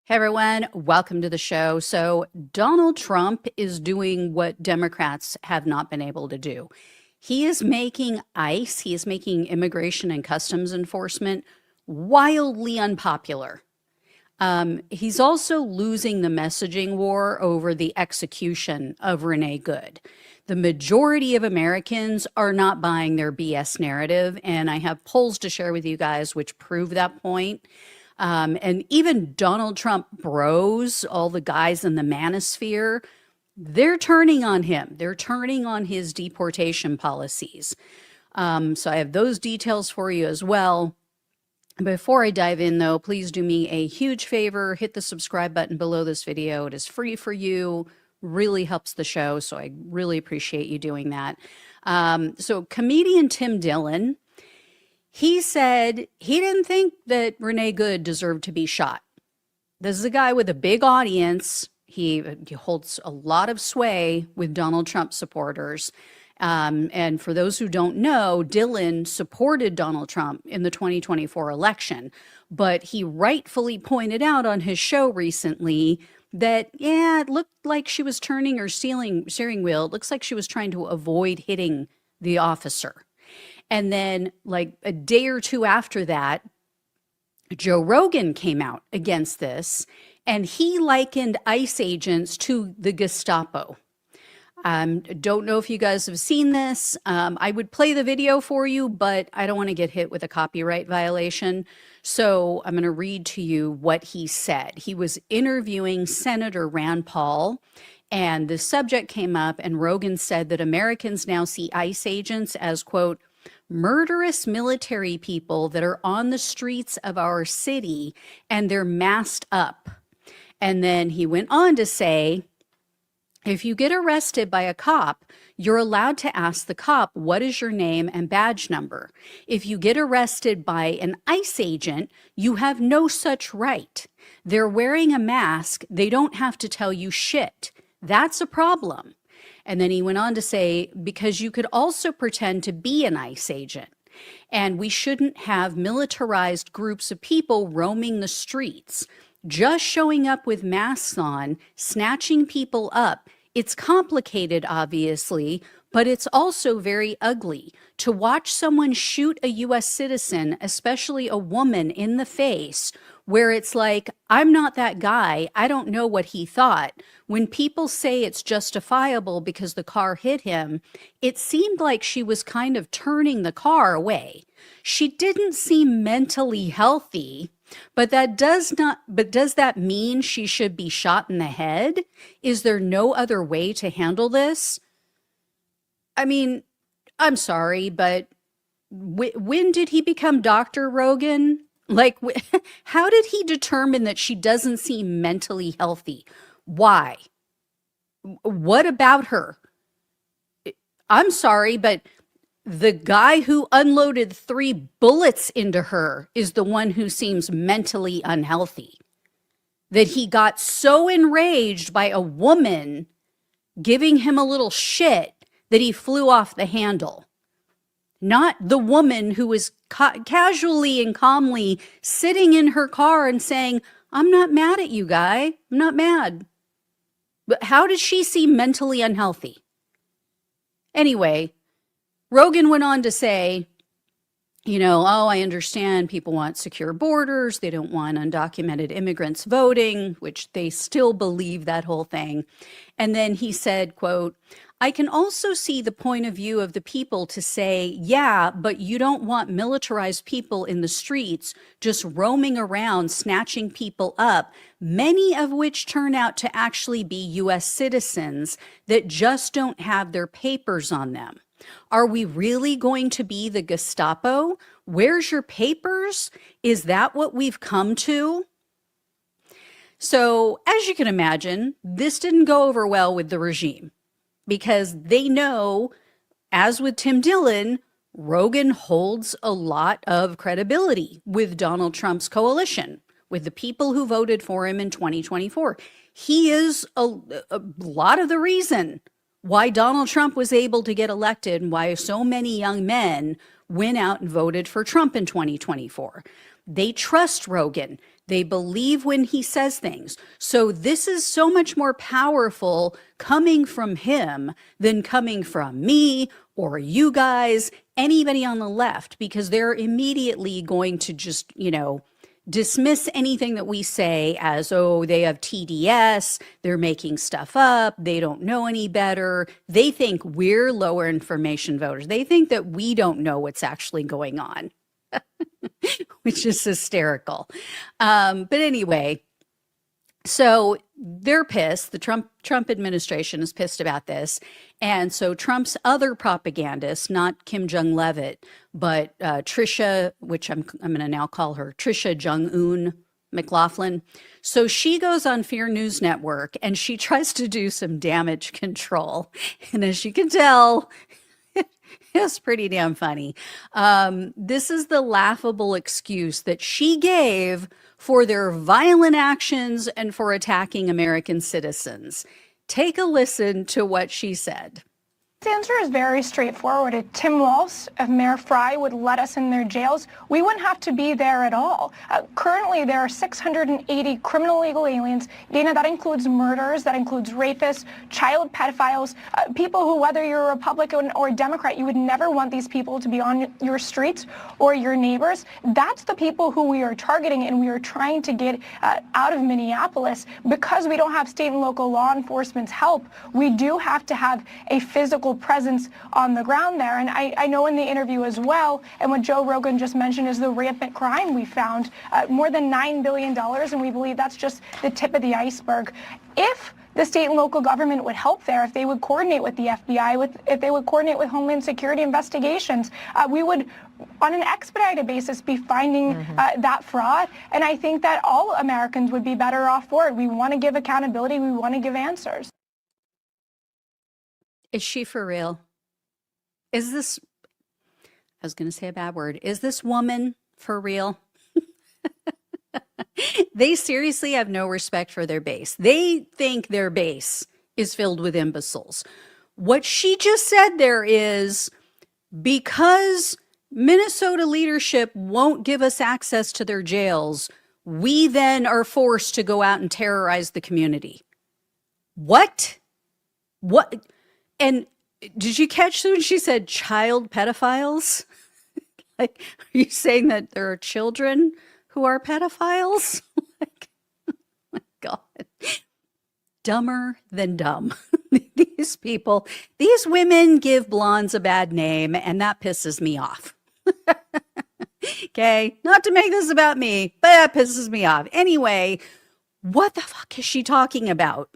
Hey everyone, welcome to the show. So, Donald Trump is doing what Democrats have not been able to do. He is making ICE, he is making Immigration and Customs Enforcement wildly unpopular. He's also losing the messaging war over the execution of Renee Good. The majority of Americans are not buying their BS narrative, and I have polls to share with you guys which prove that point. And even Donald Trump bros, all the guys in the manosphere, they're turning on him. They're turning on his deportation policies. So I have those details for you as well. Before I dive in, though, please do me a huge favor. Hit the subscribe button below this video. It is free for you. Really helps the show, so I really appreciate you doing that. So comedian Tim Dillon, he said he didn't think that Renee Good deserved to be shot. This is a guy with a big audience. He holds a lot of sway with Donald Trump supporters. And for those who don't know, Dillon supported Donald Trump in the 2024 election, but he rightfully pointed out on his show recently that, yeah, it looked like she was turning her steering wheel. It looks like she was trying to avoid hitting the officer. And then, like a day or two after that, Joe Rogan came out against this, and he likened ICE agents to the Gestapo. Don't know if you guys have seen this. I would play the video for you, but I don't want to get hit with a copyright violation. So I'm going to read to you what he said. He was interviewing Senator Rand Paul, and the subject came up, and Rogan said that Americans now see ICE agents as, quote, murderous military people that are on the streets of our city and they're masked up. And then he went on to say, if you get arrested by a cop, you're allowed to ask the cop, what is your name and badge number? If you get arrested by an ICE agent, you have no such right. They're wearing a mask. They don't have to tell you shit. That's a problem. And then he went on to say, because you could also pretend to be an ICE agent. And we shouldn't have militarized groups of people roaming the streets, just showing up with masks on, snatching people up. It's complicated, obviously, but it's also very ugly. To watch someone shoot a U.S. citizen, especially a woman, in the face, where it's like, I'm not that guy. I don't know what he thought. When people say it's justifiable because the car hit him, it seemed like she was kind of turning the car away. She didn't seem mentally healthy, but does that mean she should be shot in the head? Is there no other way to handle this? I mean, I'm sorry, but when did he become Dr. Rogan? Like, how did he determine that she doesn't seem mentally healthy? Why? What about her? I'm sorry, but the guy who unloaded 3 bullets into her is the one who seems mentally unhealthy. That he got so enraged by a woman giving him a little shit that he flew off the handle. Not the woman who was casually and calmly sitting in her car and saying, I'm not mad at you, guy. I'm not mad. But how did she seem mentally unhealthy? Anyway, Rogan went on to say, oh, I understand people want secure borders. They don't want undocumented immigrants voting, which they still believe that whole thing. And then he said, quote, I can also see the point of view of the people to say, yeah, but you don't want militarized people in the streets just roaming around, snatching people up, many of which turn out to actually be U.S. citizens that just don't have their papers on them. Are we really going to be the Gestapo? Where's your papers? Is that what we've come to? So, as you can imagine, this didn't go over well with the regime because they know, as with Tim Dillon, Rogan holds a lot of credibility with Donald Trump's coalition, with the people who voted for him in 2024. He is a lot of the reason why Donald Trump was able to get elected and why so many young men went out and voted for Trump in 2024. They trust Rogan. They believe when he says things. So this is so much more powerful coming from him than coming from me or you guys, anybody on the left, because they're immediately going to just, dismiss anything that we say as, oh, they have TDS, they're making stuff up, they don't know any better. They think we're lower information voters. They think that we don't know what's actually going on, which is hysterical. But anyway, so they're pissed. The Trump administration is pissed about this. And so Trump's other propagandists, not Kim Jong-Levitt, but Trisha, which I'm going to now call her Trisha Jung-un McLaughlin. So she goes on Fear News Network and she tries to do some damage control. And as you can tell, it's pretty damn funny. This is the laughable excuse that she gave for their violent actions and for attacking American citizens. Take a listen to what she said. The answer is very straightforward. If Tim Walz, if Mayor Fry would let us in their jails, we wouldn't have to be there at all. Currently, there are 680 criminal illegal aliens. Dana, that includes murderers, that includes rapists, child pedophiles, people who, whether you're a Republican or a Democrat, you would never want these people to be on your streets or your neighbors. That's the people who we are targeting, and we are trying to get out of Minneapolis. Because we don't have state and local law enforcement's help, we do have to have a physical presence on the ground there. And I know in the interview as well, and what Joe Rogan just mentioned is the rampant crime we found, more than $9 billion, and we believe that's just the tip of the iceberg. If the state and local government would help there, if they would coordinate with the FBI, if they would coordinate with Homeland Security investigations, we would, on an expedited basis, be finding that fraud. And I think that all Americans would be better off for it. We want to give accountability. We want to give answers. Is she for real? Is this, I was going to say a bad word, is this woman for real? They seriously have no respect for their base. They think their base is filled with imbeciles. What she just said there is, because Minnesota leadership won't give us access to their jails, we then are forced to go out and terrorize the community. What? What? And did you catch when she said child pedophiles? Like, are you saying that there are children who are pedophiles? Like, oh my God. Dumber than dumb. These people, these women give blondes a bad name, and that pisses me off. Okay, not to make this about me, but that pisses me off. Anyway, what the fuck is she talking about?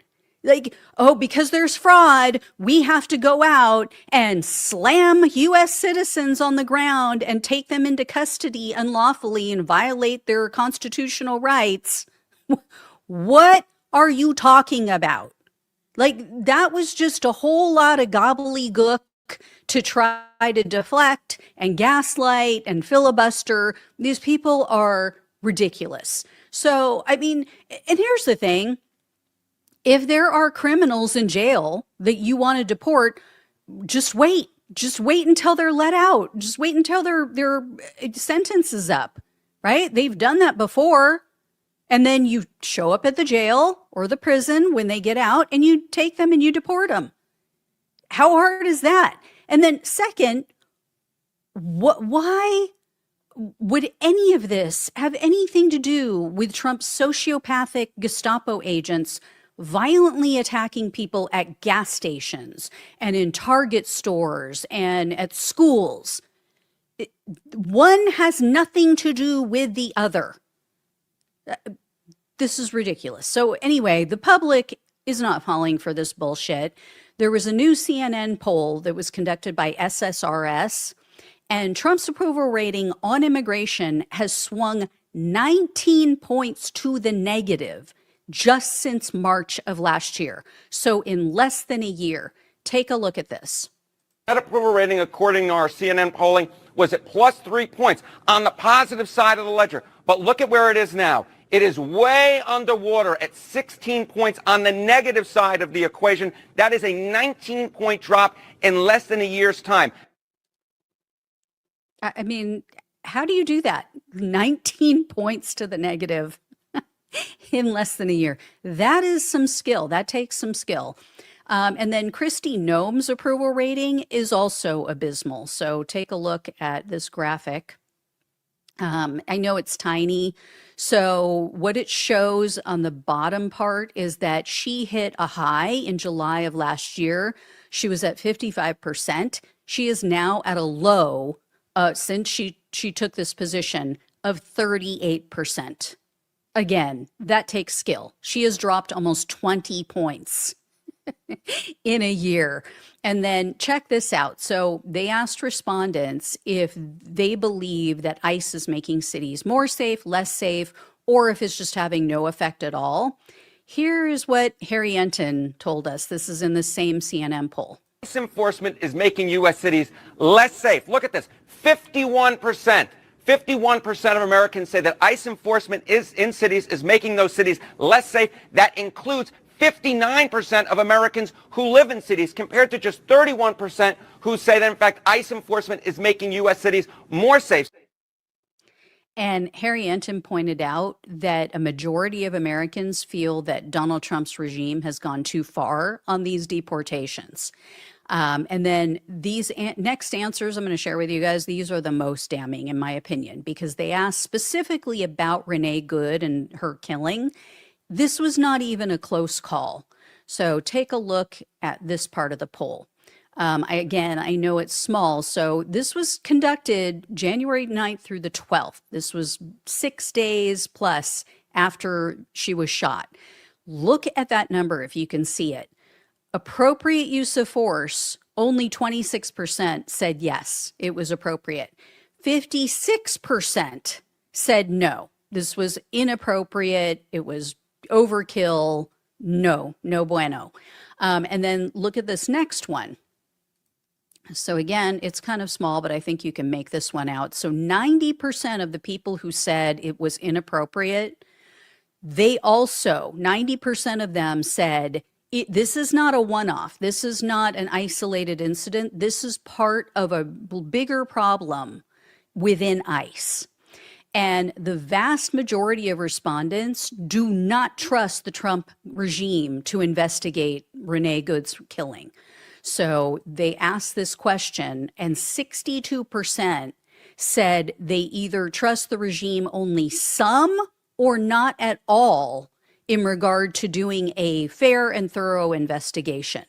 Like, oh, because there's fraud, we have to go out and slam U.S. citizens on the ground and take them into custody unlawfully and violate their constitutional rights. What are you talking about? Like, that was just a whole lot of gobbledygook to try to deflect and gaslight and filibuster. These people are ridiculous. So, I mean, and here's the thing. If there are criminals in jail that you want to deport, just wait. Just wait until they're let out. Just wait until their sentence is up, right? They've done that before. And then you show up at the jail or the prison when they get out and you take them and you deport them. How hard is that? And then second, why would any of this have anything to do with Trump's sociopathic Gestapo agents violently attacking people at gas stations and in Target stores and at schools? One has nothing to do with the other. This is ridiculous. So anyway, the public is not falling for this bullshit. There was a new CNN poll that was conducted by SSRS, and Trump's approval rating on immigration has swung 19 points to the negative just since March of last year. So in less than a year, take a look at this. That approval rating, according to our CNN polling, was at plus 3 points on the positive side of the ledger. But look at where it is now. It is way underwater at 16 points on the negative side of the equation. That is a 19-point drop in less than a year's time. I mean, how do you do that? 19 points to the negative. in less than a year. That is some skill. That takes some skill. And then Kristi Noem's approval rating is also abysmal. So take a look at this graphic. I know it's tiny. So what it shows on the bottom part is that she hit a high in July of last year. She was at 55%. She is now at a low since she took this position of 38%. Again, that takes skill. She has dropped almost 20 points in a year. And then check this out. So they asked respondents if they believe that ICE is making cities more safe, less safe, or if it's just having no effect at all. Here is what Harry Enton told us. This is in the same CNN poll. ICE enforcement is making U.S. cities less safe. Look at this, 51%. 51% of Americans say that ICE enforcement in cities is making those cities less safe. That includes 59% of Americans who live in cities, compared to just 31% who say that, in fact, ICE enforcement is making U.S. cities more safe. And Harry Enton pointed out that a majority of Americans feel that Donald Trump's regime has gone too far on these deportations. And then these next answers I'm going to share with you guys, these are the most damning in my opinion, because they asked specifically about Renee Good and her killing. This was not even a close call. So take a look at this part of the poll. I know it's small. So this was conducted January 9th through the 12th. This was 6 days plus after she was shot. Look at that number if you can see it. Appropriate use of force, only 26% said yes, it was appropriate. 56% said no, this was inappropriate, it was overkill, no bueno. And then look at this next one. So again, it's kind of small, but I think you can make this one out. So 90% of the people who said it was inappropriate, they also, 90% of them said, this is not a one-off. This is not an isolated incident. This is part of a bigger problem within ICE. And the vast majority of respondents do not trust the Trump regime to investigate Renee Good's killing. So they asked this question, and 62% said they either trust the regime only some or not at all in regard to doing a fair and thorough investigation.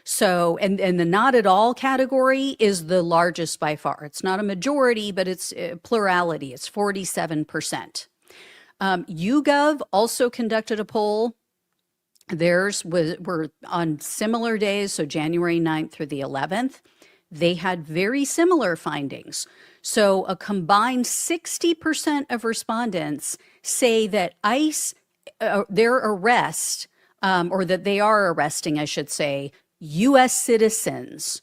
So, and the not at all category is the largest by far. It's not a majority, but it's a plurality. It's 47%. YouGov also conducted a poll. Theirs were on similar days, so January 9th through the 11th. They had very similar findings. So a combined 60% of respondents say that ICE, their arrest, or that they are arresting, I should say, U.S. citizens,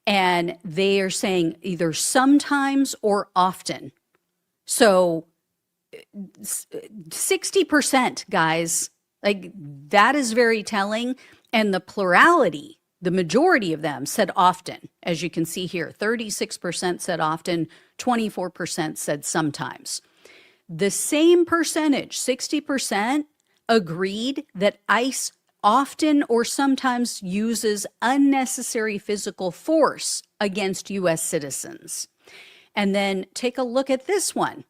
and they are saying either sometimes or often. So 60%, guys, like that is very telling. And the plurality, the majority of them said often, as you can see here, 36% said often, 24% said sometimes. The same percentage, 60%, agreed that ICE often or sometimes uses unnecessary physical force against U.S. citizens. And then take a look at this one.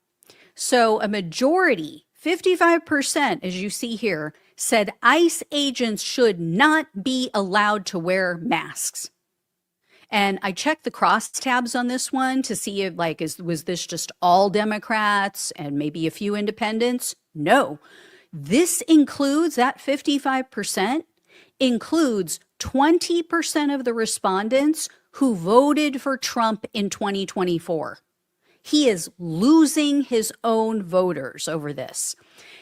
So a majority, 55%, as you see here, said ICE agents should not be allowed to wear masks. And I checked the crosstabs on this one to see if, like, was this just all Democrats and maybe a few independents? No. This includes, that 55% includes 20% of the respondents who voted for Trump in 2024. He is losing his own voters over this.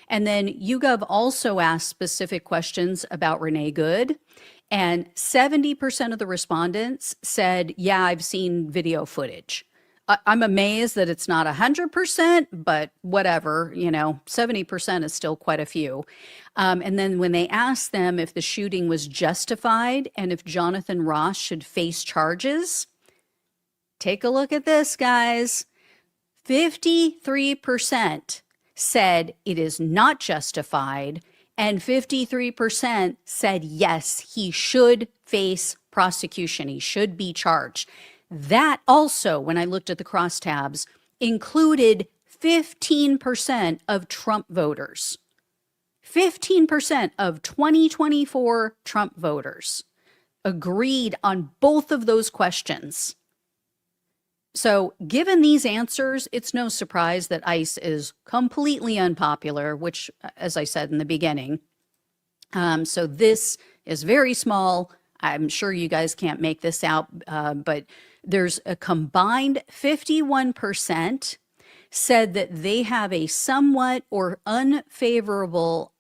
And then YouGov also asked specific questions about Renee Good, and 70% of the respondents said, yeah, I've seen video footage. I'm amazed that it's not 100%, but whatever, 70% is still quite a few. And then when they asked them if the shooting was justified and if Jonathan Ross should face charges, take a look at this, guys. 53% said it is not justified, and 53% said yes, he should face prosecution. He should be charged. That also, when I looked at the crosstabs, included 15% of Trump voters. 15% of 2024 Trump voters agreed on both of those questions. So given these answers, it's no surprise that ICE is completely unpopular, which, as I said in the beginning, so this is very small. I'm sure you guys can't make this out, but there's a combined 51% said that they have a somewhat or unfavorable,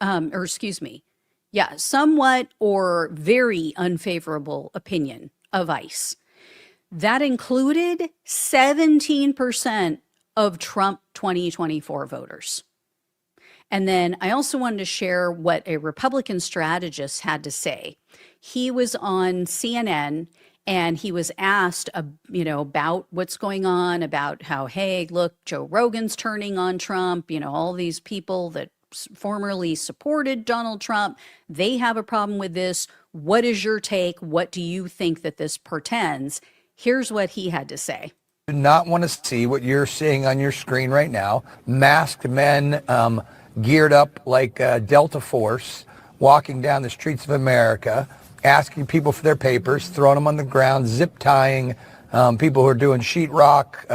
somewhat or very unfavorable opinion of ICE. That included 17% of Trump 2024 voters. And then I also wanted to share what a Republican strategist had to say. He was on CNN and he was asked, about what's going on, about how, hey, look, Joe Rogan's turning on Trump, all these people that formerly supported Donald Trump, they have a problem with this. What is your take? What do you think that this portends? Here's what he had to say. Do not want to see what you're seeing on your screen right now. Masked men geared up like Delta Force, walking down the streets of America, asking people for their papers, throwing them on the ground, zip tying people who are doing sheetrock,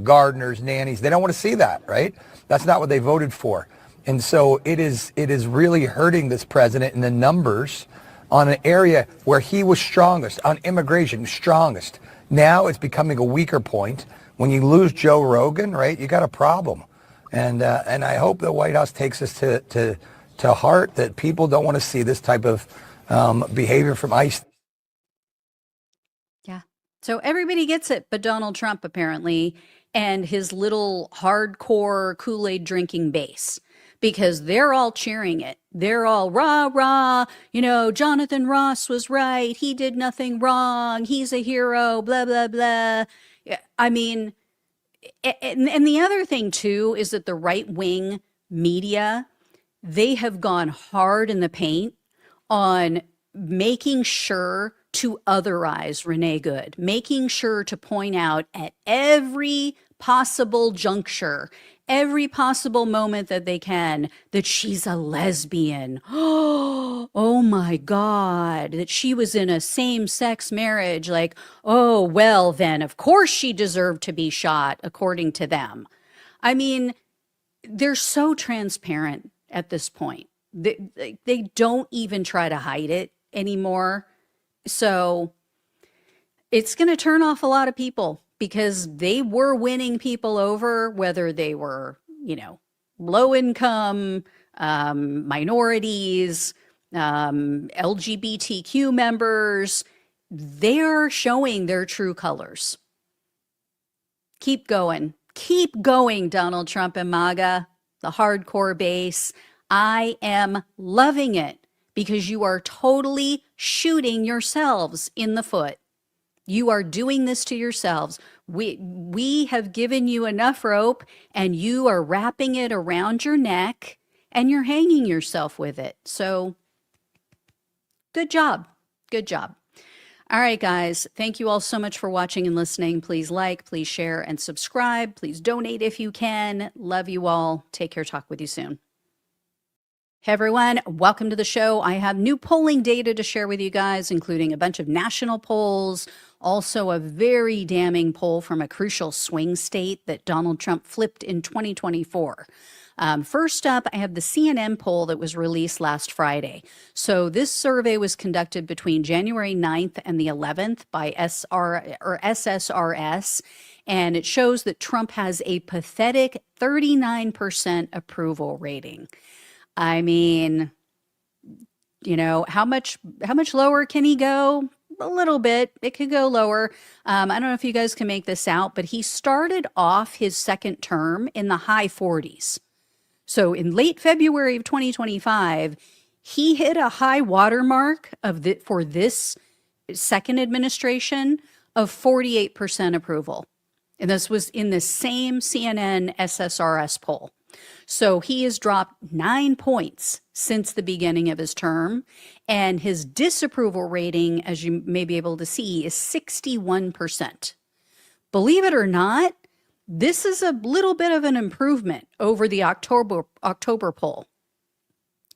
gardeners, nannies. They don't want to see that, right? That's not what they voted for. And so it is really hurting this president in the numbers on an area where he was strongest, on immigration, strongest. Now it's becoming a weaker point. When you lose Joe Rogan, right, you got a problem. And I hope the White House takes this to heart, that people don't want to see this type of behavior from ICE. Yeah. So everybody gets it, but Donald Trump apparently, and his little hardcore Kool-Aid drinking base, because they're all cheering it. They're all rah, rah, Jonathan Ross was right. He did nothing wrong. He's a hero, blah, blah, blah. I mean, and the other thing too is that the right-wing media, they have gone hard in the paint on making sure to otherize Renee Good, making sure to point out at every possible juncture, every possible moment that they can, that she's a lesbian. Oh my God, that she was in a same-sex marriage. Like, oh, well, then of course she deserved to be shot, according to them. I mean, they're so transparent at this point. They don't even try to hide it anymore. So it's going to turn off a lot of people, because they were winning people over, whether they were, low income, minorities, LGBTQ members. They're showing their true colors. Keep going. Keep going, Donald Trump and MAGA, the hardcore base. I am loving it, because you are totally shooting yourselves in the foot. You are doing this to yourselves. We have given you enough rope, and you are wrapping it around your neck, and you're hanging yourself with it. So good job. Good job. All right, guys. Thank you all so much for watching and listening. Please like, please share, and subscribe. Please donate if you can. Love you all. Take care. Talk with you soon. Hey everyone, welcome to the show. I have new polling data to share with you guys, including a bunch of national polls, also a very damning poll from a crucial swing state that Donald Trump flipped in 2024. First up, I have the CNN poll that was released last Friday. So this survey was conducted between January 9th and the 11th by SSRS, and it shows that Trump has a pathetic 39% approval rating. I mean, how much lower can he go? A little bit. It could go lower. I don't know if you guys can make this out, but he started off his second term in the high 40s. So in late February of 2025, he hit a high watermark for this second administration of 48% approval. And this was in the same CNN SSRS poll. So he has dropped 9 points since the beginning of his term, and his disapproval rating, as you may be able to see, is 61%. Believe it or not, this is a little bit of an improvement over the October poll.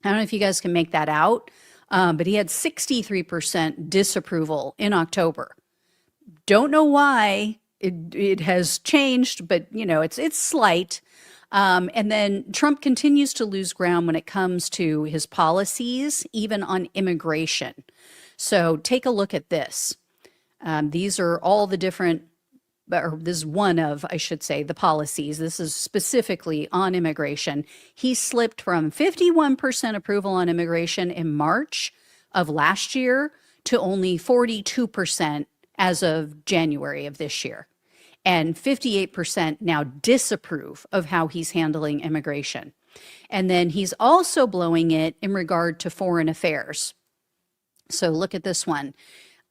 I don't know if you guys can make that out, but he had 63% disapproval in October. Don't know why it has changed, but you know, it's slight. And then Trump continues to lose ground when it comes to his policies, even on immigration. So take a look at this. These are all the different, or this is one of, I should say, the policies. This is specifically on immigration. He slipped from 51% approval on immigration in March of last year to only 42% as of January of this year. And 58% now disapprove of how he's handling immigration. And then he's also blowing it in regard to foreign affairs. So look at this one.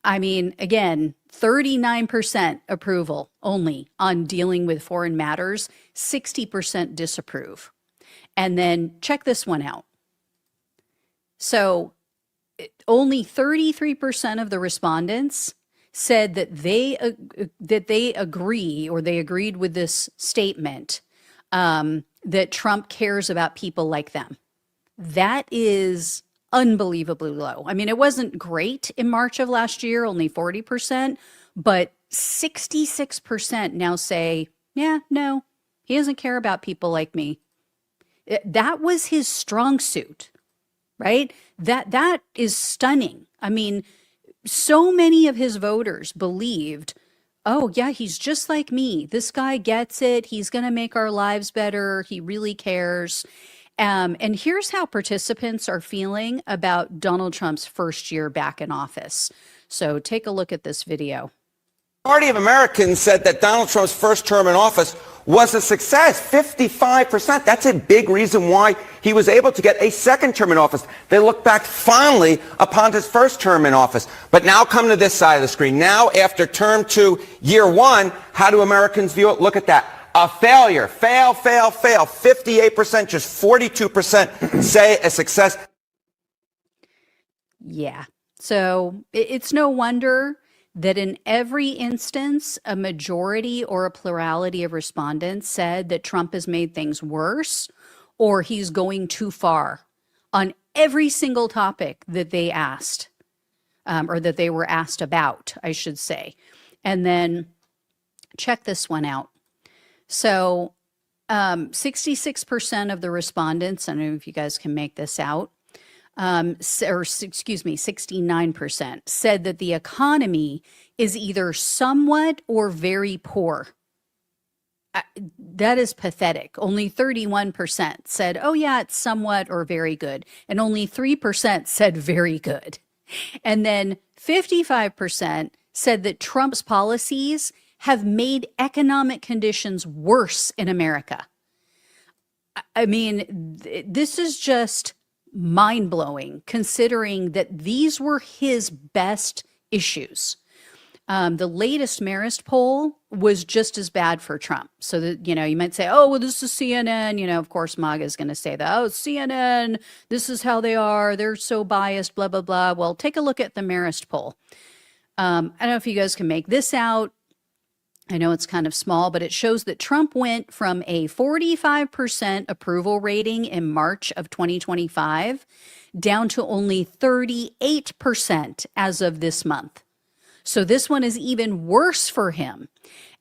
I mean, again, 39% approval only on dealing with foreign matters, 60% disapprove. And then check this one out. So only 33% of the respondents said that they agree, or they agreed with this statement, that Trump cares about people like them. That is unbelievably low. I mean, it wasn't great in March of last year, only 40%, but 66% now say, yeah, no, he doesn't care about people like me. That was his strong suit, right? That is stunning. I mean, so many of his voters believed, oh yeah, he's just like me. This guy gets it. He's going to make our lives better. He really cares. And here's how participants are feeling about Donald Trump's first year back in office. So take a look at this video. The majority of Americans said that Donald Trump's first term in office was a success, 55%. That's a big reason why he was able to get a second term in office. They look back fondly upon his first term in office. But now come to this side of the screen. Now, after term 2, year 1, how do Americans view it? Look at that. A failure. Fail, fail, fail. 58%, just 42% say a success. Yeah. So it's no wonder that in every instance, a majority or a plurality of respondents said that Trump has made things worse or he's going too far on every single topic that they asked, or that they were asked about, I should say. And then check this one out. So 66% of the respondents, I don't know if you guys can make this out, 69% said that the economy is either somewhat or very poor. That is pathetic. Only 31% said, oh yeah, it's somewhat or very good. And only 3% said very good. And then 55% said that Trump's policies have made economic conditions worse in America. I mean, this is just mind-blowing considering that these were his best issues. The latest Marist poll was just as bad for Trump. So that, you know, you might say, oh, well, this is CNN. You know, of course, MAGA is going to say that, oh, CNN, this is how they are. They're so biased, blah, blah, blah. Well, take a look at the Marist poll. I don't know if you guys can make this out. I know it's kind of small, but it shows that Trump went from a 45% approval rating in March of 2025 down to only 38% as of this month. So this one is even worse for him.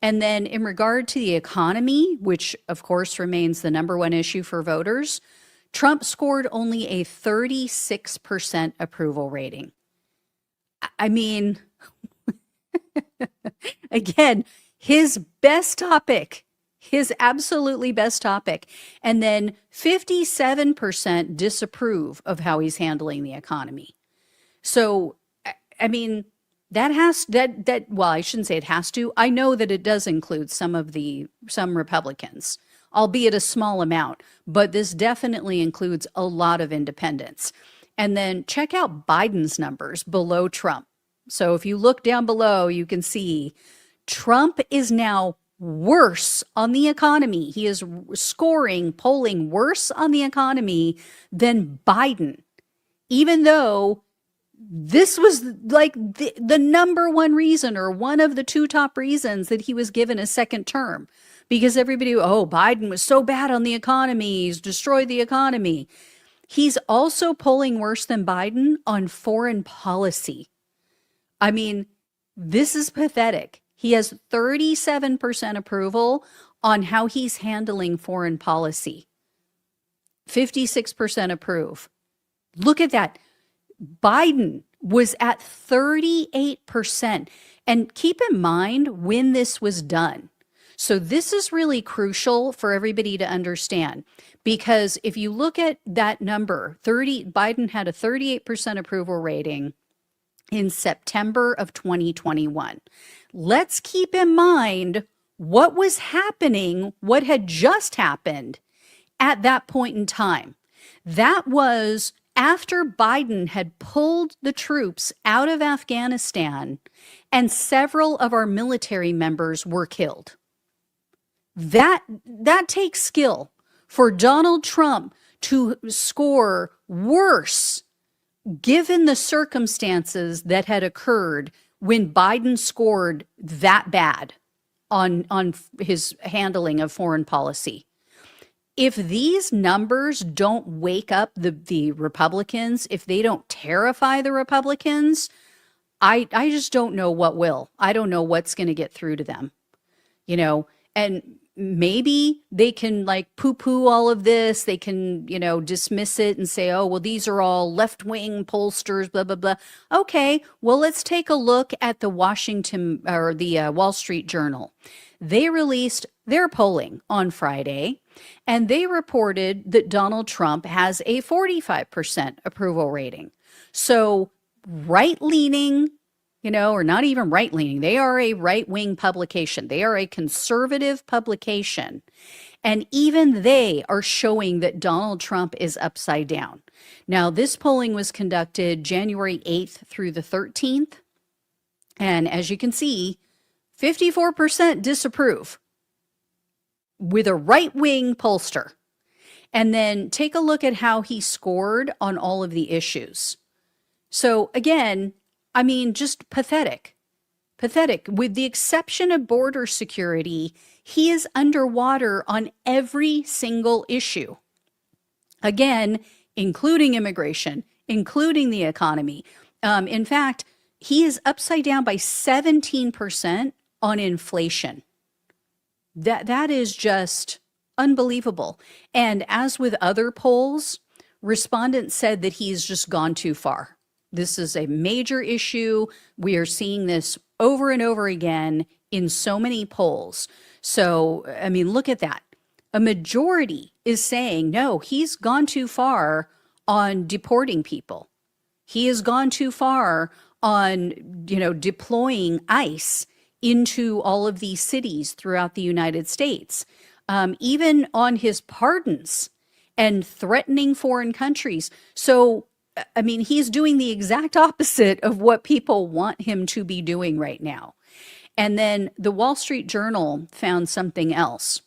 And then in regard to the economy, which of course remains the #1 issue for voters, Trump scored only a 36% approval rating. I mean, again, his best topic, his absolutely best topic. And then 57% disapprove of how he's handling the economy. So, I mean, well, I shouldn't say it has to. I know that it does include some Republicans, albeit a small amount, but this definitely includes a lot of independents. And then check out Biden's numbers below Trump. So if you look down below, you can see Trump is now worse on the economy. He is polling worse on the economy than Biden, even though this was like the number one reason, or one of the two top reasons, that he was given a second term. Because everybody, oh, Biden was so bad on the economy, he's destroyed the economy. He's also polling worse than Biden on foreign policy. I mean, this is pathetic. He has 37% approval on how he's handling foreign policy. 56% approve. Look at that. Biden was at 38%. And keep in mind when this was done. So this is really crucial for everybody to understand, because if you look at that number, Biden had a 38% approval rating in September of 2021. Let's keep in mind what was happening, what had just happened at that point in time. That was after Biden had pulled the troops out of Afghanistan and several of our military members were killed. That takes skill for Donald Trump to score worse, given the circumstances that had occurred when Biden scored that bad on his handling of foreign policy. If these numbers don't wake up the Republicans, if they don't terrify the Republicans, I just don't know what will. I don't know what's going to get through to them, and maybe they can like poo-poo all of this. They can, dismiss it and say, oh, well, these are all left-wing pollsters, blah, blah, blah. Okay, well, let's take a look at the Wall Street Journal. They released their polling on Friday, and they reported that Donald Trump has a 45% approval rating. So right-leaning, or not even right-leaning. They are a right-wing publication. They are a conservative publication. And even they are showing that Donald Trump is upside down. Now, this polling was conducted January 8th through the 13th. And as you can see, 54% disapprove with a right-wing pollster. And then take a look at how he scored on all of the issues. So again, I mean, just pathetic. Pathetic. With the exception of border security, he is underwater on every single issue. Again, including immigration, including the economy. In fact, he is upside down by 17% on inflation. That is just unbelievable. And as with other polls, respondents said that he's just gone too far. This is a major issue. We are seeing this over and over again in so many polls. So, I mean, look at that. A majority is saying, no, he's gone too far on deporting people. He has gone too far on, deploying ICE into all of these cities throughout the United States. Even on his pardons and threatening foreign countries. So, I mean, he's doing the exact opposite of what people want him to be doing right now. And then the Wall Street Journal found something else.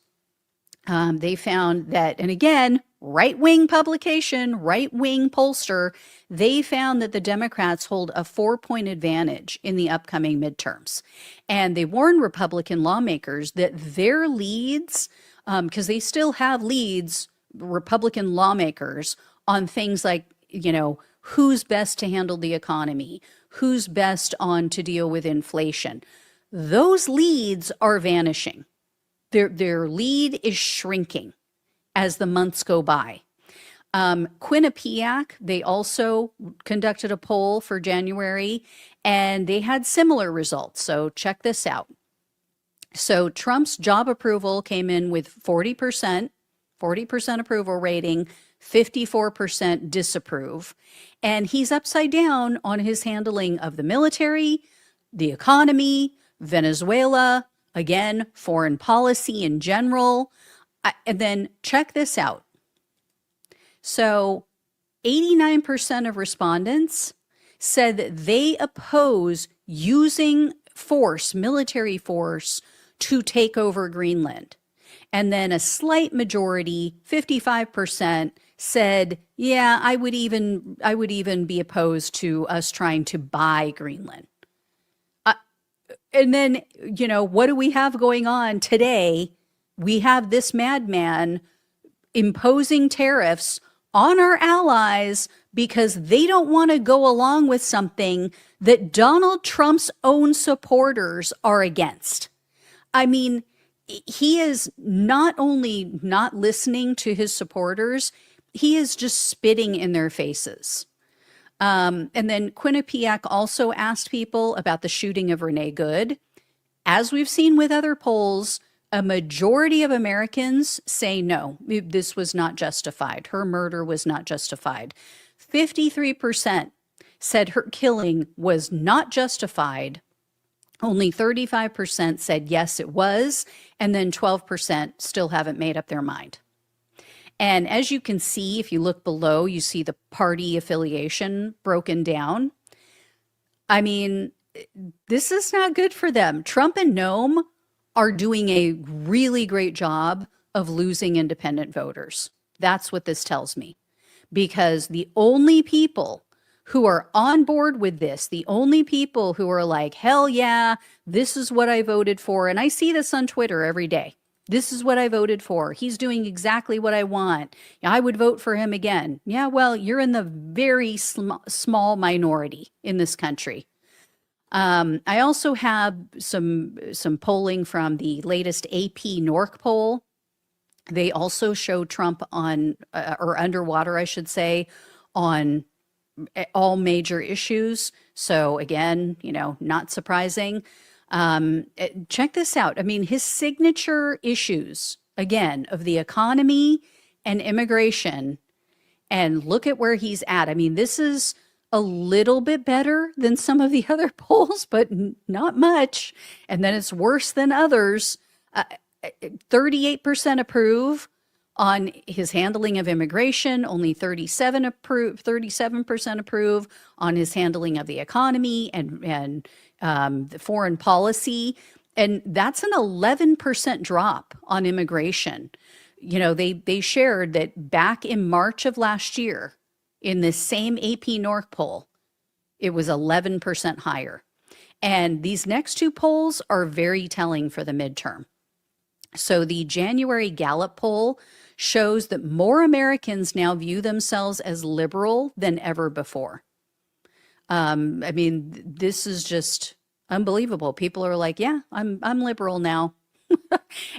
They found that, and again, right-wing publication, right-wing pollster, they found that the Democrats hold a 4-point advantage in the upcoming midterms. And they warned Republican lawmakers that their leads, because they still have leads, Republican lawmakers, on things like, who's best to handle the economy, who's best on to deal with inflation. Those leads are vanishing. Their lead is shrinking as the months go by. Quinnipiac, they also conducted a poll for January, and they had similar results. So check this out. So Trump's job approval came in with 40% approval rating, 54% disapprove. And he's upside down on his handling of the military, the economy, Venezuela, again, foreign policy in general. And then check this out. So 89% of respondents said that they oppose using force, military force, to take over Greenland. And then a slight majority, 55%, said, yeah, I would even be opposed to us trying to buy Greenland. And then, what do we have going on today? We have this madman imposing tariffs on our allies because they don't want to go along with something that Donald Trump's own supporters are against. I mean, he is not only not listening to his supporters, he is just spitting in their faces. And then Quinnipiac also asked people about the shooting of Renee Good. As we've seen with other polls, a majority of Americans say no, this was not justified. Her murder was not justified. 53% said her killing was not justified. Only 35% said yes, it was. And then 12% still haven't made up their mind. And as you can see, if you look below, you see the party affiliation broken down. I mean, this is not good for them. Trump and Noam are doing a really great job of losing independent voters. That's what this tells me. Because the only people who are on board with this, the only people who are like, hell yeah, this is what I voted for. And I see this on Twitter every day. This is what I voted for. He's doing exactly what I want. I would vote for him again. Yeah, well, you're in the very small minority in this country. I also have some polling from the latest AP NORC poll. They also show Trump on, or underwater, I should say, on all major issues. So again, not surprising. Check this out. I mean, his signature issues, again, of the economy and immigration, and look at where he's at. I mean, this is a little bit better than some of the other polls, but not much. And then it's worse than others. 38% approve on his handling of immigration, only 37% approve on his handling of the economy and the foreign policy. And that's an 11% drop on immigration. They shared that back in March of last year, in this same AP NORC poll, it was 11% higher. And these next two polls are very telling for the midterm. So the January Gallup poll shows that more Americans now view themselves as liberal than ever before. I mean, this is just unbelievable. People are like, yeah, I'm liberal now.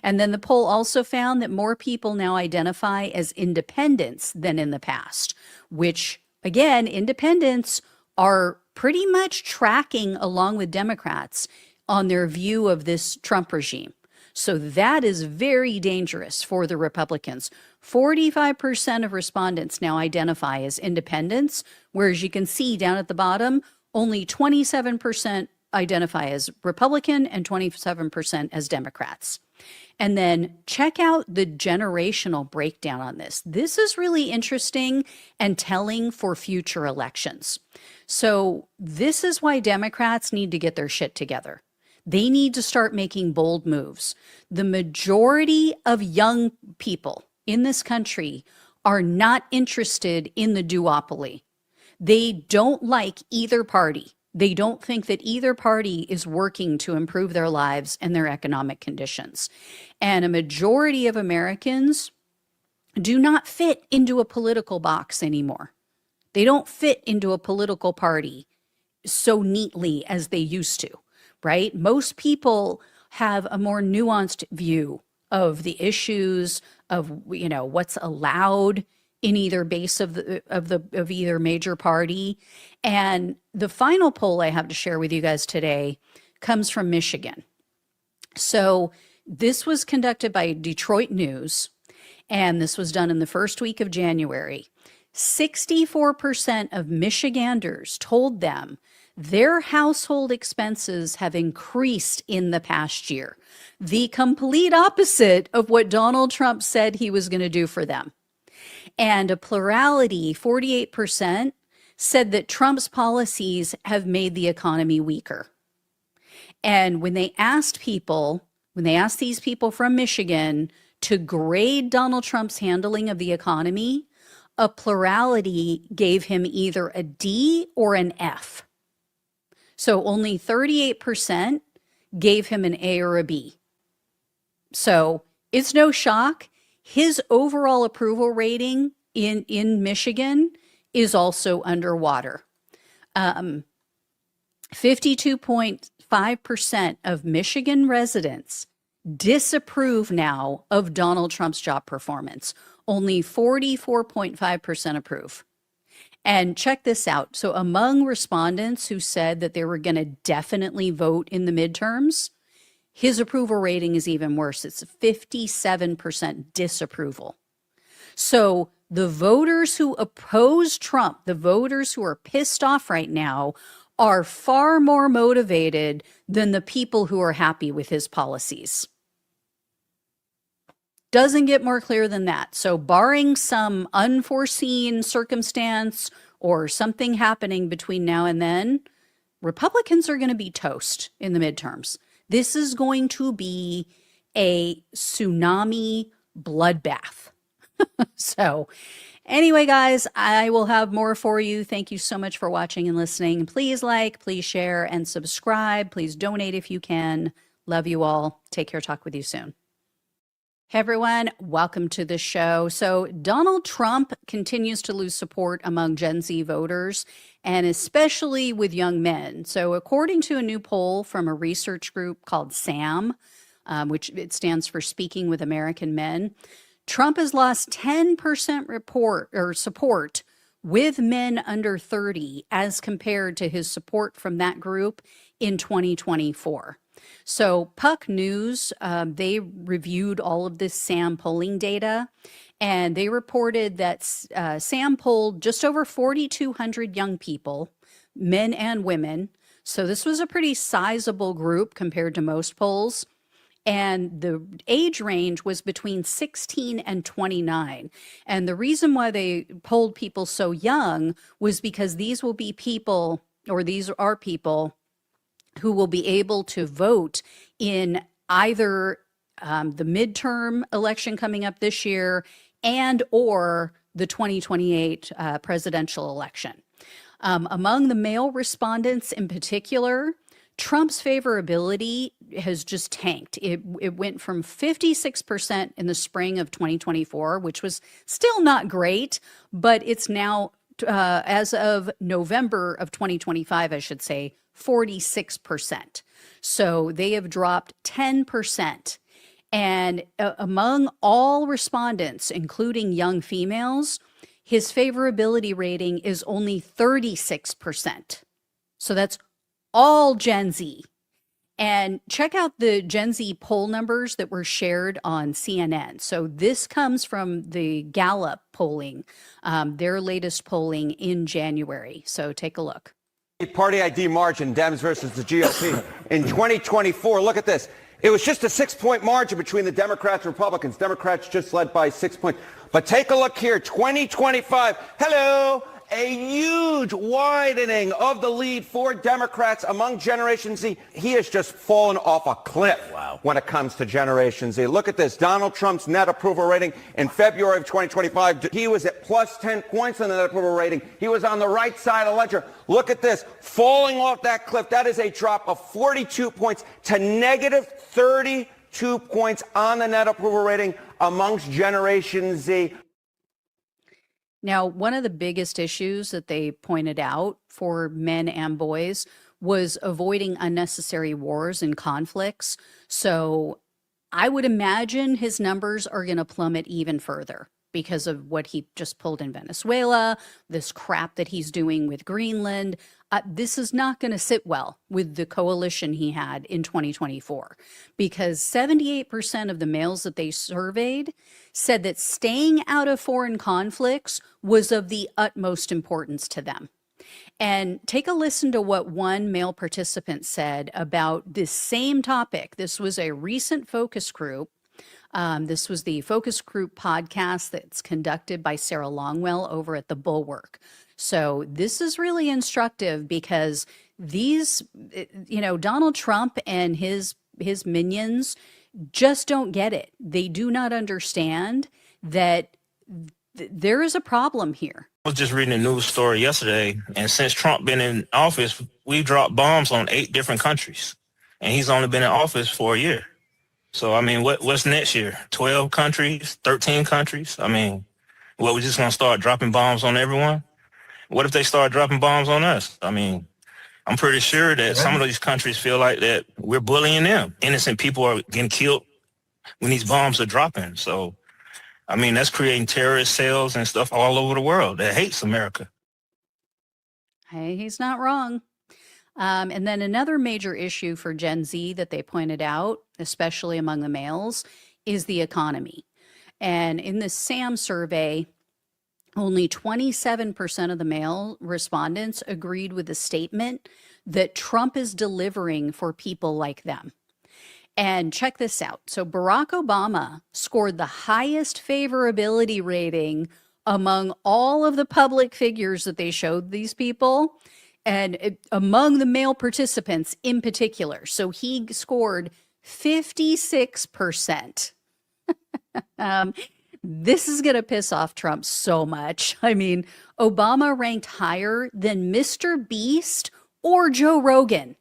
And then the poll also found that more people now identify as independents than in the past, which, again, independents are pretty much tracking along with Democrats on their view of this Trump regime. So that is very dangerous for the Republicans. 45% of respondents now identify as independents, whereas you can see down at the bottom, only 27% identify as Republican and 27% as Democrats. And then check out the generational breakdown on this. This is really interesting and telling for future elections. So this is why Democrats need to get their shit together. They need to start making bold moves. The majority of young people in this country are not interested in the duopoly. They don't like either party. They don't think that either party is working to improve their lives and their economic conditions. And a majority of Americans do not fit into a political box anymore. They don't fit into a political party so neatly as they used to, right? Most people have a more nuanced view of the issues of, what's allowed in either base of either major party. And the final poll I have to share with you guys today comes from Michigan. So this was conducted by Detroit News, and this was done in the first week of January. 64% of Michiganders told them their household expenses have increased in the past year. The complete opposite of what Donald Trump said he was going to do for them. And a plurality, 48%, said that Trump's policies have made the economy weaker. And when they asked people, when they asked these people from Michigan to grade Donald Trump's handling of the economy, a plurality gave him either a D or an F. So only 38% gave him an A or a B. So it's no shock. His overall approval rating in Michigan is also underwater. 52.5% of Michigan residents disapprove now of Donald Trump's job performance. Only 44.5% approve. And check this out. So among respondents who said that they were going to definitely vote in the midterms, his approval rating is even worse. It's 57% disapproval. So the voters who oppose Trump, the voters who are pissed off right now, are far more motivated than the people who are happy with his policies. Doesn't get more clear than that. So barring some unforeseen circumstance or something happening between now and then, Republicans are going to be toast in the midterms. This is going to be a tsunami bloodbath. So anyway, guys, I will have more for you. Thank you so much for watching and listening. Please like, please share, and subscribe. Please donate if you can. Love you all. Take care. Talk with you soon. Hey everyone, welcome to the show. So Donald Trump continues to lose support among Gen Z voters, and especially with young men. So according to a new poll from a research group called SAM, which it stands for Speaking with American Men, Trump has lost 10% support with men under 30 as compared to his support from that group in 2024. So Puck News, they reviewed all of this SAM polling data, and they reported that SAM polled just over 4,200 young people, men and women. So this was a pretty sizable group compared to most polls. And the age range was between 16 and 29. And the reason why they polled people so young was because these will be people, or these are people who will be able to vote in either the midterm election coming up this year and or the 2028 presidential election. Among the male respondents in particular, Trump's favorability has just tanked. It went from 56% in the spring of 2024, which was still not great, but it's now, as of November of 2025, I should say, 46%. So they have dropped 10%. And among all respondents, including young females, his favorability rating is only 36%. So that's all Gen Z. And check out the Gen Z poll numbers that were shared on CNN. So this comes from the Gallup polling, their latest polling in January. So take a look. Party ID margin, Dems versus the GOP. In 2024, look at this. It was just a 6-point margin between the Democrats and Republicans. Democrats just led by 6 points. But take a look here, 2025. Hello. A huge widening of the lead for Democrats among Generation Z. He has just fallen off a cliff when it comes to Generation Z. Look at this. Donald Trump's net approval rating in February of 2025. He was at plus 10 points on the net approval rating. He was on the right side of the ledger. Look at this. Falling off that cliff. That is a drop of 42 points to negative 32 points on the net approval rating amongst Generation Z. Now, one of the biggest issues that they pointed out for men and boys was avoiding unnecessary wars and conflicts. So I would imagine his numbers are going to plummet even further because of what he just pulled in Venezuela, this crap that he's doing with Greenland. This is not going to sit well with the coalition he had in 2024, because 78% of the males that they surveyed said that staying out of foreign conflicts was of the utmost importance to them. And take a listen to what one male participant said about this same topic. This was a recent focus group. This was the focus group podcast that's conducted by Sarah Longwell over at The Bulwark. So this is really instructive because these, Donald Trump and his minions just don't get it. They do not understand that there is a problem here. I was just reading a news story yesterday, and since Trump been in office, we dropped bombs on 8 different countries, and he's only been in office for a year. So, I mean, what's next year? 12 countries, 13 countries? I mean, what, we just going to start dropping bombs on everyone? What if they start dropping bombs on us? I mean, I'm pretty sure that some of these countries feel like that we're bullying them. Innocent people are getting killed when these bombs are dropping. So, I mean, that's creating terrorist cells and stuff all over the world that hates America. Hey, he's not wrong. And then another major issue for Gen Z that they pointed out, especially among the males, is the economy. And in the SAM survey, only 27% of the male respondents agreed with the statement that Trump is delivering for people like them. And check this out. So Barack Obama scored the highest favorability rating among all of the public figures that they showed these people, and among the male participants in particular. So he scored 56%. This is going to piss off Trump so much. I mean, Obama ranked higher than Mr. Beast or Joe Rogan.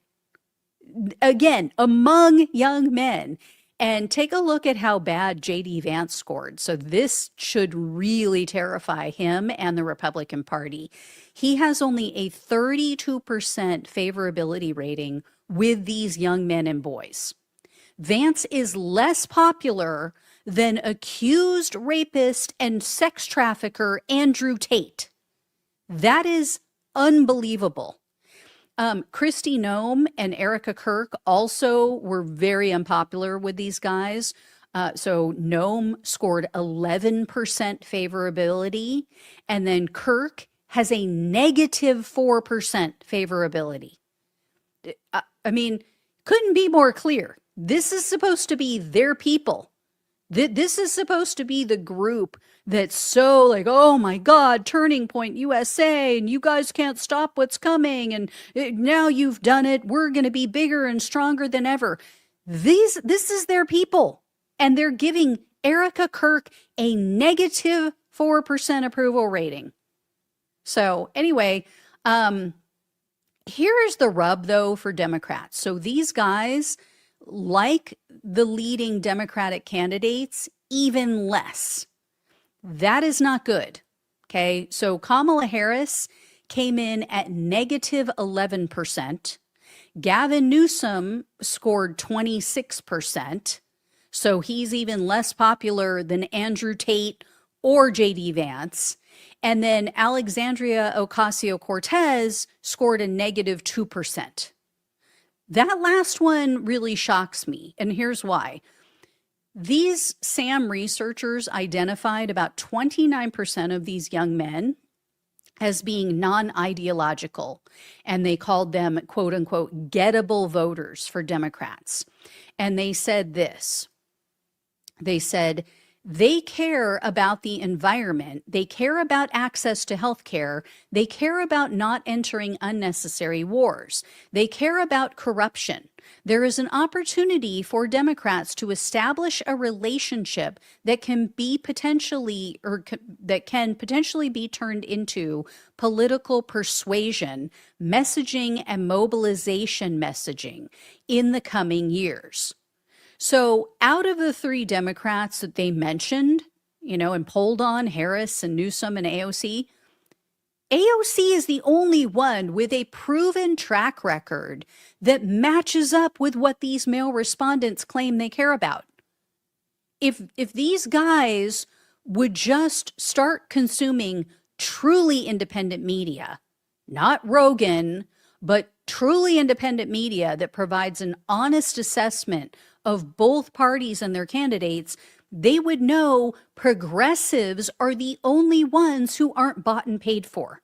Again, among young men. And take a look at how bad J.D. Vance scored. So this should really terrify him and the Republican Party. He has only a 32% favorability rating with these young men and boys. Vance is less popular than accused rapist and sex trafficker Andrew Tate. That is unbelievable. Kristi Noem and Erica Kirk also were very unpopular with these guys. So Noem scored 11% favorability, and then Kirk has a negative 4% favorability. I mean, couldn't be more clear. This is supposed to be their people. This is supposed to be the group that's so like, oh my God, Turning Point USA, and you guys can't stop what's coming, and now you've done it. We're going to be bigger and stronger than ever. This is their people, and they're giving Erica Kirk a negative 4% approval rating. So anyway, here is the rub though for Democrats. So these guys like the leading Democratic candidates even less. That is not good. Okay. So Kamala Harris came in at negative 11%. Gavin Newsom scored 26%. So he's even less popular than Andrew Tate or J.D. Vance. And then Alexandria Ocasio-Cortez scored a negative 2%. That last one really shocks me, and here's why. These SAM researchers identified about 29% of these young men as being non-ideological, and they called them, quote unquote, gettable voters for Democrats. And they said this. They said, they care about the environment. They care about access to health care. They care about not entering unnecessary wars. They care about corruption. There is an opportunity for Democrats to establish a relationship that can be potentially, or that can potentially be turned into political persuasion, messaging, and mobilization messaging in the coming years. So out of the 3 Democrats that they mentioned, and polled on, Harris and Newsom and AOC is the only one with a proven track record that matches up with what these male respondents claim they care about. If these guys would just start consuming truly independent media, not Rogan, but truly independent media that provides an honest assessment of both parties and their candidates, they would know progressives are the only ones who aren't bought and paid for.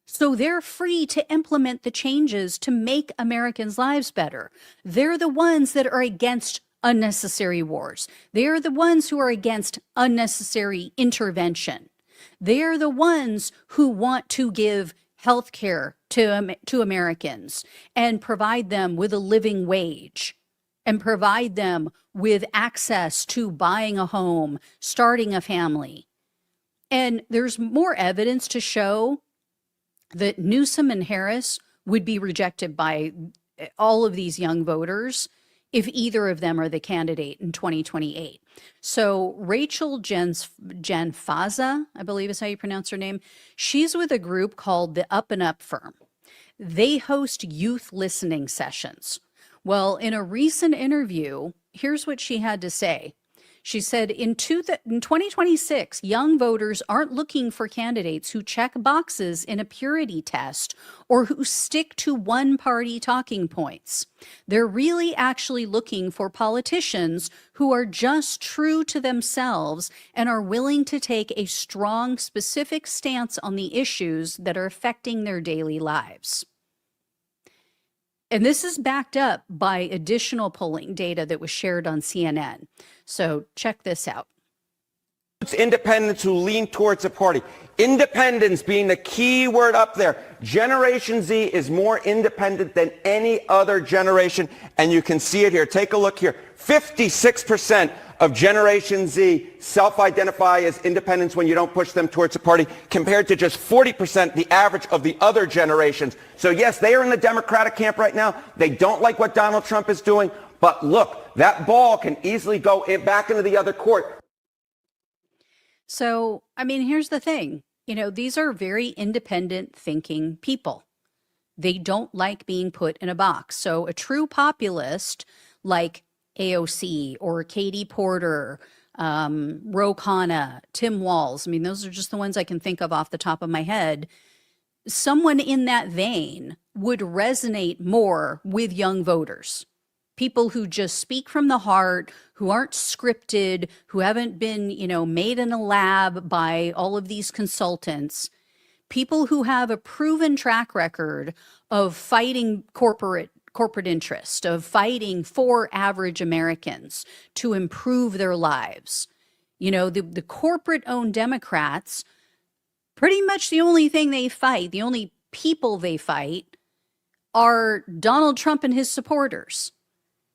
So they're free to implement the changes to make Americans' lives better. They're the ones that are against unnecessary wars. They're the ones who are against unnecessary intervention. They're the ones who want to give health care to Americans and provide them with a living wage and provide them with access to buying a home, starting a family. And there's more evidence to show that Newsom and Harris would be rejected by all of these young voters if either of them are the candidate in 2028. So Rachel Genfaza, I believe is how you pronounce her name, she's with a group called the Up and Up Firm. They host youth listening sessions. Well, in a recent interview, here's what she had to say. She said, in 2026, young voters aren't looking for candidates who check boxes in a purity test or who stick to one-party talking points. They're really actually looking for politicians who are just true to themselves and are willing to take a strong, specific stance on the issues that are affecting their daily lives. And this is backed up by additional polling data that was shared on CNN. So check this out. It's independents who lean towards a party. Independence being the key word up there. Generation Z is more independent than any other generation, and you can see it here. Take a look here. 56% of Generation Z self-identify as independents when you don't push them towards a party, compared to just 40%, the average of the other generations. So yes, they are in the Democratic camp right now. They don't like what Donald Trump is doing. But look, that ball can easily go back into the other court. So, I mean, here's the thing. You know, these are very independent thinking people. They don't like being put in a box. So a true populist like AOC or Katie Porter, Ro Khanna, Tim Walz, I mean, those are just the ones I can think of off the top of my head. Someone in that vein would resonate more with young voters. People who just speak from the heart, who aren't scripted, who haven't been, you know, made in a lab by all of these consultants. People who have a proven track record of fighting corporate interest, of fighting for average Americans to improve their lives. You know, the corporate-owned Democrats, pretty much the only thing they fight, the only people they fight are Donald Trump and his supporters.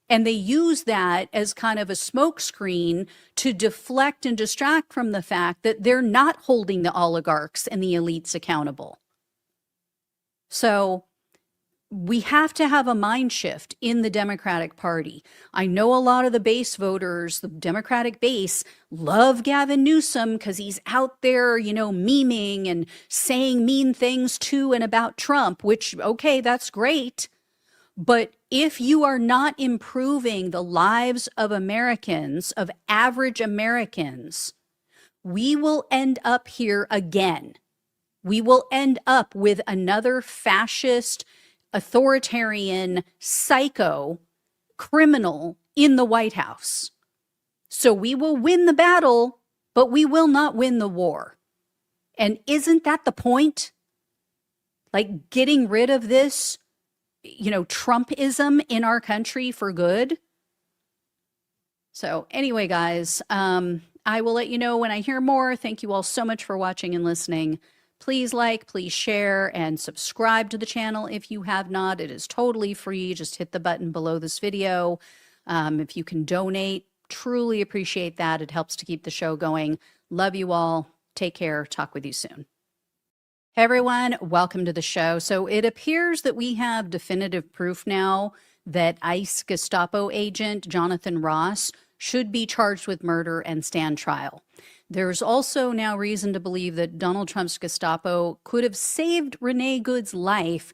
And they use that as kind of a smokescreen to deflect and distract from the fact that they're not holding the oligarchs and the elites accountable. So we have to have a mind shift in the Democratic Party. I know a lot of the base voters, the Democratic base, love Gavin Newsom because he's out there, you know, memeing and saying mean things to and about Trump, which, okay, that's great. But if you are not improving the lives of Americans, of average Americans, we will end up here again. We will end up with another fascist, authoritarian, psycho criminal in the White House. So we will win the battle, but we will not win the war. And isn't that the point? Like getting rid of this, you know, Trumpism in our country for good. So anyway, guys, I will let you know when I hear more. Thank you all so much for watching and listening. Please like, please share, and subscribe to the channel if you have not. It is totally free. Just hit the button below this video. If you can donate, truly appreciate that. It helps to keep the show going. Love you all. Take care. Talk with you soon. Hey everyone, welcome to the show. So it appears that we have definitive proof now that ICE Gestapo agent Jonathan Ross should be charged with murder and stand trial. There's also now reason to believe that Donald Trump's Gestapo could have saved Renee Good's life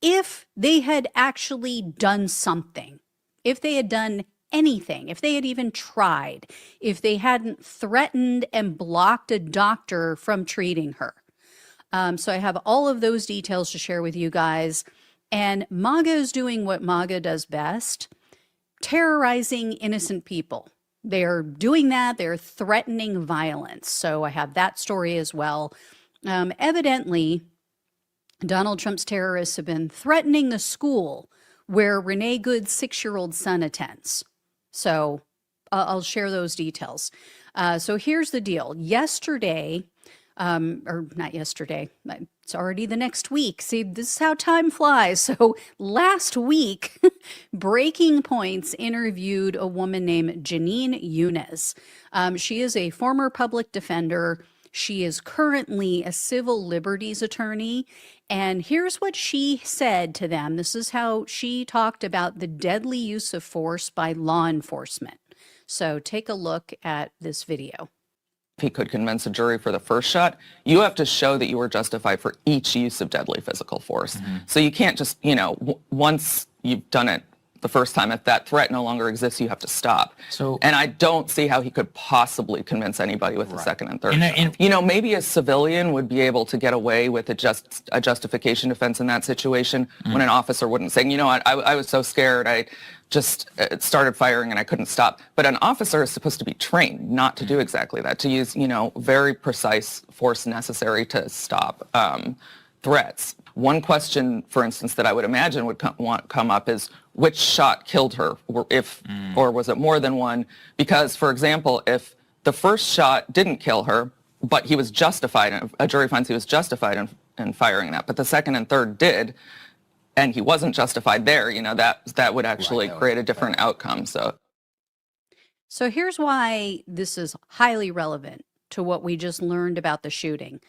if they had actually done something, if they had done anything, if they had even tried, if they hadn't threatened and blocked a doctor from treating her. So I have all of those details to share with you guys. And MAGA is doing what MAGA does best, terrorizing innocent people. They're doing that. They're threatening violence. So I have that story as well. Evidently, Donald Trump's terrorists have been threatening the school where Renee Good's 6-year-old son attends. So I'll share those details. So here's the deal. Yesterday, or not yesterday. It's already the next week. See, this is how time flies. So last week, Breaking Points interviewed a woman named Janine Younes. She is a former public defender. She is currently a civil liberties attorney. And here's what she said to them. This is how she talked about the deadly use of force by law enforcement. So take a look at this video. If he could convince a jury for the first shot, you have to show that you were justified for each use of deadly physical force. So you can't just, once you've done it the first time, if that threat no longer exists, you have to stop. And I don't see how he could possibly convince anybody with the second and third shot. Maybe a civilian would be able to get away with a justification defense in that situation when an officer wouldn't say, I was so scared, I just started firing and I couldn't stop. But an officer is supposed to be trained not to do exactly that, to use, very precise force necessary to stop threats. One question, for instance, that I would imagine would come up is which shot killed her, or was it more than one? Because, for example, if the first shot didn't kill her, but he was justified, and a jury finds he was justified in firing that, but the second and third did, and he wasn't justified there, that would actually create a different outcome. So here's why this is highly relevant to what we just learned about the shooting.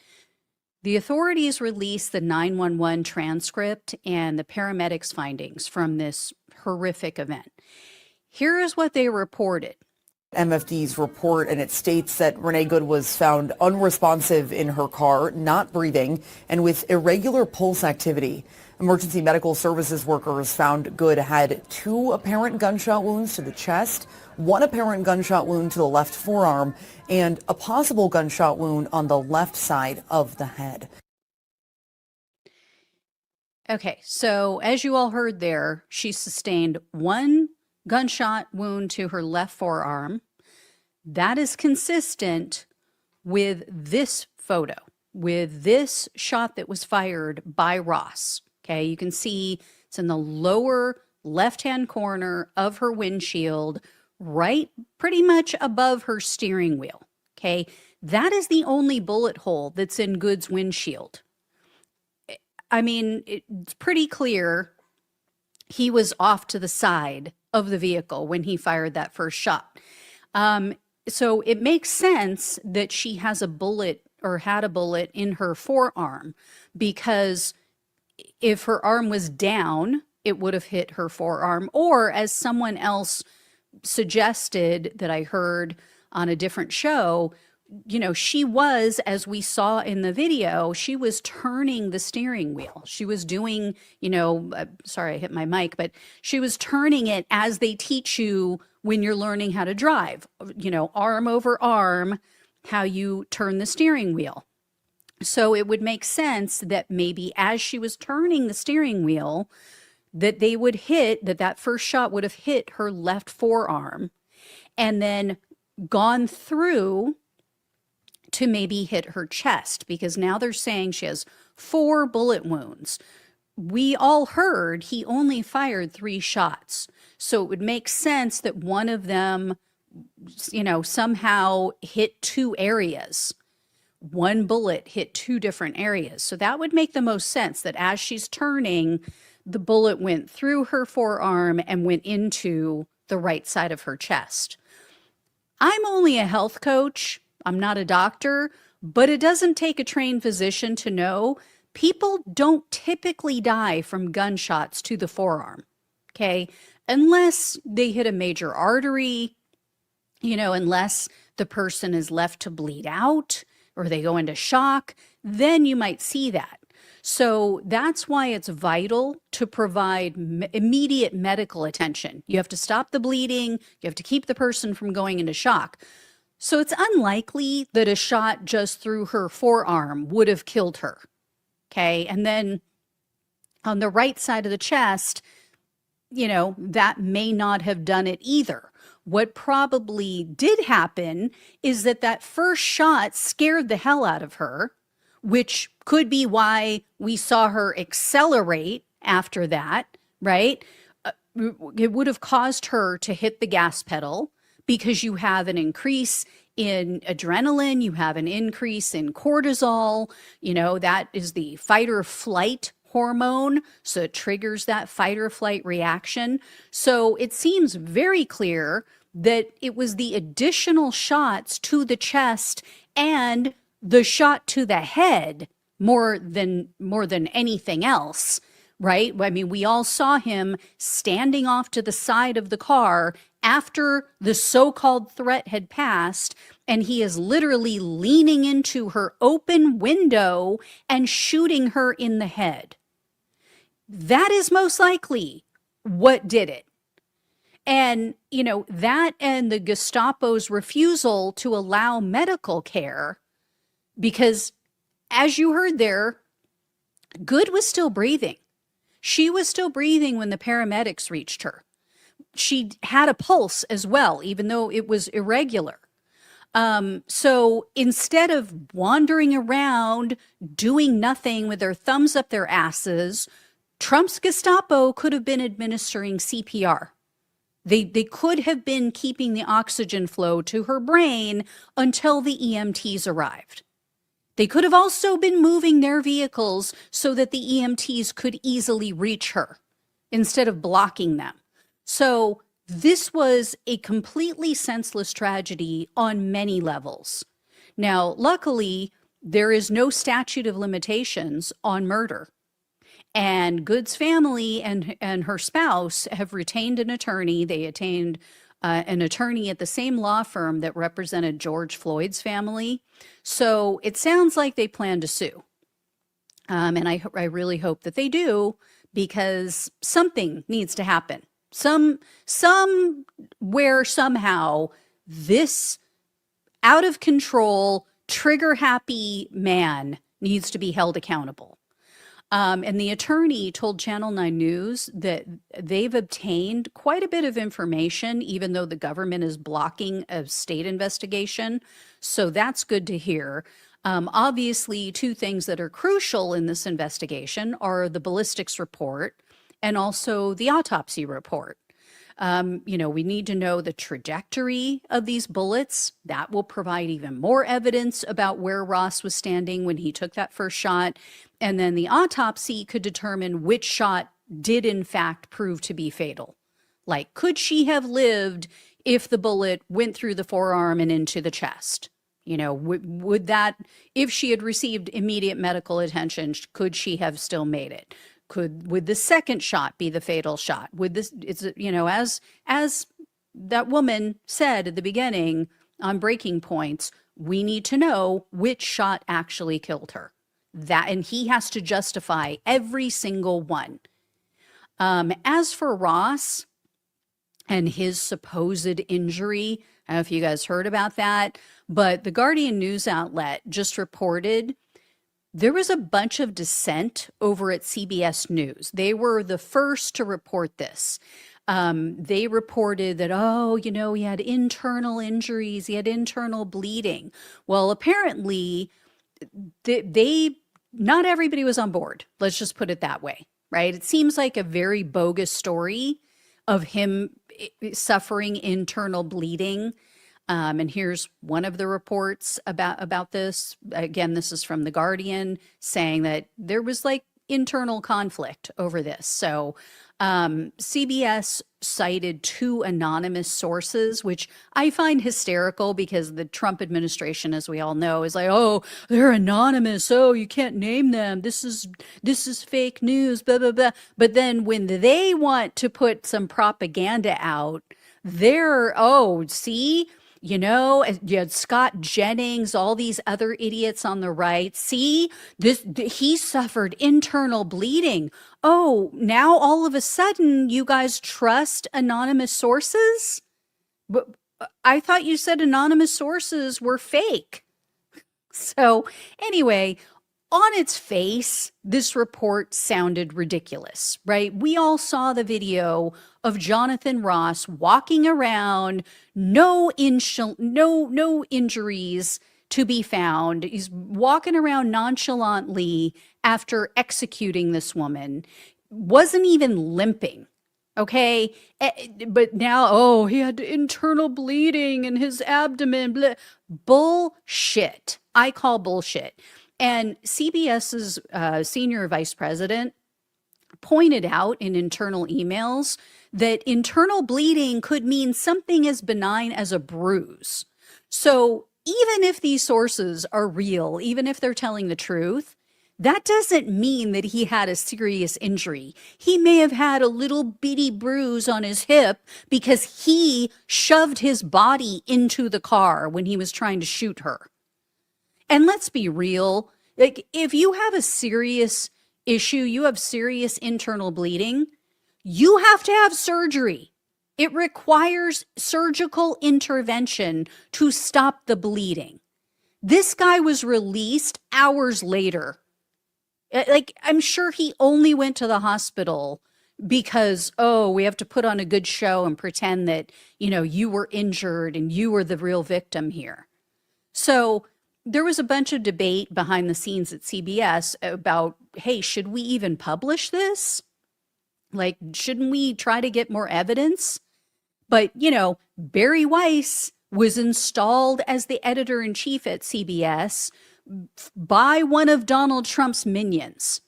The authorities released the 911 transcript and the paramedics' findings from this horrific event. Here is what they reported. MFD's report, and it states that Renee Good was found unresponsive in her car, not breathing, and with irregular pulse activity. Emergency medical services workers found Good had 2 apparent gunshot wounds to the chest, 1 apparent gunshot wound to the left forearm, and a possible gunshot wound on the left side of the head. Okay, so as you all heard there, she sustained 1 gunshot wound to her left forearm. That is consistent with this photo, with this shot that was fired by Ross. Okay, you can see it's in the lower left-hand corner of her windshield, right pretty much above her steering wheel. Okay, that is the only bullet hole that's in Good's windshield. I mean, it's pretty clear he was off to the side of the vehicle when he fired that first shot. So it makes sense that she has a bullet or had a bullet in her forearm, because if her arm was down, it would have hit her forearm. Or as someone else suggested that I heard on a different show, she was, as we saw in the video, she was turning the steering wheel. She was doing, sorry, I hit my mic, but she was turning it as they teach you when you're learning how to drive, arm over arm, how you turn the steering wheel. So it would make sense that maybe as she was turning the steering wheel, that that first shot would have hit her left forearm and then gone through to maybe hit her chest, because now they're saying she has 4 bullet wounds. We all heard he only fired 3 shots. So it would make sense that one of them, somehow hit 2 areas. 1 bullet hit 2 different areas. So that would make the most sense, that as she's turning, the bullet went through her forearm and went into the right side of her chest. I'm only a health coach. I'm not a doctor, but it doesn't take a trained physician to know people don't typically die from gunshots to the forearm, okay? Unless they hit a major artery, unless the person is left to bleed out or they go into shock, then you might see that. So that's why it's vital to provide immediate medical attention. You have to stop the bleeding. You have to keep the person from going into shock. So it's unlikely that a shot just through her forearm would have killed her. Okay. And then on the right side of the chest, that may not have done it either. What probably did happen is that first shot scared the hell out of her, which could be why we saw her accelerate after that, right? It would have caused her to hit the gas pedal, because you have an increase in adrenaline, you have an increase in cortisol. That is the fight or flight hormone. So it triggers that fight or flight reaction. So it seems very clear that it was the additional shots to the chest and the shot to the head more than anything else, right? I mean, we all saw him standing off to the side of the car after the so-called threat had passed, and he is literally leaning into her open window and shooting her in the head. That is most likely what did it. And, that and the Gestapo's refusal to allow medical care, because as you heard there, Good was still breathing. She was still breathing when the paramedics reached her. She had a pulse as well, even though it was irregular. So instead of wandering around doing nothing with their thumbs up their asses, Trump's Gestapo could have been administering CPR. They could have been keeping the oxygen flow to her brain until the EMTs arrived. They could have also been moving their vehicles so that the EMTs could easily reach her instead of blocking them. So this was a completely senseless tragedy on many levels. Now, luckily, there is no statute of limitations on murder. And Good's family and her spouse have retained an attorney. They attained an attorney at the same law firm that represented George Floyd's family. So it sounds like they plan to sue. And I really hope that they do, because something needs to happen. Somewhere, somehow, this out of control, trigger happy man needs to be held accountable. And the attorney told Channel 9 News that they've obtained quite a bit of information, even though the government is blocking a state investigation. So that's good to hear. Obviously, two things that are crucial in this investigation are the ballistics report and also the autopsy report. We need to know the trajectory of these bullets. That will provide even more evidence about where Ross was standing when he took that first shot. And then the autopsy could determine which shot did in fact prove to be fatal. Like, could she have lived if the bullet went through the forearm and into the chest? Would that, if she had received immediate medical attention, could she have still made it? Would the second shot be the fatal shot? Would this, as that woman said at the beginning on Breaking Points, we need to know which shot actually killed her. And he has to justify every single one. As for Ross and his supposed injury, I don't know if you guys heard about that, but the Guardian news outlet just reported there was a bunch of dissent over at CBS News. They were the first to report this. They reported that, he had internal injuries, he had internal bleeding. Well, apparently, not everybody was on board. Let's just put it that way, right? It seems like a very bogus story of him suffering internal bleeding. And here's one of the reports about this. Again, this is from The Guardian, saying that there was like internal conflict over this. So CBS cited two anonymous sources, which I find hysterical because the Trump administration, as we all know, is like, oh, they're anonymous. Oh, you can't name them. This is fake news, blah, blah, blah. But then when they want to put some propaganda out, they're, see, you had Scott Jennings, all these other idiots on the right. See, he suffered internal bleeding. Oh, now all of a sudden you guys trust anonymous sources? But I thought you said anonymous sources were fake. So anyway, on its face, this report sounded ridiculous, right? We all saw the video of Jonathan Ross walking around, no injuries to be found. He's walking around nonchalantly after executing this woman, wasn't even limping. Okay, but now, he had internal bleeding in his abdomen. Blah. Bullshit. I call bullshit. And CBS's senior vice president pointed out in internal emails that internal bleeding could mean something as benign as a bruise. So even if these sources are real, even if they're telling the truth, that doesn't mean that he had a serious injury. He may have had a little bitty bruise on his hip because he shoved his body into the car when he was trying to shoot her. And let's be real, like if you have a serious issue, you have serious internal bleeding, you have to have surgery. It requires surgical intervention to stop the bleeding. This guy was released hours later. Like, I'm sure he only went to the hospital because, oh, we have to put on a good show and pretend that, you know, you were injured and you were the real victim here. So there was a bunch of debate behind the scenes at CBS about, hey, should we even publish this? Like, shouldn't we try to get more evidence? But, you know, Barry Weiss was installed as the editor-in-chief at CBS by one of Donald Trump's minions,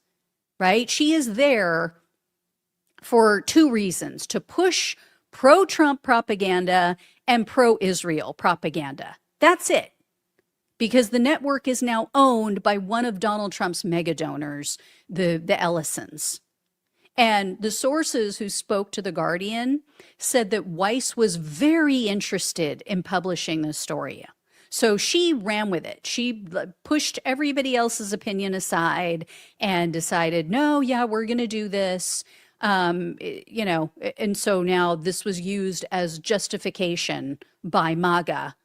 right? She is there for two reasons: to push pro-Trump propaganda and pro-Israel propaganda. That's it. Because the network is now owned by one of Donald Trump's mega donors, the Ellisons. And the sources who spoke to The Guardian said that Weiss was very interested in publishing this story. So she ran with it. She pushed everybody else's opinion aside and decided, no, yeah, we're going to do this. You know, and so now this was used as justification by MAGA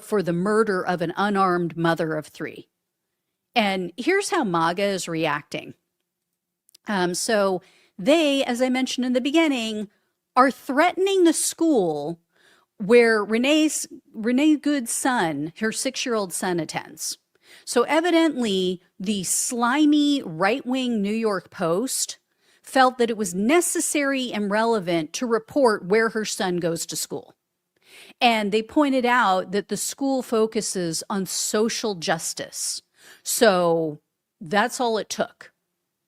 for the murder of an unarmed mother of three. And here's how MAGA is reacting. So they, as I mentioned in the beginning, are threatening the school where Renee Good's son, her 6-year-old son, attends. So evidently, the slimy right-wing New York Post felt that it was necessary and relevant to report where her son goes to school. And they pointed out that the school focuses on social justice. So that's all it took,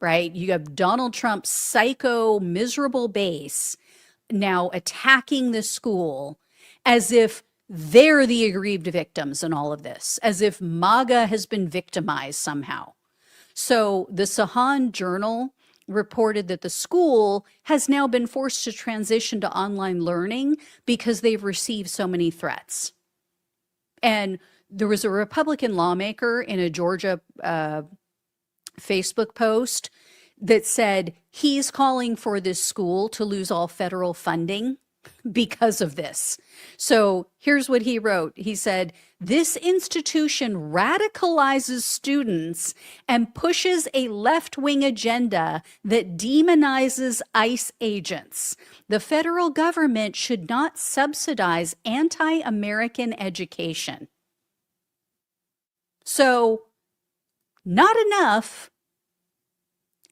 right? You have Donald Trump's psycho, miserable base now attacking the school as if they're the aggrieved victims in all of this, as if MAGA has been victimized somehow. So the Sahan Journal reported that the school has now been forced to transition to online learning because they've received so many threats. And there was a Republican lawmaker in a Georgia Facebook post that said he's calling for this school to lose all federal funding because of this. So here's what he wrote. He said, "This institution radicalizes students and pushes a left-wing agenda that demonizes ICE agents. The federal government should not subsidize anti-American education." So not enough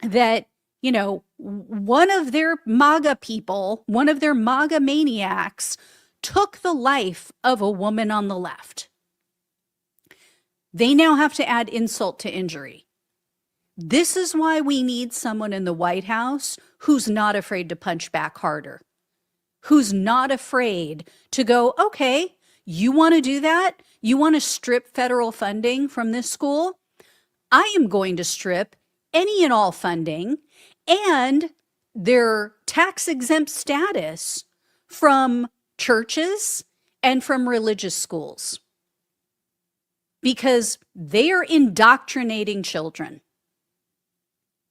that, you know, one of their MAGA people, one of their MAGA maniacs, took the life of a woman on the left. They now have to add insult to injury. This is why we need someone in the White House who's not afraid to punch back harder, who's not afraid to go, okay, you want to do that? You want to strip federal funding from this school? I am going to strip any and all funding and their tax-exempt status from churches and from religious schools because they are indoctrinating children.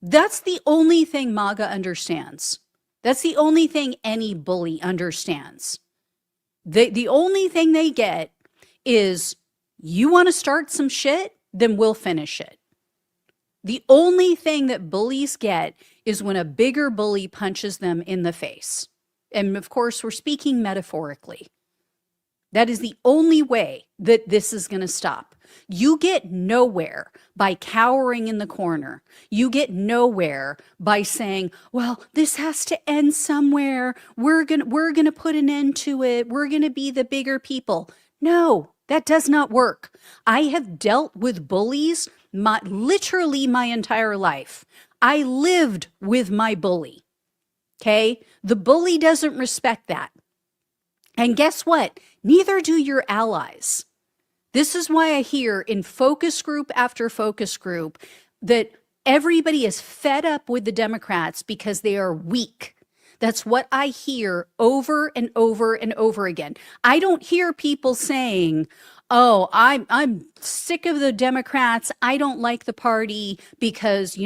That's the only thing MAGA understands. That's the only thing any bully understands. The only thing they get is, you want to start some shit? Then we'll finish it. The only thing that bullies get is when a bigger bully punches them in the face. And of course, we're speaking metaphorically. That is the only way that this is going to stop. You get nowhere by cowering in the corner. You get nowhere by saying, well, this has to end somewhere. We're going to put an end to it. We're going to be the bigger people. No, That does not work. I have dealt with bullies literally my entire life. I lived with my bully. Okay? The bully doesn't respect that. And guess what? Neither do your allies. This is why I hear in focus group after focus group that everybody is fed up with the Democrats because they are weak. That's what I hear over and over and over again. I don't hear people saying, "Oh, I'm sick of the Democrats. I don't like the party because,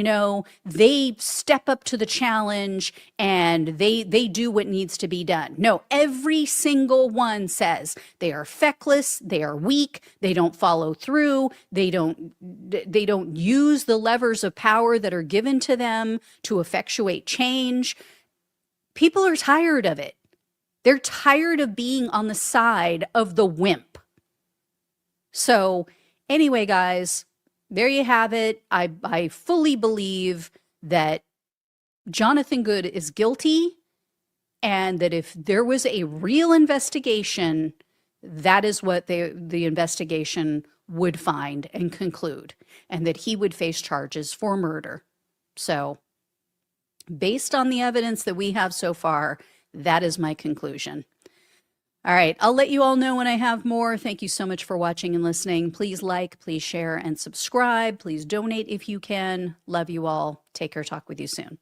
they step up to the challenge and they do what needs to be done." No, every single one says they are feckless, they are weak, they don't follow through, they don't use the levers of power that are given to them to effectuate change. People are tired of it. They're tired of being on the side of the wimp. So anyway, guys, there you have it. I fully believe that Jonathan Good is guilty and that if there was a real investigation, that is what the investigation would find and conclude, and that he would face charges for murder. So based on the evidence that we have so far, that is my conclusion. All right, I'll let you all know when I have more. Thank you so much for watching and listening. Please like, please share, and subscribe. Please donate if you can. Love you all. Take care. Talk with you soon.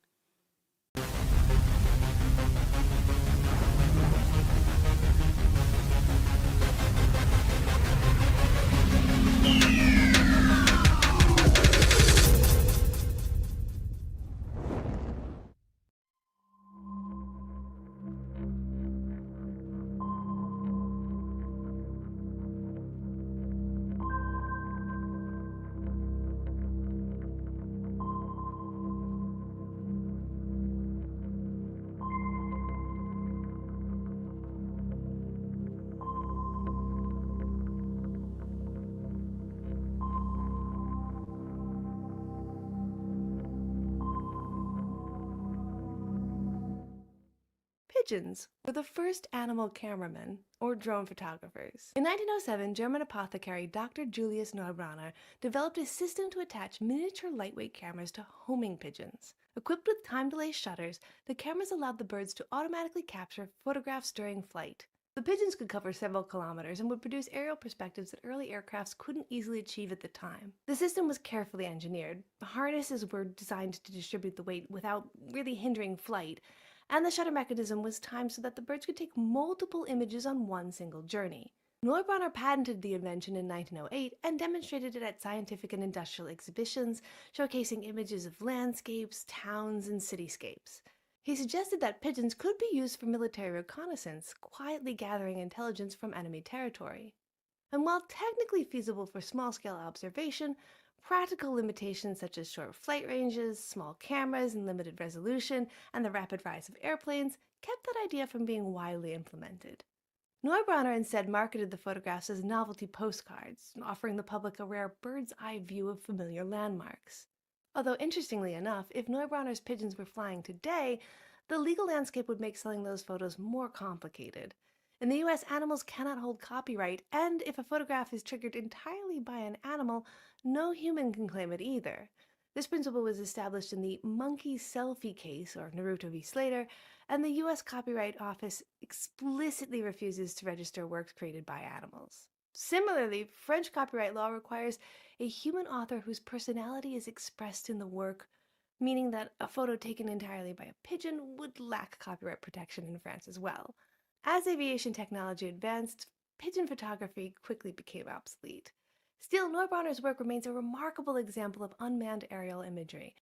Pigeons were the first animal cameramen, or drone photographers. In 1907, German apothecary Dr. Julius Neubranner developed a system to attach miniature lightweight cameras to homing pigeons. Equipped with time-delay shutters, the cameras allowed the birds to automatically capture photographs during flight. The pigeons could cover several kilometers and would produce aerial perspectives that early aircrafts couldn't easily achieve at the time. The system was carefully engineered. The harnesses were designed to distribute the weight without really hindering flight, and the shutter mechanism was timed so that the birds could take multiple images on one single journey. Neubranner patented the invention in 1908 and demonstrated it at scientific and industrial exhibitions, showcasing images of landscapes, towns, and cityscapes. He suggested that pigeons could be used for military reconnaissance, quietly gathering intelligence from enemy territory. And while technically feasible for small-scale observation, practical limitations such as short flight ranges, small cameras and limited resolution, and the rapid rise of airplanes kept that idea from being widely implemented. Neubranner instead marketed the photographs as novelty postcards, offering the public a rare bird's-eye view of familiar landmarks. Although interestingly enough, if Neubranner's pigeons were flying today, the legal landscape would make selling those photos more complicated. In the US, animals cannot hold copyright, and if a photograph is triggered entirely by an animal, no human can claim it either. This principle was established in the monkey selfie case, or Naruto v. Slater, and the US Copyright Office explicitly refuses to register works created by animals. Similarly, French copyright law requires a human author whose personality is expressed in the work, meaning that a photo taken entirely by a pigeon would lack copyright protection in France as well. As aviation technology advanced, pigeon photography quickly became obsolete. Still, Neubranner's work remains a remarkable example of unmanned aerial imagery.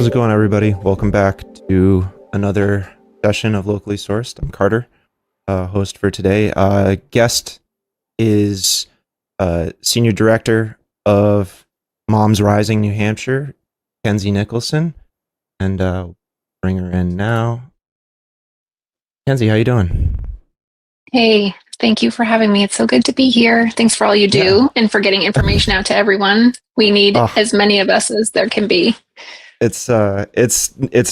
How's it going, everybody? Welcome back to another session of Locally Sourced. I'm Carter, host for today. Guest is Senior Director of Moms Rising New Hampshire, Kenzie Nicholson, and bring her in now. Kenzie, how you doing? Hey, thank you for having me. It's so good to be here. Thanks for all you do and for getting information out to everyone. We need as many of us as there can be. It's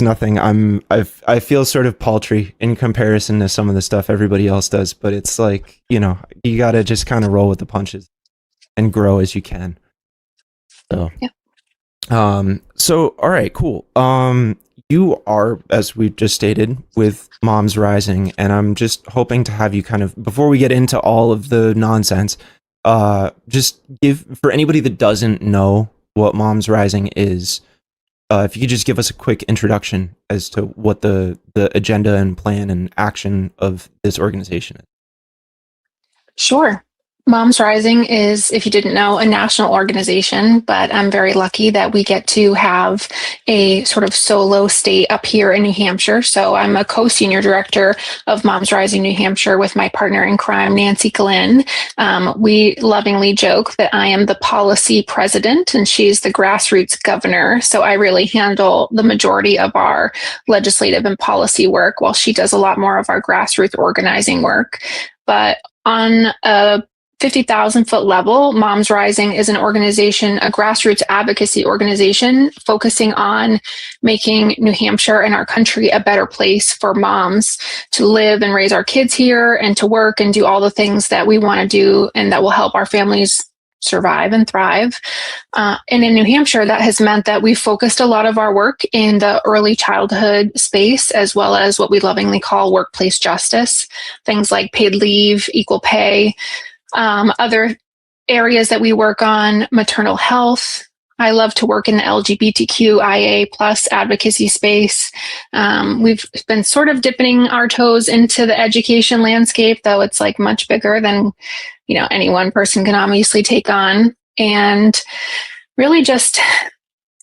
nothing. I feel sort of paltry in comparison to some of the stuff everybody else does, but it's like, you know, you got to just kind of roll with the punches and grow as you can. So, so all right, cool. You are, as we just stated, with Moms Rising, and I'm just hoping to have you kind of, before we get into all of the nonsense, just give, for anybody that doesn't know what Moms Rising is, if you could just give us a quick introduction as to what the agenda and plan and action of this organization is. Sure. Moms Rising is, if you didn't know, a national organization, but I'm very lucky that we get to have a sort of solo state up here in New Hampshire. So I'm a co-senior director of Moms Rising New Hampshire with my partner in crime, Nancy Glynn. We lovingly joke that I am the policy president and she's the grassroots governor. So I really handle the majority of our legislative and policy work while she does a lot more of our grassroots organizing work. But on a 50,000 foot level, Moms Rising is an organization, a grassroots advocacy organization focusing on making New Hampshire and our country a better place for moms to live and raise our kids here and to work and do all the things that we want to do and that will help our families survive and thrive. And in New Hampshire, that has meant that we've focused a lot of our work in the early childhood space, as well as what we lovingly call workplace justice, things like paid leave, equal pay. Other areas that we work on, maternal health. I love to work in the LGBTQIA plus advocacy space. We've been sort of dipping our toes into the education landscape, though it's like much bigger than, you know, any one person can obviously take on. And really just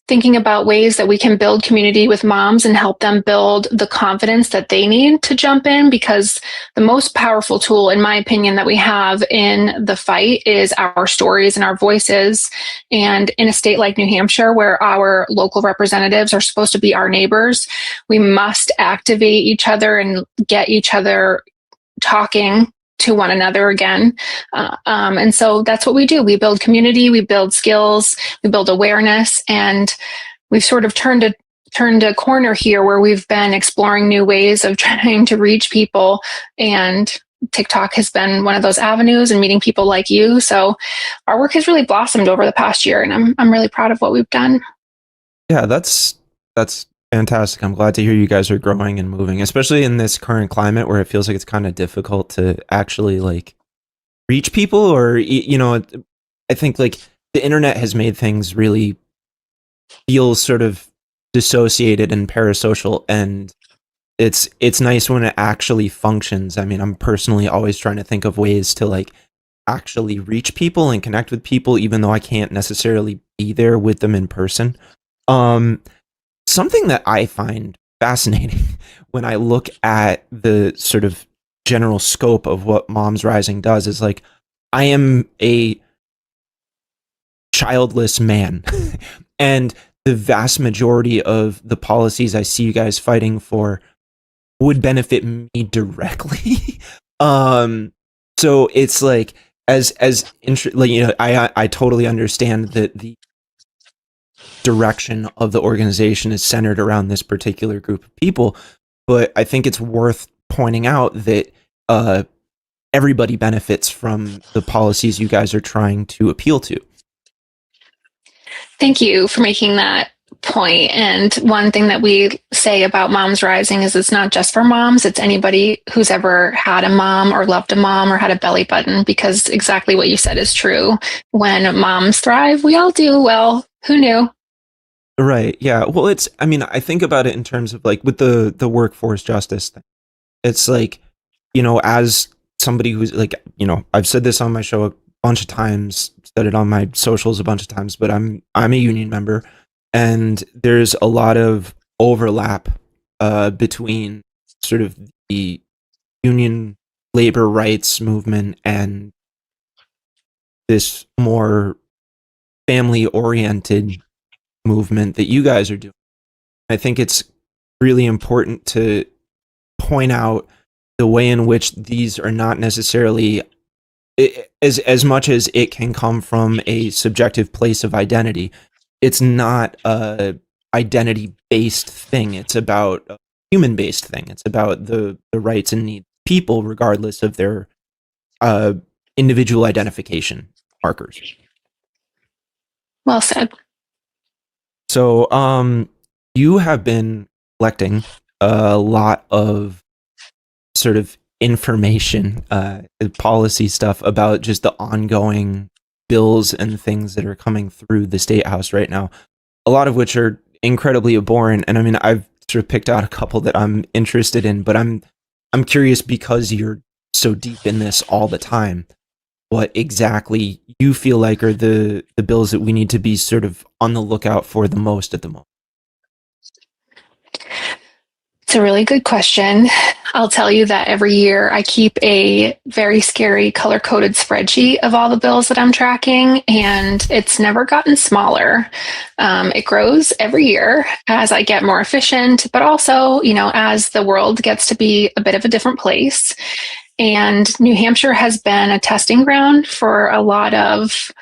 thinking about ways that we can build community with moms and help them build the confidence that they need to jump in, because the most powerful tool, in my opinion, that we have in the fight is our stories and our voices. And in a state like New Hampshire, where our local representatives are supposed to be our neighbors, we must activate each other and get each other talking to one another again. And so that's what we do. We build community, we build skills, we build awareness, and we've sort of turned a corner here where we've been exploring new ways of trying to reach people, and TikTok has been one of those avenues, and meeting people like you. So our work has really blossomed over the past year, and I'm really proud of what we've done. Yeah, that's fantastic. I'm glad to hear you guys are growing and moving, especially in this current climate where it feels like it's kind of difficult to actually like reach people, or, you know, I think like the internet has made things really feel sort of dissociated and parasocial, and it's nice when it actually functions. I mean, I'm personally always trying to think of ways to like actually reach people and connect with people, even though I can't necessarily be there with them in person. Something that I find fascinating when I look at the sort of general scope of what Moms Rising does is like, I am a childless man and the vast majority of the policies I see you guys fighting for would benefit me directly. So it's like, like, you know, I totally understand that the direction of the organization is centered around this particular group of people, but I think it's worth pointing out that everybody benefits from the policies you guys are trying to appeal to. Thank you for making that point. And one thing that we say about Moms Rising is it's not just for moms, it's anybody who's ever had a mom or loved a mom or had a belly button, because exactly what you said is true. When moms thrive, we all do well. Who knew? Right. Yeah. Well, I mean, I think about it in terms of like with the workforce justice thing. It's like, you know, as somebody who's like, you know, I've said this on my show a bunch of times, said it on my socials a bunch of times, but I'm a union member. and there's a lot of overlap between sort of the union labor rights movement and this more family-oriented movement that you guys are doing. I think it's really important to point out the way in which these are not necessarily, as much as it can come from a subjective place of identity, it's not a identity-based thing. It's about a human-based thing. It's about the rights and needs of people, regardless of their individual identification markers. Well said. So, you have been collecting a lot of sort of information, policy stuff about just the ongoing bills and things that are coming through the State House right now, a lot of which are incredibly abhorrent. And I mean, I've sort of picked out a couple that I'm interested in, but I'm curious, because you're so deep in this all the time, what exactly you feel like are the bills that we need to be sort of on the lookout for the most at the moment. It's a really good question. I'll tell you that every year I keep a very scary color-coded spreadsheet of all the bills that I'm tracking, and it's never gotten smaller. It grows every year as I get more efficient, but also, as the world gets to be a bit of a different place. And New Hampshire has been a testing ground for a lot of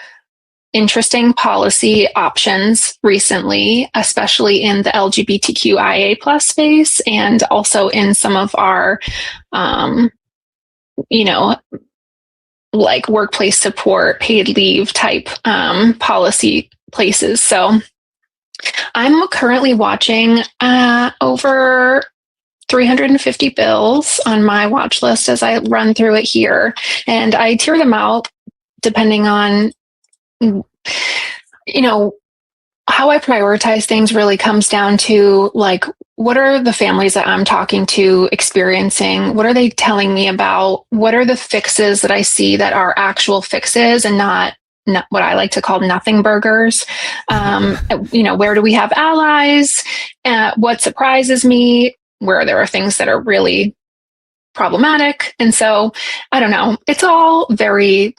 interesting policy options recently, especially in the LGBTQIA plus space, and also in some of our, like workplace support, paid leave type policy places. So I'm currently watching over 350 bills on my watch list as I run through it here. And I tier them out depending on, how I prioritize things really comes down to, like, what are the families that I'm talking to experiencing? What are they telling me about? What are the fixes that I see that are actual fixes and not what I like to call nothing burgers? Where do we have allies? What surprises me? Where there are things that are really problematic. And so, I don't know, it's all very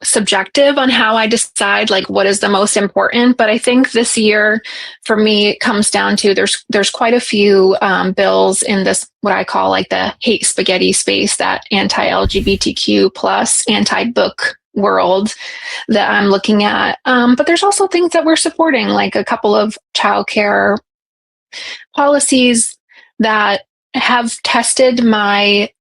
subjective on how I decide like what is the most important. But I think this year for me, it comes down to there's quite a few bills in this, what I call like the hate spaghetti space, that anti-LGBTQ plus anti-book world that I'm looking at. But there's also things that we're supporting, like a couple of childcare policies that have tested my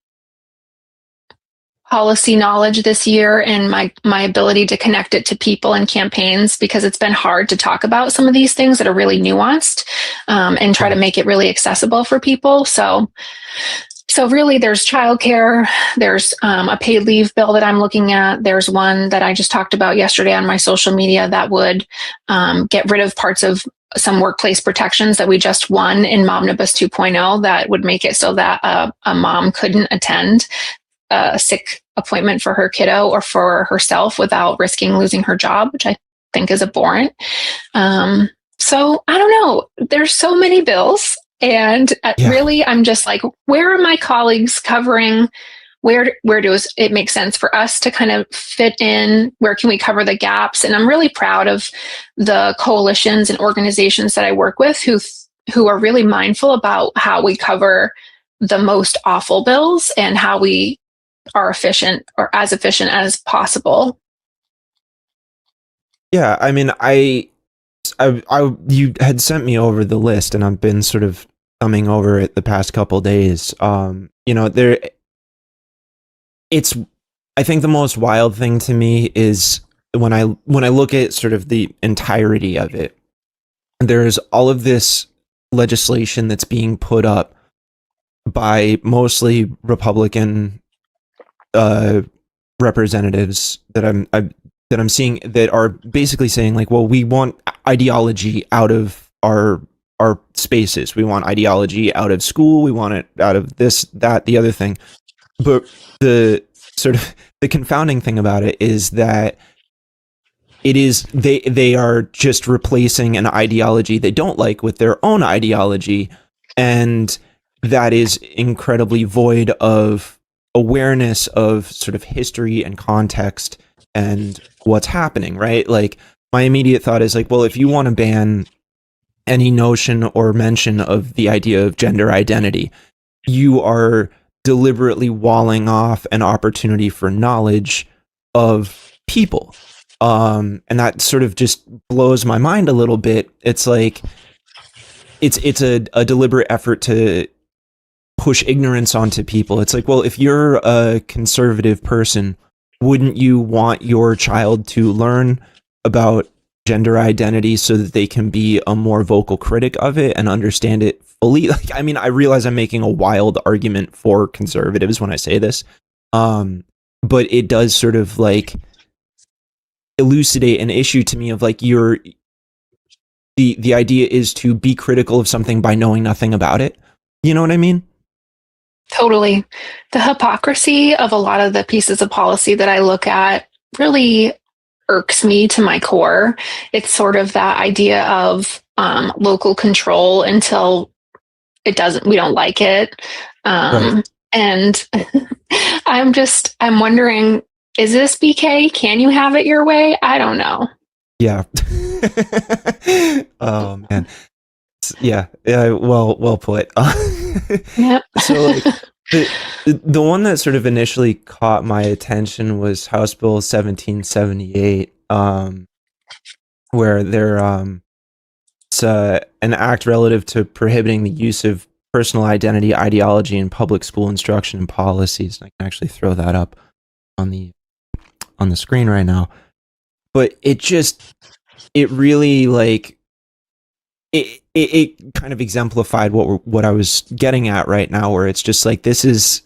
policy knowledge this year and my ability to connect it to people and campaigns, because it's been hard to talk about some of these things that are really nuanced and try to make it really accessible for people. So really there's childcare, there's a paid leave bill that I'm looking at. There's one that I just talked about yesterday on my social media that would get rid of parts of some workplace protections that we just won in Momnibus 2.0 that would make it so that a mom couldn't attend a sick appointment for her kiddo or for herself without risking losing her job, which I think is abhorrent. So I don't know. There's so many bills, and really I'm just like, where are my colleagues covering? Where does it make sense for us to kind of fit in? Where can we cover the gaps? And I'm really proud of the coalitions and organizations that I work with who are really mindful about how we cover the most awful bills and how we are efficient, or as efficient as possible. Yeah, I mean, you had sent me over the list, and I've been sort of thumbing over it the past couple days. I think the most wild thing to me is when I look at sort of the entirety of it, there's all of this legislation that's being put up by mostly Republican representatives that I'm seeing that are basically saying like, well, we want ideology out of our spaces. We want ideology out of school. We want it out of this, that, the other thing. But the confounding thing about it is that it is they are just replacing an ideology they don't like with their own ideology, and that is incredibly void of awareness of sort of history and context and what's happening, right? Like, my immediate thought is like, well, if you want to ban any notion or mention of the idea of gender identity, you are deliberately walling off an opportunity for knowledge of people. And that sort of just blows my mind a little bit. It's like, it's a deliberate effort to push ignorance onto people. It's like, well, if you're a conservative person, wouldn't you want your child to learn about gender identity so that they can be a more vocal critic of it and understand it fully? Like, I mean, I realize I'm making a wild argument for conservatives when I say this, but it does sort of like elucidate an issue to me of like, the idea is to be critical of something by knowing nothing about it. You know what I mean? Totally. The hypocrisy of a lot of the pieces of policy that I look at really irks me to my core. It's sort of that idea of local control until we don't like it. Right. And I'm wondering, is this BK? Can you have it your way? I don't know. Yeah. Oh man. Yeah. Well put. Yep. So like, the one that sort of initially caught my attention was House Bill 1778, where it's an act relative to prohibiting the use of personal identity, ideology in public school instruction and policies. And I can actually throw that up on the screen right now. But it really like it kind of exemplified what I was getting at right now, where it's just like, this is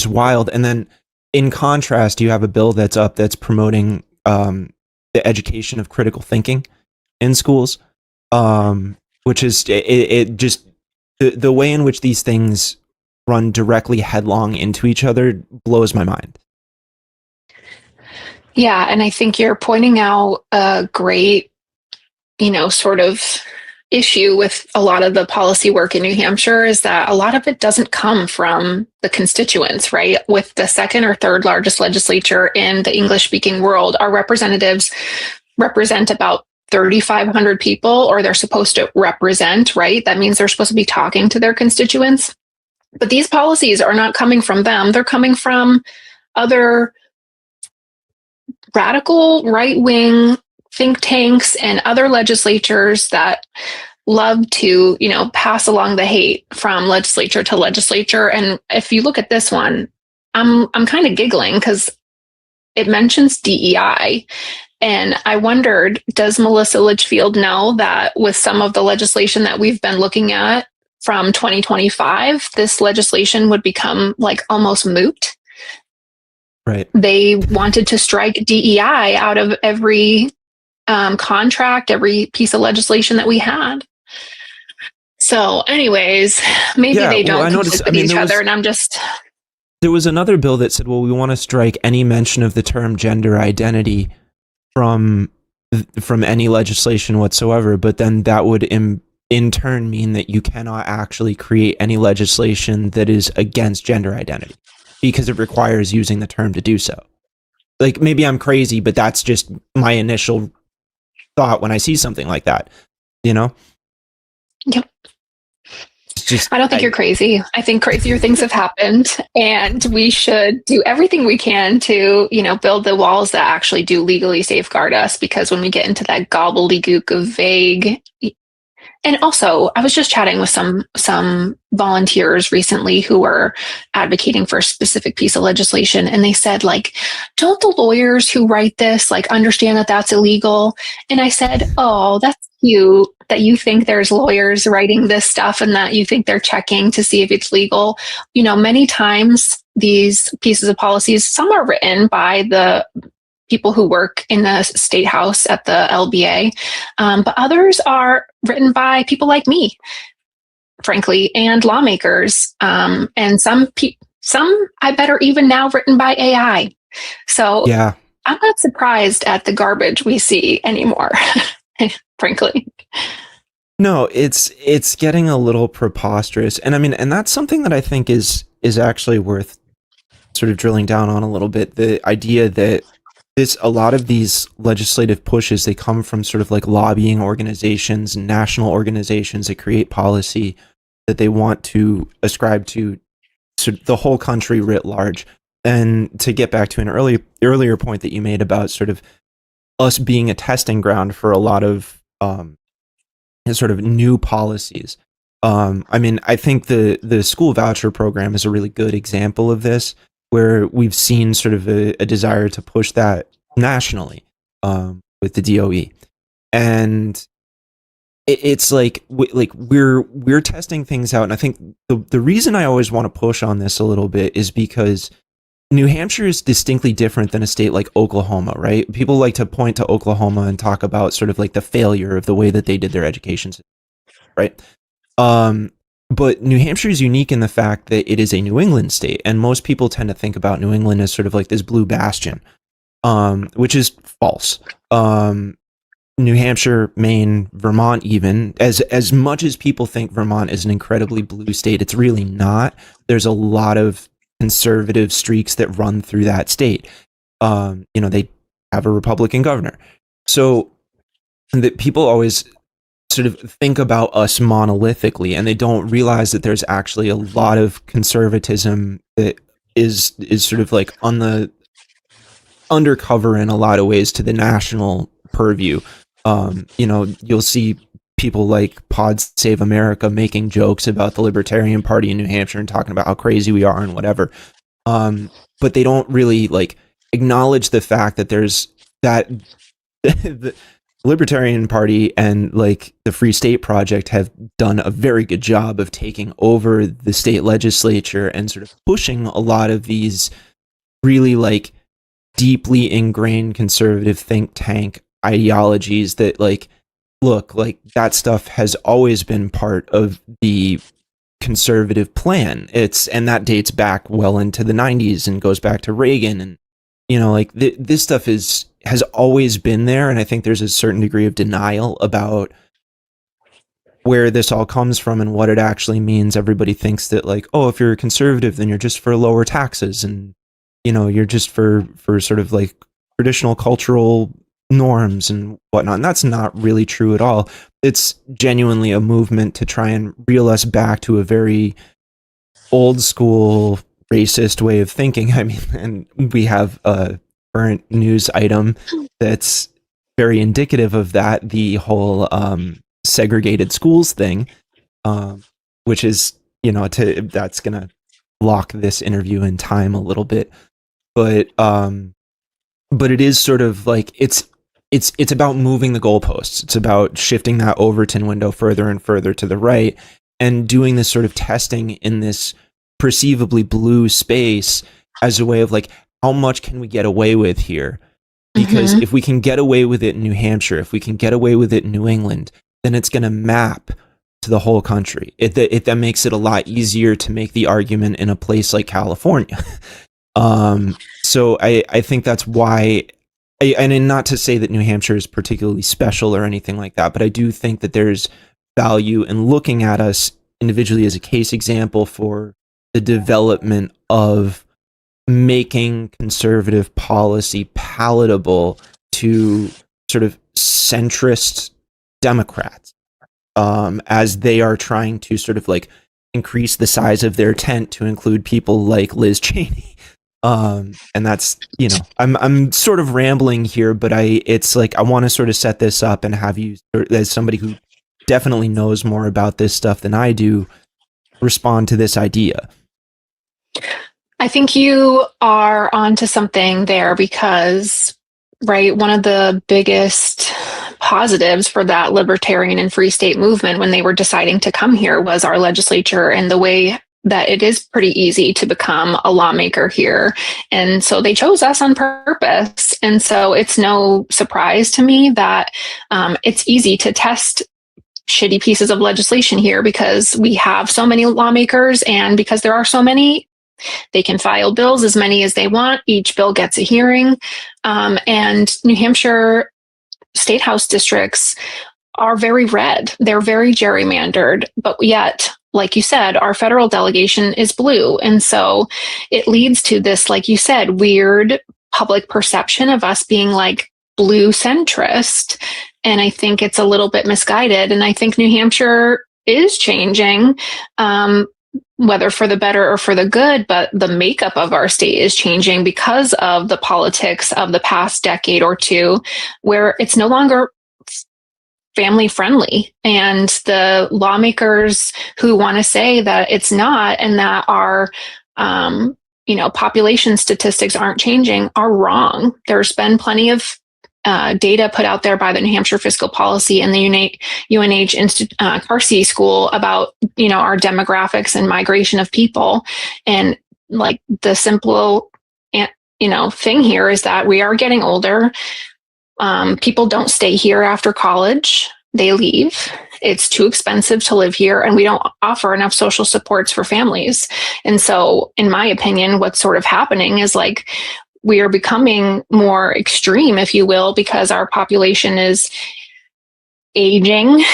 wild. And then in contrast, you have a bill that's up that's promoting the education of critical thinking in schools, which is it just the way in which these things run directly headlong into each other blows my mind. Yeah, and I think you're pointing out a great, sort of issue with a lot of the policy work in New Hampshire is that a lot of it doesn't come from the constituents, right? With the second or third largest legislature in the English-speaking world, our representatives represent about 3,500 people, or they're supposed to represent, right? That means they're supposed to be talking to their constituents. But these policies are not coming from them. They're coming from other radical right-wing think tanks and other legislatures that love to, pass along the hate from legislature to legislature. And if you look at this one, I'm kind of giggling because it mentions DEI. And I wondered, does Melissa Litchfield know that with some of the legislation that we've been looking at from 2025, this legislation would become like almost moot? Right. They wanted to strike DEI out of every contract, every piece of legislation that we had. So anyways, maybe they don't conflict with each other, and I'm just... There was another bill that said, well, we want to strike any mention of the term gender identity from any legislation whatsoever, but then that would in turn mean that you cannot actually create any legislation that is against gender identity because it requires using the term to do so. Like, maybe I'm crazy, but that's just my initial thought when I see something like that, Yep. I don't think you're crazy. I think crazier things have happened, and we should do everything we can to, build the walls that actually do legally safeguard us, because when we get into that gobbledygook of vague. And also, I was just chatting with some volunteers recently who were advocating for a specific piece of legislation, and they said, like, don't the lawyers who write this understand that that's illegal? And I said, oh, that's cute that you think there's lawyers writing this stuff and that you think they're checking to see if it's legal. Many times these pieces of policies, some are written by the people who work in the state house at the LBA, but others are written by people like me, frankly, and lawmakers, and some I bet are even now written by AI. So yeah, I'm not surprised at the garbage we see anymore, frankly. No, it's getting a little preposterous. And I mean, and that's something that I think is actually worth sort of drilling down on a little bit. The idea that a lot of these legislative pushes, they come from sort of like lobbying organizations and national organizations that create policy that they want to ascribe to sort of the whole country writ large. And to get back to an earlier point that you made about sort of us being a testing ground for a lot of sort of new policies. I mean, I think the school voucher program is a really good example of this, where we've seen sort of a desire to push that nationally with the DOE, and it's like we're testing things out. And I think the reason I always want to push on this a little bit is because New Hampshire is distinctly different than a state like Oklahoma, right? People like to point to Oklahoma and talk about sort of like the failure of the way that they did their education system, right? But New Hampshire is unique in the fact that it is a New England state, and most people tend to think about New England as sort of like this blue bastion, which is false. New Hampshire, Maine, Vermont, even as much as people think Vermont is an incredibly blue state, it's really not. There's a lot of conservative streaks that run through that state. They have a Republican governor, so that people always sort of think about us monolithically, and they don't realize that there's actually a lot of conservatism that is sort of like on the undercover in a lot of ways to the national purview. You'll see people like Pod Save America making jokes about the Libertarian Party in New Hampshire and talking about how crazy we are and whatever. But they don't really like acknowledge the fact that there's that the Libertarian Party and like the Free State Project have done a very good job of taking over the state legislature and sort of pushing a lot of these really like deeply ingrained conservative think tank ideologies that like, look, like that stuff has always been part of the conservative plan. And that dates back well into the 90s and goes back to Reagan. And, this stuff has always been there. And I think there's a certain degree of denial about where this all comes from and what it actually means. Everybody thinks that like, oh, if you're a conservative, then you're just for lower taxes. And, you're just for sort of like traditional cultural norms and whatnot. And that's not really true at all. It's genuinely a movement to try and reel us back to a very old school racist way of thinking. I mean, and we have a current news item that's very indicative of that, the whole segregated schools thing, which is, that's going to lock this interview in time a little bit. But it is sort of like, it's about moving the goalposts. It's about shifting that Overton window further and further to the right and doing this sort of testing in this perceivably blue space as a way of like, how much can we get away with here? Because if we can get away with it in New Hampshire, if we can get away with it in New England, then it's going to map to the whole country. That makes it a lot easier to make the argument in a place like California. So I think that's why, and not to say that New Hampshire is particularly special or anything like that, but I do think that there's value in looking at us individually as a case example for the development of making conservative policy palatable to sort of centrist Democrats, as they are trying to sort of like increase the size of their tent to include people like Liz Cheney. And that's, I'm sort of rambling here, but it's like, I want to sort of set this up and have you, as somebody who definitely knows more about this stuff than I do, respond to this idea. I think you are onto something there because, right, one of the biggest positives for that libertarian and free state movement when they were deciding to come here was our legislature and the way that it is pretty easy to become a lawmaker here. And so they chose us on purpose. And so it's no surprise to me that it's easy to test shitty pieces of legislation here because we have so many lawmakers and because there are so many They can file bills as many as they want. Each bill gets a hearing. And New Hampshire state house districts are very red. They're very gerrymandered, but yet, like you said, our federal delegation is blue. And so it leads to this, like you said, weird public perception of us being like blue centrist. And I think it's a little bit misguided. And I think New Hampshire is changing, whether for the better or for the good, but the makeup of our state is changing because of the politics of the past decade or two, where it's no longer family friendly, and the lawmakers who want to say that it's not, and that our population statistics aren't changing, are wrong. There's been plenty of data put out there by the New Hampshire Fiscal Policy and the UNH Carsey School about our demographics and migration of people, and like the simple thing here is that we are getting older. People don't stay here after college. They leave. It's too expensive to live here, and we don't offer enough social supports for families. And so, in my opinion, what's sort of happening is like we are becoming more extreme, if you will, because our population is aging.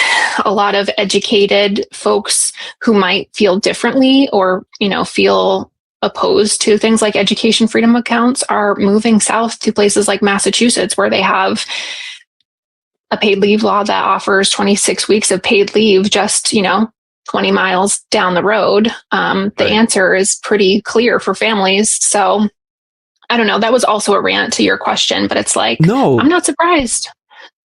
A lot of educated folks who might feel differently or, feel opposed to things like education freedom accounts are moving south to places like Massachusetts, where they have a paid leave law that offers 26 weeks of paid leave just, 20 miles down the road. The answer is pretty clear for families. So I don't know. That was also a rant to your question, but it's like, no, I'm not surprised.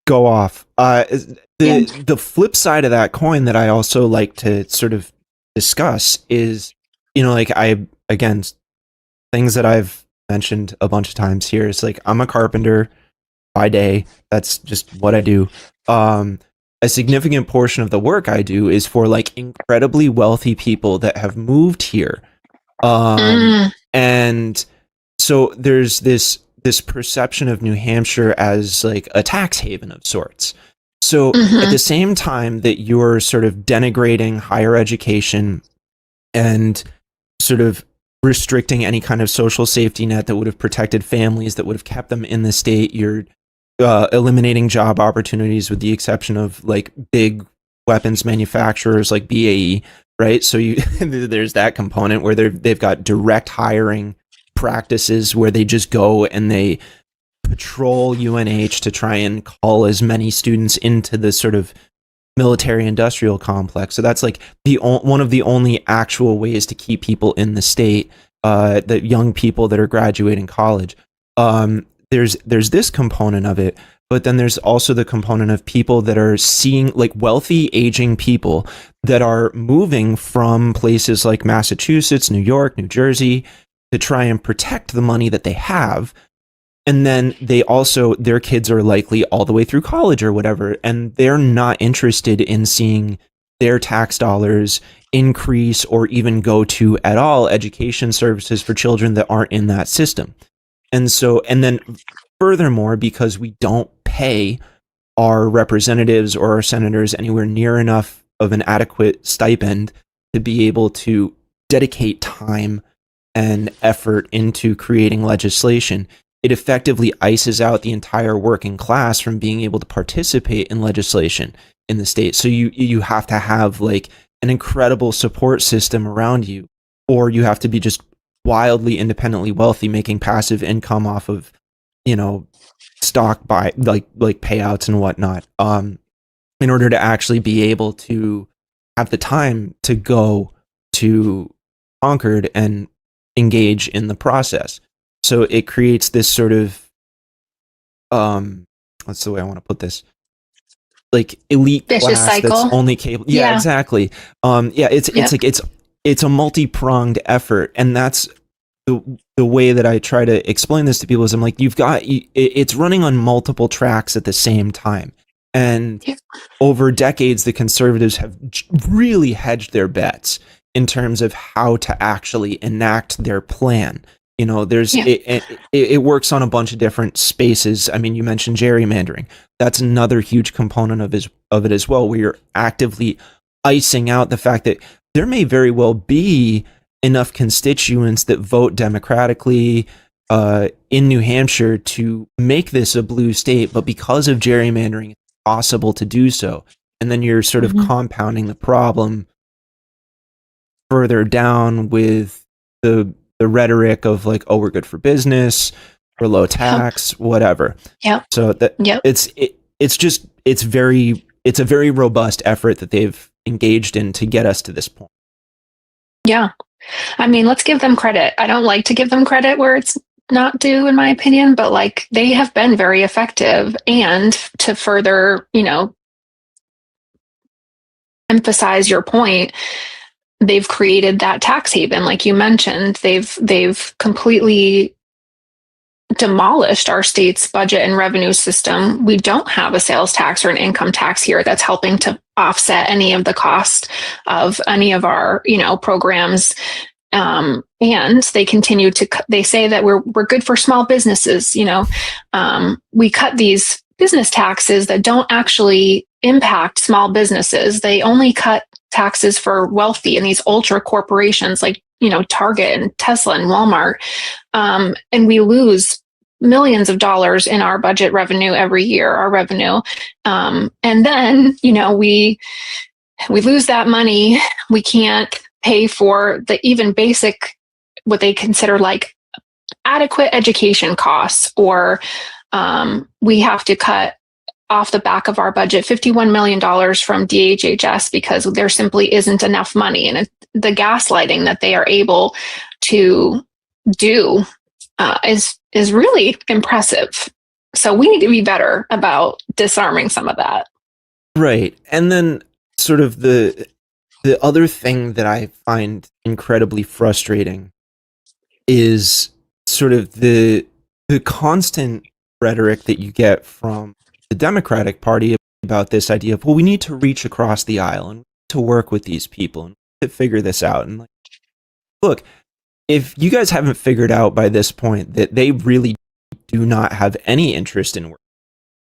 Go off. The flip side of that coin that I also like to sort of discuss is, again, things that I've mentioned a bunch of times here is like, I'm a carpenter by day. That's just what I do. A significant portion of the work I do is for like incredibly wealthy people that have moved here. And so there's this perception of New Hampshire as like a tax haven of sorts. So at the same time that you're sort of denigrating higher education and sort of restricting any kind of social safety net that would have protected families, that would have kept them in the state, you're eliminating job opportunities with the exception of like big weapons manufacturers like BAE, right? So there's that component where they've got direct hiring practices where they just go and they patrol UNH to try and call as many students into the sort of military industrial complex. So that's like one of the only actual ways to keep people in the state, the young people that are graduating college. There's this component of it, but then there's also the component of people that are seeing, like, wealthy aging people that are moving from places like Massachusetts, New York, New Jersey to try and protect the money that they have. And then their kids are likely all the way through college or whatever, and they're not interested in seeing their tax dollars increase or even go to at all education services for children that aren't in that system. And then furthermore, because we don't pay our representatives or our senators anywhere near enough of an adequate stipend to be able to dedicate time and effort into creating legislation, it effectively ices out the entire working class from being able to participate in legislation in the state. So you have to have like an incredible support system around you, or you have to be just wildly independently wealthy, making passive income off of, stock buy like payouts and whatnot, in order to actually be able to have the time to go to Concord and engage in the process. So it creates this sort of, what's the way I want to put this? Like elite vicious class cycle. That's only capable. Yeah, exactly. It's a multi-pronged effort, and that's the way that I try to explain this to people is I'm like, it's running on multiple tracks at the same time. And over decades, the conservatives have really hedged their bets in terms of how to actually enact their plan. It works on a bunch of different spaces. I mean, you mentioned gerrymandering. That's another huge component of it as well, where you're actively icing out the fact that there may very well be enough constituents that vote democratically in New Hampshire to make this a blue state, but because of gerrymandering, it's possible to do so. And then you're sort of compounding the problem further down with the rhetoric of like, oh, we're good for business, we're low tax, whatever. Yeah. So that it's a very robust effort that they've engaged in to get us to this point. Yeah. I mean, let's give them credit. I don't like to give them credit where it's not due, in my opinion, but like they have been very effective. And to further, emphasize your point, they've created that tax haven, like you mentioned. They've completely demolished our state's budget and revenue system. We don't have a sales tax or an income tax here that's helping to offset any of the cost of any of our, programs. And they continue to, they say that we're good for small businesses. We cut these business taxes that don't actually impact small businesses. They only cut taxes for wealthy and these ultra corporations like, Target and Tesla and Walmart. And we lose millions of dollars in our budget revenue every year, our revenue. And then, we lose that money. We can't pay for the even basic, what they consider like adequate education costs, or we have to cut off the back of our budget $51 million from DHHS because there simply isn't enough money. And the gaslighting that they are able to do is really impressive. So we need to be better about disarming some of that. Right. And then sort of the other thing that I find incredibly frustrating is sort of the constant rhetoric that you get from the Democratic Party about this idea of, well, we need to reach across the aisle and to work with these people and to figure this out. And like, look, if you guys haven't figured out by this point that they really do not have any interest in work,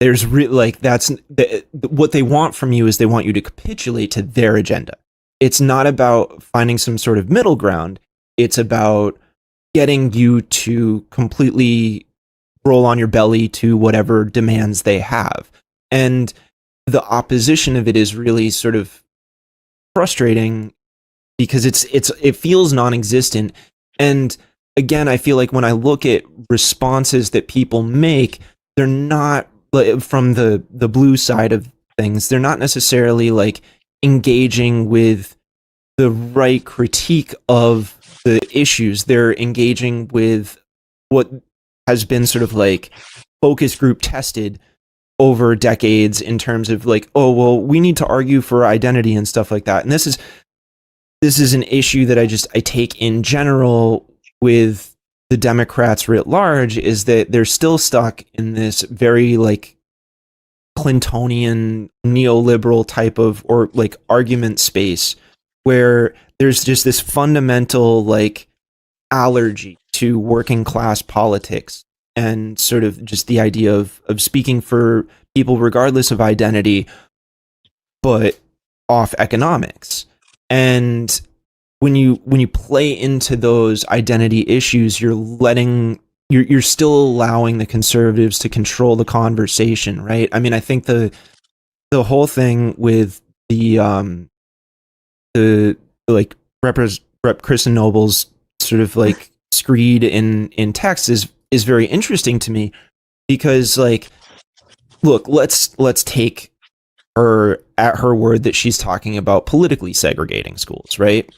there's what they want from you is they want you to capitulate to their agenda. It's not about finding some sort of middle ground. It's about getting you to completely roll on your belly to whatever demands they have. And the opposition of it is really sort of frustrating because it feels non-existent. And again, I feel like when I look at responses that people make, they're not from the blue side of things. They're not necessarily like engaging with the right critique of the issues. They're engaging with what has been sort of like focus group tested over decades in terms of like, oh, well, we need to argue for identity and stuff like that. And this is an issue that I take in general with the Democrats writ large, is that they're still stuck in this very like Clintonian neoliberal type of, or like argument space where there's just this fundamental like allergy to working class politics and sort of just the idea of speaking for people regardless of identity, but off economics. And when you play into those identity issues, you're still allowing the conservatives to control the conversation, right? I mean, I think the whole thing with the like Rep. Kristen Noble's sort of like screed in text is very interesting to me, because like, look, let's take her at her word that she's talking about politically segregating schools, right?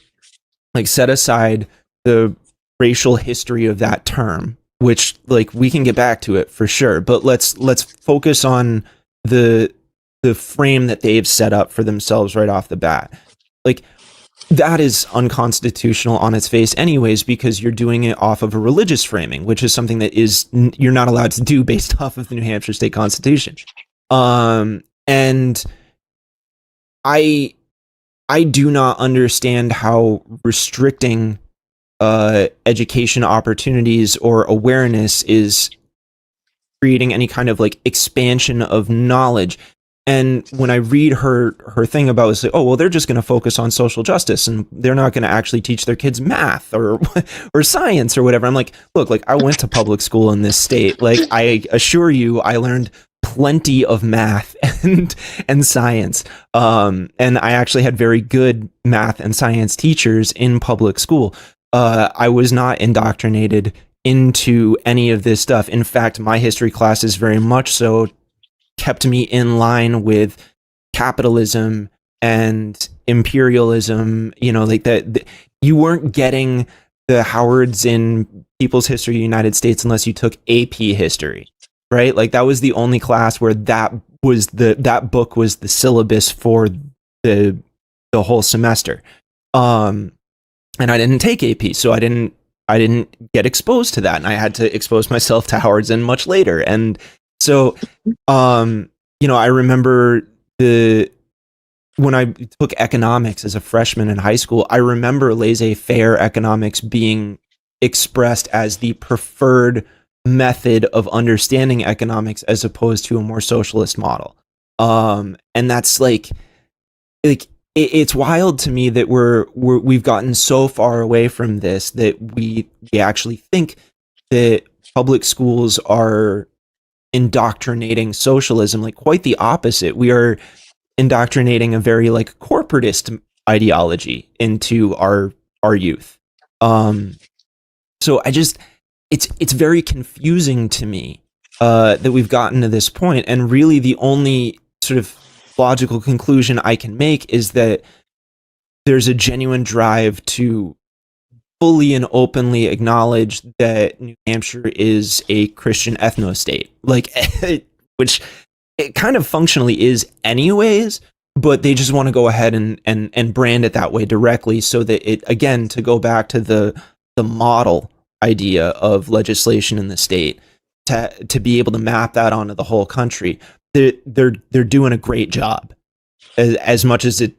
Like, set aside the racial history of that term, which like we can get back to it for sure, but let's focus on the frame that they've set up for themselves right off the bat. Like, that is unconstitutional on its face anyways, because you're doing it off of a religious framing, which is something that you're not allowed to do based off of the New Hampshire State Constitution. And I do not understand how restricting education opportunities or awareness is creating any kind of like expansion of knowledge. And when I read her thing about it, oh, well, they're just going to focus on social justice and they're not going to actually teach their kids math or science or whatever. I'm like, look, like I went to public school in this state. Like I assure you, I learned plenty of math and science. And I actually had very good math and science teachers in public school. I was not indoctrinated into any of this stuff. In fact, my history classes very much so kept me in line with capitalism and imperialism, like that. You weren't getting the Howards in People's History of the United States unless you took AP history, right? Like that was the only class where that book was the syllabus for the whole semester. And I didn't take AP, so I didn't get exposed to that, and I had to expose myself to Howards and much later. And so, I remember when I took economics as a freshman in high school, I remember laissez-faire economics being expressed as the preferred method of understanding economics as opposed to a more socialist model. And that's like it's wild to me that we've gotten so far away from this that we actually think that public schools are indoctrinating socialism. Like quite the opposite. We are indoctrinating a very like corporatist ideology into our youth. So it's very confusing to me that we've gotten to this point, and really the only sort of logical conclusion I can make is that there's a genuine drive to fully and openly acknowledge that New Hampshire is a Christian ethno-state, like which it kind of functionally is anyways, but they just want to go ahead and brand it that way directly so that it, again, to go back to the model idea of legislation in the state, to be able to map that onto the whole country. They're doing a great job. As much as it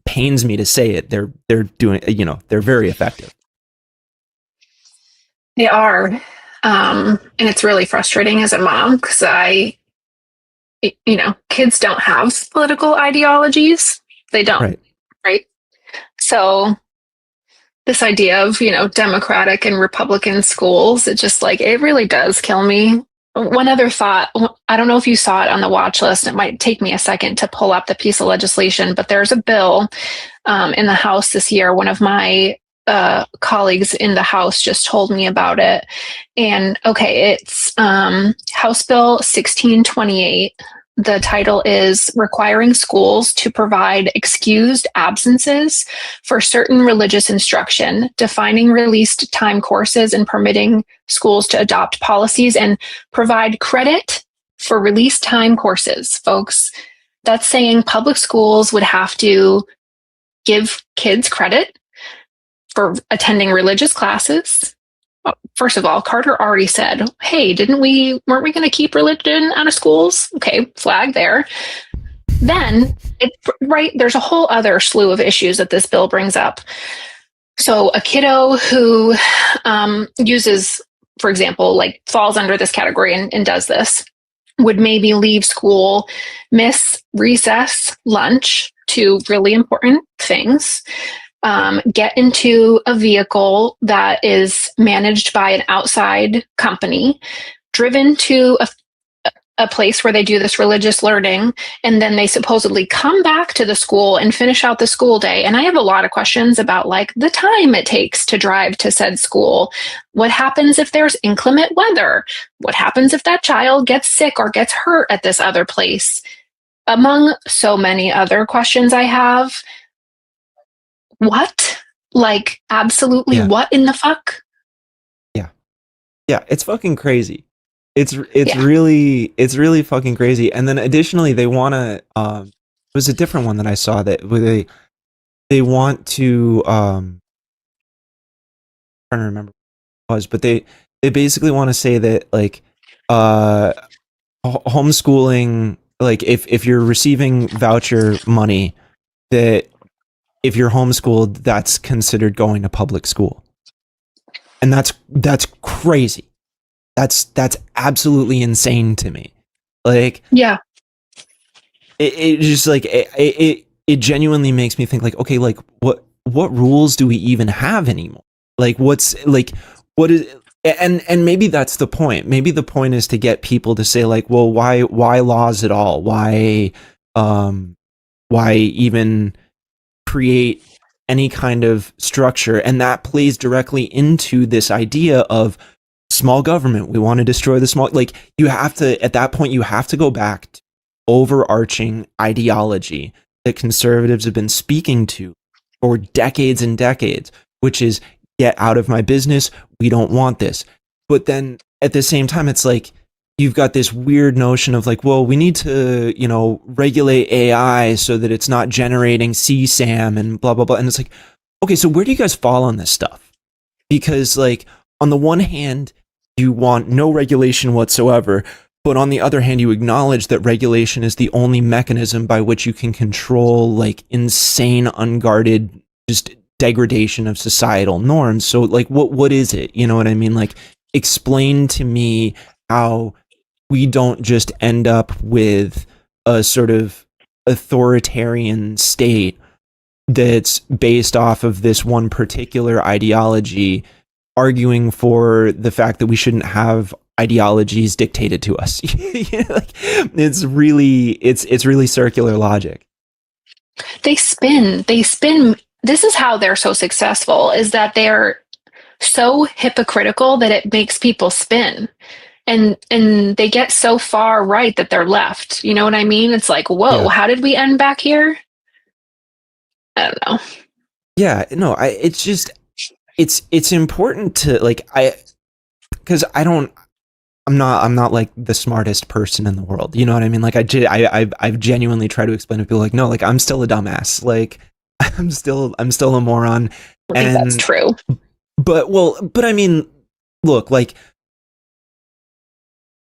pains me to say it, they're doing, they're very effective. They are. And it's really frustrating as a mom because kids don't have political ideologies. They don't. Right. So this idea of, Democratic and Republican schools, it really does kill me. One other thought, I don't know if you saw it on the watch list. It might take me a second to pull up the piece of legislation, but there's a bill in the House this year. One of my colleagues in the House just told me about it. And it's House Bill 1628. The title is Requiring Schools to Provide Excused Absences for Certain Religious Instruction, Defining Released Time Courses, and Permitting Schools to Adopt Policies and Provide Credit for Released Time Courses. Folks, that's saying public schools would have to give kids credit for attending religious classes. First of all, Carter already said, hey, weren't we going to keep religion out of schools? Okay, flag there. Then, there's a whole other slew of issues that this bill brings up. So a kiddo who uses, for example, falls under this category and does this, would maybe leave school, miss recess, lunch, two really important things, get into a vehicle that is managed by an outside company, driven to a place where they do this religious learning, and then they supposedly come back to the school and finish out the school day. And I have a lot of questions about the time it takes to drive to said school. What happens if there's inclement weather? What happens if that child gets sick or gets hurt at this other place? Among so many other questions I have. What? Absolutely what in the fuck? Yeah, it's fucking crazy. It's really fucking crazy. And then additionally, they want to it was a different one that I saw that where they want to I'm trying to remember what it was, but they basically want to say that homeschooling, if you're receiving voucher money, that if you're homeschooled, that's considered going to public school. And that's crazy. That's absolutely insane to me. Yeah. it just like it genuinely makes me think like, okay, like what rules do we even have anymore? Like what is, and maybe that's the point. Maybe the point is to get people to say like, well, why laws at all? Why even create any kind of structure? And that plays directly into this idea of small government. We want to destroy the small, like you have to, at that point, you have to go back to overarching ideology that conservatives have been speaking to for decades and decades, which is get out of my business. We don't want this. But then at the same time, it's like, you've got this weird notion of like, well, we need to, regulate AI so that it's not generating CSAM and blah, blah, blah. And it's like, okay, so where do you guys fall on this stuff? Because like, on the one hand, you want no regulation whatsoever. But on the other hand, you acknowledge that regulation is the only mechanism by which you can control like insane, unguarded, just degradation of societal norms. So like, what is it? You know what I mean? Like, explain to me how we don't just end up with a sort of authoritarian state that's based off of this one particular ideology, arguing for the fact that we shouldn't have ideologies dictated to us. It's really circular logic. They spin. This is how they're so successful, is that they're so hypocritical that it makes people spin. And they get so far right that they're left. You know what I mean? It's like, whoa, How did we end back here? I don't know. Yeah, no, it's just, it's important to like, because I'm not like the smartest person in the world. You know what I mean? Like I've genuinely tried to explain to people like, no, like I'm still a dumbass. Like I'm still a moron. I think that's true. But I mean, look, like,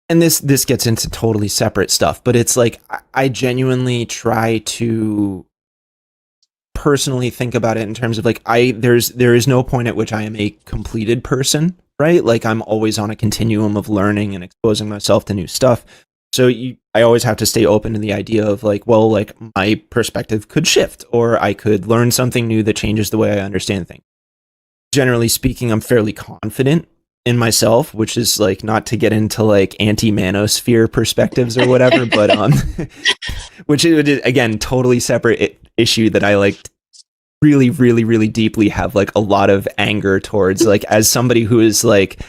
and this gets into totally separate stuff, but it's like, I genuinely try to personally think about it in terms of like, there is no point at which I am a completed person, right? Like I'm always on a continuum of learning and exposing myself to new stuff. So I always have to stay open to the idea of like, well, like my perspective could shift, or I could learn something new that changes the way I understand things. Generally speaking, I'm fairly confident in myself, which is like not to get into like anti-manosphere perspectives or whatever, but which is again totally separate issue that I like really, really, really deeply have like a lot of anger towards, like as somebody who is like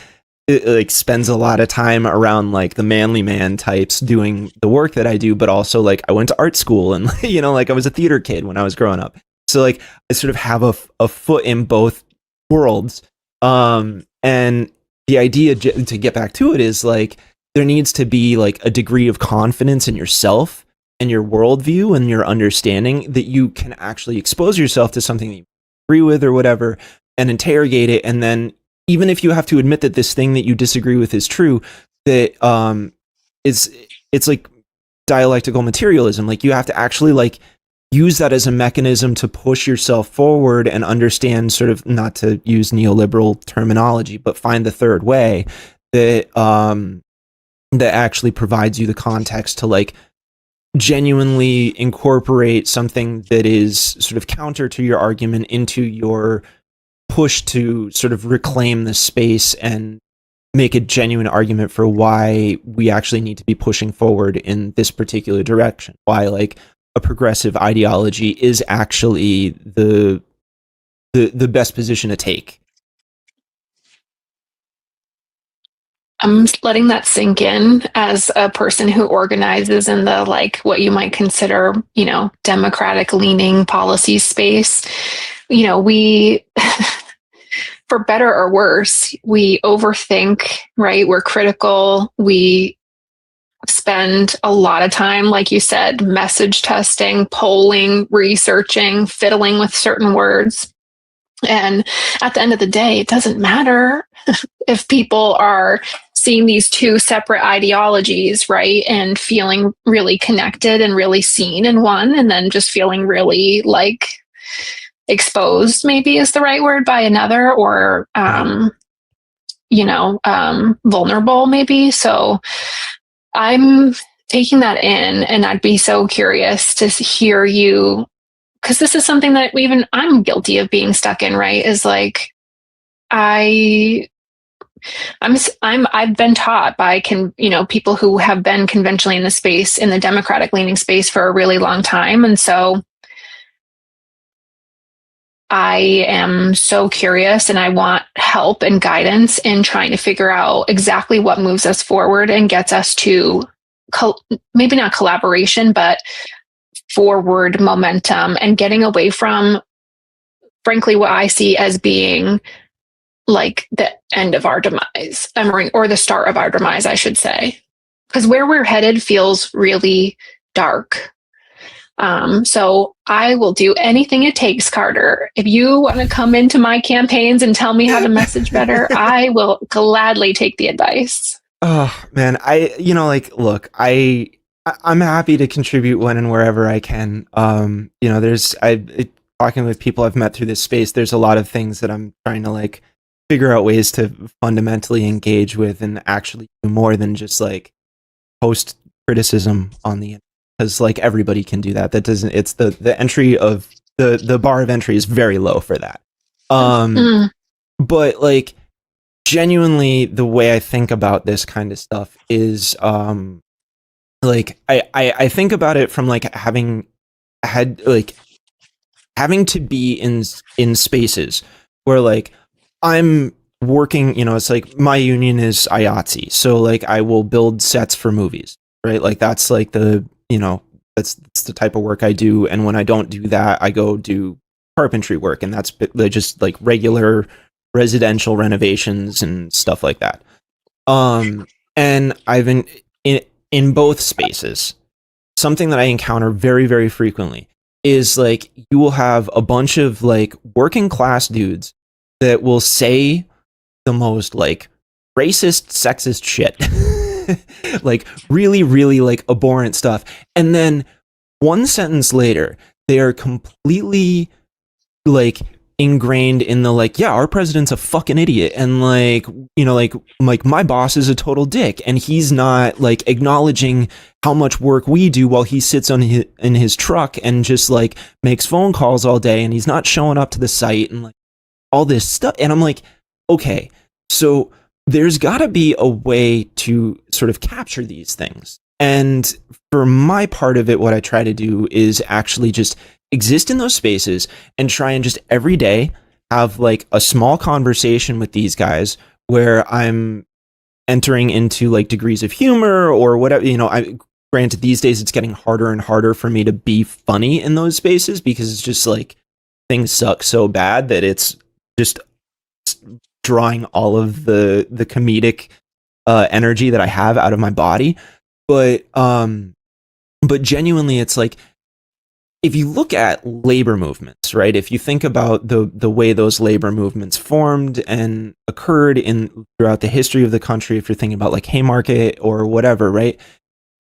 spends a lot of time around like the manly man types doing the work that I do, but also like I went to art school and like I was a theater kid when I was growing up, so like I sort of have a foot in both worlds, and the idea, to get back to it, is like there needs to be like a degree of confidence in yourself and your worldview and your understanding that you can actually expose yourself to something that you agree with or whatever and interrogate it. And then even if you have to admit that this thing that you disagree with is true, that it's like dialectical materialism. Like you have to actually like use that as a mechanism to push yourself forward and understand, sort of, not to use neoliberal terminology, but find the third way that that actually provides you the context to like genuinely incorporate something that is sort of counter to your argument into your push to sort of reclaim the space and make a genuine argument for why we actually need to be pushing forward in this particular direction. Why like a progressive ideology is actually the best position to take. I'm letting that sink in as a person who organizes in the like what you might consider, democratic leaning policy space. We for better or worse, we overthink, right? We're critical. We spend a lot of time, like you said, message testing, polling, researching, fiddling with certain words. And at the end of the day, it doesn't matter if people are seeing these two separate ideologies, right? And feeling really connected and really seen in one, and then just feeling really like exposed, maybe is the right word, by another, or, vulnerable maybe. So I'm taking that in, and I'd be so curious to hear you, because this is something that even I'm guilty of being stuck in, right? Is like, I've been taught by people who have been conventionally in the space, in the Democratic leaning space for a really long time. And so I am so curious, and I want help and guidance in trying to figure out exactly what moves us forward and gets us to maybe not collaboration, but forward momentum, and getting away from, frankly, what I see as being like the end of our demise, or the start of our demise, I should say, because where we're headed feels really dark. So I will do anything it takes, Carter. If you want to come into my campaigns and tell me how to message better, I will gladly take the advice. Oh man, look, I'm happy to contribute when and wherever I can. Talking with people I've met through this space, there's a lot of things that I'm trying to like figure out ways to fundamentally engage with and actually do more than just like post criticism on the internet. Because like everybody can do that. That doesn't. It's the entry of the bar of entry is very low for that. But like genuinely, the way I think about this kind of stuff is like I think about it from like having to be in spaces where like I'm working. It's like my union is IATSE, so like I will build sets for movies, right? Like that's like that's the type of work I do. And when I don't do that, I go do carpentry work, and that's just like regular residential renovations and stuff like that. And I've been in both spaces. Something that I encounter very, very frequently is like you will have a bunch of like working class dudes that will say the most like racist, sexist shit. Like really, really like abhorrent stuff. And then one sentence later, they are completely like ingrained in the like, yeah, our president's a fucking idiot. And like, like my boss is a total dick. And he's not like acknowledging how much work we do while he sits in his truck and just like makes phone calls all day. And he's not showing up to the site and like all this stuff. And I'm like, okay, so there's got to be a way to sort of capture these things. And for my part of it, what I try to do is actually just exist in those spaces and try and just every day have like a small conversation with these guys where I'm entering into like degrees of humor or whatever. Granted, these days it's getting harder and harder for me to be funny in those spaces because it's just like things suck so bad that it's just drawing all of the comedic energy that I have out of my body. But genuinely, it's like, if you look at labor movements, right? If you think about the way those labor movements formed and occurred throughout the history of the country, if you're thinking about like Haymarket or whatever, right?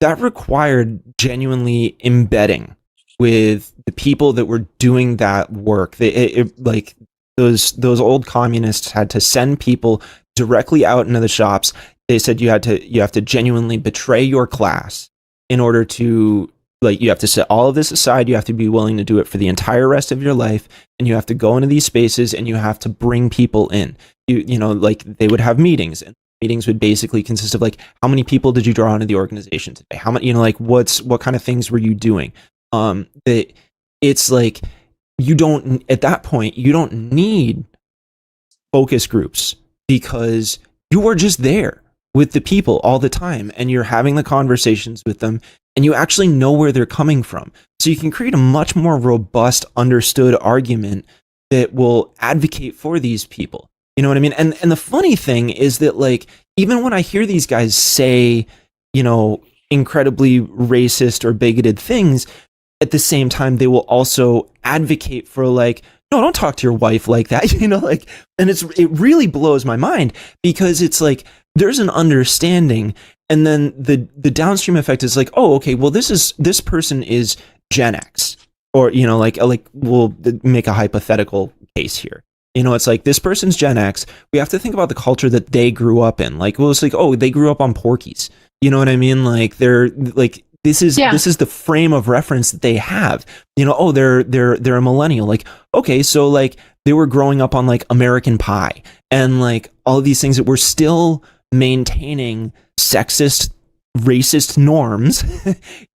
That required genuinely embedding with the people that were doing that work. Like those old communists had to send people directly out into the shops. They said you have to genuinely betray your class in order to, like, you have to set all of this aside. You have to be willing to do it for the entire rest of your life, and you have to go into these spaces and you have to bring people in. Like they would have meetings, and meetings would basically consist of like, how many people did you draw into the organization today? How many, like what kind of things were you doing? It's like at that point you don't need focus groups because you are just there with the people all the time, and you're having the conversations with them, and you actually know where they're coming from. So you can create a much more robust, understood argument that will advocate for these people. You know what I mean? And the funny thing is that, like, even when I hear these guys say, incredibly racist or bigoted things, at the same time, they will also advocate for, like, no, don't talk to your wife like that, and it really blows my mind, because it's like, there's an understanding, and then the downstream effect is like, oh, okay, well, this person is Gen X, or, like we'll make a hypothetical case here. It's like, this person's Gen X. We have to think about the culture that they grew up in. Like, well, it's like, oh, they grew up on Porky's. You know what I mean? Like they're like, this is the frame of reference that they have. You know, oh, they're a millennial. Like, okay, so like they were growing up on like American Pie and like all of these things that we're still maintaining sexist, racist norms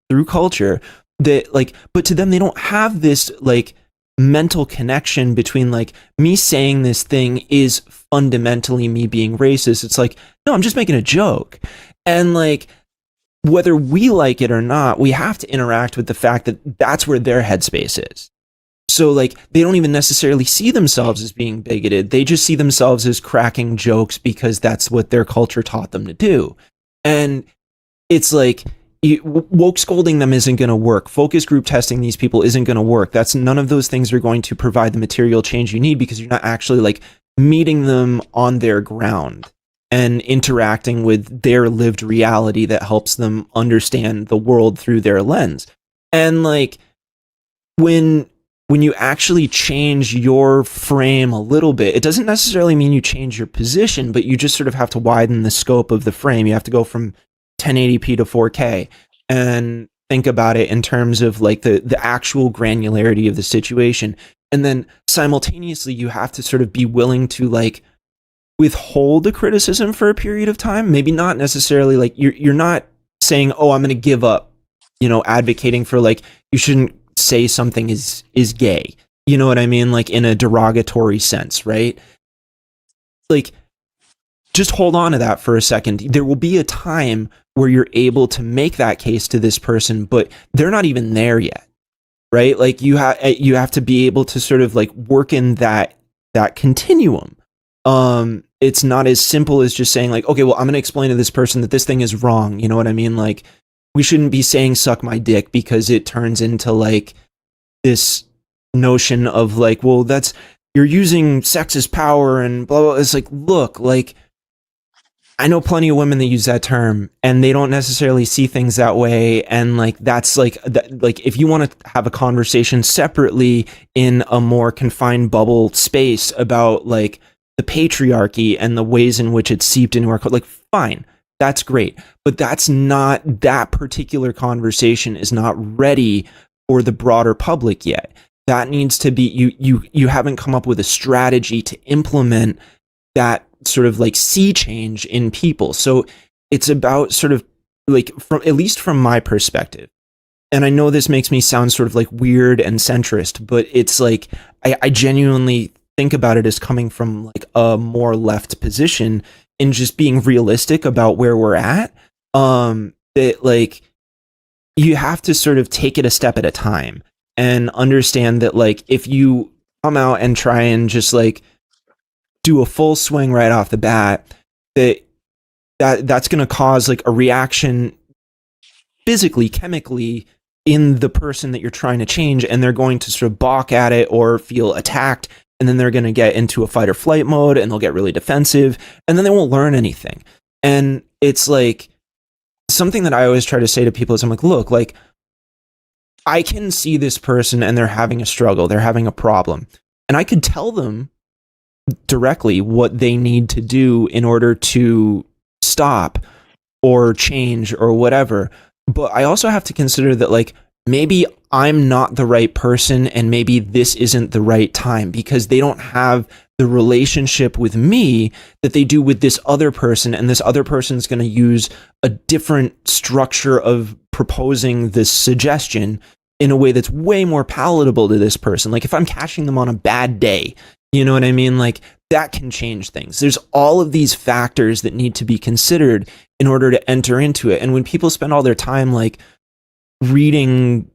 through culture that like, but to them, they don't have this like mental connection between like me saying this thing is fundamentally me being racist. It's like, no, I'm just making a joke. And like, whether we like it or not, we have to interact with the fact that that's where their headspace is. So like, they don't even necessarily see themselves as being bigoted. They just see themselves as cracking jokes because that's what their culture taught them to do. And it's like, woke scolding them isn't going to work. Focus group testing these people isn't going to work. None of those things are going to provide the material change you need because you're not actually like meeting them on their ground and interacting with their lived reality that helps them understand the world through their lens. And like when you actually change your frame a little bit, it doesn't necessarily mean you change your position, but you just sort of have to widen the scope of the frame. You have to go from 1080p to 4K and think about it in terms of like the actual granularity of the situation. And then simultaneously, you have to sort of be willing to like withhold the criticism for a period of time. Maybe not necessarily like you're not saying, oh, I'm going to give up, you know, advocating for like, you shouldn't say something is gay. You know what I mean? Like in a derogatory sense, right? Like, just hold on to that for a second. There will be a time where you're able to make that case to this person, but they're not even there yet, right? Like you have to be able to sort of like work in that continuum. It's not as simple as just saying like, okay, well, I'm going to explain to this person that this thing is wrong. You know what I mean? Like we shouldn't be saying suck my dick because it turns into like this notion of like, well, you're using sexist power and blah, blah. It's like, look, like, I know plenty of women that use that term and they don't necessarily see things that way. And like, that's like, like if you want to have a conversation separately in a more confined bubble space about like the patriarchy and the ways in which it's seeped into our culture, like fine, that's great. But that's not, that particular conversation is not ready for the broader public yet. That needs to be, you haven't come up with a strategy to implement that sort of like sea change in people. So it's about sort of like, from at least from my perspective, and I know this makes me sound sort of like weird and centrist, but it's like I genuinely think about it as coming from like a more left position in just being realistic about where we're at. That like you have to sort of take it a step at a time and understand that like if you come out and try and just like do a full swing right off the bat, that's going to cause like a reaction physically, chemically in the person that you're trying to change, and they're going to sort of balk at it or feel attacked, and then they're going to get into a fight or flight mode and they'll get really defensive, and then they won't learn anything. And it's like something that I always try to say to people is I'm like, look, like I can see this person and they're having a struggle, they're having a problem, and I could tell them directly what they need to do in order to stop or change or whatever. But I also have to consider that like maybe I'm not the right person and maybe this isn't the right time because they don't have the relationship with me that they do with this other person, and this other person is going to use a different structure of proposing this suggestion in a way that's way more palatable to this person. Like if I'm catching them on a bad day, you know what I mean? Like that can change things. There's all of these factors that need to be considered in order to enter into it. And when people spend all their time like reading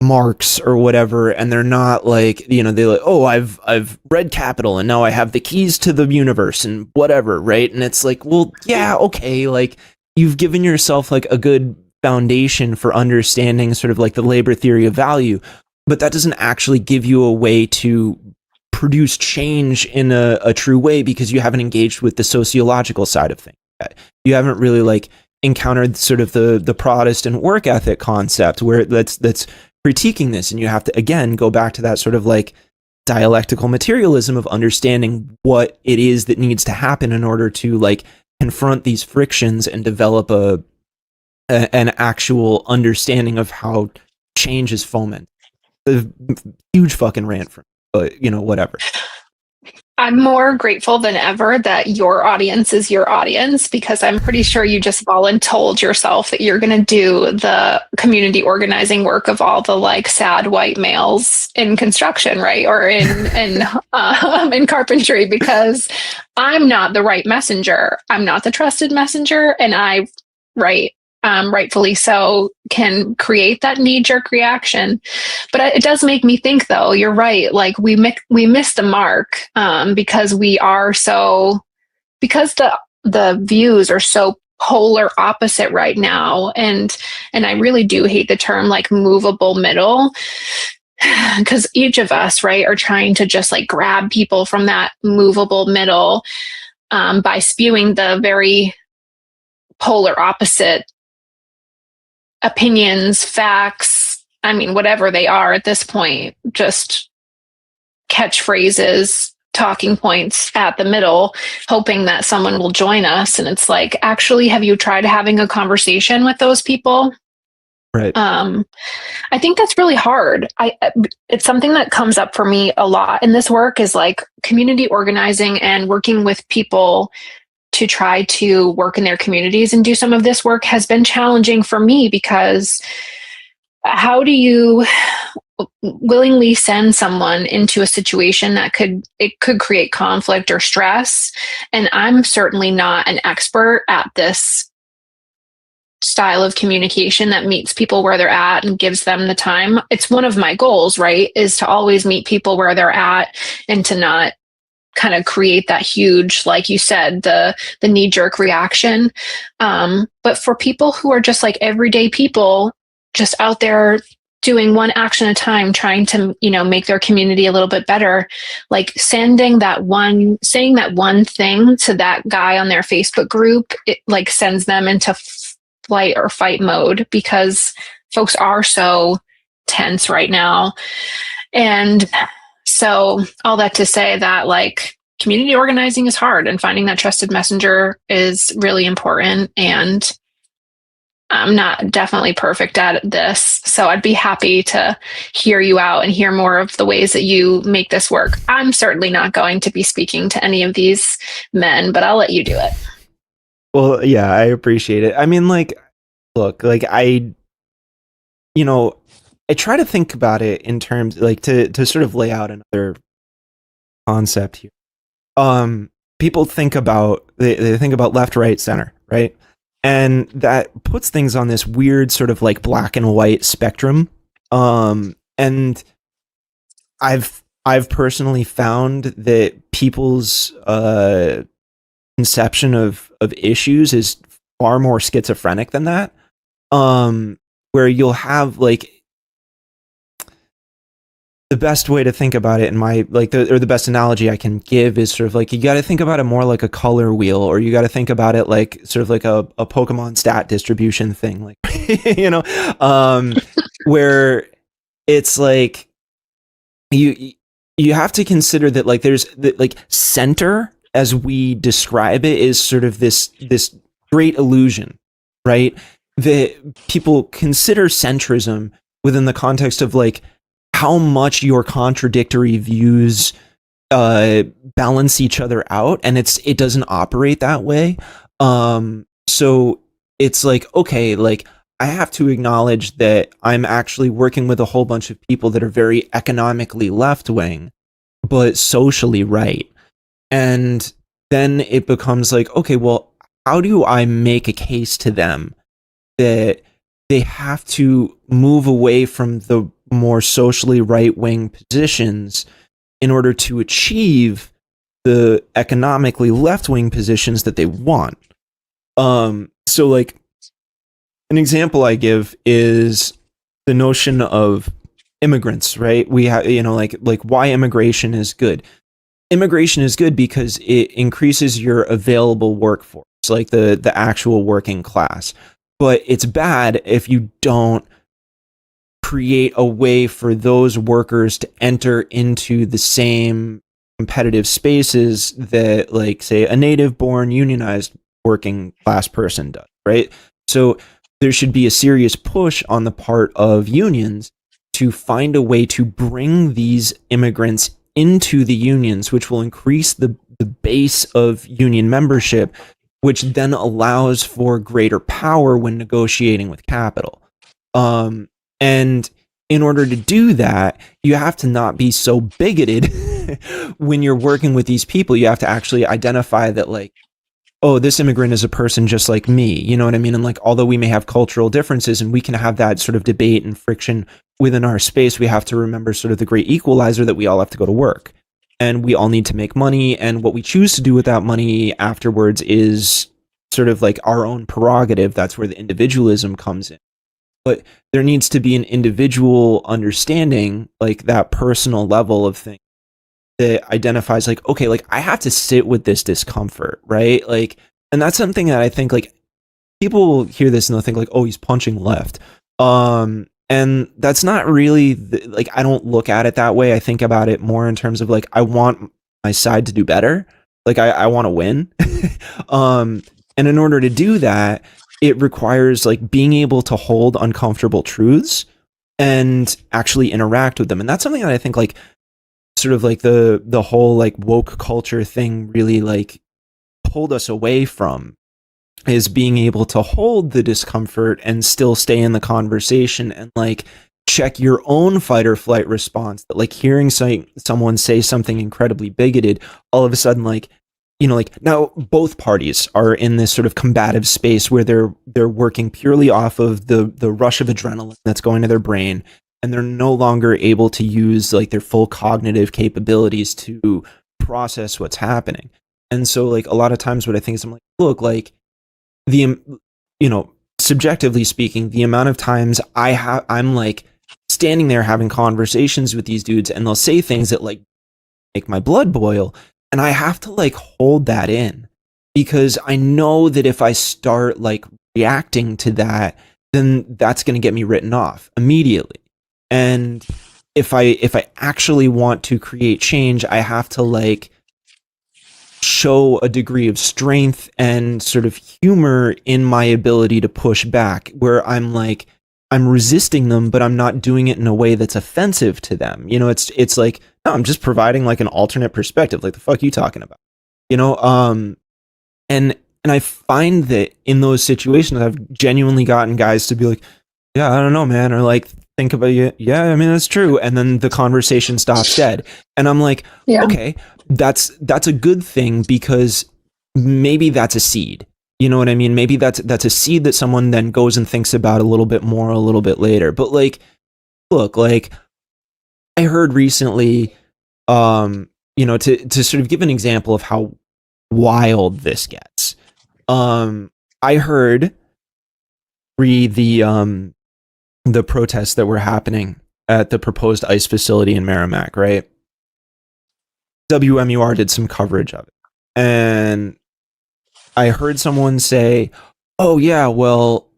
Marx or whatever, and they're not like, you know, they're like, oh, I've read Capital and now I have the keys to the universe and whatever, right? And it's like, well, yeah, okay, like you've given yourself like a good foundation for understanding sort of like the labor theory of value, but that doesn't actually give you a way to produce change in a true way because you haven't engaged with the sociological side of things yet. You haven't really like encountered sort of the Protestant work ethic concept where that's critiquing this, and you have to again go back to that sort of like dialectical materialism of understanding what it is that needs to happen in order to like confront these frictions and develop an actual understanding of how change is fomented. A huge fucking rant from, but whatever. I'm more grateful than ever that your audience is your audience, because I'm pretty sure you just voluntold yourself that you're going to do the community organizing work of all the like sad white males in construction, right? Or in carpentry, because I'm not the right messenger. I'm not the trusted messenger. And I, rightfully so, can create that knee-jerk reaction. But it does make me think, though, you're right, like we miss the mark, because the views are so polar opposite right now. And I really do hate the term like movable middle, because each of us, right, are trying to just like grab people from that movable middle, by spewing the very polar opposite opinions, facts, I mean, whatever they are at this point, just catchphrases, talking points at the middle, hoping that someone will join us. And it's like, actually, have you tried having a conversation with those people? Right. I think that's really hard. It's something that comes up for me a lot in this work, is like community organizing and working with people to try to work in their communities and do some of this work has been challenging for me, because how do you willingly send someone into a situation that could create conflict or stress? And I'm certainly not an expert at this style of communication that meets people where they're at and gives them the time. It's one of my goals, right, is to always meet people where they're at and to not kind of create that huge, like you said, the knee-jerk reaction. But for people who are just like everyday people, just out there doing one action at a time, trying to, make their community a little bit better, like saying that one thing to that guy on their Facebook group, it like sends them into flight or fight mode, because folks are so tense right now. And so all that to say that like community organizing is hard, and finding that trusted messenger is really important. And I'm not definitely perfect at this, so I'd be happy to hear you out and hear more of the ways that you make this work. I'm certainly not going to be speaking to any of these men, but I'll let you do it. Well, yeah, I appreciate it. I mean, like, look, like I try to think about it in terms like to sort of lay out another concept here. People think about they think about left, right, center, right? And that puts things on this weird sort of like black and white spectrum. And I've personally found that people's conception of issues is far more schizophrenic than that. Where you'll have like the best way to think about it in my the best analogy I can give is sort of like you got to think about it more like a color wheel, or you got to think about it like sort of like a Pokemon stat distribution thing, like where it's like you have to consider that like there's the, like center as we describe it is sort of this great illusion, right? That people consider centrism within the context of like how much your contradictory views balance each other out, and it doesn't operate that way. So it's like, okay, like I have to acknowledge that I'm actually working with a whole bunch of people that are very economically left-wing, but socially right. And then it becomes like, okay, well, how do I make a case to them that they have to move away from the more socially right-wing positions in order to achieve the economically left-wing positions that they want? So like an example I give is the notion of immigrants, right? We have, like why immigration is good. Immigration is good because it increases your available workforce, like the actual working class. But it's bad if you don't create a way for those workers to enter into the same competitive spaces that, like, say, a native-born unionized working class person does, right? So there should be a serious push on the part of unions to find a way to bring these immigrants into the unions, which will increase the base of union membership, which then allows for greater power when negotiating with capital. And in order to do that, you have to not be so bigoted when you're working with these people. You have to actually identify that, like, oh, this immigrant is a person just like me. You know what I mean? And like, although we may have cultural differences and we can have that sort of debate and friction within our space, we have to remember sort of the great equalizer that we all have to go to work. And we all need to make money. And what we choose to do with that money afterwards is sort of like our own prerogative. That's where the individualism comes in. But there needs to be an individual understanding, like that personal level of things that identifies like, okay, like I have to sit with this discomfort, right? Like, and that's something that I think like people hear this and they'll think like, oh, he's punching left. And that's not really like, I don't look at it that way. I think about it more in terms of like, I want my side to do better. Like I want to win. And in order to do that, it requires like being able to hold uncomfortable truths and actually interact with them. And that's something that I think like sort of like the whole like woke culture thing really like pulled us away from, is being able to hold the discomfort and still stay in the conversation and like check your own fight or flight response. That like hearing someone say something incredibly bigoted, all of a sudden, like, you know, like now both parties are in this sort of combative space where they're working purely off of the rush of adrenaline that's going to their brain, and they're no longer able to use like their full cognitive capabilities to process what's happening. And so like a lot of times what I think is, I'm like, look, like the, you know, subjectively speaking, the amount of times I'm like standing there having conversations with these dudes and they'll say things that like make my blood boil. And I have to like hold that in, because I know that if I start like reacting to that, then that's going to get me written off immediately. And if I actually want to create change, I have to like show a degree of strength and sort of humor in my ability to push back, where I'm like, I'm resisting them, but I'm not doing it in a way that's offensive to them. You know, it's like, no, I'm just providing like an alternate perspective. Like, the fuck you talking about? You know, and I find that in those situations, I've genuinely gotten guys to be like, yeah, I don't know, man, or like, think about you. Yeah, I mean, that's true. And then the conversation stops dead. And I'm like, yeah, okay, that's a good thing, because maybe that's a seed. You know what I mean? Maybe that's a seed that someone then goes and thinks about a little bit more a little bit later. But like, look, like I heard recently, you know, to sort of give an example of how wild this gets. I heard the protests that were happening at the proposed ICE facility in Merrimack, right? WMUR did some coverage of it. And I heard someone say, oh yeah, well,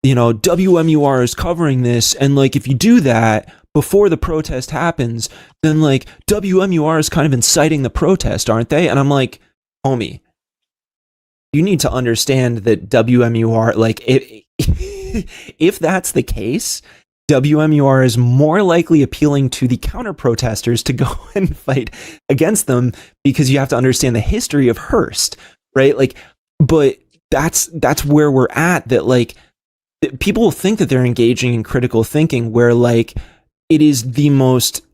you know, WMUR is covering this, and like if you do that before the protest happens, then like WMUR is kind of inciting the protest, aren't they? And I'm like, homie, you need to understand that WMUR, like if that's the case, WMUR is more likely appealing to the counter protesters to go and fight against them, because you have to understand the history of Hearst, right? Like, but that's where we're at, that like people think that they're engaging in critical thinking, where like it is the most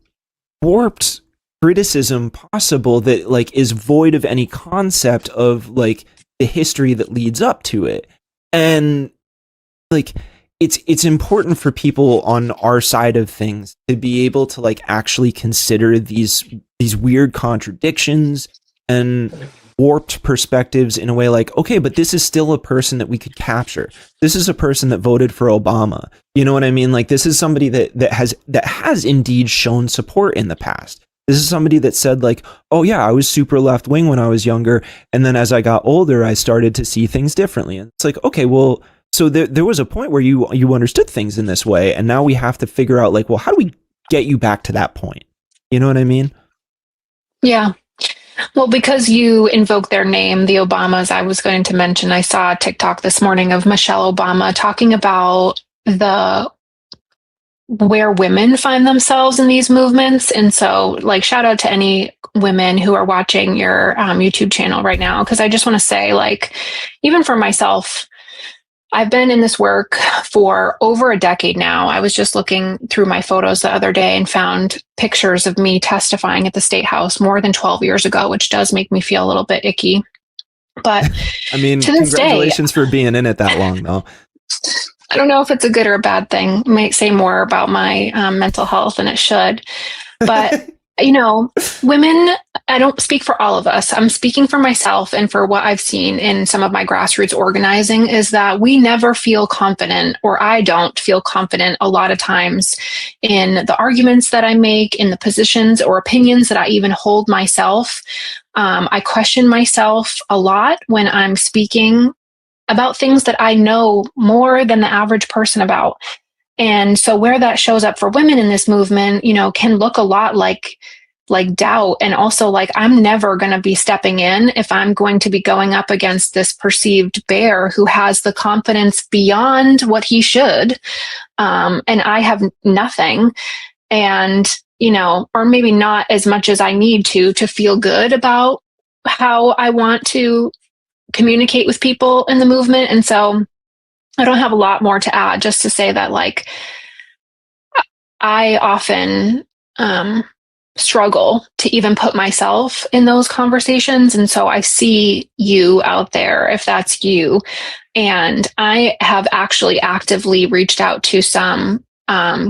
warped criticism possible, that like is void of any concept of like the history that leads up to it. And like it's important for people on our side of things to be able to like actually consider these weird contradictions and warped perspectives in a way like, okay, but this is still a person that we could capture. This is a person that voted for Obama. You know what I mean? Like, this is somebody that has indeed shown support in the past. This is somebody that said like, oh yeah, I was super left wing when I was younger, and then as I got older, I started to see things differently. And it's like, okay, well, so there was a point where you understood things in this way, and now we have to figure out like, well, how do we get you back to that point? You know what I mean? Yeah. Well, because you invoked their name, the Obamas, I was going to mention, I saw a TikTok this morning of Michelle Obama talking about the where women find themselves in these movements. And so, like, shout out to any women who are watching your YouTube channel right now, because I just want to say, like, even for myself, I've been in this work for over a decade now. I was just looking through my photos the other day and found pictures of me testifying at the State House more than 12 years ago, which does make me feel a little bit icky. But I mean, to this day, congratulations for being in it that long, though. I don't know if it's a good or a bad thing. It might say more about my mental health than it should. But, you know, women, I don't speak for all of us. I'm speaking for myself and for what I've seen in some of my grassroots organizing is that we never feel confident, or I don't feel confident a lot of times in the arguments that I make, in the positions or opinions that I even hold myself. I question myself a lot when I'm speaking about things that I know more than the average person about. And so where that shows up for women in this movement, you know, can look a lot like doubt. And also like, I'm never going to be stepping in if I'm going to be going up against this perceived bear who has the confidence beyond what he should. And I have nothing. And, you know, or maybe not as much as I need to feel good about how I want to communicate with people in the movement. And so I don't have a lot more to add, just to say that, like, I often struggle to even put myself in those conversations. And so I see you out there, if that's you. And I have actually actively reached out to some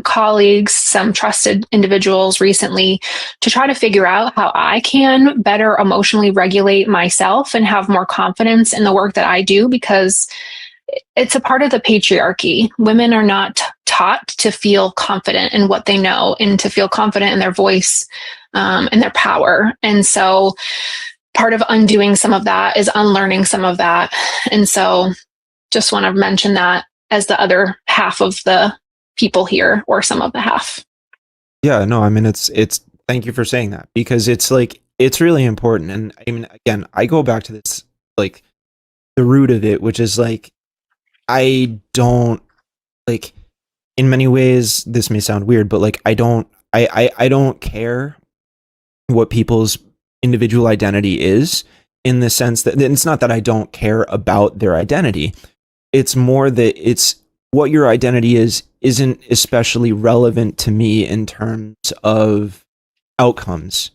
colleagues, some trusted individuals recently to try to figure out how I can better emotionally regulate myself and have more confidence in the work that I do, because it's a part of the patriarchy. Women are not taught to feel confident in what they know and to feel confident in their voice and their power. And so part of undoing some of that is unlearning some of that. And so just want to mention that as the other half of the people here, or some of the half. Yeah, no, I mean, it's thank you for saying that, because it's like, it's really important. And I mean, again, I go back to this, like, the root of it, which is like, I don't, like, in many ways, this may sound weird, but like, I don't care what people's individual identity is, in the sense that it's not that I don't care about their identity. It's more that it's what your identity isn't especially relevant to me in terms of outcomes,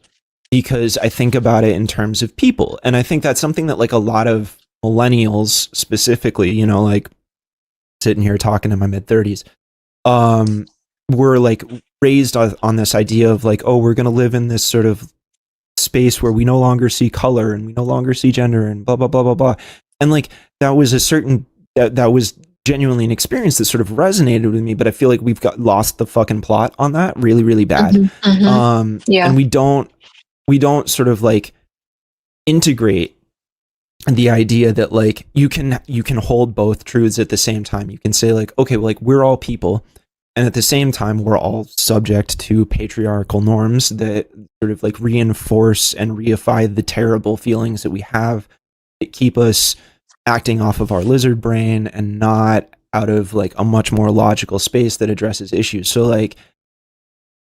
because I think about it in terms of people. And I think that's something that, like, a lot of millennials specifically, you know, like, sitting here talking in my mid 30s, were like raised on this idea of like, oh, we're going to live in this sort of space where we no longer see color and we no longer see gender and blah, blah, blah, blah, blah. And like, that was a certain, that was genuinely an experience that sort of resonated with me, but I feel like we've lost the fucking plot on that really, really bad. Mm-hmm, mm-hmm. Yeah. And we don't sort of like integrate the idea that like you can hold both truths at the same time. You can say like, okay, well, like, we're all people, and at the same time we're all subject to patriarchal norms that sort of like reinforce and reify the terrible feelings that we have, that keep us acting off of our lizard brain and not out of like a much more logical space that addresses issues. So like,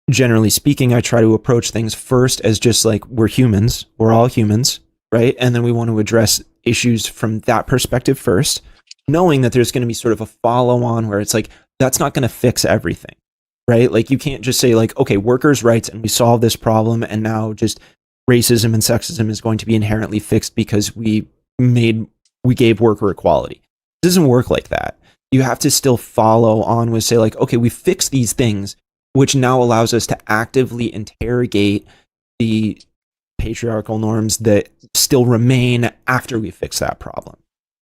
generally speaking, I try to approach things first as just like, we're humans, we're all humans, right? And then we want to address issues from that perspective first, knowing that there's going to be sort of a follow on where it's like, that's not going to fix everything, right? Like, you can't just say like, okay, workers' rights, and we solve this problem, and now just racism and sexism is going to be inherently fixed because we gave worker equality. It doesn't work like that. You have to still follow on with, say like, okay, we fix these things, which now allows us to actively interrogate the patriarchal norms that still remain after we fix that problem.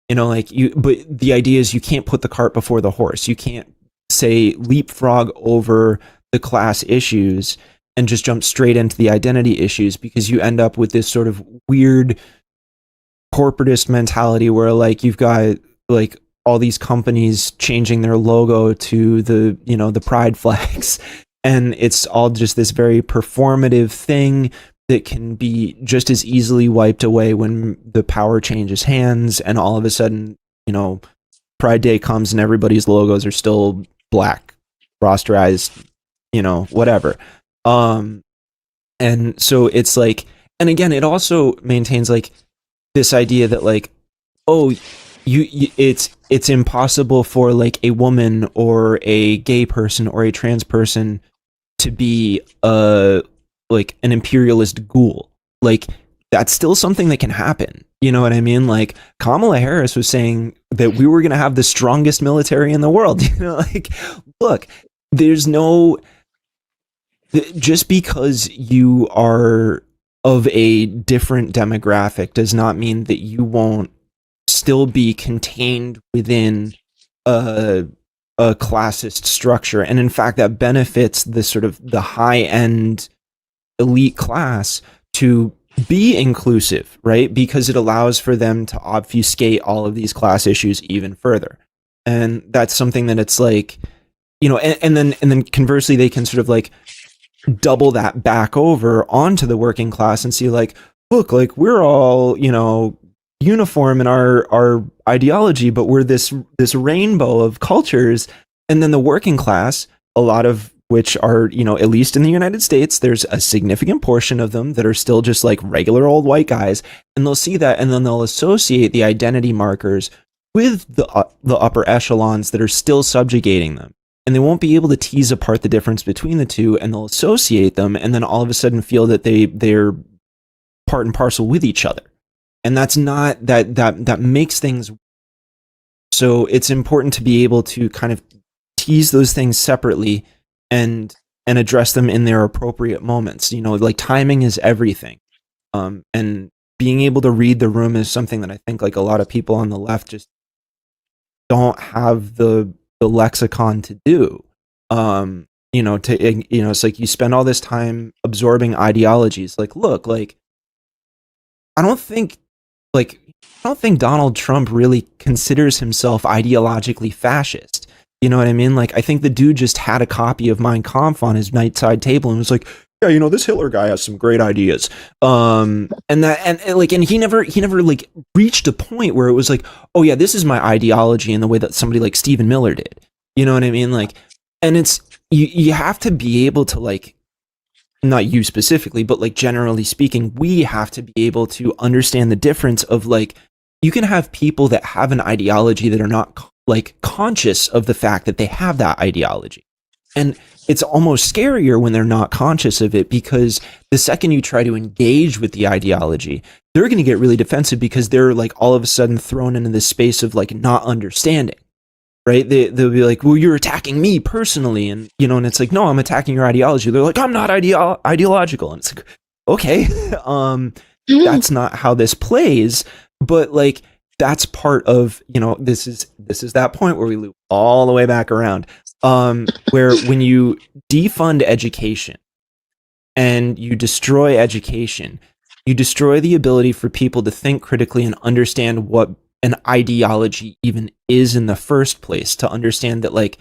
You know, like, but the idea is you can't put the cart before the horse. You can't say leapfrog over the class issues and just jump straight into the identity issues, because you end up with this sort of weird corporatist mentality where like, you've got like all these companies changing their logo to the, you know, the pride flags, and it's all just this very performative thing that can be just as easily wiped away when the power changes hands and all of a sudden, Pride Day comes and everybody's logos are still black, rasterized, whatever. And so it's like, and again, it also maintains like this idea that like, oh, it's impossible for like a woman or a gay person or a trans person to be like an imperialist ghoul. Like that's still something that can happen. You know what I mean? Like Kamala Harris was saying that we were going to have the strongest military in the world. Like, look, there's no, just because you are of a different demographic does not mean that you won't still be contained within a classist structure. And in fact, that benefits the sort of the high-end elite class to be inclusive, right? Because it allows for them to obfuscate all of these class issues even further. And that's something that it's like, and then conversely, they can sort of like double that back over onto the working class and see like, look, like we're all, uniform in our ideology, but we're this rainbow of cultures. And then the working class, a lot of which are, at least in the United States, there's a significant portion of them that are still just like regular old white guys. And they'll see that and then they'll associate the identity markers with the upper echelons that are still subjugating them. And they won't be able to tease apart the difference between the two, and they'll associate them and then all of a sudden feel that they're part and parcel with each other. And that's not, that makes things. So it's important to be able to kind of tease those things separately and address them in their appropriate moments. Like timing is everything. And being able to read the room is something that I think like a lot of people on the left just don't have the lexicon to do. It's like you spend all this time absorbing ideologies. Like, look, like I don't think Donald Trump really considers himself ideologically fascist. You know what I mean? Like, I think the dude just had a copy of Mein Kampf on his nightside table and was like, yeah, this Hitler guy has some great ideas. And he never like reached a point where it was like, oh yeah, this is my ideology in the way that somebody like Stephen Miller did. You know what I mean? Like, and it's, you have to be able to like, not you specifically, but like generally speaking, we have to be able to understand the difference of like, you can have people that have an ideology that are not like conscious of the fact that they have that ideology. And it's almost scarier when they're not conscious of it, because the second you try to engage with the ideology, they're going to get really defensive because they're like all of a sudden thrown into this space of like not understanding, right? They'll be like, well, you're attacking me personally. And, and it's like, no, I'm attacking your ideology. They're like, I'm not ideological. And it's like, okay, that's not how this plays. But like, that's part of, this is that point where we loop all the way back around. Where when you defund education and you destroy education, you destroy the ability for people to think critically and understand what an ideology even is in the first place, to understand that like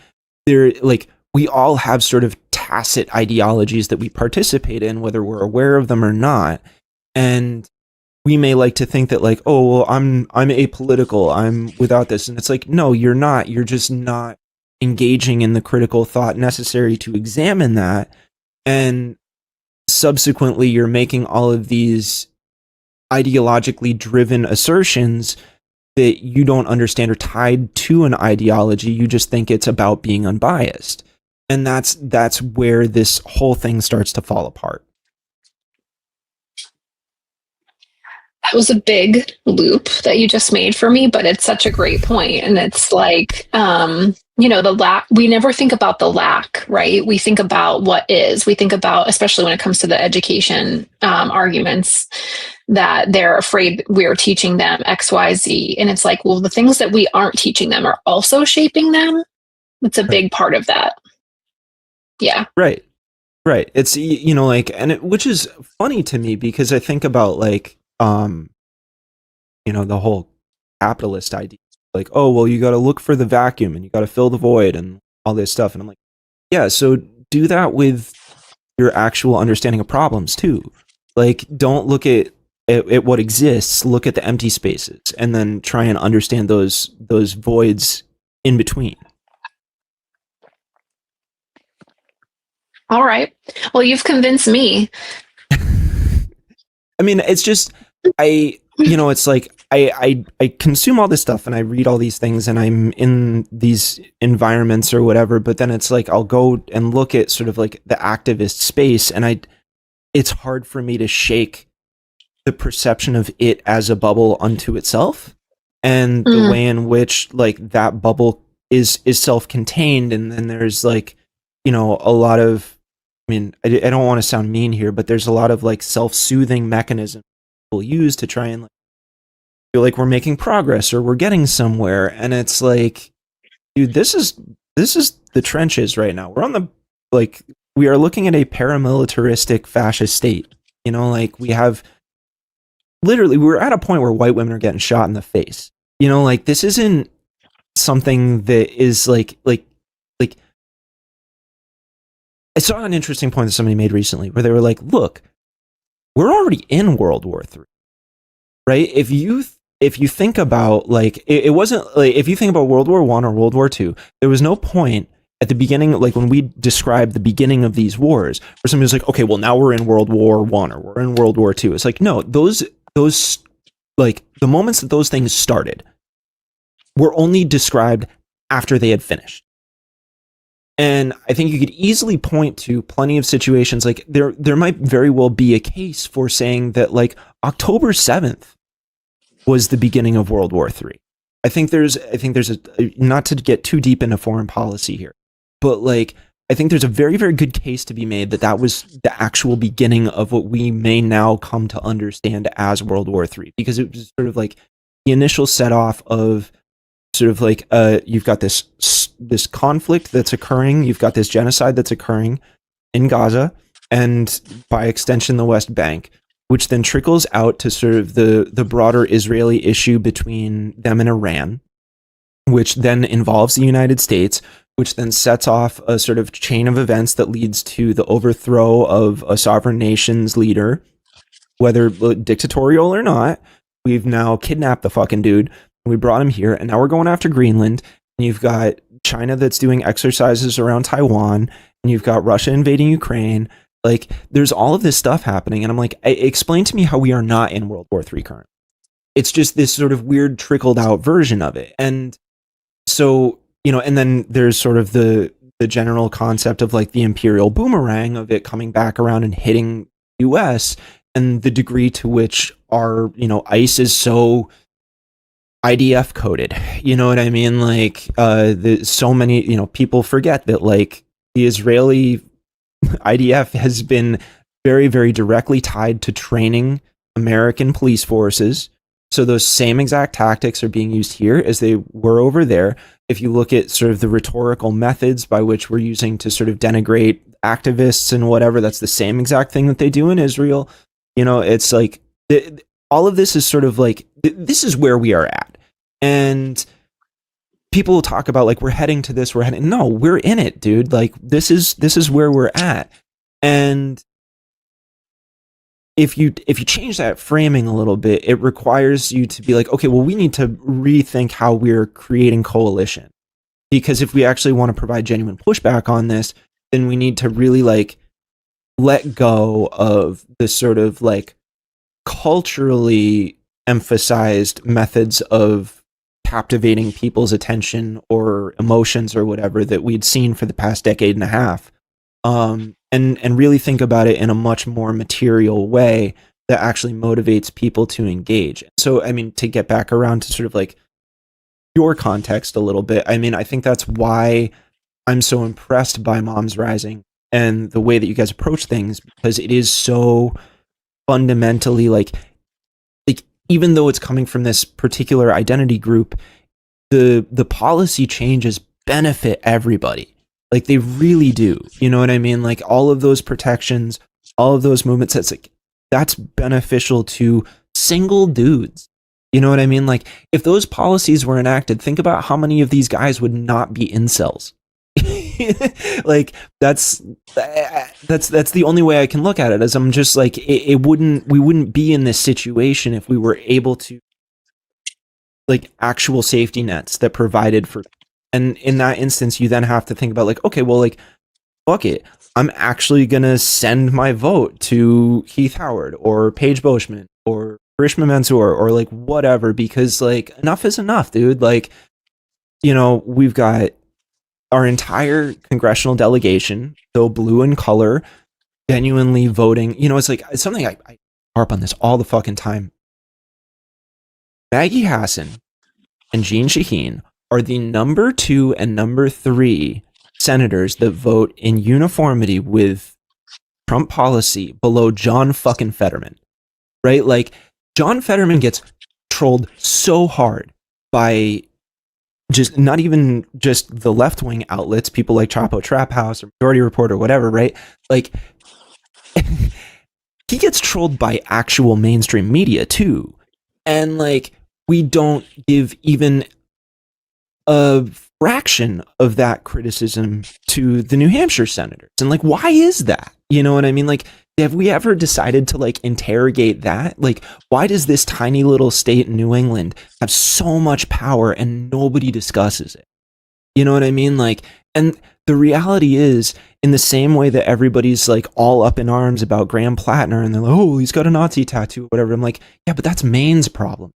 we all have sort of tacit ideologies that we participate in, whether we're aware of them or not. And we may like to think that like, oh, well, I'm apolitical, I'm without this. And it's like, no, you're not. You're just not engaging in the critical thought necessary to examine that. And subsequently, you're making all of these ideologically driven assertions that you don't understand are tied to an ideology. You just think it's about being unbiased. And that's where this whole thing starts to fall apart. That was a big loop that you just made for me, but it's such a great point. And it's like, the lack, we never think about the lack, right? We think about what is. We think about, especially when it comes to the education arguments, that they're afraid we're teaching them X, Y, Z. And it's like, well, the things that we aren't teaching them are also shaping them. It's a big part of that. Yeah. Right. It's, which is funny to me because I think about like, the whole capitalist idea, like, oh, well, you got to look for the vacuum and you got to fill the void and all this stuff. And I'm like, yeah, so do that with your actual understanding of problems too. Like, don't look at what exists. Look at the empty spaces, and then try and understand those voids in between. All right. Well, you've convinced me. I mean, it's just it's like I consume all this stuff and I read all these things and I'm in these environments or whatever, but then it's like I'll go and look at sort of like the activist space, and it's hard for me to shake the perception of it as a bubble unto itself, and the way in which like that bubble is self-contained, and then there's like, a lot of, I mean, I don't want to sound mean here, but there's a lot of like self-soothing mechanisms people use to try and like feel like we're making progress or we're getting somewhere. And it's like, dude, this is the trenches right now. We're on the, like, we are looking at a paramilitaristic fascist state. Like we have literally, we're at a point where white women are getting shot in the face. Like this isn't something that is like I saw an interesting point that somebody made recently where they were like, look, we're already in World War III, right? If you think about like, it wasn't like, if you think about World War I or World War II, there was no point at the beginning, like when we describe the beginning of these wars, where somebody was like, okay, well now we're in World War I or we're in World War II. It's like, no, those like the moments that those things started were only described after they had finished. And I think you could easily point to plenty of situations, like there might very well be a case for saying that like October 7th was the beginning of World War III. I think there's a, not to get too deep into foreign policy here, but like I think there's a very, very good case to be made that that was the actual beginning of what we may now come to understand as World War III, because it was sort of like the initial set off of sort of like you've got this conflict that's occurring, you've got this genocide that's occurring in Gaza and by extension the West Bank, which then trickles out to sort of the broader Israeli issue between them and Iran, which then involves the United States, which then sets off a sort of chain of events that leads to the overthrow of a sovereign nation's leader, whether dictatorial or not. We've now kidnapped the fucking dude. We brought him here, and now we're going after Greenland. And you've got China that's doing exercises around Taiwan, and you've got Russia invading Ukraine. Like, there's all of this stuff happening, and I'm like, explain to me how we are not in World War III currently. It's just this sort of weird trickled out version of it. And so, and then there's sort of the general concept of like the imperial boomerang of it coming back around and hitting US, and the degree to which our, ICE is so IDF coded. You know what I mean? Like, so many, people forget that like the Israeli IDF has been very, very directly tied to training American police forces. So those same exact tactics are being used here as they were over there. If you look at sort of the rhetorical methods by which we're using to sort of denigrate activists and whatever, that's the same exact thing that they do in Israel. It's like all of this is sort of like, this is where we are at. And people talk about like, we're heading to this, no, we're in it, dude. Like this is where we're at. And if you change that framing a little bit, it requires you to be like, okay, well, we need to rethink how we're creating coalition. Because if we actually want to provide genuine pushback on this, then we need to really like let go of the sort of like culturally emphasized methods of captivating people's attention or emotions or whatever that we'd seen for the past decade and a half. And really think about it in a much more material way that actually motivates people to engage. So, I mean, to get back around to sort of like your context a little bit, I mean, I think that's why I'm so impressed by Moms Rising and the way that you guys approach things, because it is so fundamentally like even though it's coming from this particular identity group, the policy changes benefit everybody. Like they really do. You know what I mean? Like all of those protections, all of those movements, that's beneficial to single dudes. You know what I mean? Like if those policies were enacted, think about how many of these guys would not be incels. Like that's the only way I can look at it, as I'm just like, we wouldn't be in this situation if we were able to, like, actual safety nets that provided for, and in that instance you then have to think about, like, okay, well, like, fuck it, I'm actually gonna send my vote to Keith Howard or Paige Boschman or Grishma Mansour or like whatever, because like enough is enough, dude. Like, you know, we've got our entire congressional delegation, though blue in color, genuinely voting. You know, it's like, it's something I harp on this all the fucking time. Maggie Hassan and Jeanne Shaheen are the number 2 and number 3 senators that vote in uniformity with Trump policy below John fucking Fetterman, right? Like, John Fetterman gets trolled so hard by just not even just the left-wing outlets, people like Chapo Trap House or Majority Report or whatever, right? Like, he gets trolled by actual mainstream media too. And like, we don't give even a fraction of that criticism to the New Hampshire senators. And like, why is that? You know what I mean? Like, have we ever decided to like interrogate that? Like, why does this tiny little state in New England have so much power and nobody discusses it? You know what I mean? Like, and the reality is, in the same way that everybody's like all up in arms about Graham Plattner and they're like, oh, he's got a Nazi tattoo or whatever. I'm like, yeah, but that's Maine's problem,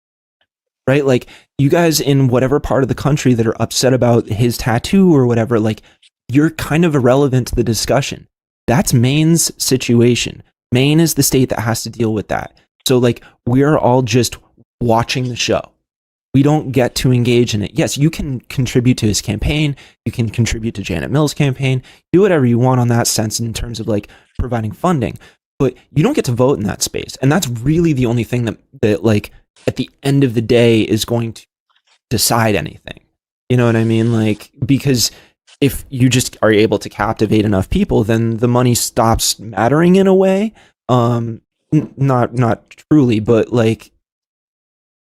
right? Like, you guys in whatever part of the country that are upset about his tattoo or whatever, like, you're kind of irrelevant to the discussion. That's Maine's situation. Maine is the state that has to deal with that. So like, we're all just watching the show. We don't get to engage in it. Yes, you can contribute to his campaign. You can contribute to Janet Mills' campaign. Do whatever you want on that sense in terms of like providing funding, but you don't get to vote in that space. And that's really the only thing that like at the end of the day is going to decide anything. You know what I mean? Like, because if you just are able to captivate enough people, then the money stops mattering in a way. Not truly, but like,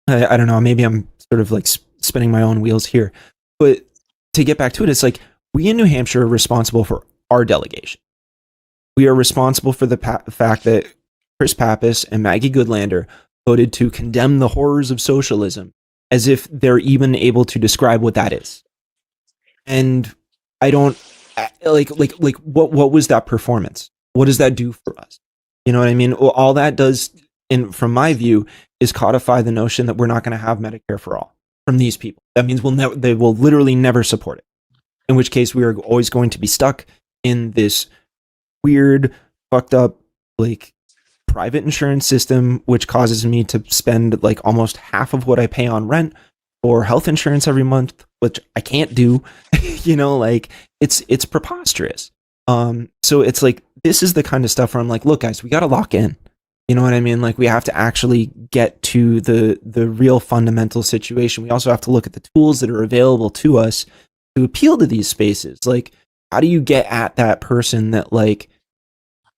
I don't know, maybe I'm sort of like spinning my own wheels here. But to get back to it, it's like, we in New Hampshire are responsible for our delegation. We are responsible for the fact that Chris Pappas and Maggie Goodlander voted to condemn the horrors of socialism, as if they're even able to describe what that is. And I don't like what was that performance? What does that do for us? You know what I mean? All that does, from my view, is codify the notion that we're not going to have Medicare for all from these people. That means they will literally never support it. In which case, we are always going to be stuck in this weird, fucked up, like, private insurance system, which causes me to spend like almost half of what I pay on rent or health insurance every month, which I can't do. You know, like, it's preposterous. So it's like, this is the kind of stuff where I'm like, look, guys, we got to lock in. You know what I mean? Like, we have to actually get to the real fundamental situation. We also have to look at the tools that are available to us to appeal to these spaces. Like, how do you get at that person that like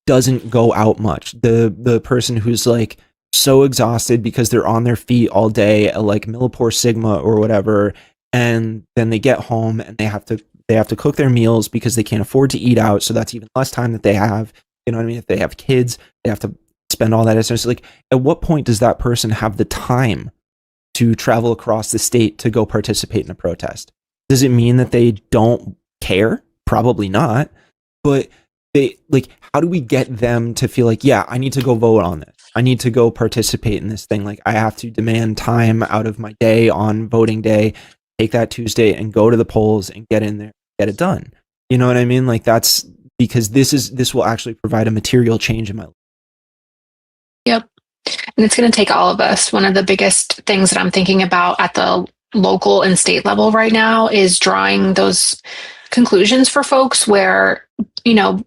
doesn't go out much? The person who's like so exhausted because they're on their feet all day at like Millipore Sigma or whatever, and then they get home and they have to cook their meals because they can't afford to eat out, so that's even less time that they have. You know what I mean? If they have kids, they have to spend all that. It's like, at what point does that person have the time to travel across the state to go participate in a protest? Does it mean that they don't care? Probably not. But they, like, how do we get them to feel like, yeah, I need to go vote on this. I need to go participate in this thing. Like, I have to demand time out of my day on voting day, take that Tuesday and go to the polls and get in there, get it done. You know what I mean? Like, that's because this will actually provide a material change in my life. Yep. And it's going to take all of us. One of the biggest things that I'm thinking about at the local and state level right now is drawing those conclusions for folks where, you know,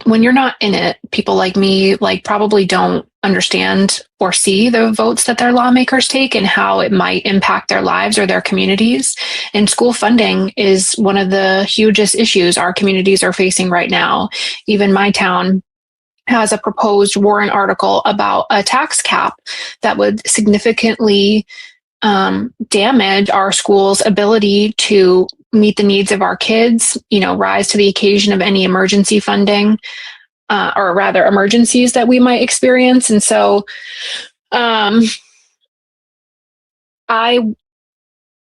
when you're not in it, people like me, like, probably don't understand or see the votes that their lawmakers take and how it might impact their lives or their communities. And school funding is one of the hugest issues our communities are facing right now. Even my town has a proposed warrant article about a tax cap that would significantly damage our school's ability to meet the needs of our kids, rise to the occasion of any emergency funding, or rather emergencies that we might experience. And so I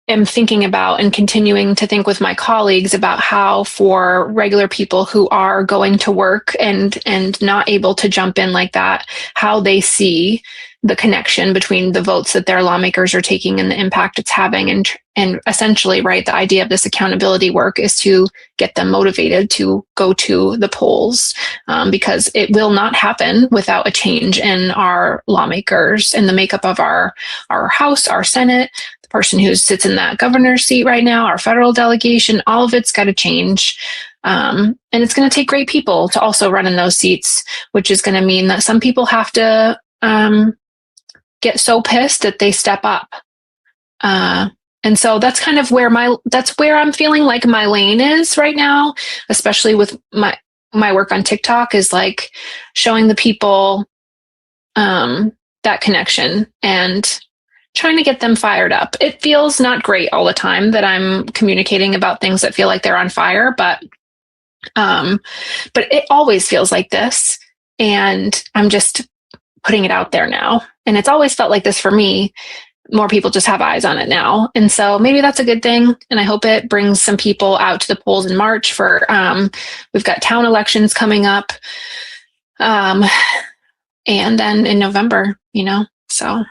am thinking about and continuing to think with my colleagues about how, for regular people who are going to work and not able to jump in like that, how they see the connection between the votes that their lawmakers are taking and the impact it's having. And essentially, right, the idea of this accountability work is to get them motivated to go to the polls, because it will not happen without a change in our lawmakers and the makeup of our House, our Senate, the person who sits in that governor's seat right now, our federal delegation. All of it's got to change. And it's going to take great people to also run in those seats, which is going to mean that some people have to get so pissed that they step up. And so that's kind of where I'm feeling like my lane is right now, especially with my work on TikTok, is like showing the people that connection and trying to get them fired up. It feels not great all the time that I'm communicating about things that feel like they're on fire, but it always feels like this. And I'm just putting it out there now. And it's always felt like this for me. More people just have eyes on it now. And so maybe that's a good thing. And I hope it brings some people out to the polls in March for, we've got town elections coming up. And then in November, so.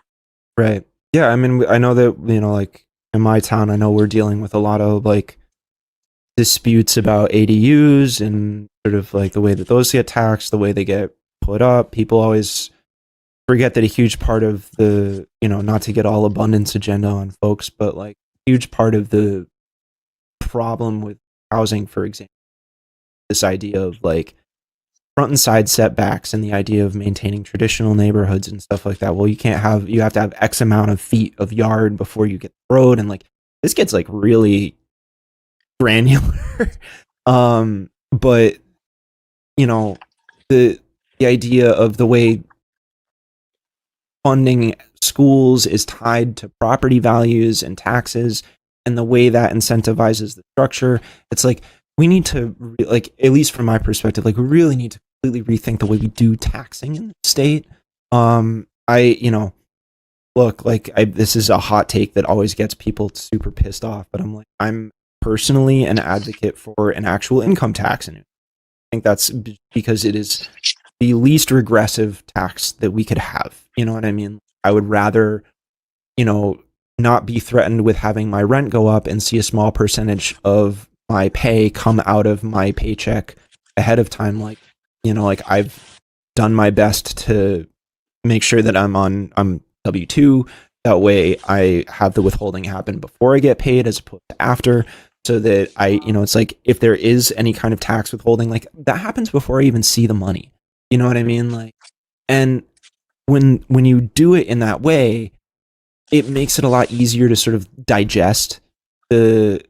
Right. Yeah. I mean, I know that, like in my town, I know we're dealing with a lot of like disputes about ADUs and sort of like the way that those get taxed, the way they get put up. People always forget that a huge part of the, not to get all abundance agenda on folks, but like a huge part of the problem with housing, for example, this idea of like front and side setbacks and the idea of maintaining traditional neighborhoods and stuff like that. Well, you have to have X amount of feet of yard before you get the road. And like, this gets like really granular. But the idea of the way funding schools is tied to property values and taxes, and the way that incentivizes the structure, it's like we need to like, at least from my perspective, like we really need to completely rethink the way we do taxing in the state. This is a hot take that always gets people super pissed off, but I'm personally an advocate for an actual income tax, and I think that's because it is the least regressive tax that we could have. You know what I mean? I would rather, not be threatened with having my rent go up and see a small percentage of my pay come out of my paycheck ahead of time. Like, I've done my best to make sure that I'm W-2. That way I have the withholding happen before I get paid as opposed to after, so that it's like if there is any kind of tax withholding, like that happens before I even see the money. You know what I mean? Like, and when you do it in that way, it makes it a lot easier to sort of digest the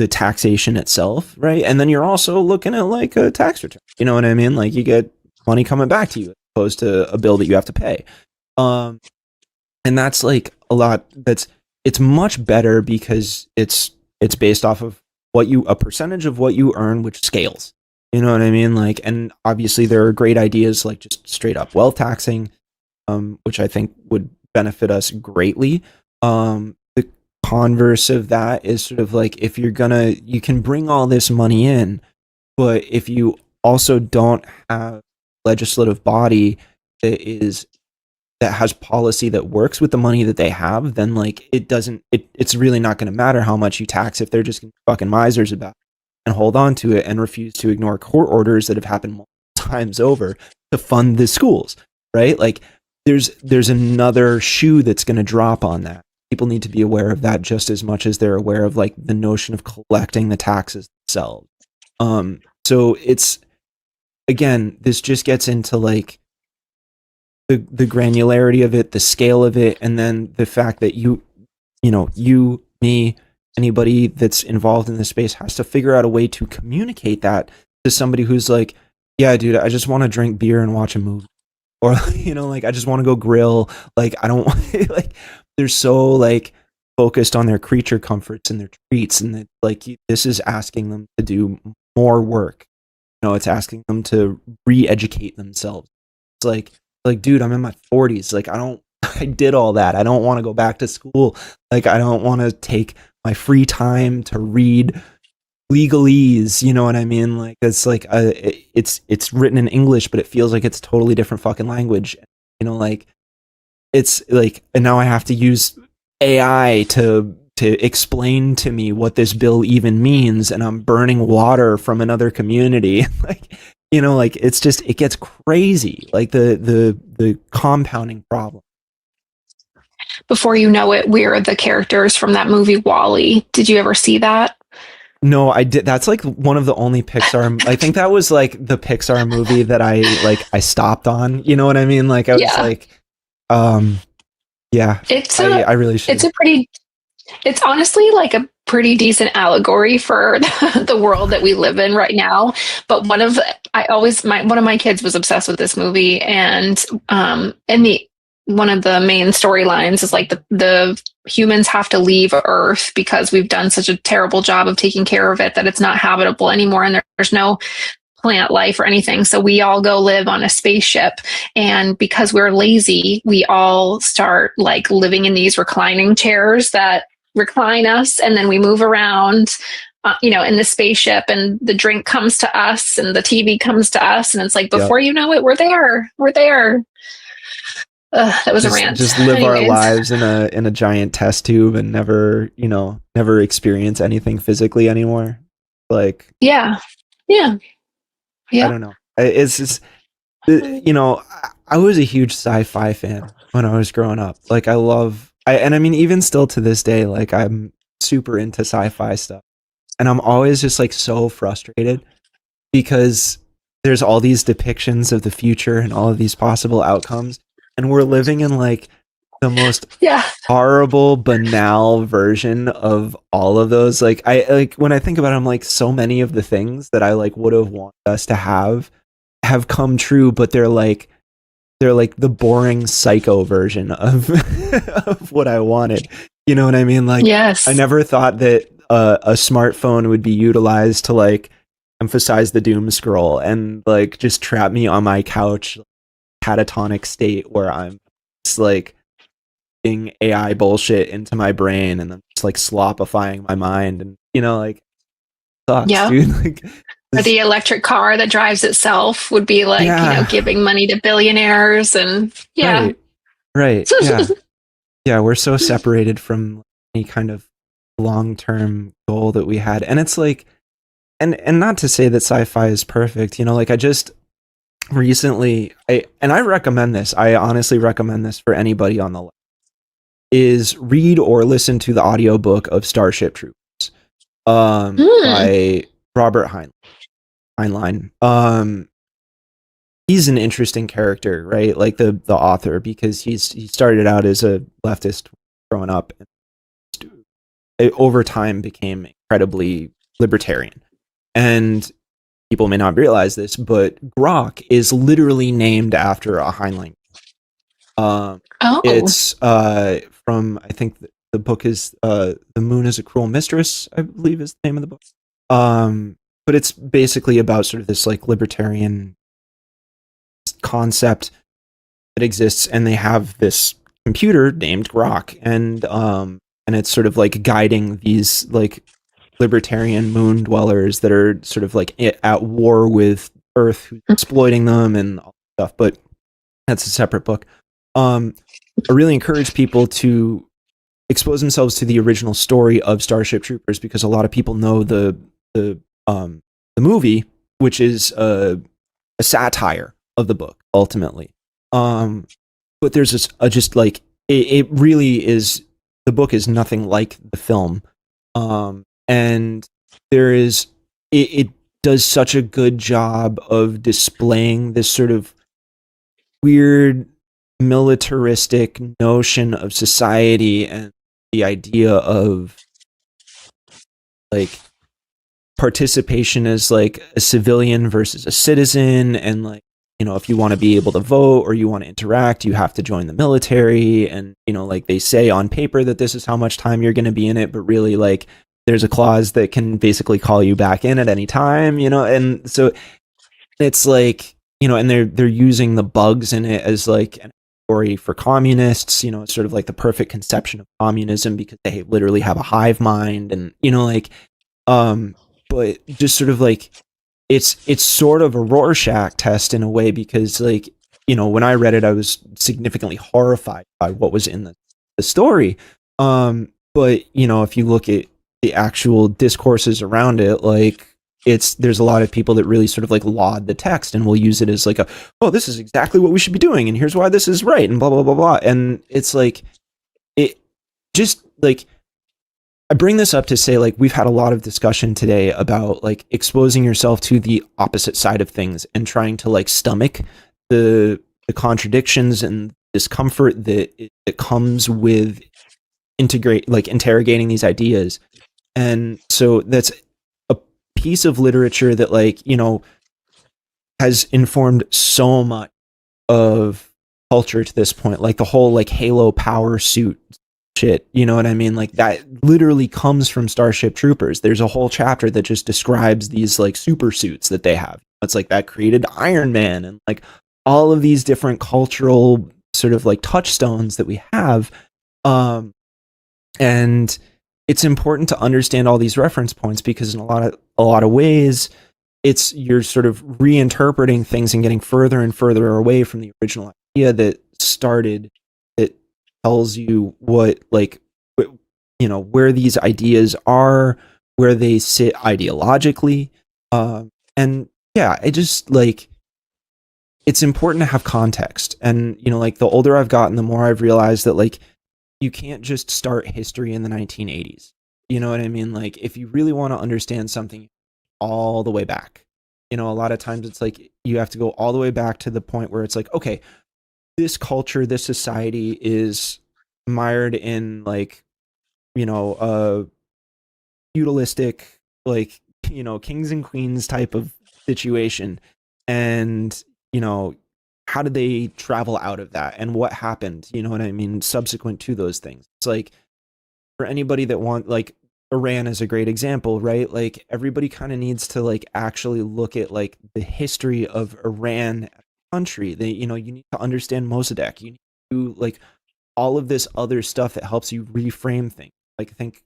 taxation itself, right? And then you're also looking at like a tax return. You know what I mean? Like you get money coming back to you as opposed to a bill that you have to pay. And that's like it's much better because it's based off of a percentage of what you earn, which scales. You know what I mean? Like, and obviously there are great ideas like just straight up wealth taxing, which I think would benefit us greatly. The converse of that is sort of like, if you can bring all this money in, but if you also don't have legislative body that has policy that works with the money that they have, then like it's really not going to matter how much you tax if they're just fucking misers about it and hold on to it and refuse to ignore court orders that have happened multiple times over to fund the schools, right? Like there's another shoe that's going to drop on that. People need to be aware of that just as much as they're aware of like the notion of collecting the taxes themselves. So it's, again, this just gets into like the granularity of it, the scale of it, and then the fact that you, me, anybody that's involved in this space has to figure out a way to communicate that to somebody who's like, yeah, dude, I just want to drink beer and watch a movie. Or, like, I just want to go grill. Like, I don't like, they're so like, focused on their creature comforts and their treats, and that like this is asking them to do more work. You know, it's asking them to re-educate themselves. It's like dude, I'm in my 40s. Like I did all that. I don't want to go back to school. Like I don't want to take my free time to read legalese, you know what I mean? Like it's like it's written in English, but it feels like it's a totally different fucking language. You know, like it's like, and now I have to use AI to explain to me what this bill even means, and I'm burning water from another community. Like, you know, like it's just, it gets crazy. Like the compounding problem. Before you know it, we're the characters from that movie Wall-E. Did you ever see that? No, I did. That's like one of the only Pixar. I think that was like the Pixar movie that I stopped on. You know what I mean? Like I was like, yeah. I really should. It's honestly like a pretty decent allegory for the world that we live in right now. But one of my kids was obsessed with this movie, and one of the main storylines is like the humans have to leave Earth because we've done such a terrible job of taking care of it that it's not habitable anymore, and there's no plant life or anything. So we all go live on a spaceship, and because we're lazy, we all start like living in these reclining chairs that recline us, and then we move around in the spaceship, and the drink comes to us and the TV comes to us, and it's like before you know it, we're there. That was a rant. Just live our lives in a giant test tube and never experience anything physically anymore. Like yeah. I don't know. It's just, I was a huge sci-fi fan when I was growing up. Like I mean, even still to this day, like I'm super into sci-fi stuff, and I'm always just like so frustrated because there's all these depictions of the future and all of these possible outcomes, and we're living in like the most horrible, banal version of all of those. Like when I think about it, I'm like, so many of the things that I like would have wanted us to have come true, but they're like the boring psycho version of of what I wanted. You know what I mean? Like, yes. I never thought that a smartphone would be utilized to like emphasize the doom scroll and like just trap me on my couch, catatonic state where I'm just like getting AI bullshit into my brain and I'm just like slopifying my mind, and like sucks, dude. Like, or the electric car that drives itself would be like, giving money to billionaires and right. Yeah, we're so separated from any kind of long-term goal that we had. And it's like, and not to say that sci-fi is perfect, like I just recently, I recommend this. I honestly recommend this for anybody on the left, is read or listen to the audiobook of Starship Troopers by Robert Heinlein. He's an interesting character, right? Like the author, because he started out as a leftist growing up, and over time became incredibly libertarian. And people may not realize this, but Grok is literally named after a Heinlein. It's from, I think the book is The Moon is a Cruel Mistress, I believe is the name of the book. But it's basically about sort of this like libertarian concept that exists, and they have this computer named Grok, and it's sort of like guiding these like libertarian moon dwellers that are sort of like at war with Earth, who's exploiting them and all that stuff. But that's a separate book. I really encourage people to expose themselves to the original story of Starship Troopers, because a lot of people know the movie, which is a satire of the book ultimately. But there's this just like it really is, the book is nothing like the film. And there is it does such a good job of displaying this sort of weird militaristic notion of society and the idea of like participation as like a civilian versus a citizen, and like you know, if you want to be able to vote or you want to interact, you have to join the military. And, you know, like they say on paper that this is how much time you're going to be in it, but really like there's a clause that can basically call you back in at any time, you know? And so it's like, you know, and they're using the bugs in it as like an allegory for communists, you know, it's sort of like the perfect conception of communism because they literally have a hive mind and, you know, like, but just sort of like, it's sort of a Rorschach test in a way because like, you know, when I read it, I was significantly horrified by what was in the story. But, you know, if you look at the actual discourses around it, like there's a lot of people that really sort of like laud the text and will use it as like oh, this is exactly what we should be doing. And here's why this is right. And blah, blah, blah, blah. And it's like, it just like, I bring this up to say, like, we've had a lot of discussion today about like exposing yourself to the opposite side of things and trying to like stomach the contradictions and discomfort that comes with interrogating these ideas. And so that's a piece of literature that like, you know, has informed so much of culture to this point, like the whole like Halo power suit shit, you know what I mean? Like that literally comes from Starship Troopers. There's a whole chapter that just describes these like super suits that they have. It's like that created Iron Man and like all of these different cultural sort of like touchstones that we have. And it's important to understand all these reference points because in a lot of ways you're sort of reinterpreting things and getting further and further away from the original idea that started, that tells you what, like, you know, where these ideas are, where they sit ideologically. And yeah, it just like, it's important to have context. And, you know, like the older I've gotten, the more I've realized that like, you can't just start history in the 1980s. You know what I mean? Like if you really want to understand something all the way back, you know, a lot of times it's like, you have to go all the way back to the point where it's like, okay, this culture, this society is mired in like, you know, feudalistic, like, you know, kings and queens type of situation. And, you know, how did they travel out of that and what happened? You know what I mean? Subsequent to those things. It's like for anybody that like Iran is a great example, right? Like everybody kind of needs to like actually look at like the history of Iran as a country. They, you know, you need to understand Mossadegh. You need to do like all of this other stuff that helps you reframe things. Like I think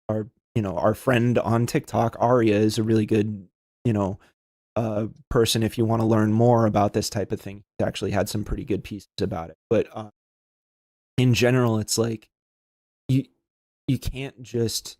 our friend on TikTok, Aria, is a really good, you know, person if you want to learn more about this type of thing. He's actually had some pretty good pieces about it. But in general, it's like you can't just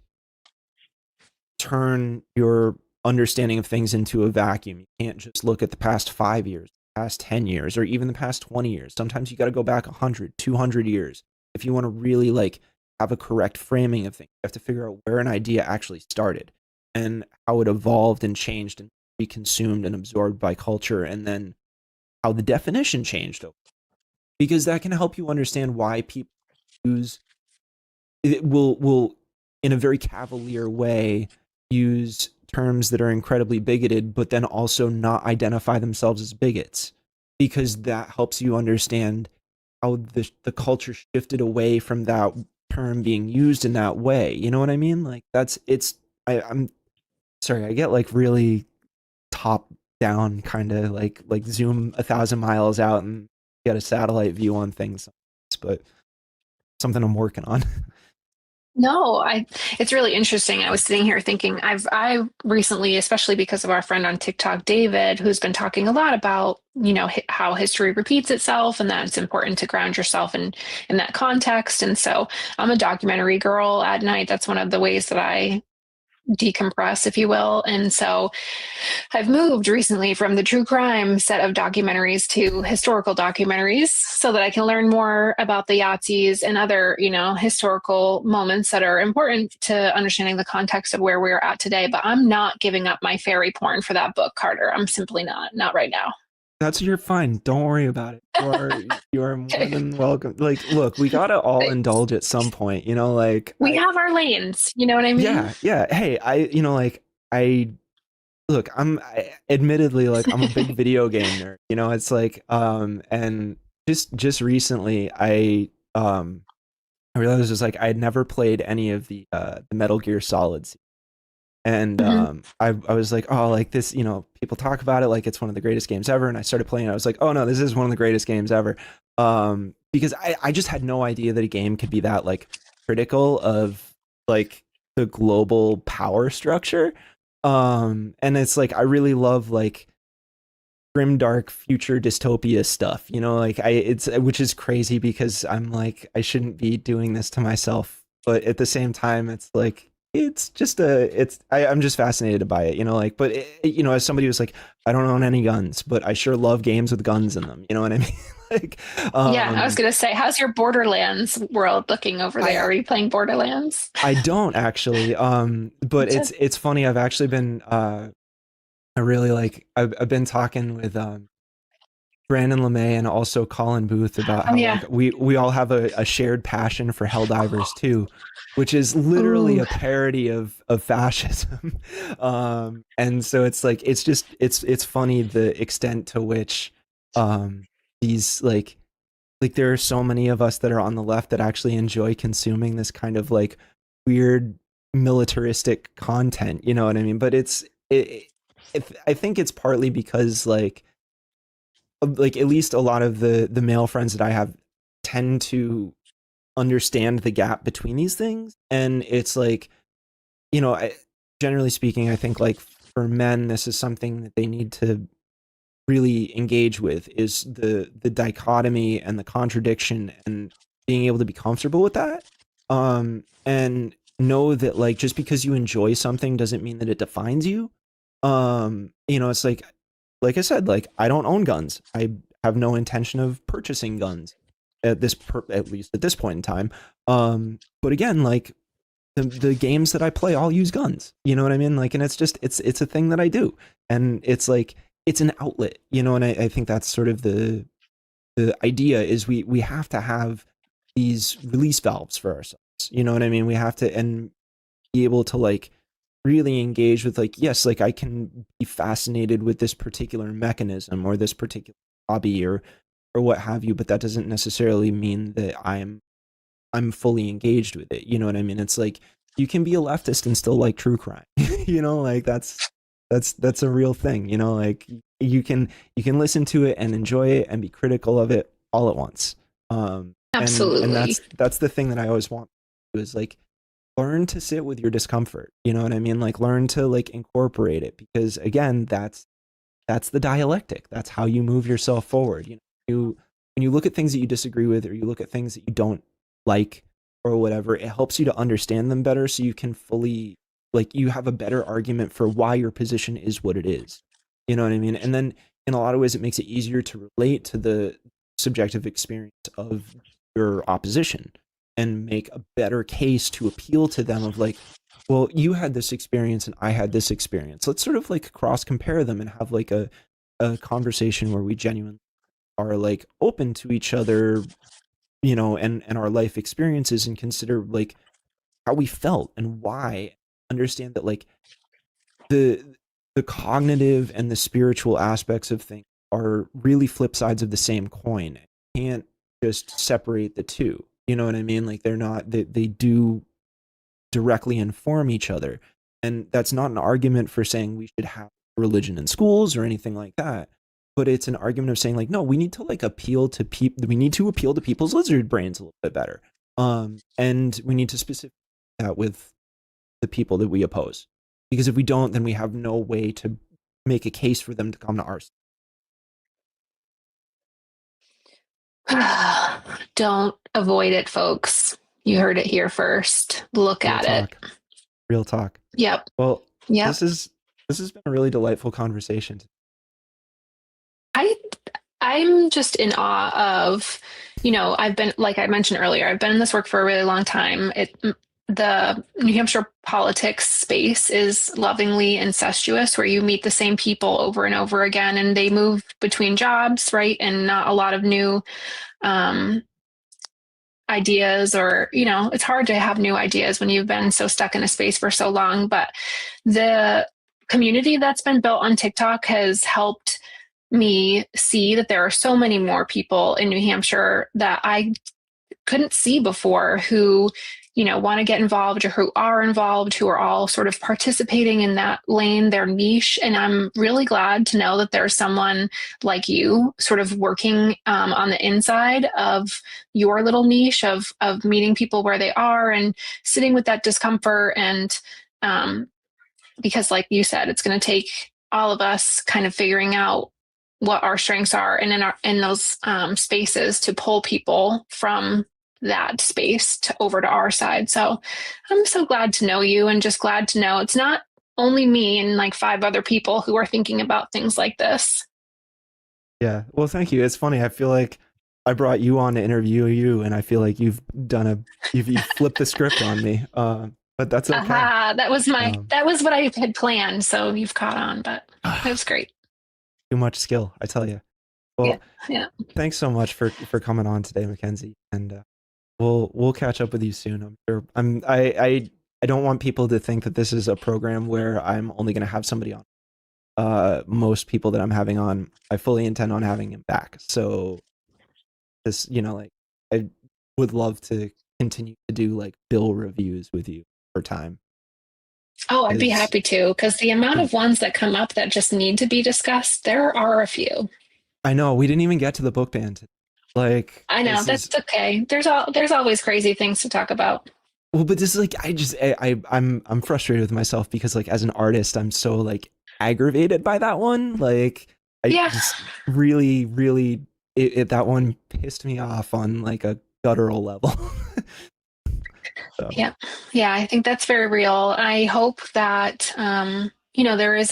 turn your understanding of things into a vacuum. You can't just look at the past 5 years, past 10 years, or even the past 20 years. Sometimes you got to go back 100, 200 years. If you want to really like have a correct framing of things, you have to figure out where an idea actually started and how it evolved and changed and be consumed and absorbed by culture, and then how the definition changed over. Because that can help you understand why people will in a very cavalier way use terms that are incredibly bigoted, but then also not identify themselves as bigots, because that helps you understand how the culture shifted away from that term being used in that way. You know what I mean? Like I'm sorry, I get like really top down kind of like zoom 1,000 miles out and get a satellite view on things, but something I'm working on. No, it's really interesting. I was sitting here thinking I recently, especially because of our friend on TikTok, David, who's been talking a lot about, you know, how history repeats itself and that it's important to ground yourself in that context. And so I'm a documentary girl at night. That's one of the ways that I decompress, if you will. And so I've moved recently from the true crime set of documentaries to historical documentaries so that I can learn more about the Yahtzees and other, you know, historical moments that are important to understanding the context of where we're at today. But I'm not giving up my fairy porn for that book, Carter. I'm simply not right now. You're fine. Don't worry about it. You're more than welcome. Like, look, we gotta all indulge at some point, you know, like we have our lanes, you know what I mean? Yeah. Hey, I look, admittedly, like, I'm a big video game nerd. You know, it's like, and just recently, I realized, it's like, I had never played any of the Metal Gear Solids, and I was like, oh, like this, you know, people talk about it like it's one of the greatest games ever, and I started playing it. I was like, oh no, this is one of the greatest games ever, because I just had no idea that a game could be that like critical of like the global power structure. And it's like, I really love like grim dark future dystopia stuff, you know, like it's, which is crazy because I'm like, I shouldn't be doing this to myself, but at the same time, it's like, it's just I'm just fascinated by it, you know, like, but you know, as somebody who's like, I don't own any guns, but I sure love games with guns in them, you know what I mean? Like, Yeah, I was gonna say, how's your Borderlands world looking over there? Are you playing Borderlands? I don't actually, but it's funny. I've actually been, I really like, I've been talking with Brandon LeMay and also Colin Booth about how like we all have a shared passion for Helldivers 2, which is literally a parody of fascism. And so it's like, it's just, it's funny the extent to which these like there are so many of us that are on the left that actually enjoy consuming this kind of like weird militaristic content, you know what I mean? But I think it's partly because like at least a lot of the male friends that I have tend to understand the gap between these things, and it's like, you know, generally speaking, I think like for men, this is something that they need to really engage with, is the dichotomy and the contradiction, and being able to be comfortable with that, and know that like just because you enjoy something doesn't mean that it defines you. You know, it's like I said, like, I don't own guns. I have no intention of purchasing guns at least at this point in time. But again, like the games that I play all use guns. You know what I mean? Like, and it's just it's a thing that I do, and it's like it's an outlet. You know, and I think that's sort of the idea is we have to have these release valves for ourselves. You know what I mean? We have to and be able to like really engage with like, yes, like I can be fascinated with this particular mechanism or this particular hobby or what have you, but that doesn't necessarily mean that I'm fully engaged with it. You know what I mean? It's like you can be a leftist and still like true crime. You know, like that's a real thing, you know, like you can listen to it and enjoy it and be critical of it all at once. Absolutely. And that's the thing that I always want to do, is like learn to sit with your discomfort. You know what I mean? Like learn to like incorporate it, because again, that's the dialectic. That's how you move yourself forward. You know, when you look at things that you disagree with, or you look at things that you don't like or whatever, it helps you to understand them better, so you can fully like you have a better argument for why your position is what it is. You know what I mean? And then in a lot of ways, it makes it easier to relate to the subjective experience of your opposition and make a better case to appeal to them of like, well, you had this experience and I had this experience. Let's sort of like cross compare them and have like a conversation where we genuinely are like open to each other, you know, and our life experiences, and consider like how we felt and why. Understand that like the cognitive and the spiritual aspects of things are really flip sides of the same coin. You can't just separate the two. You know what I mean? Like they do directly inform each other. And that's not an argument for saying we should have religion in schools or anything like that. But it's an argument of saying like, no, we need to like appeal to people's lizard brains a little bit better. And we need to specify that with the people that we oppose. Because if we don't, then we have no way to make a case for them to come to our side. Don't avoid it, folks. You heard it here first. Look at it. Real talk. Yep. Well, yep. This has been a really delightful conversation. I'm just in awe of, you know, I've been, like I mentioned earlier, I've been in this work for a really long time. The New Hampshire politics space is lovingly incestuous, where you meet the same people over and over again, and they move between jobs, right? And not a lot of new ideas, or, you know, it's hard to have new ideas when you've been so stuck in a space for so long. But the community that's been built on TikTok has helped me see that there are so many more people in New Hampshire that I couldn't see before who, want to get involved or who are involved, who are all sort of participating in that lane, their niche. And I'm really glad to know that there's someone like you sort of working on the inside of your little niche of meeting people where they are and sitting with that discomfort. And because like you said, it's going to take all of us kind of figuring out what our strengths are and in those spaces to pull people from that space over to our side. So I'm so glad to know you and just glad to know it's not only me and like 5 other people who are thinking about things like this. Yeah. Well, thank you. It's funny. I feel like I brought you on to interview you, and I feel like you've flipped the script on me. But that's okay. That was what I had planned. So you've caught on, but it was great. Too much skill, I tell you. Well, yeah. Thanks so much for coming on today, Mackenzie, and we'll catch up with you soon. I'm sure. I don't want people to think that this is a program where I'm only going to have somebody on. Most people that I'm having on, I fully intend on having him back. So this, I would love to continue to do like bill reviews with you for time. Oh, I'd be happy to, because the amount of ones that come up that just need to be discussed, there are a few. I know. We didn't even get to the book ban. Like, I know that's okay. There's always crazy things to talk about. Well, but this is like, I'm frustrated with myself because like as an artist, I'm so like aggravated by that one. Like, I just really, really, that one pissed me off on like a guttural level. So. Yeah, I think that's very real. I hope that there is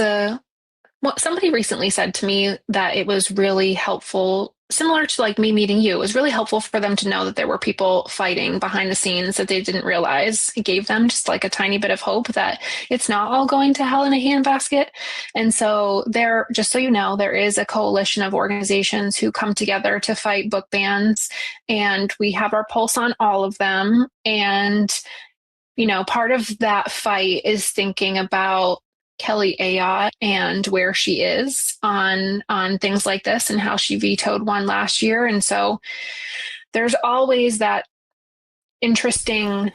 somebody recently said to me that it was really helpful, similar to like me meeting you. It was really helpful for them to know that there were people fighting behind the scenes that they didn't realize. It gave them just like a tiny bit of hope that it's not all going to hell in a handbasket. And so just so you know, there is a coalition of organizations who come together to fight book bans, and we have our pulse on all of them. And, part of that fight is thinking about Kelly Ayotte and where she is on things like this and how she vetoed one last year. And so there's always that interesting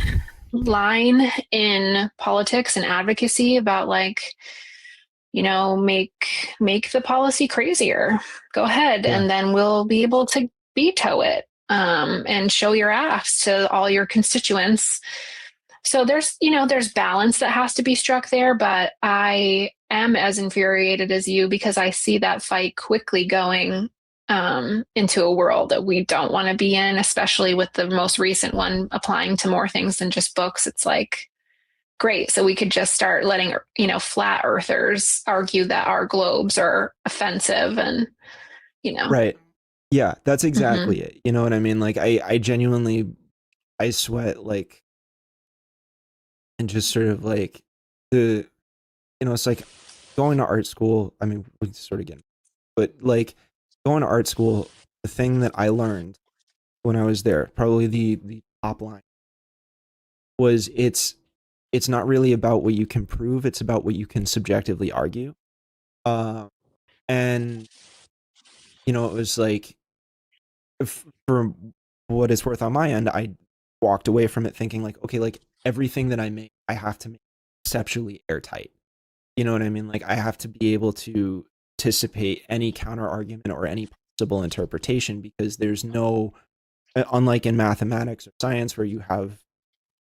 line in politics and advocacy about like, make the policy crazier. Go ahead. Yeah. And then we'll be able to veto it and show your ass to all your constituents. So there's balance that has to be struck there, but I am as infuriated as you because I see that fight quickly going into a world that we don't want to be in, especially with the most recent one applying to more things than just books. It's like, great. So we could just start letting, flat earthers argue that our globes are offensive and, Right. Yeah, that's exactly it. You know what I mean? Like I genuinely, I sweat like, and just sort of like it's like going to art school. I mean, we sort of get, but like going to art school, the thing that I learned when I was there, probably the top line was it's not really about what you can prove. It's about what you can subjectively argue. And it was like, for what it's worth on my end, I walked away from it thinking like, okay, like everything that I make, I have to make conceptually airtight. You know what I mean? Like I have to be able to anticipate any counter argument or any possible interpretation, because there's no, unlike in mathematics or science where you have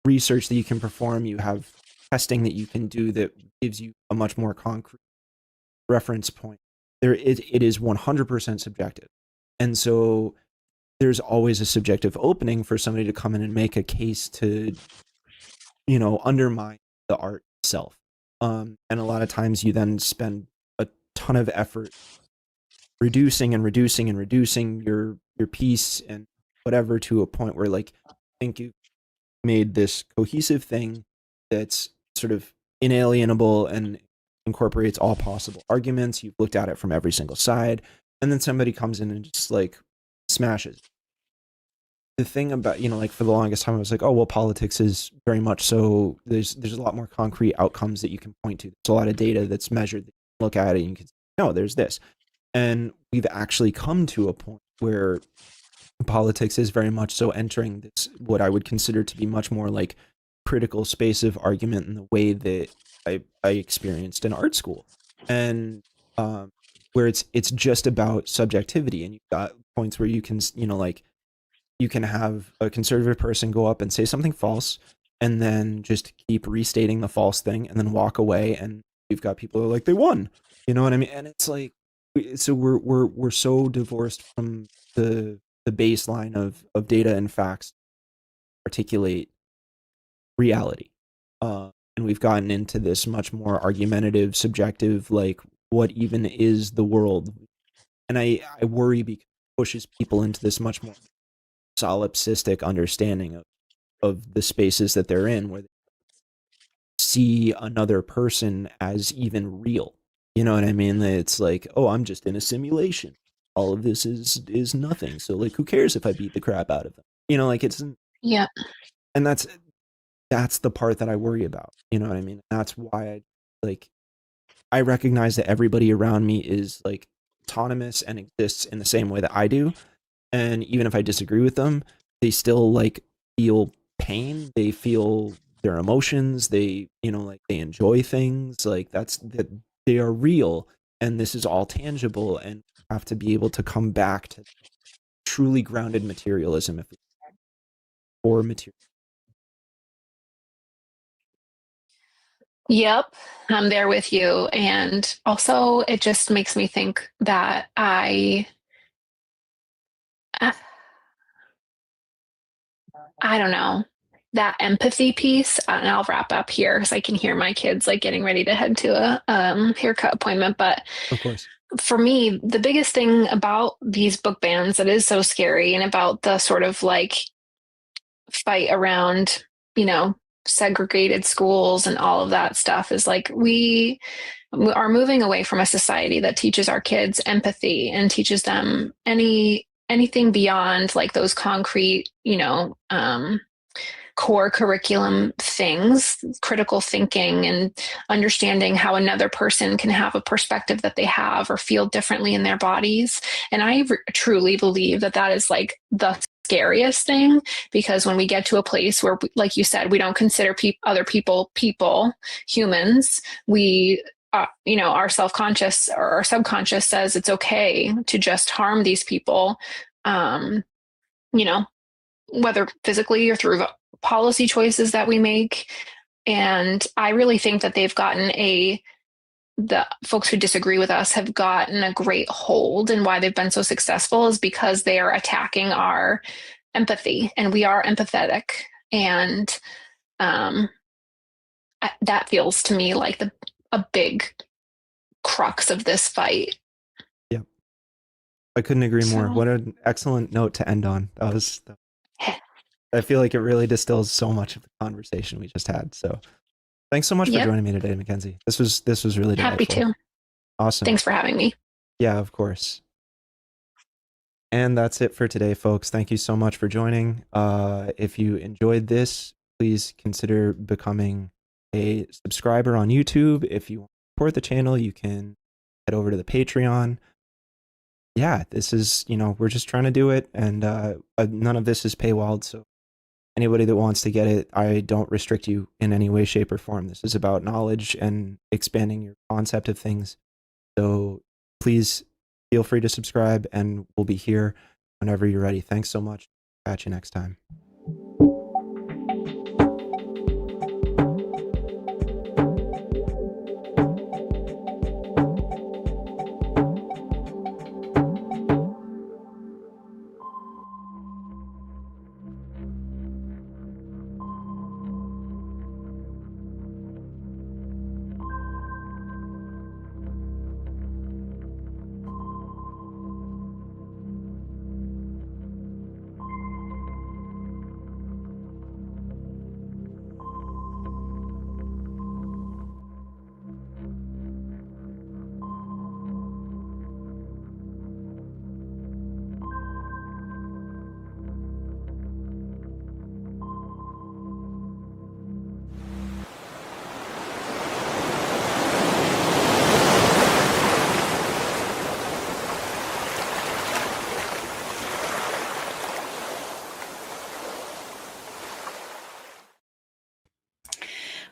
research that you can perform, you have testing that you can do that gives you a much more concrete reference point. It is 100% subjective. And so there's always a subjective opening for somebody to come in and make a case to, undermine the art itself. And a lot of times you then spend a ton of effort reducing your piece and whatever to a point where like, I think you made this cohesive thing that's sort of inalienable and incorporates all possible arguments. You've looked at it from every single side, and then somebody comes in and just like smashes. the thing about, like for the longest time, I was like, oh, well, politics is very much so, there's a lot more concrete outcomes that you can point to. There's a lot of data that's measured. That you can look at it and you can say, no, there's this. And we've actually come to a point where politics is very much so entering this, what I would consider to be much more like critical space of argument in the way that I experienced in art school. And where it's just about subjectivity, and you've got points where you can, like, you can have a conservative person go up and say something false and then just keep restating the false thing and then walk away, and you've got people who are like, they won, you know what I mean? And it's like, so we're so divorced from the baseline of data and facts to articulate reality, and we've gotten into this much more argumentative, subjective, like, what even is the world? And I worry because it pushes people into this much more solipsistic understanding of the spaces that they're in, where they see another person as even real. You know what I mean? It's like, oh, I'm just in a simulation. All of this is nothing. So, like, who cares if I beat the crap out of them? Like, it's, Yeah. and that's the part that I worry about. You know what I mean? That's why I recognize that everybody around me is like autonomous and exists in the same way that I do. And even if I disagree with them, they still like feel pain. They feel their emotions. They, like, they enjoy things, like that they are real, and this is all tangible, and have to be able to come back to truly grounded materialism, or material. Yep, I'm there with you. And also, it just makes me think that I don't know, that empathy piece. And I'll wrap up here because I can hear my kids like getting ready to head to a haircut appointment. But Of course. for me, the biggest thing about these book bans that is so scary, and about the sort of like fight around, segregated schools and all of that stuff, is like we are moving away from a society that teaches our kids empathy and teaches them anything beyond like those concrete, core curriculum things, critical thinking and understanding how another person can have a perspective that they have or feel differently in their bodies. And I truly believe that is like the scariest thing, because when we get to a place where, like you said, we don't consider other people humans, we our self-conscious or our subconscious says it's okay to just harm these people, whether physically or through policy choices that we make. And I really think that the folks who disagree with us have gotten a great hold, and why they've been so successful is because they are attacking our empathy, and we are empathetic. And that feels to me like a big crux of this fight. Yep. I couldn't agree more. What an excellent note to end on. I feel like it really distills so much of the conversation we just had. So thanks so much for joining me today, Mackenzie. This was really delightful. Happy to. Awesome. Thanks for having me. Yeah, of course. And that's it for today, folks. Thank you so much for joining. If you enjoyed this, please consider becoming a subscriber on YouTube. If you want to support the channel, you can head over to the Patreon. Yeah, this is, we're just trying to do it, and none of this is paywalled, so anybody that wants to get it, I don't restrict you in any way, shape, or form. This is about knowledge and expanding your concept of things. So please feel free to subscribe, and we'll be here whenever you're ready. Thanks so much. Catch you next time.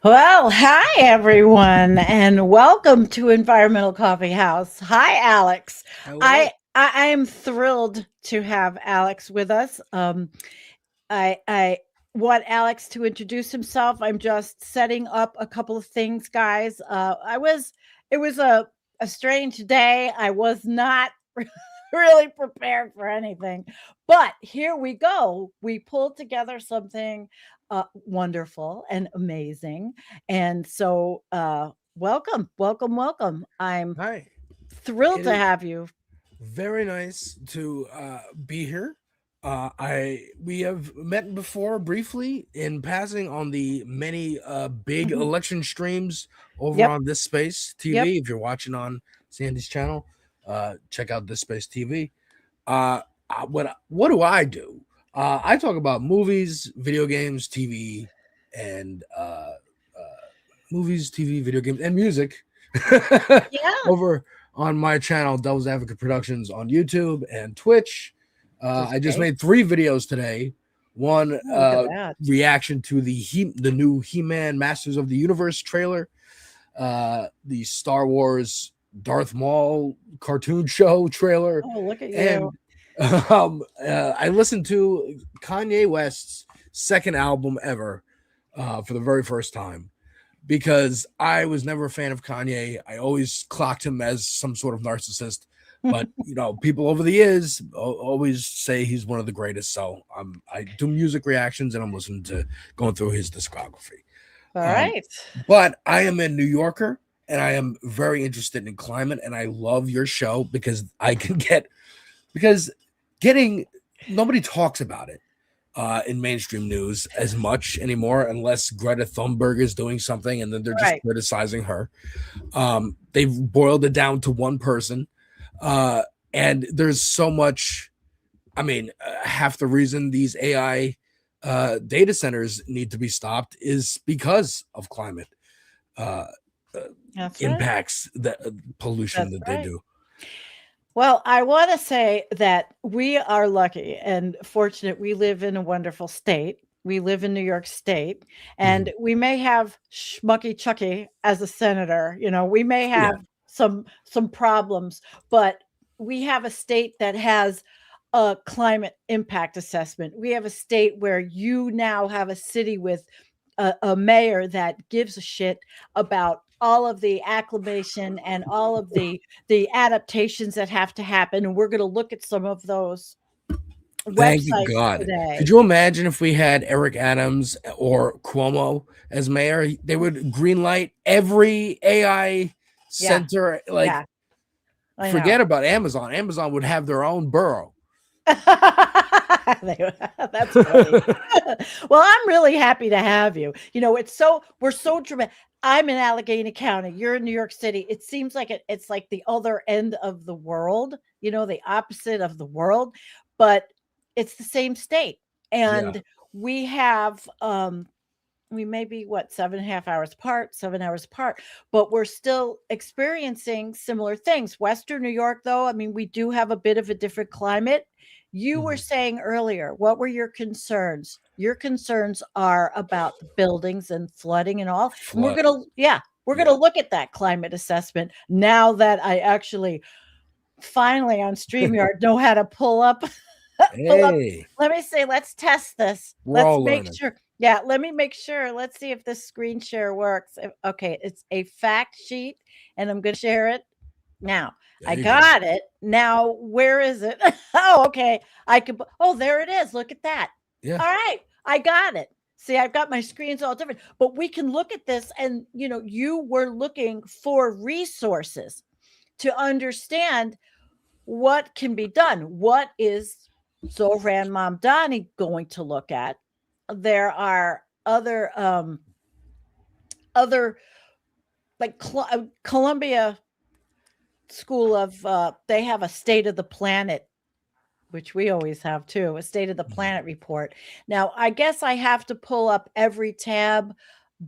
Well, hi everyone, and welcome to Environmental Coffee House. Hi, Alex. Hello. I am thrilled to have Alex with us. I want Alex to introduce himself. I'm just setting up a couple of things, guys. It was a strange day. I was not really prepared for anything, but here we go. We pulled together something wonderful and amazing, and so welcome, welcome, welcome. I'm Hi. thrilled It to is have you. very nice to be here. We have met before briefly in passing on the many big Mhm. election streams over Yep. on This Space TV. Yep. If you're watching on Sandy's channel, check out This Space TV. What do I do? I talk about movies, video games, TV, and movies, TV, video games, and music Yeah. over on my channel, Devil's Advocate Productions, on YouTube and Twitch. I just great. made 3 videos today. One Oh, look at that. reaction to the new He-Man Masters of the Universe trailer, the Star Wars Darth Maul cartoon show trailer, Oh, look at and you. I listened to Kanye West's second album ever for the very first time, because I was never a fan of Kanye. I always clocked him as some sort of narcissist, but people over the years always say he's one of the greatest. So I do music reactions, and I'm listening to going through his discography. All right. But I am a New Yorker, and I am very interested in climate, and I love your show because nobody talks about it in mainstream news as much anymore, unless Greta Thunberg is doing something and then they're just criticizing her. They've boiled it down to one person, and there's so much. I mean, half the reason these AI data centers need to be stopped is because of climate impacts, the pollution that they do. Well, I want to say that we are lucky and fortunate. We live in a wonderful state. We live in New York State, and we may have Schmucky Chucky as a senator. We may have some problems, but we have a state that has a climate impact assessment. We have a state where you now have a city with a mayor that gives a shit about all of the acclimation and all of the adaptations that have to happen. And we're going to look at some of those Thank you, websites God. today. Could you imagine if we had Eric Adams or Cuomo as mayor? They would greenlight every AI center. Forget about Amazon. Amazon would have their own borough. That's funny. Well, I'm really happy to have you. We're so dramatic. I'm in Allegheny County. You're in New York City. It seems like it's like the other end of the world, the opposite of the world, but it's the same state. And we have, we may be 7.5 hours apart, 7 hours apart, but we're still experiencing similar things. Western New York, though, I mean, we do have a bit of a different climate. You were saying earlier, what were your concerns? Your concerns are about buildings and flooding and all. And we're going to look at that climate assessment now that I actually finally on StreamYard know how to pull up. Let me say, let's test this. Let's make sure. Yeah, let me make sure. Let's see if this screen share works. Okay, it's a fact sheet, and I'm going to share it now. I got it. Now, where is it? Oh, okay. There it is. Look at that. Yeah. All right. I got it. See, I've got my screens all different, but we can look at this, and you were looking for resources to understand what can be done. What is Zohran Mamdani going to look at? There are other like Columbia School of they have a State of the Planet, which we always have too, a State of the Planet report. Now, I guess I have to pull up every tab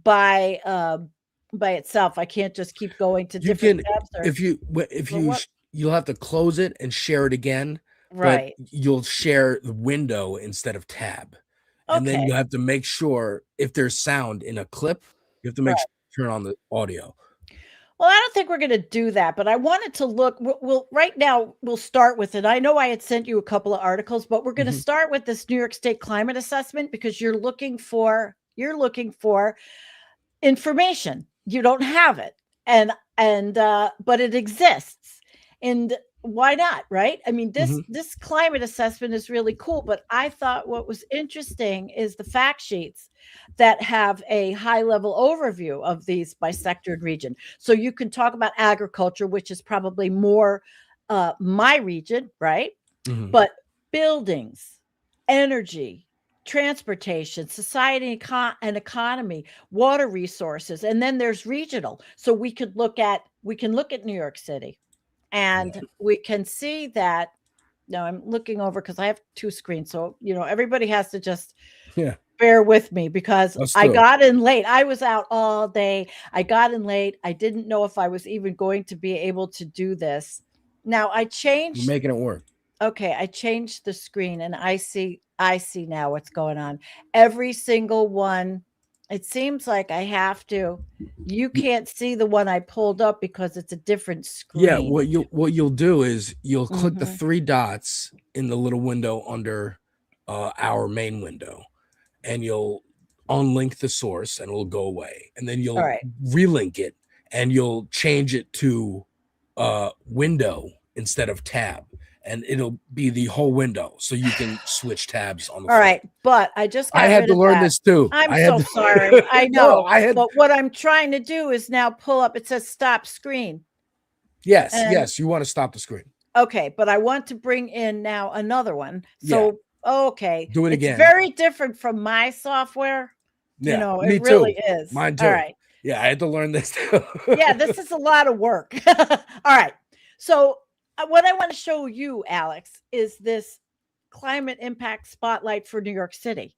by itself. I can't just keep going to different tabs. You'll have to close it and share it again. Right. But you'll share the window instead of tab. And then you have to make sure if there's sound in a clip, You have to make sure you turn on the audio. Well, I don't think we're going to do that, but I wanted to look. We'll right now we'll start with it. I know I had sent you a couple of articles, but we're going to start with this New York State climate assessment because you're looking for information. You don't have it, and but it exists, and why not, right? I mean, this climate assessment is really cool, but I thought what was interesting is the fact sheets that have a high level overview of these by sectored region. So you can talk about agriculture, which is probably more my region, right? But buildings, energy, transportation, society and economy, water resources, and then there's regional. So we can look at New York City. And we can see that. Now I'm looking over because I have two screens. So, everybody has to just bear with me because I got in late. I was out all day. I got in late. I didn't know if I was even going to be able to do this. Now I changed. You're making it work. Okay. I changed the screen and I see now what's going on. Every single one. It seems like I have to. You can't see the one I pulled up because it's a different screen. Yeah, what you'll do is you'll click the three dots in the little window under our main window, and you'll unlink the source, and it'll go away. And then you'll relink it, and you'll change it to window instead of tab. And it'll be the whole window, so you can switch tabs on the phone. All right, but I had to learn this too. I'm so sorry. I know. But what I'm trying to do is now pull up. It says stop screen. Yes, you want to stop the screen. Okay, but I want to bring in now another one. So okay, do it again. It's very different from my software. Yeah, it really is. Mine too. All right. Yeah, I had to learn this too. Yeah, this is a lot of work. All right, so. What I want to show you, Alex, is this climate impact spotlight for New York City,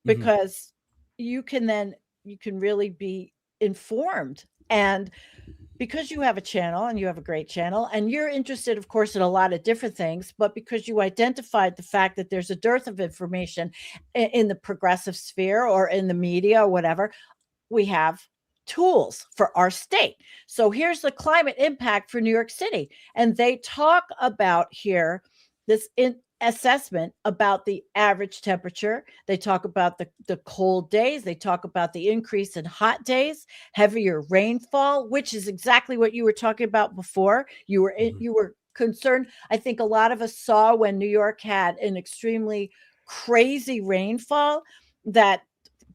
because you can really be informed. And because you have a channel and you have a great channel and you're interested, of course, in a lot of different things, but because you identified the fact that there's a dearth of information in the progressive sphere or in the media or whatever, we have tools for our state. So here's the climate impact for New York City. And they talk about here this assessment about the average temperature. They talk about the cold days. They talk about the increase in hot days, heavier rainfall, which is exactly what you were talking about before. You were concerned. I think a lot of us saw when New York had an extremely crazy rainfall that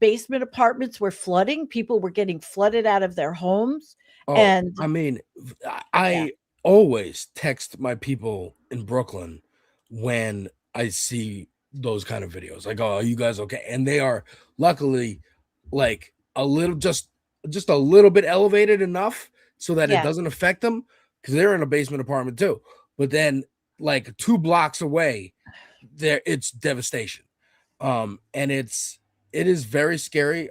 basement apartments were flooding. People were getting flooded out of their homes. And I mean, I always text my people in Brooklyn when I see those kind of videos. Like, oh, are you guys okay? And they are luckily like a little, just a little bit elevated enough so that it doesn't affect them, because they're in a basement apartment too. But then like 2 blocks away, it's devastation. And it is very scary.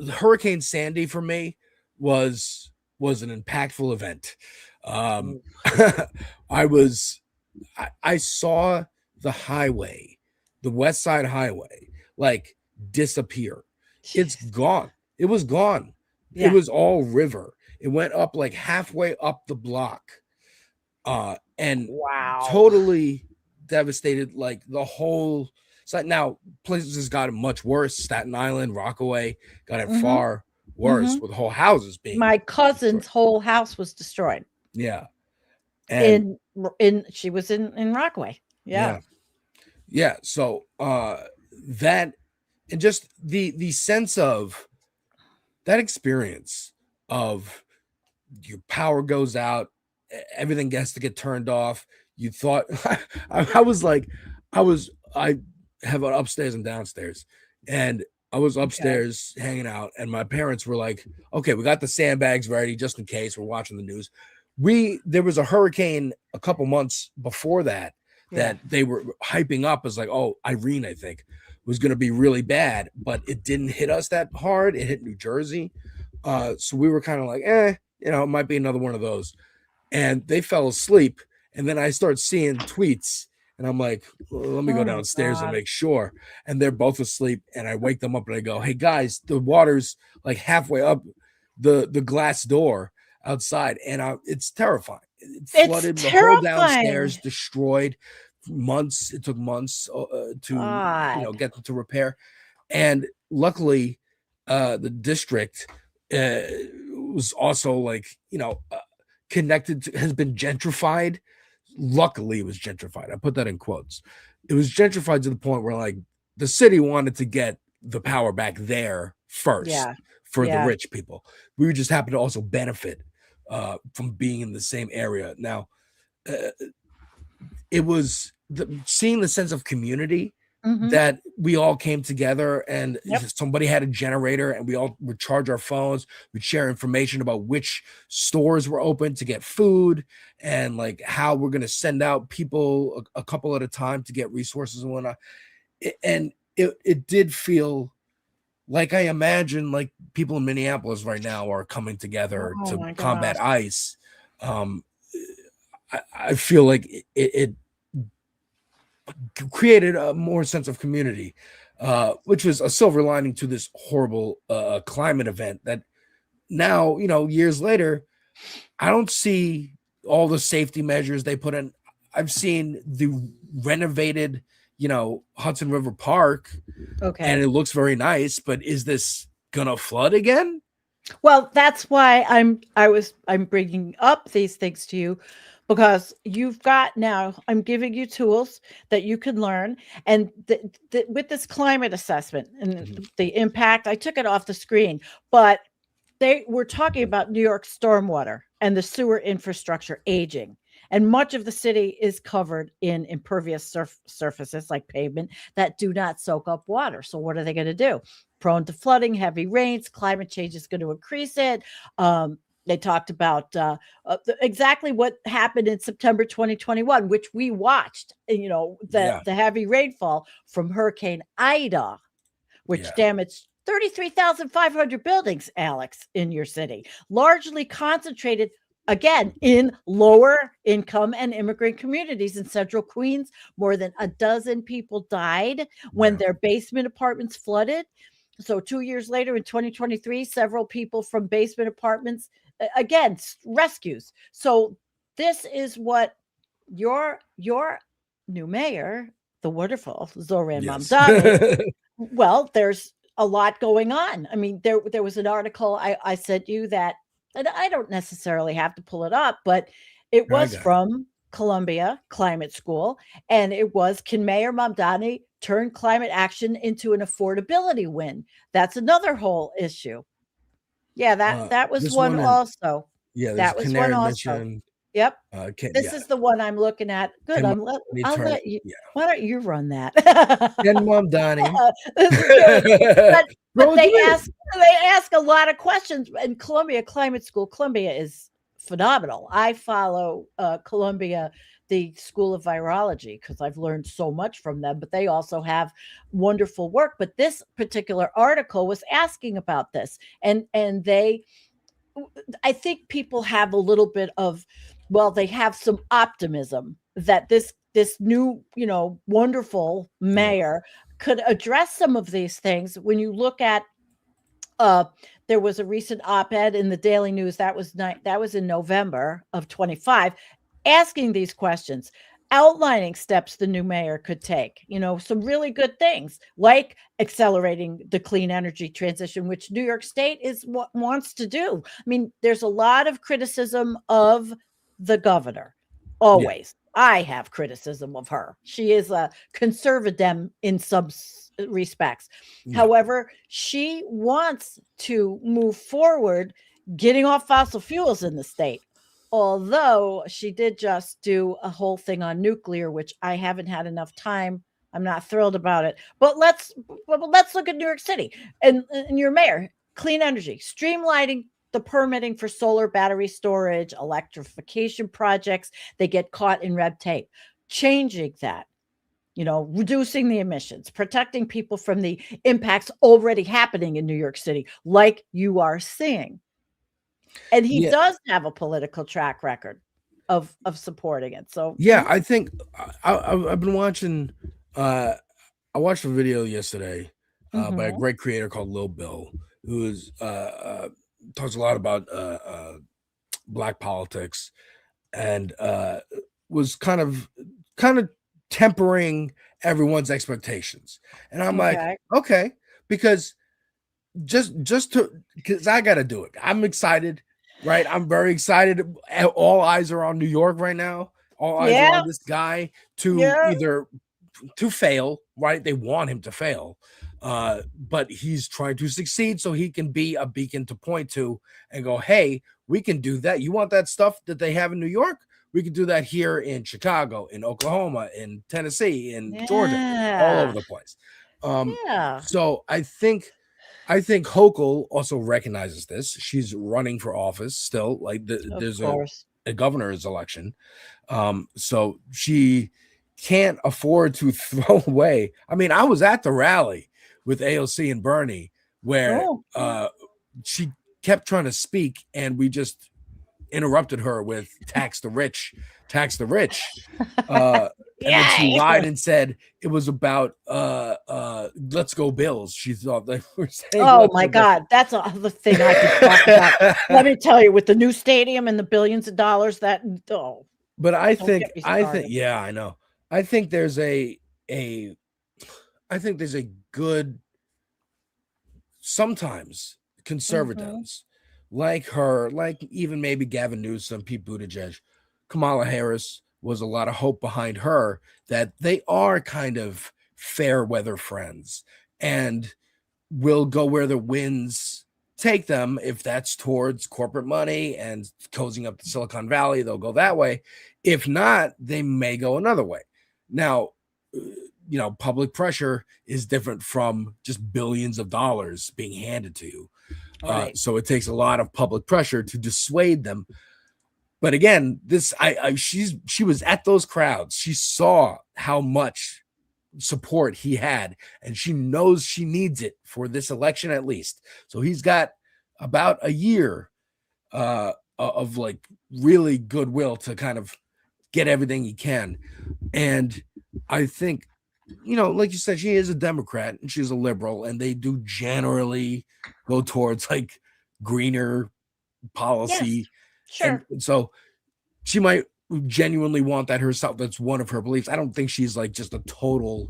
Hurricane Sandy for me was an impactful event. I saw the highway, the West Side Highway, like disappear. It's gone. It was gone. It was all river. It went up like halfway up the block. And totally devastated like the whole. So now places got it much worse. Staten Island, Rockaway got it far worse with whole houses being. My cousin's whole house was destroyed. Yeah, and she was in Rockaway. Yeah. So that, and just the sense of that experience of your power goes out, everything has to get turned off. You thought I have an upstairs and downstairs, and I was upstairs hanging out, and my parents were like, okay, we got the sandbags ready just in case. We're watching the news. There was a hurricane a couple months before that they were hyping up as like, oh, Irene, I think, was going to be really bad, but it didn't hit us that hard. It hit New Jersey. So we were kind of like, it might be another one of those. And they fell asleep. And then I started seeing tweets, And I'm like, well, let me go downstairs and make sure. And they're both asleep. And I wake them up and I go, hey guys, the water's like halfway up the glass door outside. And it's terrifying. It flooded the whole downstairs, destroyed. It took months to get them to repair. And luckily, the district was also like, connected to, has been gentrified. Luckily, it was gentrified. I put that in quotes. It was gentrified to the point where like the city wanted to get the power back there first for the rich people. We just happened to also benefit from being in the same area. Now, it was seeing the sense of community that we all came together, and somebody had a generator and we all would charge our phones. We'd share information about which stores were open to get food and like how we're going to send out people a couple at a time to get resources and whatnot. And it did feel like, I imagine like people in Minneapolis right now are coming together to combat ICE. I feel like it created a more sense of community, which was a silver lining to this horrible climate event that now, years later, I don't see all the safety measures they put in. I've seen the renovated, Hudson River Park, and it looks very nice, but is this gonna flood again? Well, that's why I'm bringing up these things to you, because you've got now, I'm giving you tools that you can learn. And with this climate assessment and the impact, I took it off the screen, but they were talking about New York stormwater and the sewer infrastructure aging. And much of the city is covered in impervious surfaces like pavement that do not soak up water. So what are they going to do? Prone to flooding, heavy rains, climate change is going to increase it. They talked about exactly what happened in September 2021, which we watched, the heavy rainfall from Hurricane Ida, which damaged 33,500 buildings, Alex, in your city, largely concentrated, again, in lower income and immigrant communities in central Queens. More than a dozen people died when their basement apartments flooded. So 2 years later, in 2023, several people from basement apartments, again, rescues. So this is what your new mayor, the wonderful Zoran Mamdani, well, there's a lot going on. I mean, there was an article I sent you that, and I don't necessarily have to pull it up, but it was from Columbia Climate School, and it was, can Mayor Mamdani turn climate action into an affordability win? That's another whole issue. Yeah, that was one also. Yeah, that was one also. Mentioned, yep. This is the one I'm looking at. Good. I'll let you. Why don't you run that? And Mamdani. but they ask a lot of questions. And Columbia Climate School, Columbia is phenomenal. I follow Columbia, the School of Virology, because I've learned so much from them, but they also have wonderful work. But this particular article was asking about this, and I think people have a little bit of, well, they have some optimism that this new, wonderful mayor could address some of these things. When you look at, there was a recent op-ed in the Daily News that was in November of 25, asking these questions, outlining steps the new mayor could take, some really good things like accelerating the clean energy transition, which New York State is what wants to do. I mean, there's a lot of criticism of the governor. Always. Yeah. I have criticism of her. She is a conservative in some respects. Yeah. However, she wants to move forward, getting off fossil fuels in the state. Although she did just do a whole thing on nuclear, which I haven't had enough time. I'm not thrilled about it. But let's look at New York City and your mayor, clean energy, streamlining the permitting for solar battery storage, electrification projects. They get caught in red tape. Changing that, reducing the emissions, protecting people from the impacts already happening in New York City, like you are seeing. And he does have a political track record. of supporting it. So yeah, I think I've been watching. I watched a video yesterday by a great creator called Lil Bill, who is talks a lot about black politics, and was kind of tempering everyone's expectations. And I'm like, okay, because because I gotta do it. I'm excited, right? I'm very excited. All eyes are on New York right now. All eyes are on this guy to either to fail, right? They want him to fail. But he's trying to succeed so he can be a beacon to point to and go, hey, we can do that. You want that stuff that they have in New York? We can do that here in Chicago, in Oklahoma, in Tennessee, in Georgia, all over the place. So I think Hochul also recognizes this. She's running for office still. Like there's a governor's election. So she can't afford to throw away. I mean, I was at the rally with AOC and Bernie where she kept trying to speak and we just interrupted her with tax the rich. And then she lied and said it was about let's go Bills. She thought they were saying, oh my God, that's another thing I could talk about. Let me tell you, with the new stadium and the billions of dollars that but I think yeah, I know. I think there's a good sometimes conservatives like her, like even maybe Gavin Newsom, Pete Buttigieg, Kamala Harris was a lot of hope behind her that they are kind of fair weather friends and will go where the winds take them. If that's towards corporate money and cozying up to Silicon Valley, they'll go that way. If not, they may go another way. Now, public pressure is different from just billions of dollars being handed to you. So it takes a lot of public pressure to dissuade them. But again, she was at those crowds. She saw how much support he had, and she knows she needs it for this election at least. So he's got about a year of like really goodwill to kind of get everything he can. And I think, like you said, she is a Democrat and she's a liberal, and they do generally go towards like greener policy. Yes, sure. And so she might genuinely want that herself. That's one of her beliefs. I don't think she's like just a total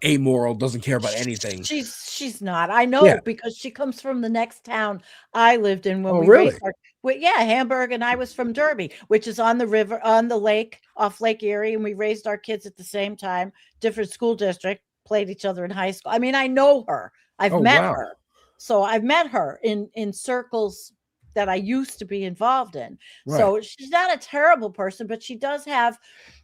amoral, doesn't care about anything. She's not. I know because she comes from the next town I lived in when we raised our Hamburg, and I was from Derby, which is on the river, on the lake, off Lake Erie, and we raised our kids at the same time, different school district, played each other in high school. I mean, I know her. I've met her. So I've met her in circles that I used to be involved in. Right. So she's not a terrible person, but she does have,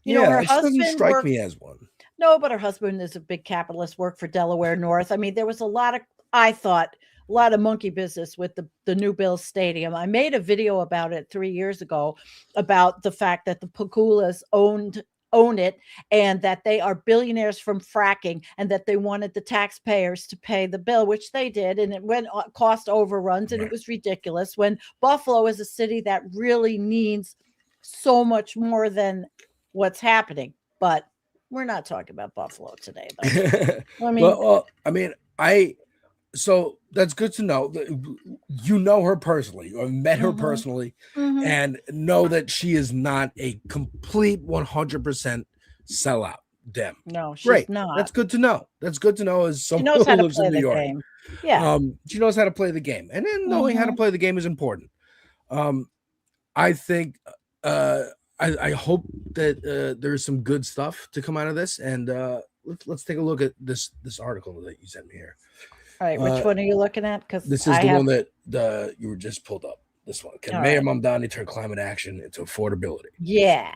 her husband doesn't strike me as one. No, but her husband is a big capitalist, worked for Delaware North. I mean, there was a lot of monkey business with the new Bills Stadium. I made a video about it 3 years ago about the fact that the Pakulas own it and that they are billionaires from fracking and that they wanted the taxpayers to pay the bill, which they did. And it went cost overruns and it was ridiculous when Buffalo is a city that really needs so much more than what's happening. But we're not talking about Buffalo today, though. So that's good to know. You know her personally, or met her personally, and know that she is not a complete 100% sellout. Dem. No, she's not. That's good to know. That's good to know as someone who lives in New York. Game. Yeah. She knows how to play the game, and then knowing how to play the game is important. I think. I hope that there's some good stuff to come out of this, and let's take a look at this article that you sent me here. All right, which one are you looking at? Because this is one that you were just pulled up. This one. Can Mayor Mamdani turn climate action into affordability? Yeah.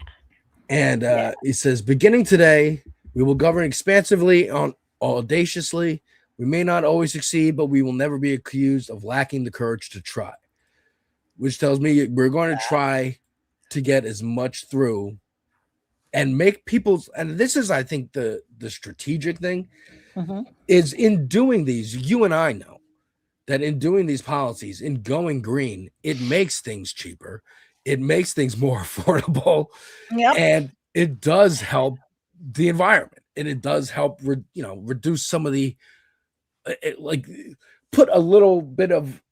And it says, beginning today, we will govern expansively and audaciously. We may not always succeed, but we will never be accused of lacking the courage to try. Which tells me we're going to try to get as much through and make people's, and this is, I think, the strategic thing is in doing these, you and I know that in doing these policies, in going green, it makes things cheaper. it makes things more affordable, Yep. and it does help the environment, and it does help reduce some of the like put a little bit of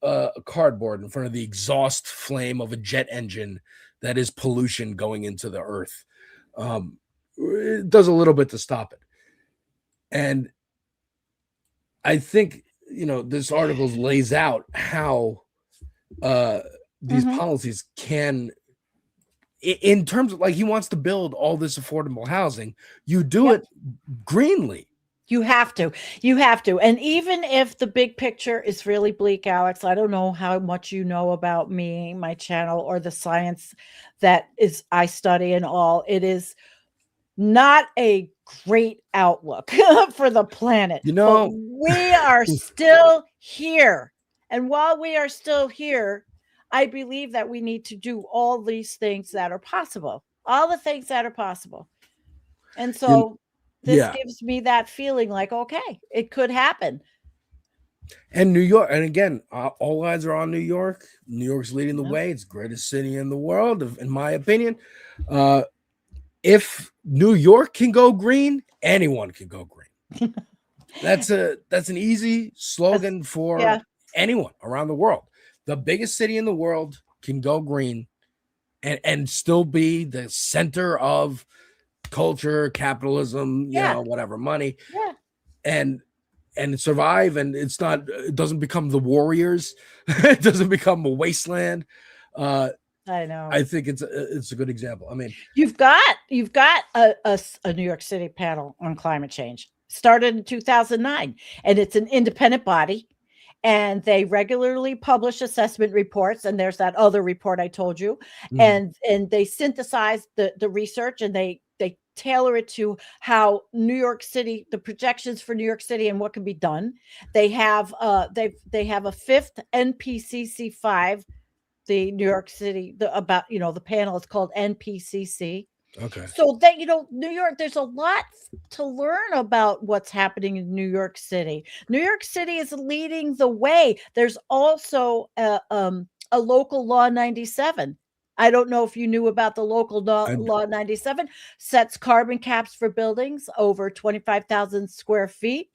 cardboard in front of the exhaust flame of a jet engine that is pollution going into the earth. It does a little bit to stop it. And I think, this article lays out how these policies can, in terms of like, he wants to build all this affordable housing, you do it greenly. You have to. And even if the big picture is really bleak, Alex, I don't know how much you know about me, my channel, or the science that is I study and all. It is not a great outlook for the planet. But we are still here. And while we are still here, I believe that we need to do all these things that are possible. All the things that are possible. And so this gives me that feeling like, okay, it could happen. And New York, and again, all eyes are on New York. New York's leading the way. It's the greatest city in the world, in my opinion. If New York can go green, anyone can go green. That's an easy slogan for anyone around the world. The biggest city in the world can go green and still be the center of culture, capitalism, whatever, money, and survive. And it doesn't become the Warriors. It doesn't become a wasteland. I know. I think it's a good example. I mean, you've got a New York City panel on climate change, started in 2009, and it's an independent body, and they regularly publish assessment reports. And there's that other report I told you, and they synthesize the research, and they tailor it to how New York City, the projections for New York City and what can be done. They have they have a fifth NPCC 5, the New York City, the panel is called NPCC. Okay. So that, New York, there's a lot to learn about what's happening in New York City. New York City is leading the way. There's also a local law 97. I don't know if you knew about the local law 97, sets carbon caps for buildings over 25,000 square feet.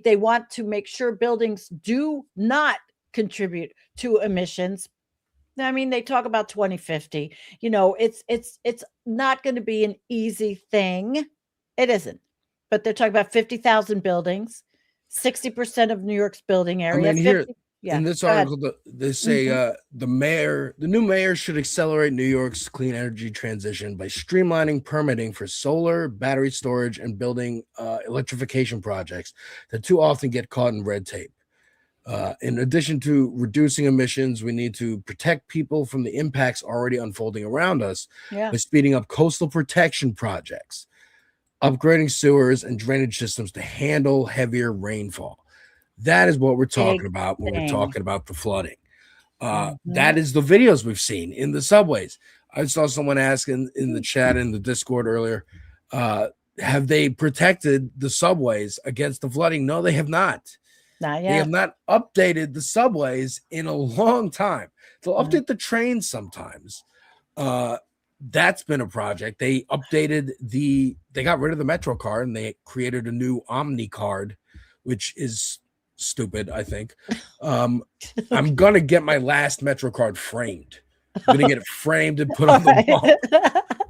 They want to make sure buildings do not contribute to emissions. I mean, they talk about 2050. It's not going to be an easy thing. It isn't. But they're talking about 50,000 buildings, 60% of New York's building area. I mean, in this article, they say the new mayor should accelerate New York's clean energy transition by streamlining permitting for solar, battery storage, and building electrification projects that too often get caught in red tape. In addition to reducing emissions, we need to protect people from the impacts already unfolding around us by speeding up coastal protection projects, upgrading sewers and drainage systems to handle heavier rainfall. That is what we're talking about when we're talking about the flooding. That is the videos we've seen in the subways. I saw someone ask in the chat in the Discord earlier, have they protected the subways against the flooding? No, they have not. Not yet. They have not updated the subways in a long time. They'll update the trains sometimes. That's been a project. They updated they got rid of the Metro card and they created a new Omni card, which is stupid, I think. I'm gonna get my last Metro card framed. I'm gonna get it framed and put on the wall.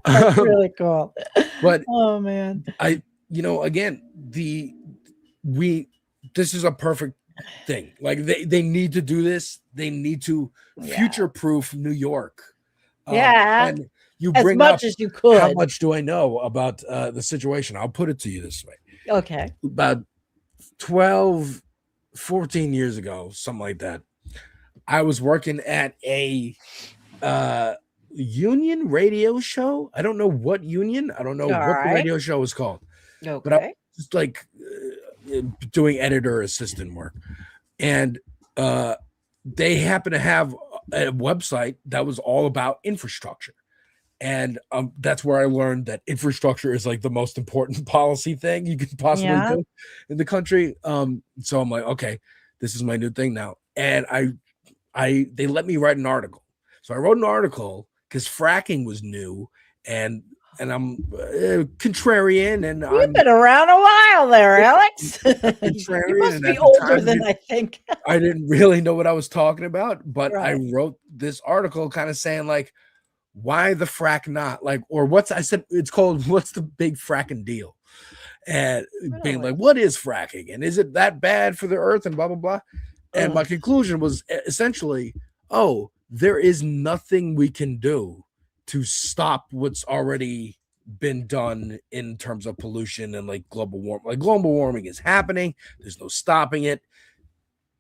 That's really cool. But oh man, again, this is a perfect thing. Like they need to do this. They need to future-proof New York. And you bring as much as you could. How much do I know about the situation? I'll put it to you this way. Okay. About 12, 14 years ago, something like that, I was working at a union radio show. I don't know what union. I don't know what the radio show was called. Okay. But I was just like doing editor assistant work. And they happen to have a website that was all about infrastructure. And that's where I learned that infrastructure is like the most important policy thing you can possibly do in the country. So I'm like, okay, this is my new thing now. And they let me write an article. So I wrote an article because fracking was new, and I'm contrarian, and You've been around a while there, Alex. contrarian, You must and be at the older time, than I think. I didn't really know what I was talking about, but I Right. wrote this article kind of saying like, why the frack not? Like, or what's, I said, it's called, what's the big fracking deal? And being like, what is fracking? And is it that bad for the earth and blah, blah, blah? And my conclusion was essentially, oh, there is nothing we can do to stop what's already been done in terms of pollution and like global warming. Like global warming is happening. There's no stopping it.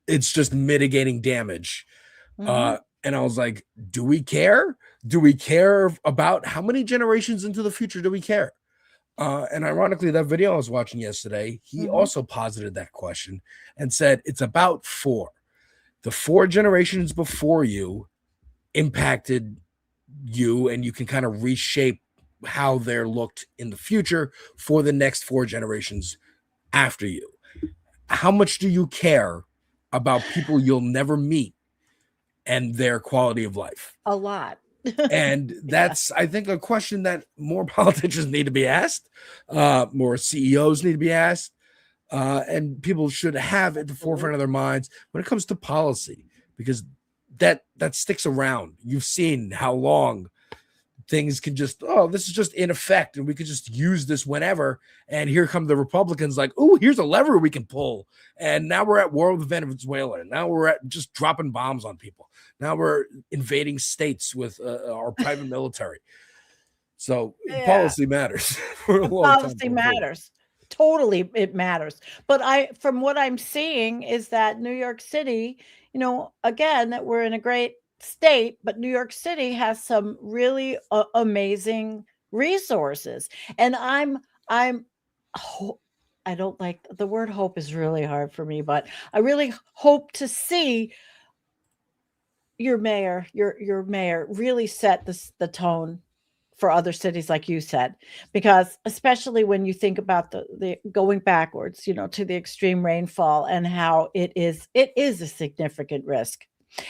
It's just mitigating damage. And I was like, do we care? Do we care about how many generations into the future do we care? And ironically, that video I was watching yesterday, he also posited that question and said it's about 4. The 4 generations before you impacted you, and you can kind of reshape how they're looked in the future for the next 4 generations after you. How much do you care about people you'll never meet and their quality of life? A lot. And that's, I think, a question that more politicians need to be asked, more CEOs need to be asked, and people should have at the forefront of their minds when it comes to policy, because that sticks around. You've seen how long things can just, oh, this is just in effect, and we could just use this whenever. And here come the Republicans like, oh, here's a lever we can pull. And now we're at war with Venezuela. And now we're at just dropping bombs on people. Now we're invading states with our private military. So policy matters. For a long Policy time matters. Totally, it matters. But from what I'm seeing is that New York City, again, that we're in a great state, but New York City has some really amazing resources. And I don't like the word hope is really hard for me, but I really hope to see your mayor really set the tone for other cities, like you said, because especially when you think about the going backwards, to the extreme rainfall and how it is a significant risk.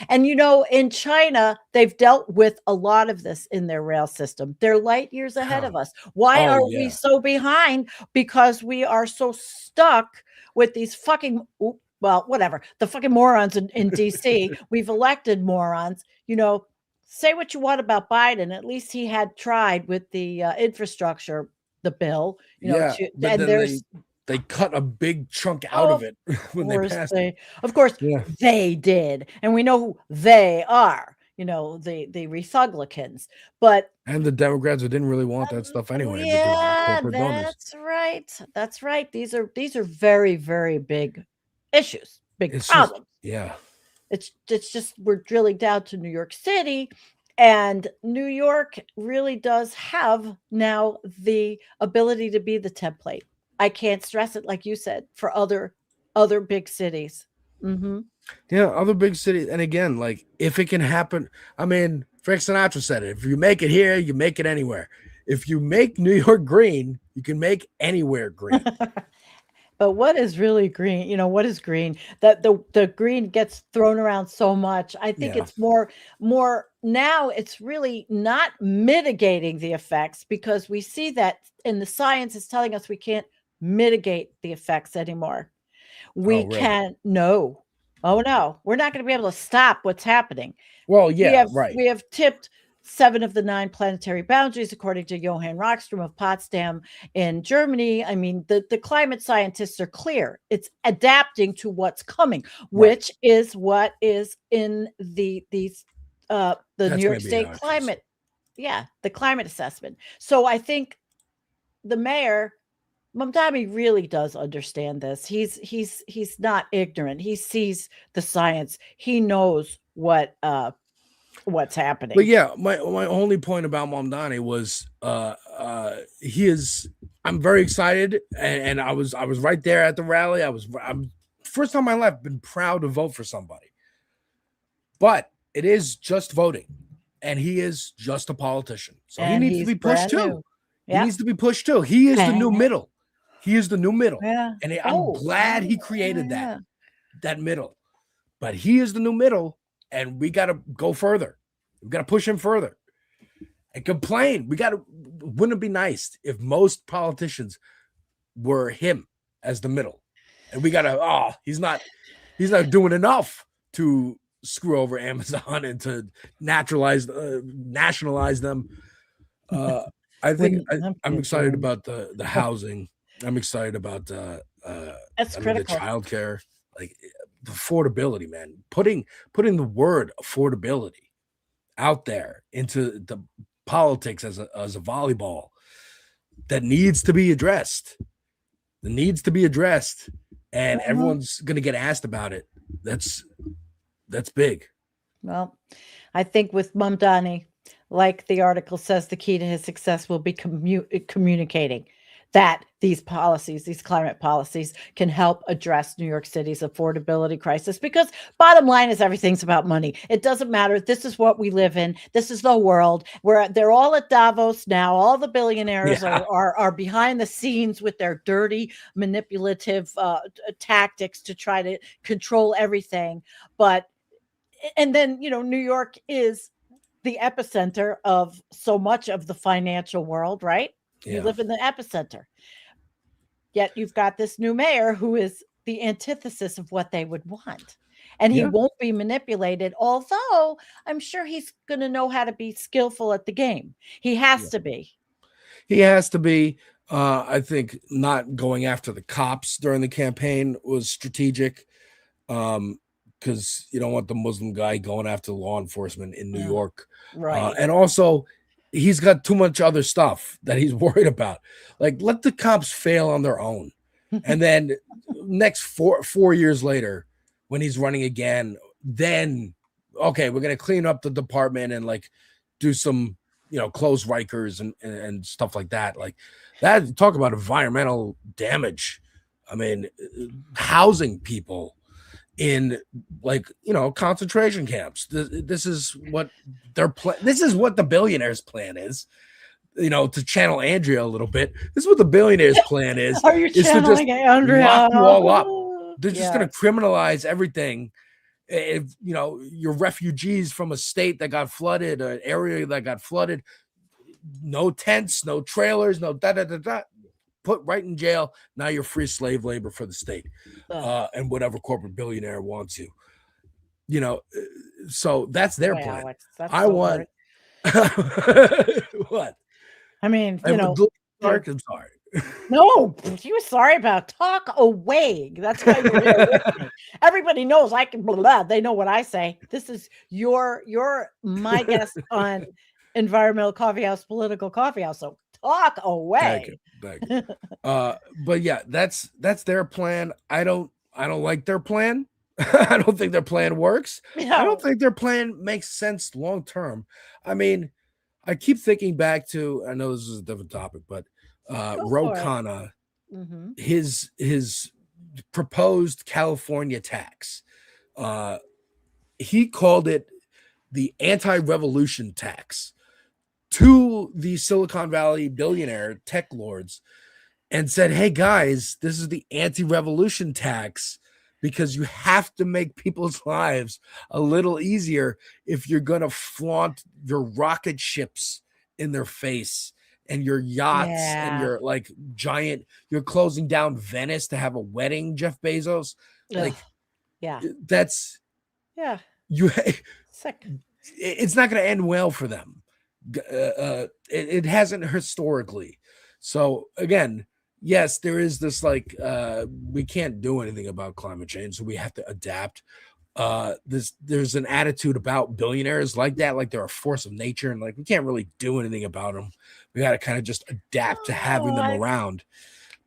And, in China, they've dealt with a lot of this in their rail system. They're light years ahead of us. Why are we so behind? Because we are so stuck with these fucking, the fucking morons in DC. We've elected morons. Say what you want about Biden. At least he had tried with the infrastructure, the bill. They cut a big chunk out of it when they passed it. Of course, they did. And we know who they are, the Republicans. And the Democrats who didn't really want that stuff anyway. Yeah, that's right. That's right. These are very, very big issues, big problems. It's just we're drilling down to New York City. And New York really does have now the ability to be the template. I can't stress it, like you said, for other big cities. Yeah, other big cities. And again, like, if it can happen, I mean, Frank Sinatra said it. If you make it here, you make it anywhere. If you make New York green, you can make anywhere green. But what is really green? What is green? That the green gets thrown around so much. I think it's more now. It's really not mitigating the effects, because we see that, and the science is telling us we can't mitigate the effects anymore. We can't. No. Oh no, we're not going to be able to stop what's happening. Well, yeah, right. We have tipped 7 of the 9 planetary boundaries, according to Johann Rockström of Potsdam in Germany. I mean, the climate scientists are clear. It's adapting to what's coming, which is what is in the New York State climate. Yeah, the climate assessment. So I think the mayor, Mamdani, really does understand this. He's not ignorant. He sees the science. He knows what's happening. But yeah, my only point about Mamdani was I'm very excited, and I was right there at the rally. I'm first time in my life been proud to vote for somebody. But it is just voting, and he is just a politician. So he needs to be pushed too. He needs to be pushed too. He is the new middle. He is the new middle. Yeah. And I'm glad he created that middle. But he is the new middle, and we got to go further. We've got to push him further and complain. Wouldn't it be nice if most politicians were him as the middle? And we got to, he's not doing enough to screw over Amazon and to nationalize them. I think I'm excited about the housing. I'm excited about that's critical. The childcare, like the affordability, man. Putting the word affordability out there into the politics as a volleyball that needs to be addressed. It needs to be addressed, and everyone's going to get asked about it. That's big. Well, I think with Mamdani, like the article says, the key to his success will be communicating that these policies, these climate policies, can help address New York City's affordability crisis. Because bottom line is everything's about money. It doesn't matter. This is what we live in. This is the world where they're all at Davos now. All the billionaires are behind the scenes with their dirty, manipulative tactics to try to control everything. And then, New York is the epicenter of so much of the financial world, right? Yeah. You live in the epicenter. Yet you've got this new mayor who is the antithesis of what they would want. And he won't be manipulated, although I'm sure he's going to know how to be skillful at the game. He has to be. He has to be. I think not going after the cops during the campaign was strategic. Because you don't want the Muslim guy going after law enforcement in New York. Right. And also, he's got too much other stuff that he's worried about. Like, let the cops fail on their own. And then next 4 years later, when he's running again, then, okay, we're going to clean up the department and, like, do some, close Rikers and stuff like that. Like, that, talk about environmental damage. I mean, housing people in concentration camps. This is what their plan. This is what the billionaires' plan is. To channel Andrea a little bit. This is what the billionaires' plan is. Are you channeling Andrea? Lock you all up. They're just going to criminalize everything. If you're refugees from a state that got flooded, an area that got flooded, no tents, no trailers, no da-da-da-da. Put right in jail. Now you're free slave labor for the state, and whatever corporate billionaire wants you. So that's their plan. Alex, that's I want what? I mean, I'm sorry. No, you were sorry about talk away. That's why you're here with me. Everybody knows I can blah, blah. They know what I say. This is you're my guest on Environmental Coffeehouse, Political Coffeehouse. So talk away. Thank you. But yeah, that's their plan. I don't like their plan. I don't think their plan works. No. I don't think their plan makes sense long term. I mean, I keep thinking back to, I know this is a different topic, but Ro Khanna, his proposed California tax. He called it the anti-revolution tax to the Silicon Valley billionaire tech lords and said, hey guys, this is the anti-revolution tax because you have to make people's lives a little easier if you're going to flaunt your rocket ships in their face and your yachts and your like giant, you're closing down Venice to have a wedding, Jeff Bezos. Like, that's, sick. It's not going to end well for them. It hasn't historically. So again, yes, there is this like we can't do anything about climate change, so we have to adapt. There's an attitude about billionaires like that, like they're a force of nature, and like we can't really do anything about them. We got to kind of just adapt to having them around.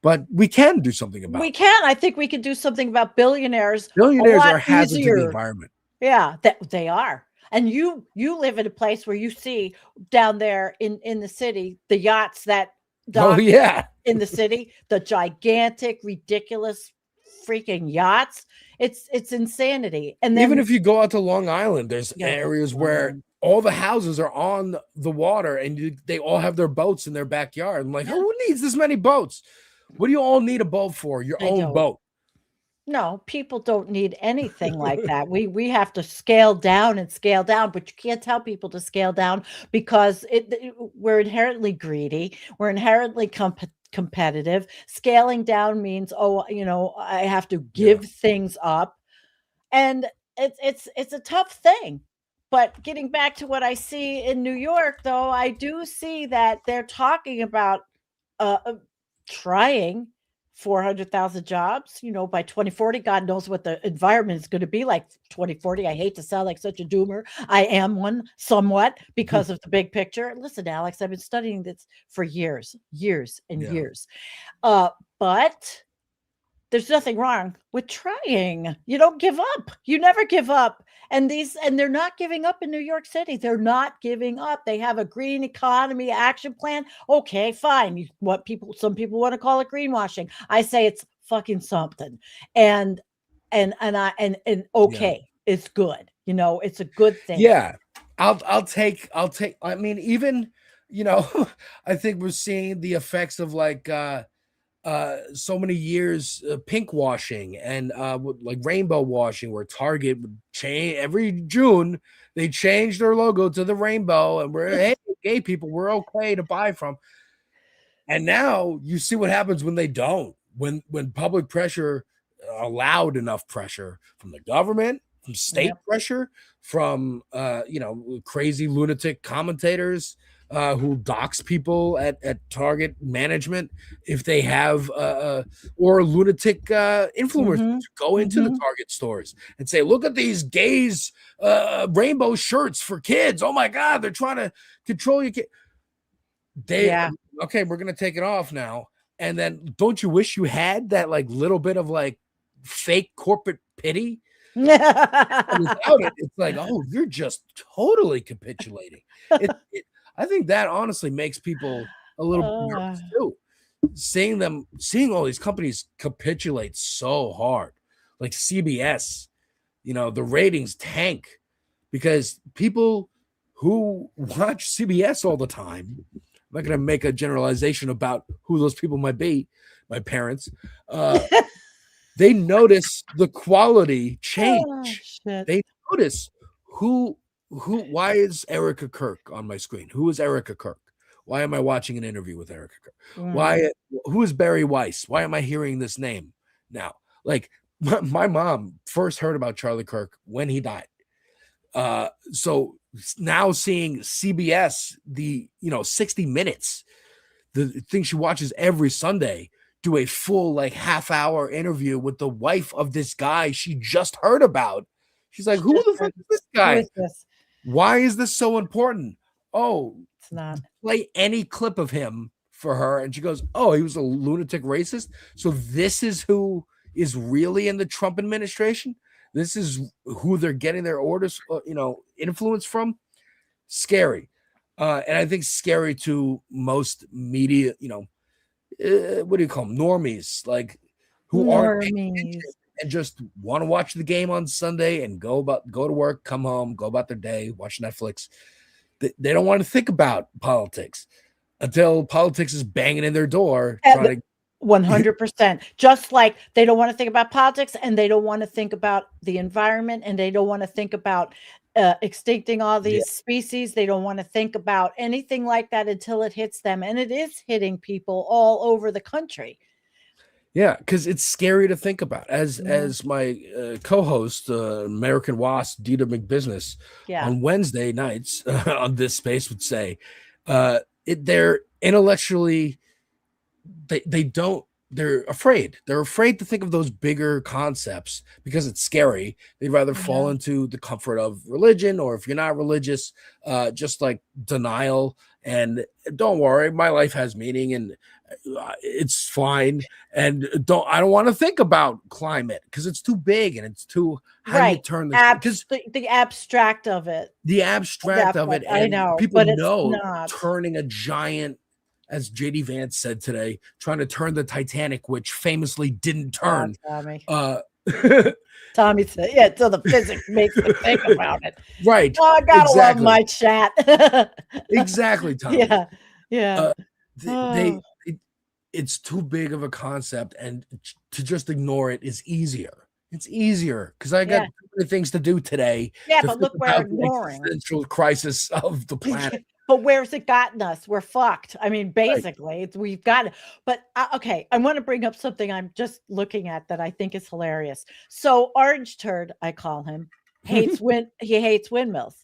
But we can do something about. We can. I think we can do something about billionaires. Billionaires are hazards to the environment. Yeah, they are. And you live in a place where you see down there in the city the yachts that dock in the city, the gigantic, ridiculous freaking yachts. It's insanity. And then, even if you go out to Long Island, there's areas where all the houses are on the water and they all have their boats in their backyard. I'm like, who needs this many boats? What do you all need a boat for? Your own boat. No, people don't need anything like that. We have to scale down and scale down, but you can't tell people to scale down because we're inherently greedy. We're inherently competitive. Scaling down means, oh, I have to give things up, and it's a tough thing. But getting back to what I see in New York, though, I do see that they're talking about trying 400,000 jobs, by 2040. God knows what the environment is going to be like 2040. I hate to sound like such a doomer. I am one somewhat because of the big picture. Listen, Alex, I've been studying this for years and years. But there's nothing wrong with trying. You don't give up. You never give up. And they're not giving up in New York City. They're not giving up. They have a green economy action plan. Okay, fine. Some people want to call it greenwashing. I say it's fucking something. And okay, it's good. It's a good thing. Yeah. I'll take, I mean, even, I think we're seeing the effects of like, so many years pink washing and like rainbow washing, where Target would change every June. They change their logo to the rainbow, and hey, gay people, we're okay to buy from. And now you see what happens when they don't. When public pressure, allowed enough pressure from the government, from state pressure, from crazy lunatic commentators who dox people at Target management, if they have or lunatic influencers go into the Target stores and say, look at these gays rainbow shirts for kids. Oh my God, they're trying to control your kid. Okay, we're gonna take it off now. And then don't you wish you had that like little bit of like fake corporate pity? Without it, it's like, oh, you're just totally capitulating. I think that honestly makes people a little nervous too. Seeing all these companies capitulate so hard, like CBS, the ratings tank because people who watch CBS all the time, I'm not going to make a generalization about who those people might be, my parents, they notice the quality change. They notice why is Erica Kirk on my screen? Who is Erica Kirk? Why am I watching an interview with Erica Kirk? Who is Barry Weiss? Why am I hearing this name now? Like my mom first heard about Charlie Kirk when he died. So now seeing CBS, the 60 Minutes, the thing she watches every Sunday, do a full like half-hour interview with the wife of this guy she just heard about. She's like, who the fuck is this guy? Who is this? Why is this so important? Oh, it's not. Play any clip of him for her. And she goes, oh, he was a lunatic racist. So this is who is really in the Trump administration. This is who they're getting their orders, influence from. Scary. And I think scary to most media, what do you call them? Normies, like who aren't and just want to watch the game on Sunday and go to work, come home, go about their day, watch Netflix. They don't want to think about politics until politics is banging in their door. 100%. Just like they don't want to think about politics, and they don't want to think about the environment, and they don't want to think about extincting all these species. They don't want to think about anything like that until it hits them. And it is hitting people all over the country. Yeah, because it's scary to think about. As my co-host, American Wasp, Dita McBusiness, on Wednesday nights on this space would say, they're intellectually, they're afraid. They're afraid to think of those bigger concepts because it's scary. They'd rather fall into the comfort of religion, or if you're not religious, just like denial. And don't worry, my life has meaning and it's fine. And I don't want to think about climate because it's too big and it's too, how do you turn this? The abstract of it. The abstract of it. I know. People know turning a giant, as JD Vance said today, trying to turn the Titanic, which famously didn't turn. Tommy said, so the physics makes me think about it. Right. Oh, I gotta love my chat. Exactly, Tommy. Yeah. it's too big of a concept, and to just ignore it is easier. It's easier because I got too many things to do today. Yeah, to but think look, we're about the ignoring. existential crisis of the planet. But where's it gotten us? We're fucked. I mean, Right. basically, we've got it. But okay, I want to bring up something I'm just looking at that I think is hilarious. So Orange Turd, I call him, he hates windmills.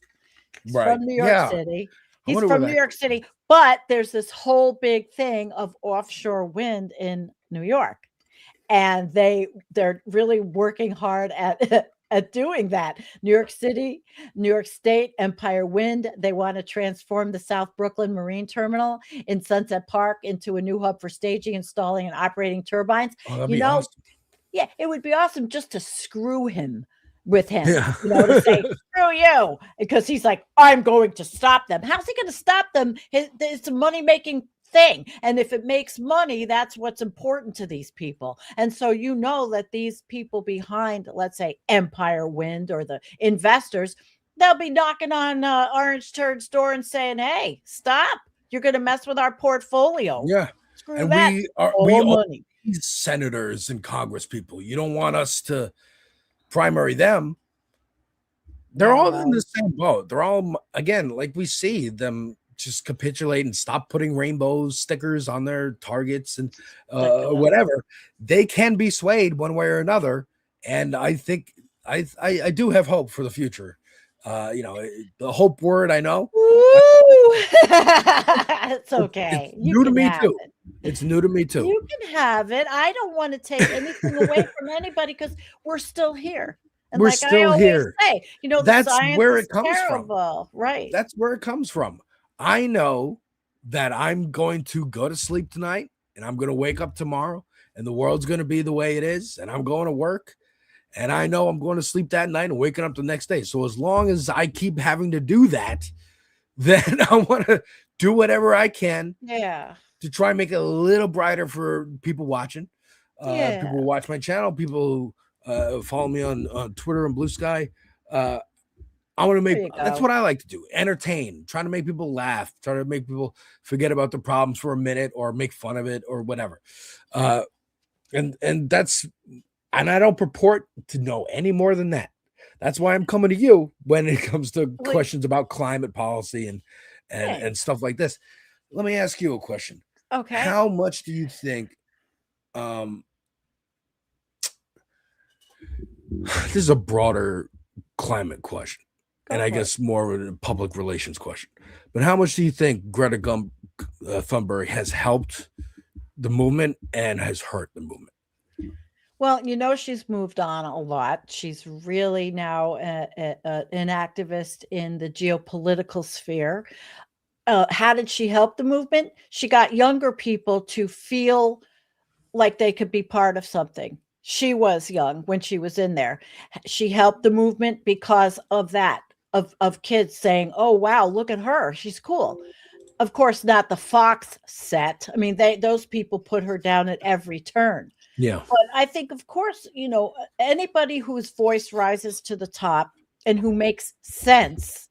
He's Right. from New York Yeah. City. I He's wonder from where New that York City, but there's this whole big thing of offshore wind in New York. And they're really working hard at at doing that. New York City, New York State, Empire Wind, they want to transform the South Brooklyn Marine Terminal in Sunset Park into a new hub for staging, installing, and operating turbines. Oh, that'd You be know, awesome. yeah, it would be awesome just to screw him with him, Yeah. you know, to say, screw you, because he's like, I'm going to stop them. How's he going to stop them? It's a money-making thing. And if it makes money, that's what's important to these people. And so you know that these people behind, let's say, Empire Wind or the investors, they'll be knocking on Orange Turd's door and saying, hey, stop. You're going to mess with our portfolio. Yeah. Screw And that. we All money. these senators and Congress people. You don't want us to primary them. They're all in the same boat. They're all, again, like we see them just capitulate and stop putting rainbow stickers on their targets and whatever. They can be swayed one way or another. And I think I do have hope for the future. You know, the hope word, I know. It's okay. It's new to me too. It's new to me too. You can have it. I don't want to take anything away from anybody because we're still here. And We're like I still always here. say, you know, the That's science where is it comes terrible. from. Right. That's where it comes from. I know that I'm going to go to sleep tonight and I'm going to wake up tomorrow and the world's going to be the way it is and I'm going to work and I know I'm going to sleep that night and waking up the next day. So as long as I keep having to do that, then I want to do whatever I can to try and make it a little brighter for people watching. People who watch my channel, people who follow me on Twitter and Bluesky. I want to make, that's what I like to do. Entertain, trying to make people laugh, try to make people forget about the problems for a minute or make fun of it or whatever. And that's, and I don't purport to know any more than that. That's why I'm coming to you when it comes to questions about climate policy and stuff like this. Let me ask you a question. Okay. How much do you think, this is a broader climate question, and I guess more of a public relations question, but how much do you think Greta Thunberg has helped the movement and has hurt the movement? Well, you know, she's moved on a lot. She's really now an activist in the geopolitical sphere. How did she help the movement? She got younger people to feel like they could be part of something. She was young when she was in there. She helped the movement because of that, of kids saying, oh, wow, look at her. She's cool. Of course, not the Fox set. I mean, those people put her down at every turn. Yeah. But I think, of course, you know, anybody whose voice rises to the top and who makes sense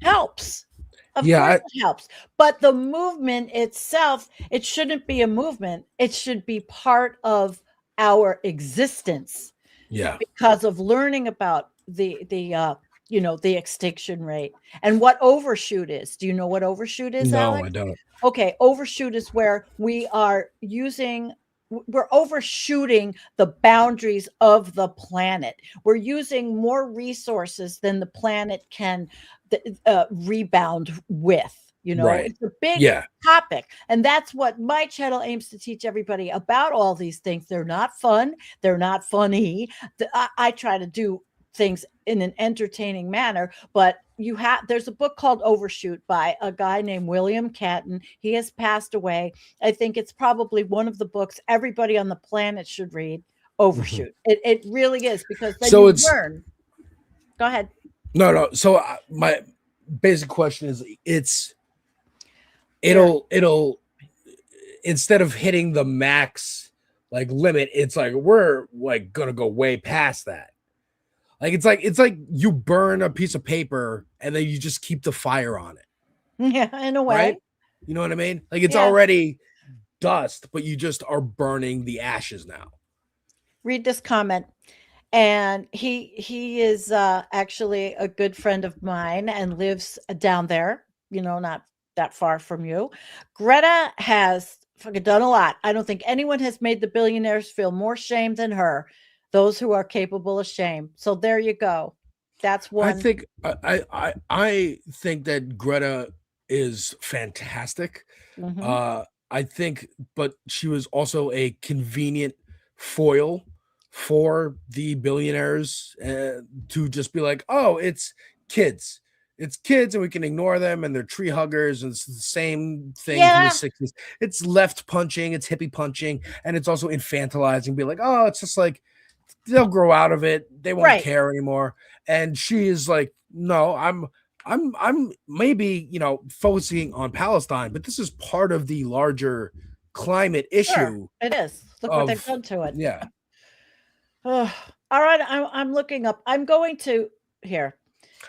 helps. Of course it helps. But the movement itself, it shouldn't be a movement. It should be part of our existence. Yeah. Because of learning about the you know, the extinction rate and what overshoot is. Do you know what overshoot is, No, Alex? I don't. Okay, overshoot is where we're overshooting the boundaries of the planet. We're using more resources than the planet can rebound with. You know, it's a big topic. And that's what my channel aims to teach everybody about all these things. They're not fun. They're not funny. I try to do things in an entertaining manner, but there's a book called Overshoot by a guy named William Catton. He has passed away. I think it's probably one of the books everybody on the planet should read. Overshoot. It really is, because then you learn. Go ahead. No. So my basic question is, it'll instead of hitting the max like limit, it's like we're like gonna go way past that. Like it's like you burn a piece of paper and then you just keep the fire on it. Yeah, in a way. Right? You know what I mean? Like it's already dust, but you just are burning the ashes now. Read this comment. And he is actually a good friend of mine and lives down there, not that far from you. Greta has fucking done a lot. I don't think anyone has made the billionaires feel more shame than her. Those who are capable of shame. So there you go. That's one. I think that Greta is fantastic. I think, but she was also a convenient foil for the billionaires to just be like, oh, it's kids, and we can ignore them, and they're tree huggers, and it's the same thing from the 60s. It's left punching, it's hippie punching, and it's also infantilizing, be like, oh, it's just like they'll grow out of it, they won't care anymore. And she is like, no, I'm maybe focusing on Palestine, but this is part of the larger climate issue. It is. Look what they've done to it. Yeah. Oh, all right, I'm looking up. I'm going to here.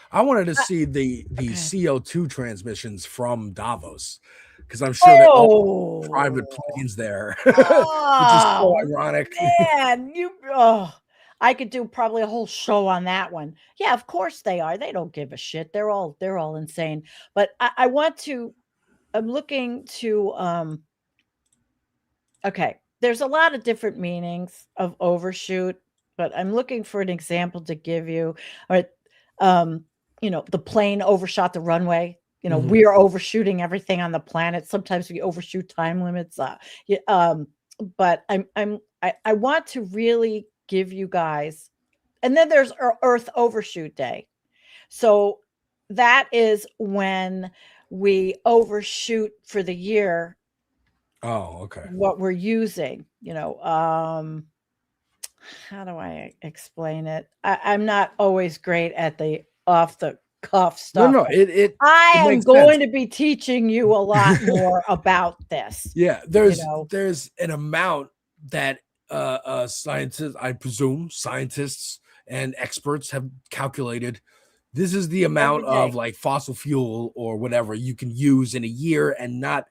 I wanted to see the CO2 transmissions from Davos, because I'm sure they're all private planes there, which is so ironic. Man, I could do probably a whole show on that one. Yeah, of course they are. They don't give a shit. They're all insane. But I'm looking to okay. There's a lot of different meanings of overshoot, but I'm looking for an example to give you. Or, the plane overshot the runway. We are overshooting everything on the planet. Sometimes we overshoot time limits. But I want to really give you guys, and then there's Earth Overshoot Day. So that is when we overshoot for the year. Oh, okay. What we're using, how do I explain it? I'm not always great at the off the cuff stuff. No, I am going to be teaching you a lot more about this. Yeah, there's an amount that scientists, I presume scientists and experts have calculated. This is the amount of like fossil fuel or whatever you can use in a year and not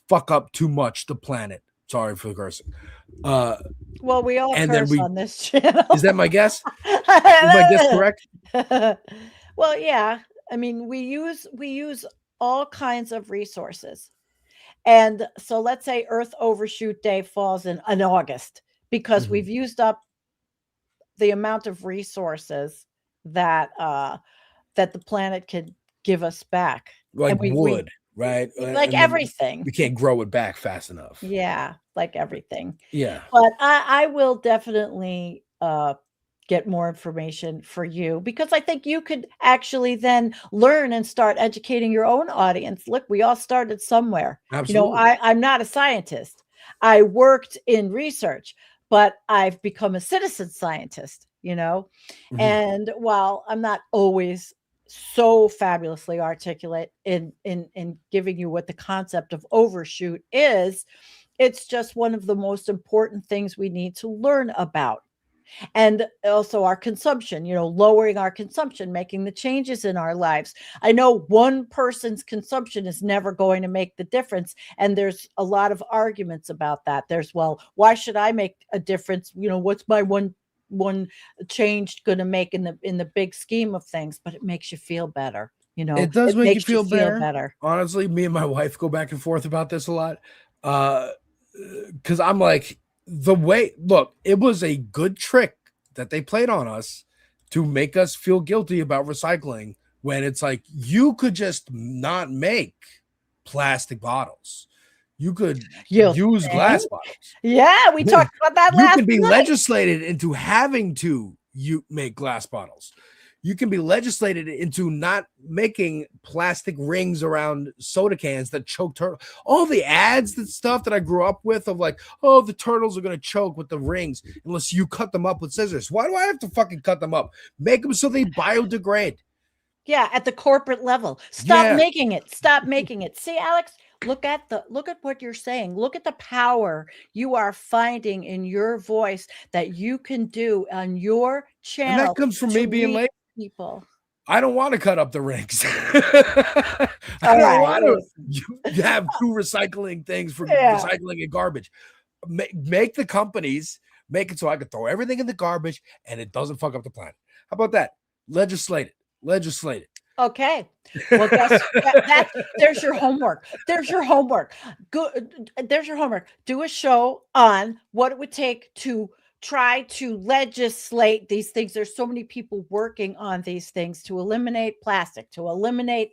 fuck up too much the planet. Sorry for the cursing. Well, we all curse on this channel. Is that my guess? Is my guess correct? Well, yeah. I mean, we use all kinds of resources. And so let's say Earth Overshoot Day falls in August, because we've used up the amount of resources that the planet could give us back. Like wood. Right, like everything. We can't grow it back fast enough. Yeah, like everything. Yeah, but I will definitely get more information for you, because I think you could actually then learn and start educating your own audience. Look, we all started somewhere. Absolutely. I'm not a scientist. I worked in research, but I've become a citizen scientist. And while I'm not always so fabulously articulate in giving you what the concept of overshoot is, it's just one of the most important things we need to learn about. And also our consumption, lowering our consumption, making the changes in our lives. I know one person's consumption is never going to make the difference, and there's a lot of arguments about that. There's, well, why should I make a difference? What's my one change going to make in the big scheme of things? But it makes you feel better. It does make you feel better. Honestly, me and my wife go back and forth about this a lot, because I'm like, it was a good trick that they played on us to make us feel guilty about recycling, when it's like, you could just not make plastic bottles. You could use glass bottles. Yeah, we talked about that last night. You can be legislated into having to make glass bottles. You can be legislated into not making plastic rings around soda cans that choke turtles. All the ads and stuff that I grew up with of like, oh, the turtles are going to choke with the rings unless you cut them up with scissors. Why do I have to fucking cut them up? Make them so they biodegrade. Yeah, at the corporate level. Stop making it. Stop making it. See, Alex, look at what you're saying. Look at the power you are finding in your voice that you can do on your channel. And that comes from me being late. People. I don't want to cut up the rings. I don't want to have two recycling things for recycling and garbage. Make the companies make it so I can throw everything in the garbage and it doesn't fuck up the planet. How about that? Legislate it. Okay. Well, there's your homework. There's your homework. Good. There's your homework. Do a show on what it would take to try to legislate these things. There's so many people working on these things to eliminate plastic, to eliminate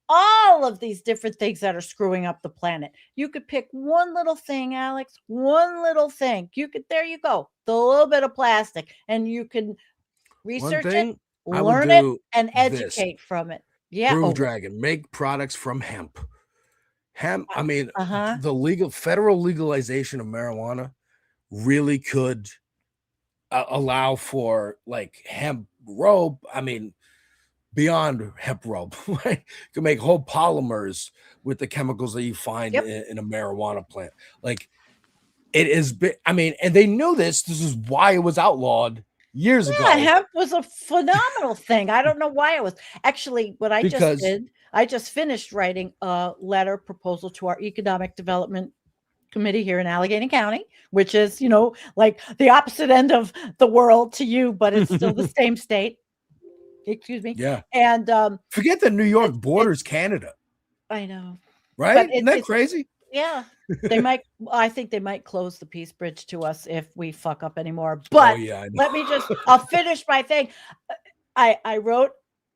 all of these different things that are screwing up the planet. You could pick one little thing, Alex, one little thing. There you go. The little bit of plastic, and you can research it, learn it, and educate from it. Yeah. Groove Dragon, make products from hemp. I mean, the federal legalization of marijuana really could allow for like hemp rope. I mean, beyond hemp rope, right? You can make whole polymers with the chemicals that you find in a marijuana plant. Like it is, I mean, and they knew this. This is why it was outlawed years ago. Hemp was a phenomenal thing. I don't know why it was. Actually, what I just did, I just finished writing a letter proposal to our economic development committee here in Allegheny County, which is, like the opposite end of the world to you, but it's still the same state. Excuse me. Yeah. And forget that New York borders Canada. I know. Right? Isn't that crazy? Yeah. I think they might close the Peace Bridge to us if we fuck up anymore. But I'll finish my thing. I wrote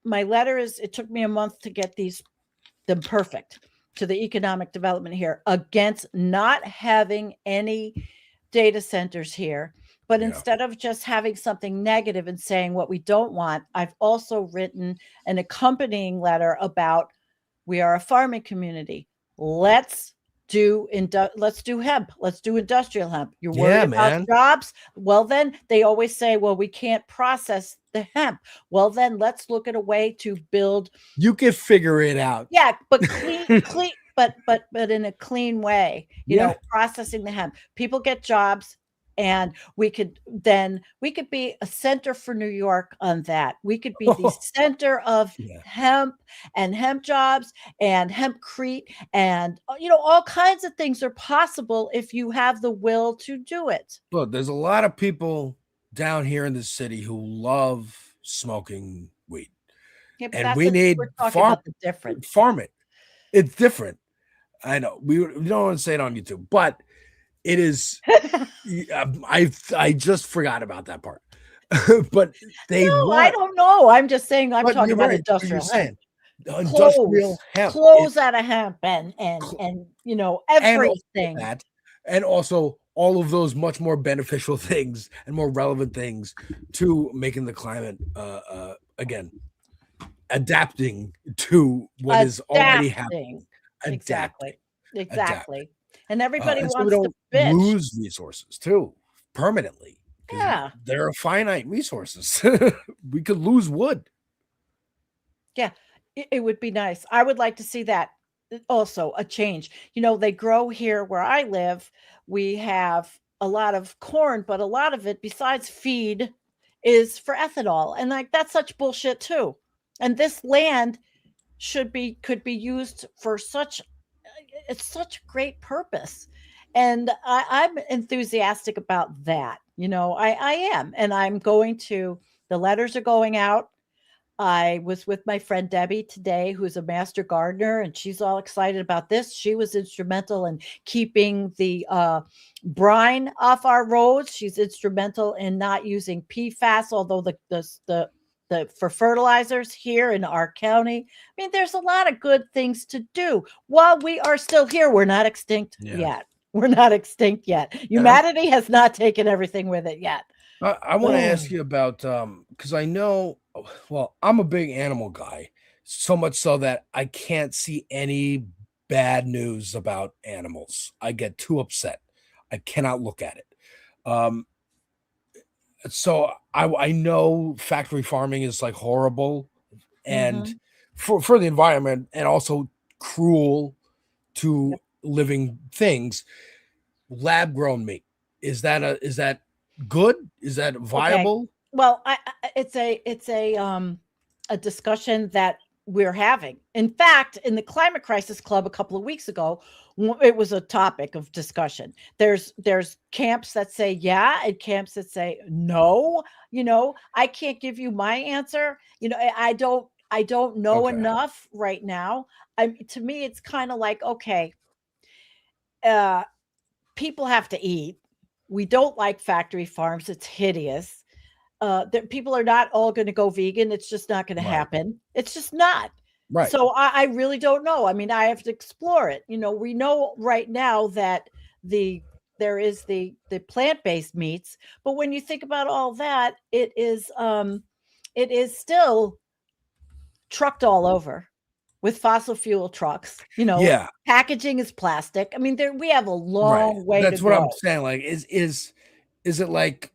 my letter it took me a month to get them perfect to the economic development here against not having any data centers here. But instead of just having something negative and saying what we don't want, I've also written an accompanying letter about we are a farming community. Let's do hemp. Let's do industrial hemp. You're worried about jobs? Well, then they always say, well, we can't process the hemp. Well, then let's look at a way to build. You can figure it out. Yeah, but clean, but in a clean way, processing the hemp. People get jobs. And we could be a center for New York on that. We could be the center of hemp and hemp jobs and hempcrete and all kinds of things are possible if you have the will to do it. Look, there's a lot of people down here in the city who love smoking weed. Yeah, and we need farm it. It's different. I know we don't want to say it on YouTube, but it is. I just forgot about that part. But I don't know. I'm just saying. I'm talking about industrial hemp. Industrial hemp, clothes out of hemp, and everything. And also all of those much more beneficial things and more relevant things to making the climate again adapting to what is already happening. Exactly. And everybody wants we don't to bitch. Lose resources too permanently. Yeah, there are finite resources. We could lose wood. Yeah, it would be nice. I would like to see that also a change. They grow here where I live. We have a lot of corn, but a lot of it, besides feed, is for ethanol, and that's such bullshit too. And this land could be used for such great purpose. And I'm enthusiastic about that. I am. And the letters are going out. I was with my friend Debbie today, who's a master gardener, and she's all excited about this. She was instrumental in keeping the brine off our roads. She's instrumental in not using PFAS, although for fertilizers here in our county. I mean, there's a lot of good things to do while we are still here. We're not extinct yet. We're not extinct yet. Humanity has not taken everything with it yet. I want to ask you about, because I know, I'm a big animal guy, so much so that I can't see any bad news about animals. I get too upset. I cannot look at it. So I know factory farming is like horrible and for the environment and also cruel to living things. Lab grown meat, is that good? Is that viable? Okay. Well, it's a a discussion that we're having. In fact, in the Climate Crisis Club a couple of weeks ago, it was a topic of discussion. There's camps that say yeah and camps that say no. I can't give you my answer. I don't know enough right now. To me, it's kind of like, okay, people have to eat. We don't like factory farms. It's hideous. That people are not all going to go vegan. It's just not going to happen. It's just not. Right. So I really don't know. I mean, I have to explore it. We know right now that there is the plant-based meats, but when you think about all that, it is still trucked all over with fossil fuel trucks. Packaging is plastic. I mean, we have a long way to go. That's what I'm saying. Like, is it like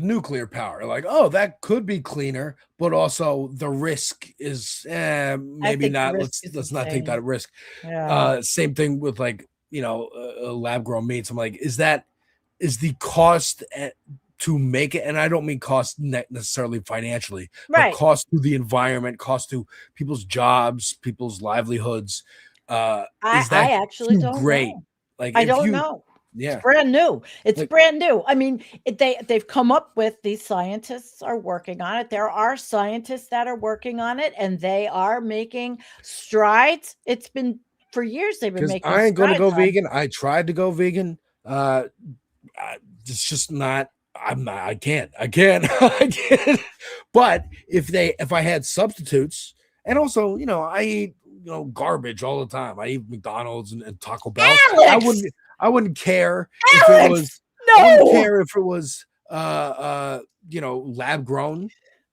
nuclear power? Like, oh, that could be cleaner, but also the risk is maybe not. Let's not take that risk. Yeah. Same thing with lab grown meats. I'm like, is the cost to make it? And I don't mean cost necessarily financially, right? But cost to the environment, cost to people's jobs, people's livelihoods. I actually don't great. Know. Like, I don't know. Yeah. It's brand new. It's brand new. I mean, they've come up with, these scientists are working on it. There are scientists that are working on it, and they are making strides. It's been for years they've been making. I ain't going to go vegan. I tried to go vegan. It's just not. I can't. I can't. But if I had substitutes, and also, I eat garbage all the time. I eat McDonald's and Taco Bell. Alex! I wouldn't care Alex! if it was. No! I wouldn't care if it was lab grown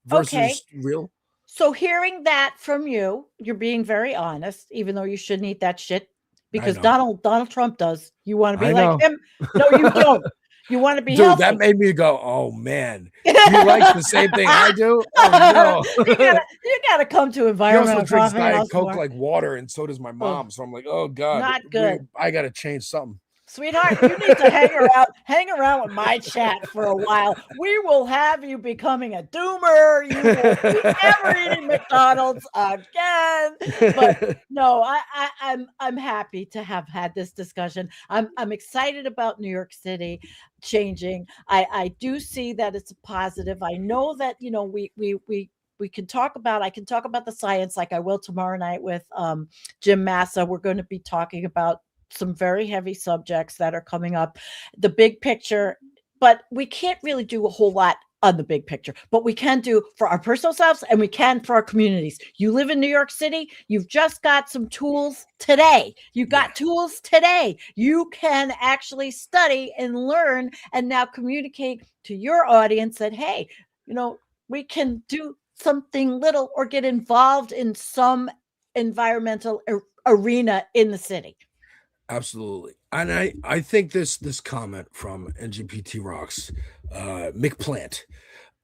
versus real. So hearing that from you, you're being very honest, even though you shouldn't eat that shit, because Donald Trump does. You want to be like him? No, you don't. You want to be Dude, healthy. that made me go, oh man. You like the same thing I do? Oh no. you gotta come to environmental. He also drinks Diet Coffeehouse Coke more. like water, and so does my mom. So I'm like, oh God. Not good. I gotta change something. Sweetheart, you need to hang around with my chat for a while. We will have you becoming a doomer. You will be never eating McDonald's again. But no, I'm happy to have had this discussion. I'm excited about New York City changing. I do see that it's a positive. I know that we can talk about. I can talk about the science, like I will tomorrow night with Jim Massa. We're going to be talking about some very heavy subjects that are coming up, the big picture, but we can't really do a whole lot on the big picture, but we can do for our personal selves, and we can for our communities. You live in New York City, you've just got some tools today. You got tools today. You can actually study and learn and now communicate to your audience that, hey, we can do something little or get involved in some environmental arena in the city. Absolutely. And I think this comment from NGPT Rocks, McPlant,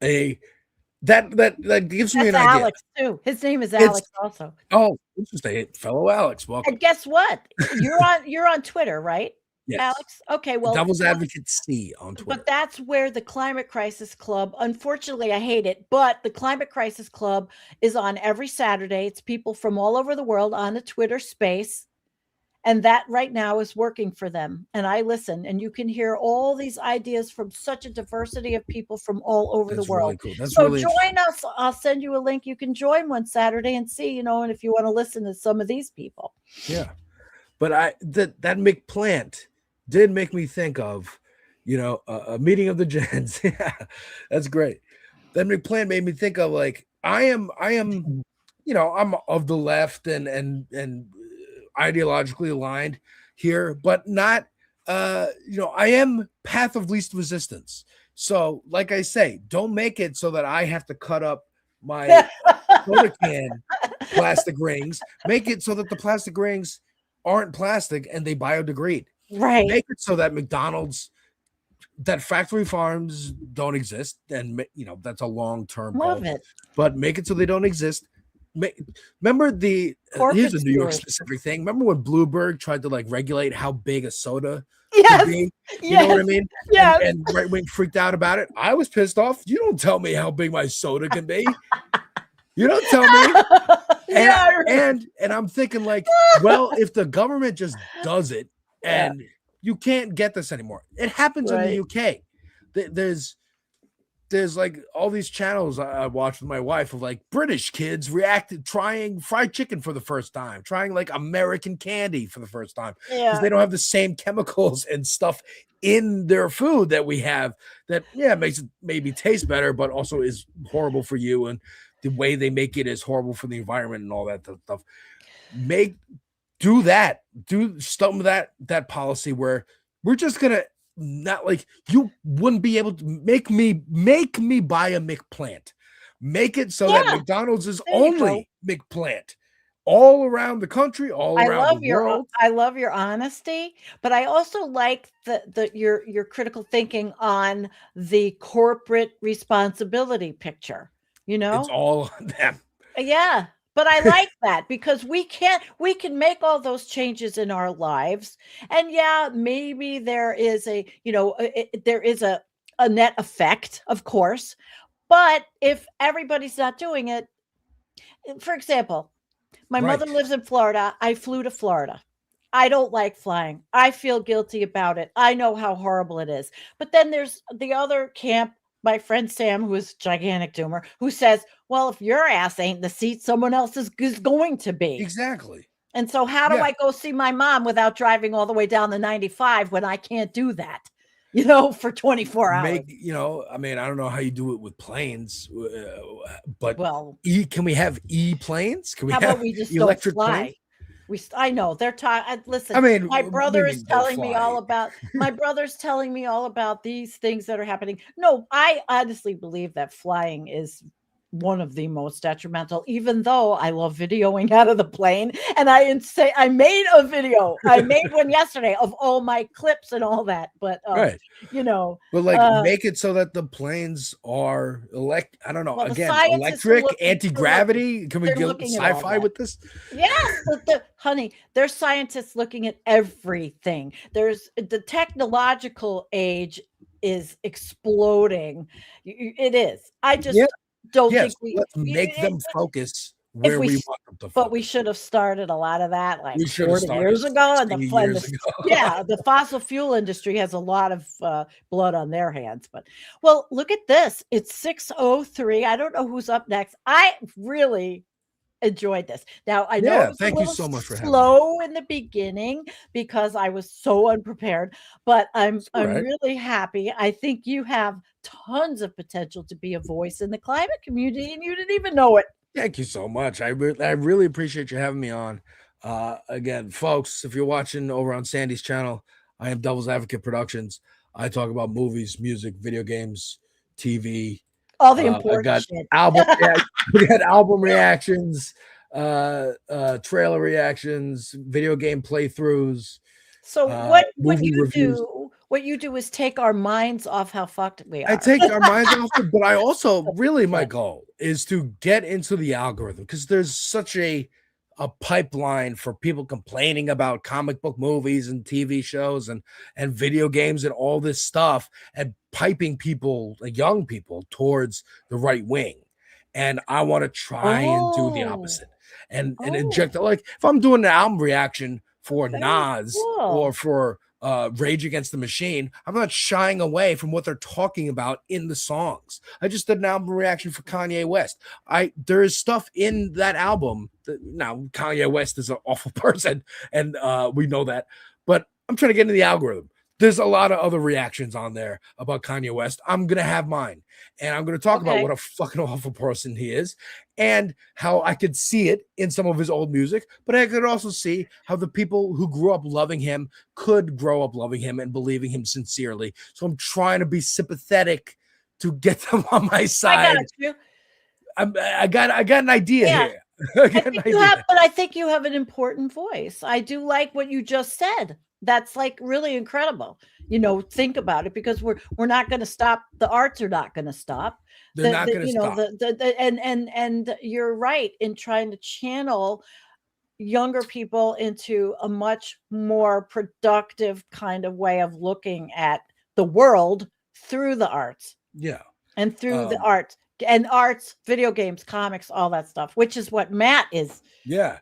that gives me an idea. Alex too. His name is Alex also. Oh, interesting. Fellow Alex, welcome. And guess what? You're on Twitter, right? Yes. Alex? Okay, well, Devil's Advocate C on Twitter. But that's where the Climate Crisis Club, unfortunately, I hate it, but the Climate Crisis Club is on every Saturday. It's people from all over the world on a Twitter space. And that right now is working for them. And I listen, and you can hear all these ideas from such a diversity of people from all over the world. Really cool. So join us. I'll send you a link. You can join one Saturday and see, and if you want to listen to some of these people. Yeah. But that McPlant did make me think of, a meeting of the gens. Yeah, that's great. That McPlant made me think of, like, I am, I'm of the left and ideologically aligned here, but not, I am path of least resistance. So, like I say, don't make it so that I have to cut up my soda can plastic rings. Make it so that the plastic rings aren't plastic and they biodegrade. Right. Make it so that McDonald's, that factory farms don't exist, and that's a long-term Love goal. it. But make it so they don't exist. Remember here's a New York specific thing. Remember when Bloomberg tried to regulate how big a soda could be? You know what I mean? Yeah. And right wing freaked out about it. I was pissed off. You don't tell me how big my soda can be. You don't tell me. Yeah. And I'm thinking like, well, if the government just does it and you can't get this anymore. It happens in the UK. There's like all these channels I watch with my wife of like British kids trying fried chicken for the first time, trying like American candy for the first time because they don't have the same chemicals and stuff in their food that we have that makes it maybe taste better, but also is horrible for you, and the way they make it is horrible for the environment and all that stuff. Do some of that policy where we're just gonna not like you wouldn't be able to make me buy a McPlant. Make it so that McDonald's is only McPlant all around the country, all around the world. I love your honesty, but I also like your critical thinking on the corporate responsibility picture. You know, it's all on them. Yeah. But I like that because we can make all those changes in our lives. And maybe there is there is a net effect, of course. But if everybody's not doing it, for example, my mother lives in Florida. I flew to Florida. I don't like flying. I feel guilty about it. I know how horrible it is. But then there's the other camp, my friend Sam, who is gigantic doomer, who says, well, if your ass ain't in the seat, someone else is going to be. Exactly. And so how do I go see my mom without driving all the way down the 95 when I can't do that, for 24 hours? I mean, I don't know how you do it with planes, but can we have planes? Can we how have about we just electric don't fly? planes? I know they're talking. Listen, I mean, my brother is telling me all fly. about. My brother's telling me all about these things that are happening. No, I honestly believe that flying is one of the most detrimental. Even though I love videoing out of the plane, and I made a video. I made one yesterday of all my clips and all that. But but make it so that the planes are I don't know. Again, electric, anti-gravity. Can we get sci-fi with this? Yes, but honey, there's scientists looking at everything. There's the technological age is exploding. It is. I just don't think let's make them focus where we want them to focus. But we should have started a lot of that like 40 years ago. And the fossil fuel industry has a lot of blood on their hands. But look at this. It's 6:03. I don't know who's up next. I really enjoyed this. Now I know thank you so much for having me. Slow in the beginning because I was so unprepared, but I'm really happy. I think you have tons of potential to be a voice in the climate community, and you didn't even know it. Thank you so much. I really appreciate you having me on. Again, folks, if you're watching over on Sandy's channel, I am Devil's Advocate Productions. I talk about movies, music, video games, TV. All the important shit. We got album reactions, trailer reactions, video game playthroughs. So what you do is take our minds off how fucked we are. I take our minds off it, but I also my goal is to get into the algorithm because there's such a pipeline for people complaining about comic book movies and TV shows and video games and all this stuff and piping people, like young people, towards the right wing. And I want to try and do the opposite and inject it. Like if I'm doing an album reaction for Nas or for Rage Against the Machine, I'm not shying away from what they're talking about in the songs. I just did an album reaction for Kanye West. There is stuff in that album now Kanye West is an awful person, and we know that, but I'm trying to get into the algorithm. There's a lot of other reactions on there about Kanye West. I'm going to have mine, and I'm going to talk about what a fucking awful person he is and how I could see it in some of his old music, but I could also see how the people who grew up loving him could grow up loving him and believing him sincerely. So I'm trying to be sympathetic to get them on my side. I got an idea here. I think you have an important voice. I do like what you just said. That's like really incredible. Think about it, because we're not going to stop. The arts are not going to stop. They're not going to stop. And you're right in trying to channel younger people into a much more productive kind of way of looking at the world through the arts. Yeah. And through the arts. and arts, video games, comics, all that stuff, which is what Matt is. Yeah.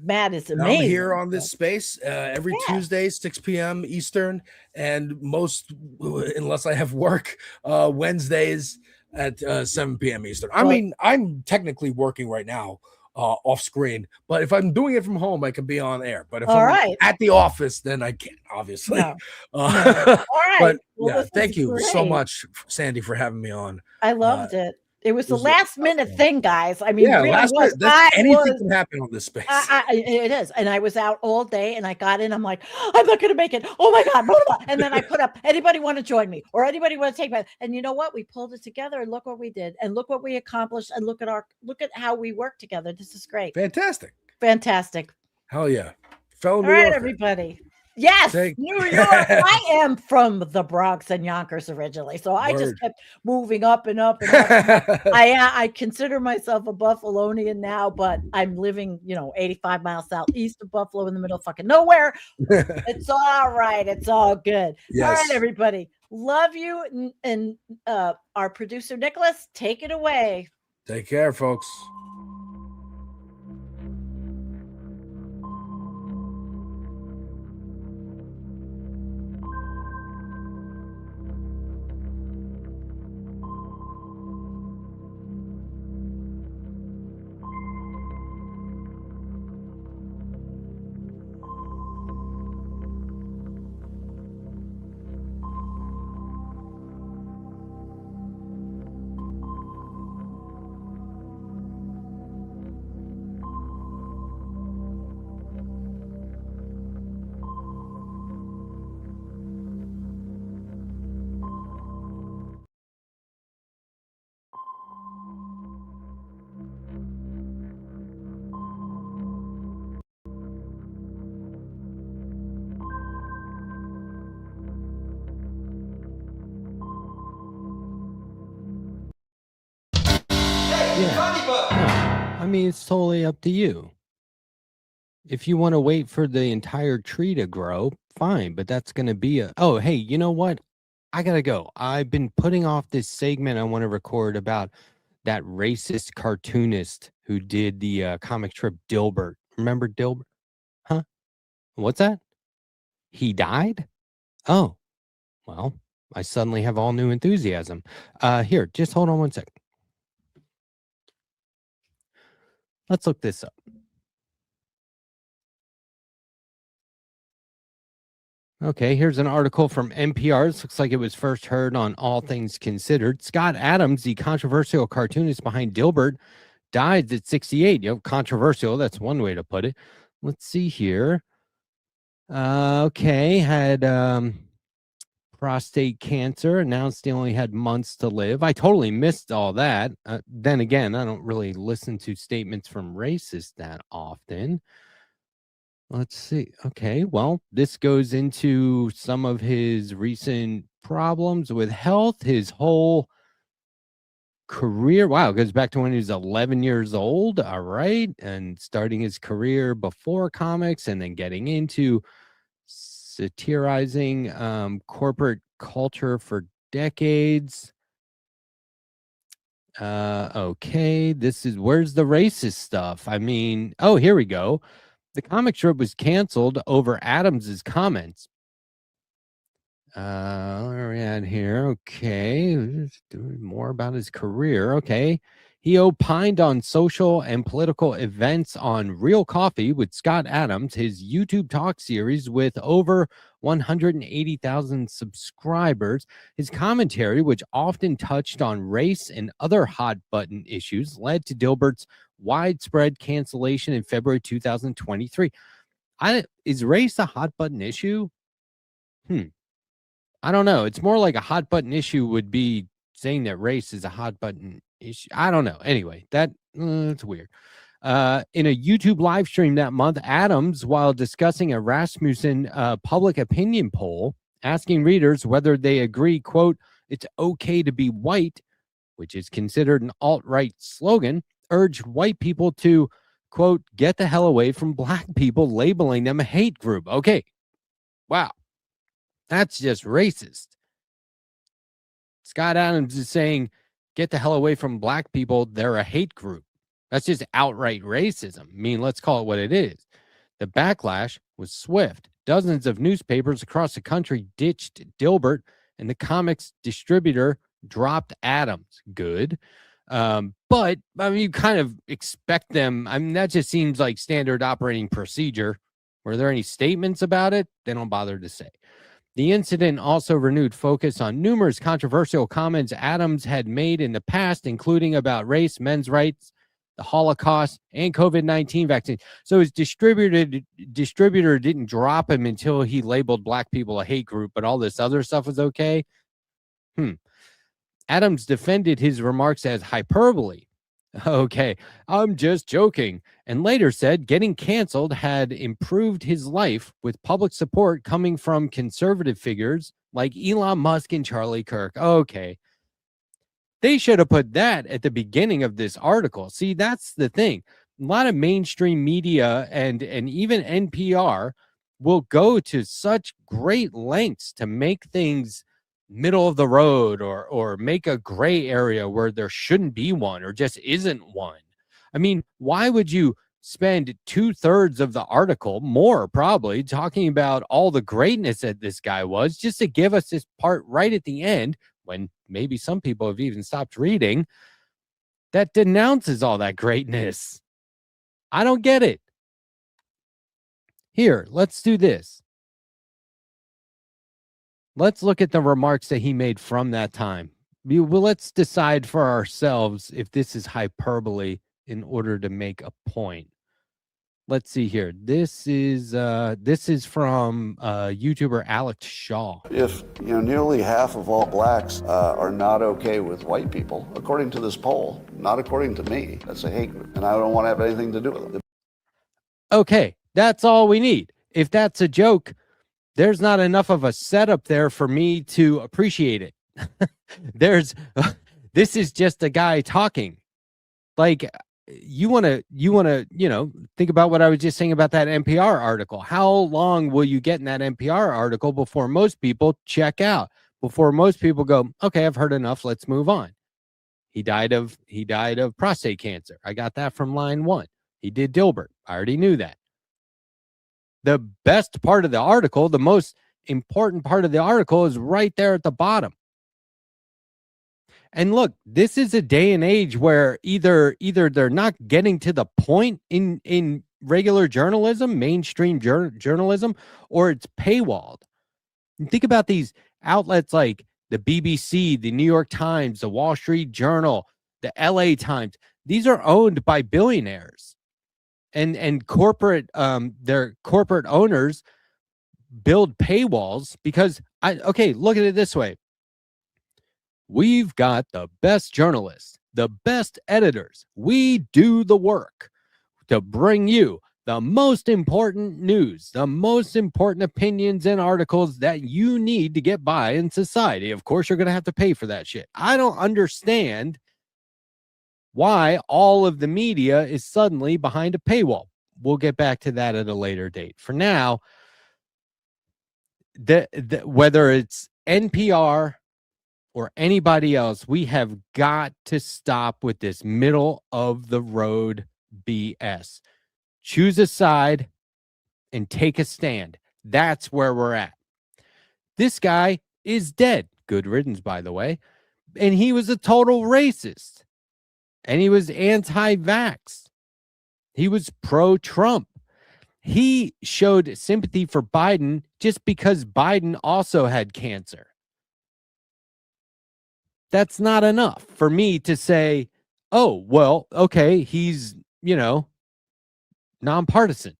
Matt is And amazing. I'm here on this space every Tuesday, 6 p.m. Eastern, and unless I have work, Wednesdays at 7 p.m. Eastern. I mean, I'm technically working right now off screen, but if I'm doing it from home, I can be on air. But if I'm at the office, then I can't, obviously. No. All right. But well, thank you so great. much, Sandy, for having me on. I loved it. It was the last minute thing, guys. I mean, really anything can happen on this space. It is. And I was out all day and I got in. I'm like, I'm not going to make it. Oh my God. Blah, blah, blah. And then I put up, anybody want to join me or anybody want to take my, and you know what? We pulled it together and look what we did and look what we accomplished and look at how we work together. This is great. Fantastic. Hell yeah. Fellow New All right, Yorker. Everybody. Yes, New York. I am from the Bronx and Yonkers originally, so I just kept moving up and up and up. I consider myself a Buffalonian now, but I'm living, 85 miles southeast of Buffalo in the middle of fucking nowhere. It's all right. It's all good. Yes. All right, everybody. Love you. And our producer, Nicholas, take it away. Take care, folks. I mean, it's totally up to you. If you want to wait for the entire tree to grow, fine, but that's going to be oh, hey, you know what? I got to go. I've been putting off this segment I want to record about that racist cartoonist who did the comic strip Dilbert. Remember Dilbert? Huh? What's that? He died? Oh, well, I suddenly have all new enthusiasm. Here, just hold on one second. Let's look this up. Okay, here's an article from NPR. This looks like it was first heard on All Things Considered. Scott Adams, the controversial cartoonist behind Dilbert, died at 68. Controversial, that's one way to put it. Let's see here. Okay, had prostate cancer, announced he only had months to live. I totally missed all that. Then again, I don't really listen to statements from racists that often. Let's see. Okay, well, this goes into some of his recent problems with health, his whole career. Wow, it goes back to when he was 11 years old. All right. And starting his career before comics and then getting into satirizing corporate culture for decades. Okay, where's the racist stuff? I mean, oh, here we go. The comic strip was canceled over Adams's comments. Where are we at here? Okay, doing more about his career. Okay. He opined on social and political events on Real Coffee with Scott Adams, his YouTube talk series with over 180,000 subscribers. His commentary, which often touched on race and other hot button issues, led to Dilbert's widespread cancellation in February 2023. Is race a hot button issue? I don't know. It's more like a hot button issue would be saying that race is a hot button issue. I don't know. Anyway, that's weird. In a YouTube live stream that month, Adams, while discussing a Rasmussen public opinion poll, asking readers whether they agree, quote, it's okay to be white, which is considered an alt-right slogan, urged white people to, quote, get the hell away from black people, labeling them a hate group. Okay. Wow. That's just racist. Scott Adams is saying get the hell away from black people. They're a hate group. That's just outright racism. I mean, let's call it what it is. The backlash was swift. Dozens of newspapers across the country ditched Dilbert, and the comics distributor dropped Adams. Good. But I mean, you kind of expect them. I mean, that just seems like standard operating procedure. Were there any statements about it? They don't bother to say. The incident also renewed focus on numerous controversial comments Adams had made in the past, including about race, men's rights, the Holocaust, and COVID-19 vaccine. So his distributor didn't drop him until he labeled black people a hate group, but all this other stuff was okay. Adams defended his remarks as hyperbole. Okay, I'm just joking. And later said getting canceled had improved his life with public support coming from conservative figures like Elon Musk and Charlie Kirk. Okay. They should have put that at the beginning of this article. See, that's the thing. A lot of mainstream media and even NPR will go to such great lengths to make things middle of the road or make a gray area where there shouldn't be one or just isn't one. I mean, why would you spend 2/3 of the article, more probably, talking about all the greatness that this guy was, just to give us this part right at the end when maybe some people have even stopped reading that denounces all that greatness? I don't get it. Here, let's do this. Let's look at the remarks that he made from that time. Well, let's decide for ourselves if this is hyperbole in order to make a point. Let's see here. This is from YouTuber Alex Shaw. If nearly half of all blacks are not okay with white people, according to this poll, not according to me, that's a hate group, and I don't want to have anything to do with it. Okay, that's all we need. If that's a joke, there's not enough of a setup there for me to appreciate it. This is just a guy talking. Like, you want to, think about what I was just saying about that NPR article. How long will you get in that NPR article before most people check out? Before most people go, okay, I've heard enough, let's move on. He died of prostate cancer. I got that from line 1. He did Dilbert. I already knew that. The best part of the article, the most important part of the article, is right there at the bottom. And look, this is a day and age where either they're not getting to the point in regular journalism, mainstream journalism, or it's paywalled. And think about these outlets like the BBC, the New York Times, the Wall Street Journal, the LA Times. These are owned by billionaires. And corporate their corporate owners build paywalls because look at it this way. We've got the best journalists, the best editors. We do the work to bring you the most important news, the most important opinions and articles that you need to get by in society. Of course, you're going to have to pay for that shit. I don't understand why all of the media is suddenly behind a paywall. We'll get back to that at a later date. For now, whether it's NPR or anybody else, we have got to stop with this middle of the road BS. Choose a side and take a stand. That's where we're at. This guy is dead. Good riddance, by the way. And he was a total racist. And he was anti-vax. He was pro-Trump. He showed sympathy for Biden just because Biden also had cancer. That's not enough for me to say, oh, well, okay, he's, nonpartisan.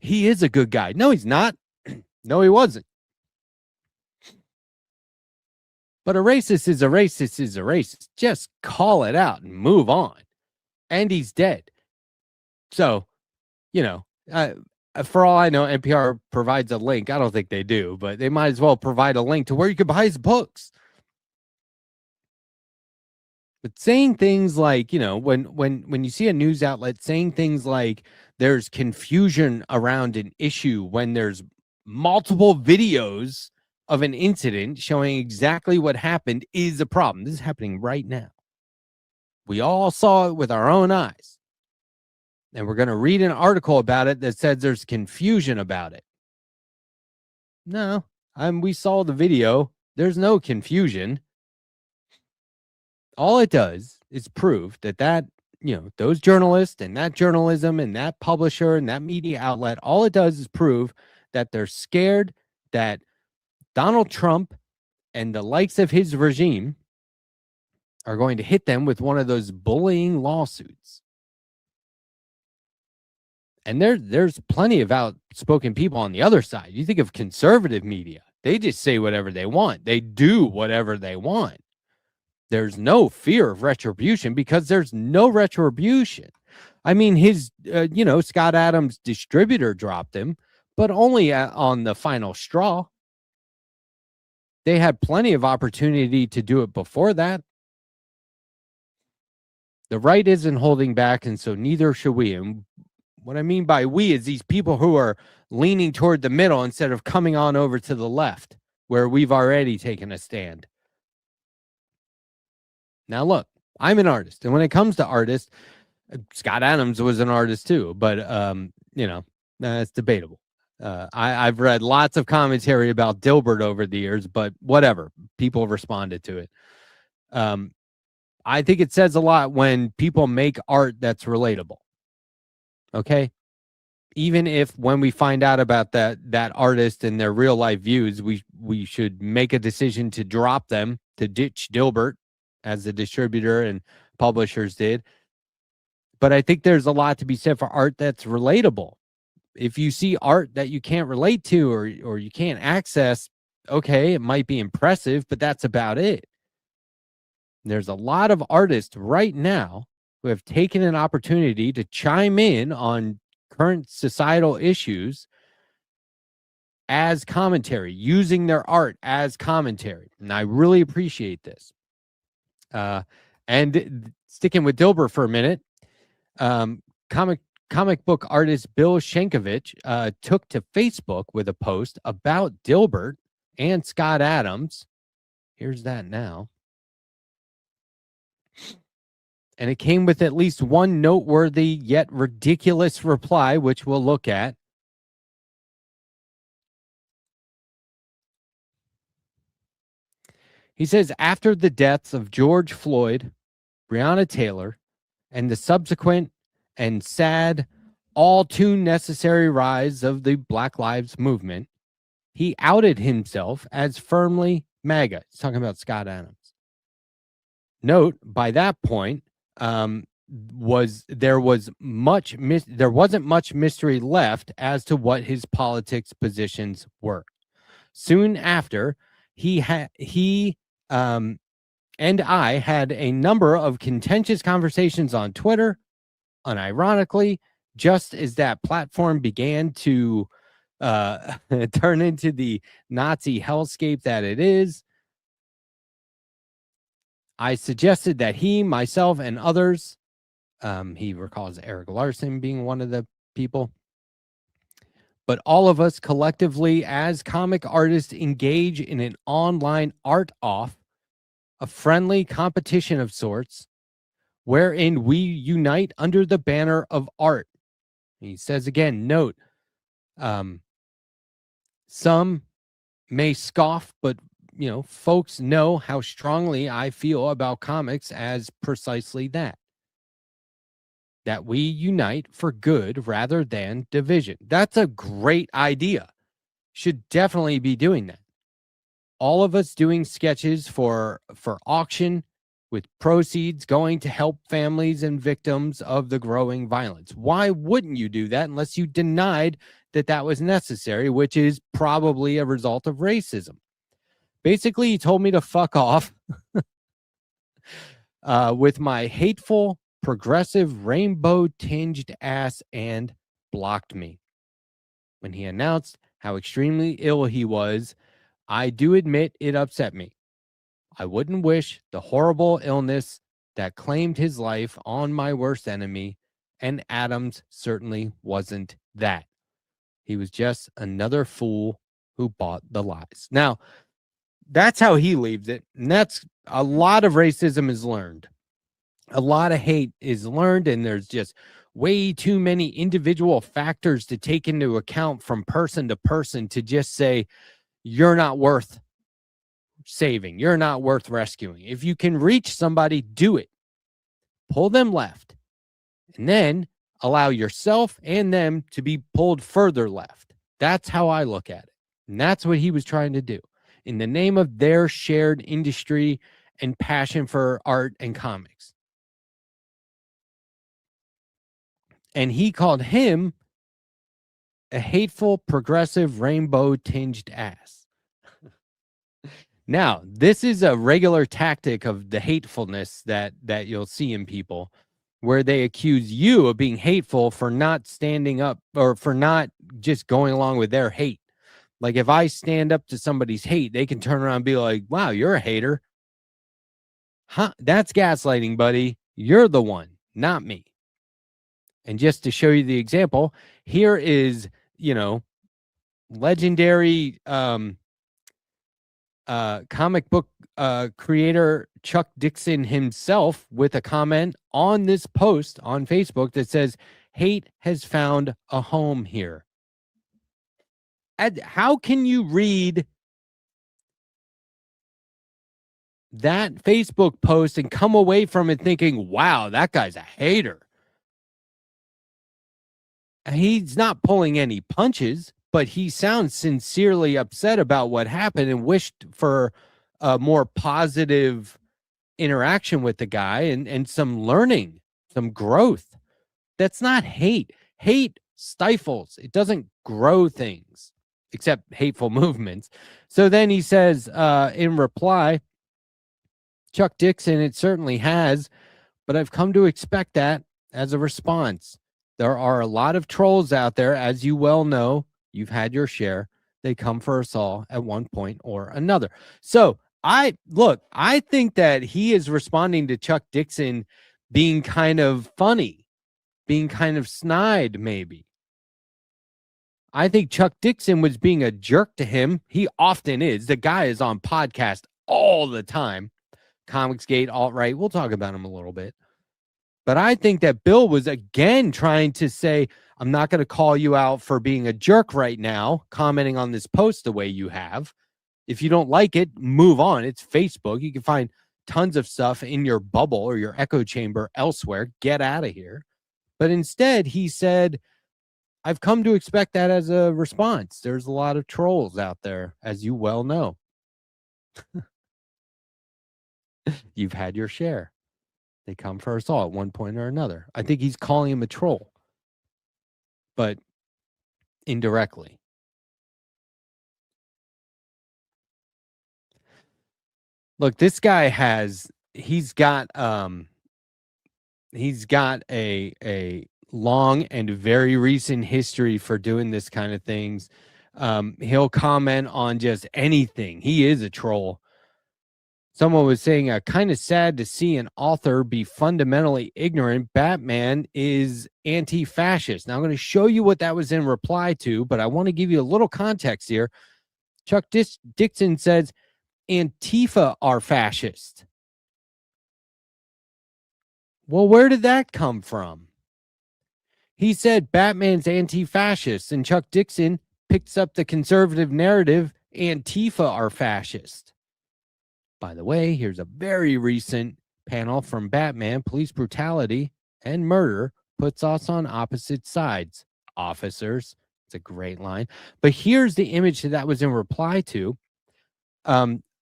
He is a good guy. No, he's not. No, he wasn't. But a racist is a racist is a racist. Just call it out and move on. And he's dead. So, for all I know, NPR provides a link. I don't think they do, but they might as well provide a link to where you can buy his books. But saying things like, when you see a news outlet saying things like there's confusion around an issue when there's multiple videos of an incident showing exactly what happened is a problem. This is happening right now. We all saw it with our own eyes. And we're going to read an article about it that says there's confusion about it. No, we saw the video. There's no confusion. All it does is prove that those journalists and that journalism and that publisher and that media outlet, all it does is prove that they're scared that Donald Trump and the likes of his regime are going to hit them with one of those bullying lawsuits. And there's plenty of outspoken people on the other side. You think of conservative media. They just say whatever they want. They do whatever they want. There's no fear of retribution because there's no retribution. I mean, his, Scott Adams' distributor dropped him, but only on the final straw. They had plenty of opportunity to do it before that. The right isn't holding back, and so neither should we. And what I mean by we is these people who are leaning toward the middle instead of coming on over to the left, where we've already taken a stand. Now, look, I'm an artist, and when it comes to artists, Scott Adams was an artist too, but, it's debatable. I've read lots of commentary about Dilbert over the years, but whatever. People responded to it. I think it says a lot when people make art that's relatable. Okay? Even if when we find out about that artist and their real life views, we should make a decision to drop them, to ditch Dilbert, as the distributor and publishers did. But I think there's a lot to be said for art that's relatable. If you see art that you can't relate to or you can't access, okay, it might be impressive, but that's about it. There's a lot of artists right now who have taken an opportunity to chime in on current societal issues as commentary, using their art as commentary. And I really appreciate this. And sticking with Dilbert for a minute, comic book artist Bill Sienkiewicz took to Facebook with a post about Dilbert and Scott Adams. Here's that now. And it came with at least one noteworthy yet ridiculous reply, which we'll look at. He says, after the deaths of George Floyd, Breonna Taylor, and the subsequent and sad, all too necessary rise of the Black Lives Movement, he outed himself as firmly MAGA. He's talking about Scott Adams. Note, by that point, there wasn't much mystery left as to what his politics positions were. Soon after, he and I had a number of contentious conversations on Twitter, unironically, just as that platform began to turn into the Nazi hellscape that it is. I suggested that he, myself, and others, he recalls Eric Larson being one of the people, but all of us collectively as comic artists engage in an online art off, a friendly competition of sorts, wherein we unite under the banner of art. He says again, note, some may scoff, but folks know how strongly I feel about comics as precisely that we unite for good rather than division. That's a great idea. Should definitely be doing that. All of us doing sketches for auction with proceeds going to help families and victims of the growing violence. Why wouldn't you do that unless you denied that was necessary, which is probably a result of racism? Basically, he told me to fuck off with my hateful, progressive, rainbow-tinged ass and blocked me. When he announced how extremely ill he was, I do admit it upset me. I wouldn't wish the horrible illness that claimed his life on my worst enemy, and Adams certainly wasn't that. He was just another fool who bought the lies. Now, that's how he leaves it. And that's a lot of racism is learned. A lot of hate is learned, and there's just way too many individual factors to take into account from person to person to just say, you're not worth saving. You're not worth rescuing. If you can reach somebody, do it. Pull them left, and then allow yourself and them to be pulled further left. That's how I look at it. And that's what he was trying to do in the name of their shared industry and passion for art and comics. And he called him a hateful, progressive, rainbow-tinged ass. Now, this is a regular tactic of the hatefulness that you'll see in people, where they accuse you of being hateful for not standing up or for not just going along with their hate. Like if I stand up to somebody's hate, they can turn around and be like, wow, you're a hater. Huh? That's gaslighting, buddy. You're the one, not me. And just to show you the example, here is, legendary comic book creator Chuck Dixon himself with a comment on this post on Facebook that says, hate has found a home here. How can you read that Facebook post and come away from it thinking, wow, that guy's a hater? He's not pulling any punches, but he sounds sincerely upset about what happened and wished for a more positive interaction with the guy and some learning, some growth. That's not hate. Hate stifles. It doesn't grow things, except hateful movements. So then he says in reply, Chuck Dixon, it certainly has, but I've come to expect that as a response. There are a lot of trolls out there, as you well know. You've had your share. They come for us all at one point or another. So I think that he is responding to Chuck Dixon being kind of funny, being kind of snide, maybe. I think Chuck Dixon was being a jerk to him. He often is. The guy is on podcast all the time. Comicsgate, alt-right. We'll talk about him a little bit. But I think that Bill was again trying to say, I'm not going to call you out for being a jerk right now, commenting on this post the way you have. If you don't like it, move on. It's Facebook. You can find tons of stuff in your bubble or your echo chamber elsewhere. Get out of here. But instead, he said, I've come to expect that as a response. There's a lot of trolls out there, as you well know. You've had your share. They come for us all at one point or another. I think he's calling him a troll, but indirectly. Look, this guy he's got a long and very recent history for doing this kind of things. He'll comment on just anything. He is a troll. Someone was saying, kind of sad to see an author be fundamentally ignorant. Batman is anti-fascist. Now, I'm going to show you what that was in reply to, but I want to give you a little context here. Chuck Dixon says, Antifa are fascist. Well, where did that come from? He said Batman's anti-fascist, and Chuck Dixon picks up the conservative narrative, Antifa are fascist. By the way, here's a very recent panel from Batman. Police brutality and murder puts us on opposite sides. Officers. It's a great line. But here's the image that was in reply to.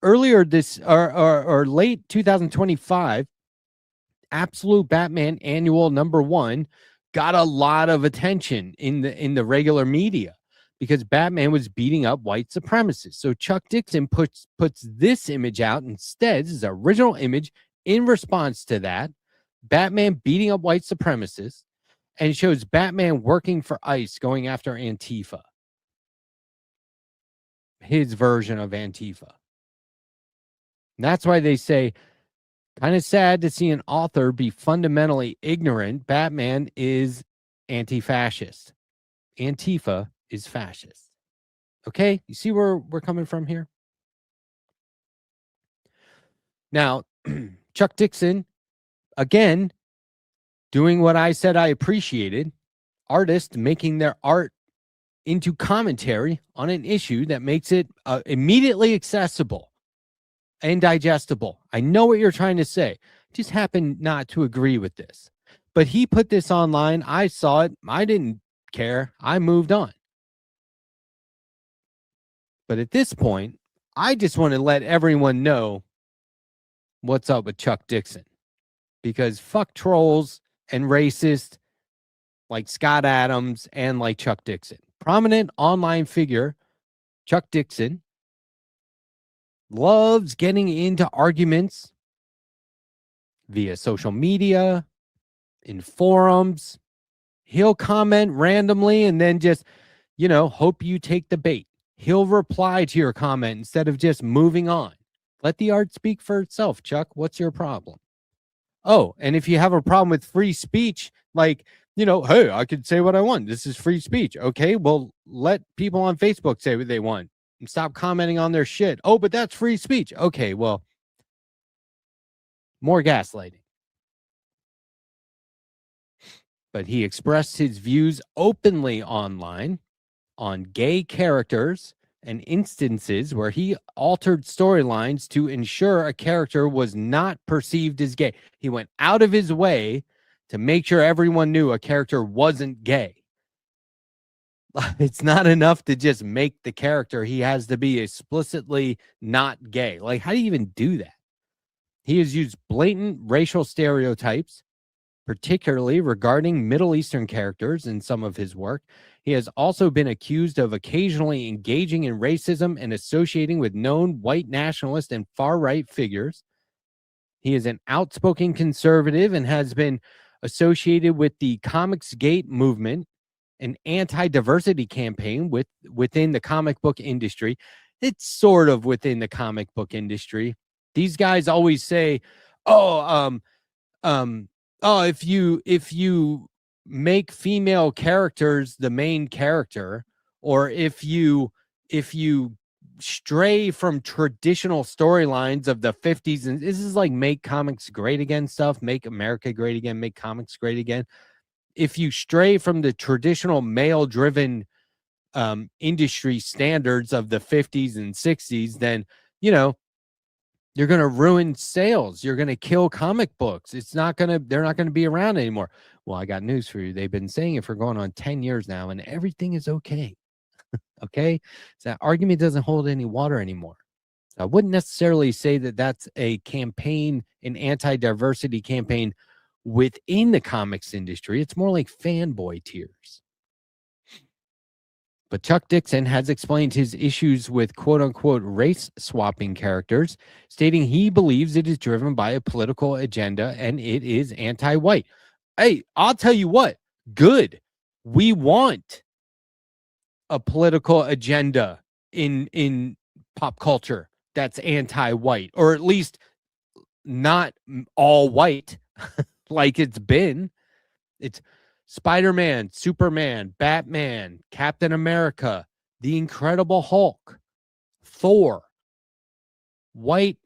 Earlier this or late 2025, Absolute Batman Annual #1 got a lot of attention in the regular media, because Batman was beating up white supremacists. So Chuck Dixon puts this image out instead. This is an original image in response to that. Batman beating up white supremacists, and shows Batman working for ICE going after Antifa. His version of Antifa. And that's why they say, kind of sad to see an author be fundamentally ignorant. Batman is anti-fascist. Antifa is fascist. Okay, you see where we're coming from here? Now, Chuck Dixon, again, doing what I said I appreciated, artists making their art into commentary on an issue that makes it immediately accessible and digestible. I know what you're trying to say. Just happen not to agree with this. But he put this online. I saw it. I didn't care. I moved on. But at this point, I just want to let everyone know what's up with Chuck Dixon. Because fuck trolls and racists like Scott Adams and like Chuck Dixon. Prominent online figure, Chuck Dixon, loves getting into arguments via social media, in forums. He'll comment randomly and then just, hope you take the bait. He'll reply to your comment instead of just moving on. Let the art speak for itself, Chuck. What's your problem? Oh, and if you have a problem with free speech, like, hey, I could say what I want. This is free speech. Okay, well, let people on Facebook say what they want and stop commenting on their shit. Oh, but that's free speech. Okay, well, more gaslighting. But he expressed his views openly online on gay characters and instances where he altered storylines to ensure a character was not perceived as gay. He went out of his way to make sure everyone knew a character wasn't gay. It's not enough to just make the character. He has to be explicitly not gay. Like, how do you even do that? He has used blatant racial stereotypes, particularly regarding Middle Eastern characters in some of his work. He has also been accused of occasionally engaging in racism and associating with known white nationalist and far-right figures. He is an outspoken conservative and has been associated with the Comicsgate movement, an anti-diversity campaign within the comic book industry. It's sort of within the comic book industry. These guys always say, if you make female characters the main character, or if you stray from traditional storylines of the 50s, and this is like make comics great again stuff, make America great again, make comics great again. If you stray from the traditional male-driven industry standards of the 50s and 60s, then, you're going to ruin sales. You're going to kill comic books. They're not going to be around anymore. Well, I got news for you. They've been saying it for going on 10 years now, and everything is okay. Okay? So that argument doesn't hold any water anymore. So I wouldn't necessarily say that that's a campaign, an anti-diversity campaign within the comics industry. It's more like fanboy tears. But Chuck Dixon has explained his issues with quote-unquote race-swapping characters, stating he believes it is driven by a political agenda and it is anti-white. Hey, I'll tell you what, good. We want a political agenda in pop culture that's anti-white, or at least not all white like it's been. It's Spider-Man, Superman, Batman, Captain America, The Incredible Hulk, Thor, white,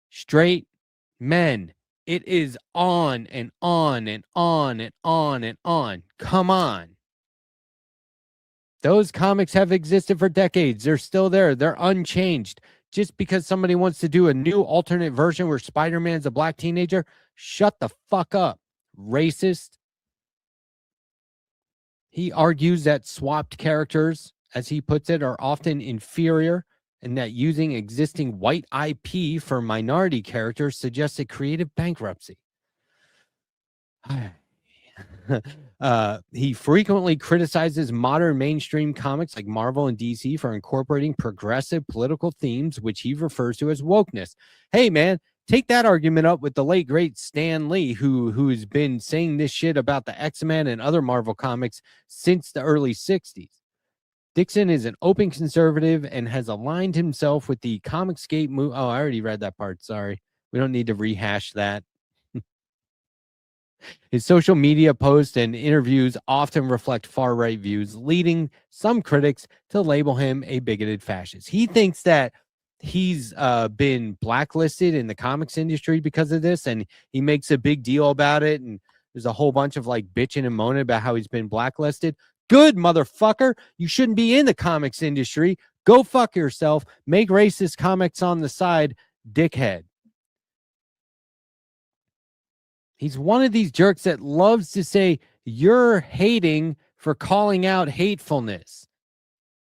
straight men. It is on and on and on and on and on. Come on. Those comics have existed for decades. They're still there. They're unchanged. Just because somebody wants to do a new alternate version where Spider-Man's a black teenager, shut the fuck up, racist. He argues that swapped characters, as he puts it, are often inferior and that using existing white IP for minority characters suggests a creative bankruptcy. He frequently criticizes modern mainstream comics like Marvel and DC for incorporating progressive political themes, which he refers to as wokeness. Hey, man, take that argument up with the late, great Stan Lee, who's been saying this shit about the X-Men and other Marvel comics since the early 60s. Dixon is an open conservative and has aligned himself with the Comicsgate movement. Oh, I already read that part. Sorry. We don't need to rehash that. His social media posts and interviews often reflect far-right views, leading some critics to label him a bigoted fascist. He thinks that he's been blacklisted in the comics industry because of this, and he makes a big deal about it, and there's a whole bunch of like bitching and moaning about how he's been blacklisted. Good, motherfucker. You shouldn't be in the comics industry. Go fuck yourself. Make racist comics on the side, dickhead. He's one of these jerks that loves to say you're hating for calling out hatefulness.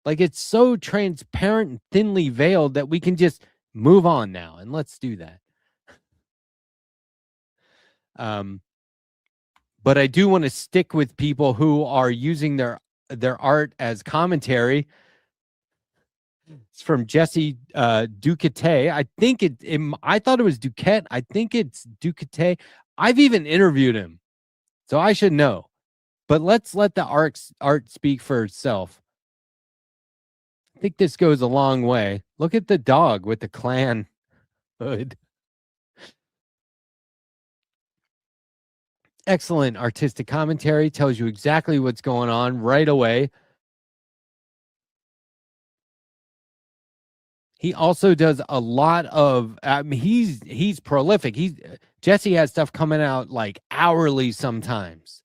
Like it's so transparent and thinly veiled that we can just move on now. And let's do that. But I do want to stick with people who are using their art as commentary. It's from Jesse Duquette. I think I thought it was Duquette. I think it's Duquette. I've even interviewed him, so I should know. But let's let the art speak for itself. I think this goes a long way. Look at the dog with the Klan hood. Excellent artistic commentary. Tells you exactly what's going on right away. He also does a lot of, he's prolific. Jesse has stuff coming out like hourly sometimes.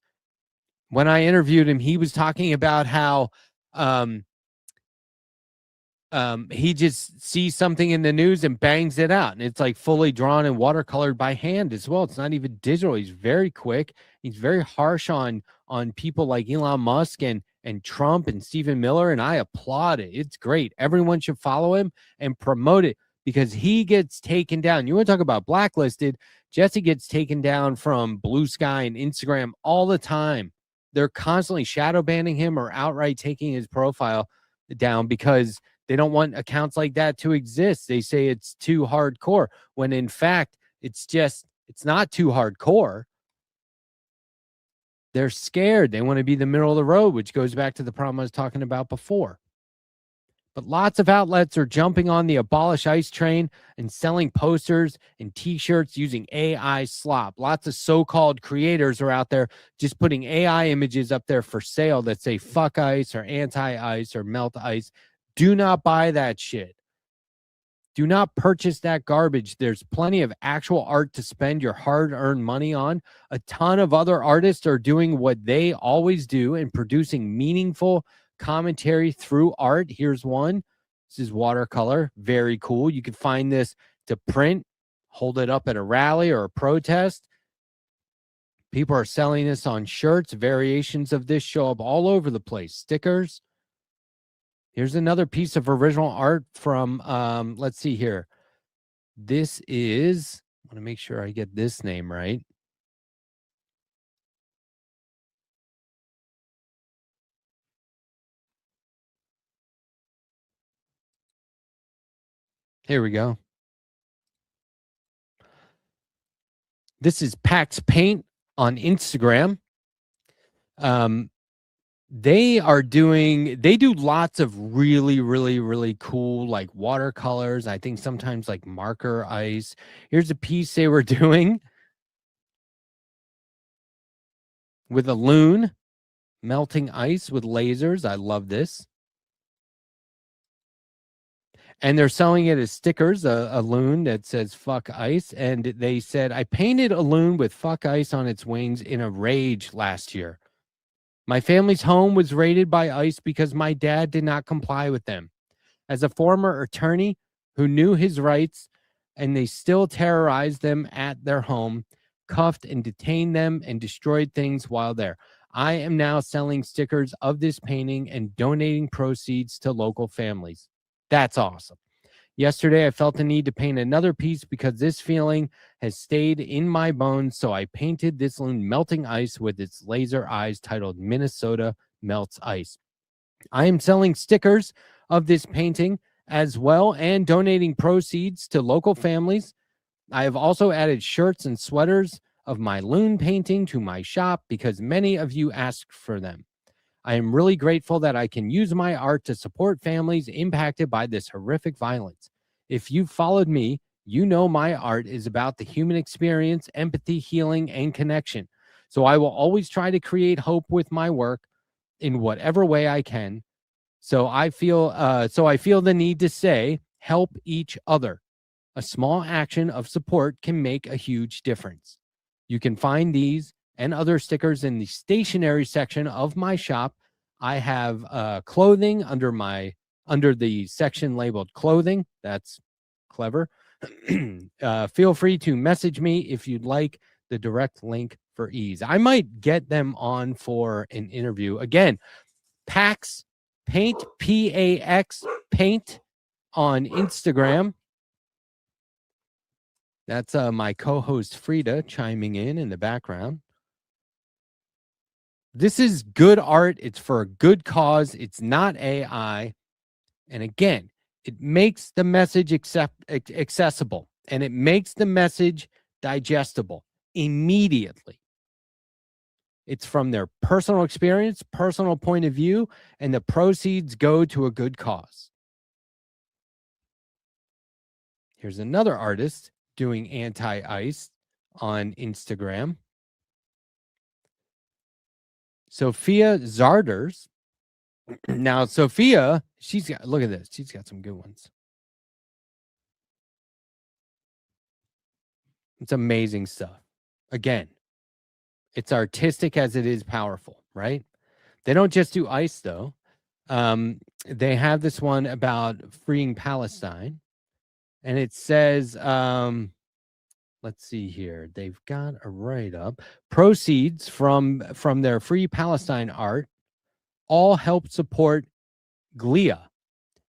When I interviewed him, he was talking about how he just sees something in the news and bangs it out. And it's like fully drawn and watercolored by hand as well. It's not even digital. He's very quick. He's very harsh on people like Elon Musk and Trump and Stephen Miller, and I applaud it. It's great. Everyone should follow him and promote it because he gets taken down. You want to talk about blacklisted? Jesse gets taken down from Bluesky and Instagram all the time. They're constantly shadow banning him or outright taking his profile down because they don't want accounts like that to exist. They say it's too hardcore, when in fact, it's not too hardcore. They're scared. They want to be the middle of the road, which goes back to the problem I was talking about before. But lots of outlets are jumping on the abolish ICE train and selling posters and t-shirts using AI slop. Lots of so-called creators are out there just putting AI images up there for sale that say fuck ICE or anti-ICE or melt ICE. Do not buy that shit. Do not purchase that garbage. There's plenty of actual art to spend your hard-earned money on. A ton of other artists are doing what they always do and producing meaningful commentary through art. Here's one. This is watercolor. Very cool. You can find this to print, hold it up at a rally or a protest. People are selling this on shirts. Variations of this show up all over the place. Stickers. Here's another piece of original art from, let's see here. This is, I want to make sure I get this name right. Here we go. This is Pax Paint on Instagram. They do lots of really, really, really cool like watercolors. I think sometimes like marker ice. Here's a piece they were doing with a loon melting ice with lasers. I love this. And they're selling it as stickers, a loon that says fuck ice. And they said, I painted a loon with fuck ice on its wings in a rage last year. My family's home was raided by ICE because my dad did not comply with them. As a former attorney who knew his rights, and they still terrorized them at their home, cuffed and detained them and destroyed things while there. I am now selling stickers of this painting and donating proceeds to local families. That's awesome. Yesterday, I felt the need to paint another piece because this feeling has stayed in my bones, so I painted this loon melting ice with its laser eyes titled Minnesota Melts Ice. I am selling stickers of this painting as well and donating proceeds to local families. I have also added shirts and sweaters of my loon painting to my shop because many of you asked for them. I am really grateful that I can use my art to support families impacted by this horrific violence. If you've followed me, you know my art is about the human experience, empathy, healing, and connection. So I will always try to create hope with my work in whatever way I can. So I feel the need to say, help each other. A small action of support can make a huge difference. You can find these and other stickers in the stationery section of my shop. I have clothing under the section labeled clothing. That's clever. Feel free to message me if you'd like the direct link for ease. I might get them on for an interview. Again, Pax Paint, P-A-X Paint on Instagram. That's my co-host Frida chiming in the background. This is good art. It's for a good cause. It's not AI. And again, it makes the message accessible, and it makes the message digestible immediately. It's from their personal experience, personal point of view, and the proceeds go to a good cause. Here's another artist doing anti-ice on Instagram. Sophia Zarders. Now, Sophia, look at this. She's got some good ones. It's amazing stuff. Again, it's artistic as it is powerful, right? They don't just do ice, though. They have this one about freeing Palestine. And it says, let's see here. They've got a write-up. Proceeds from their Free Palestine art all help support GLIA,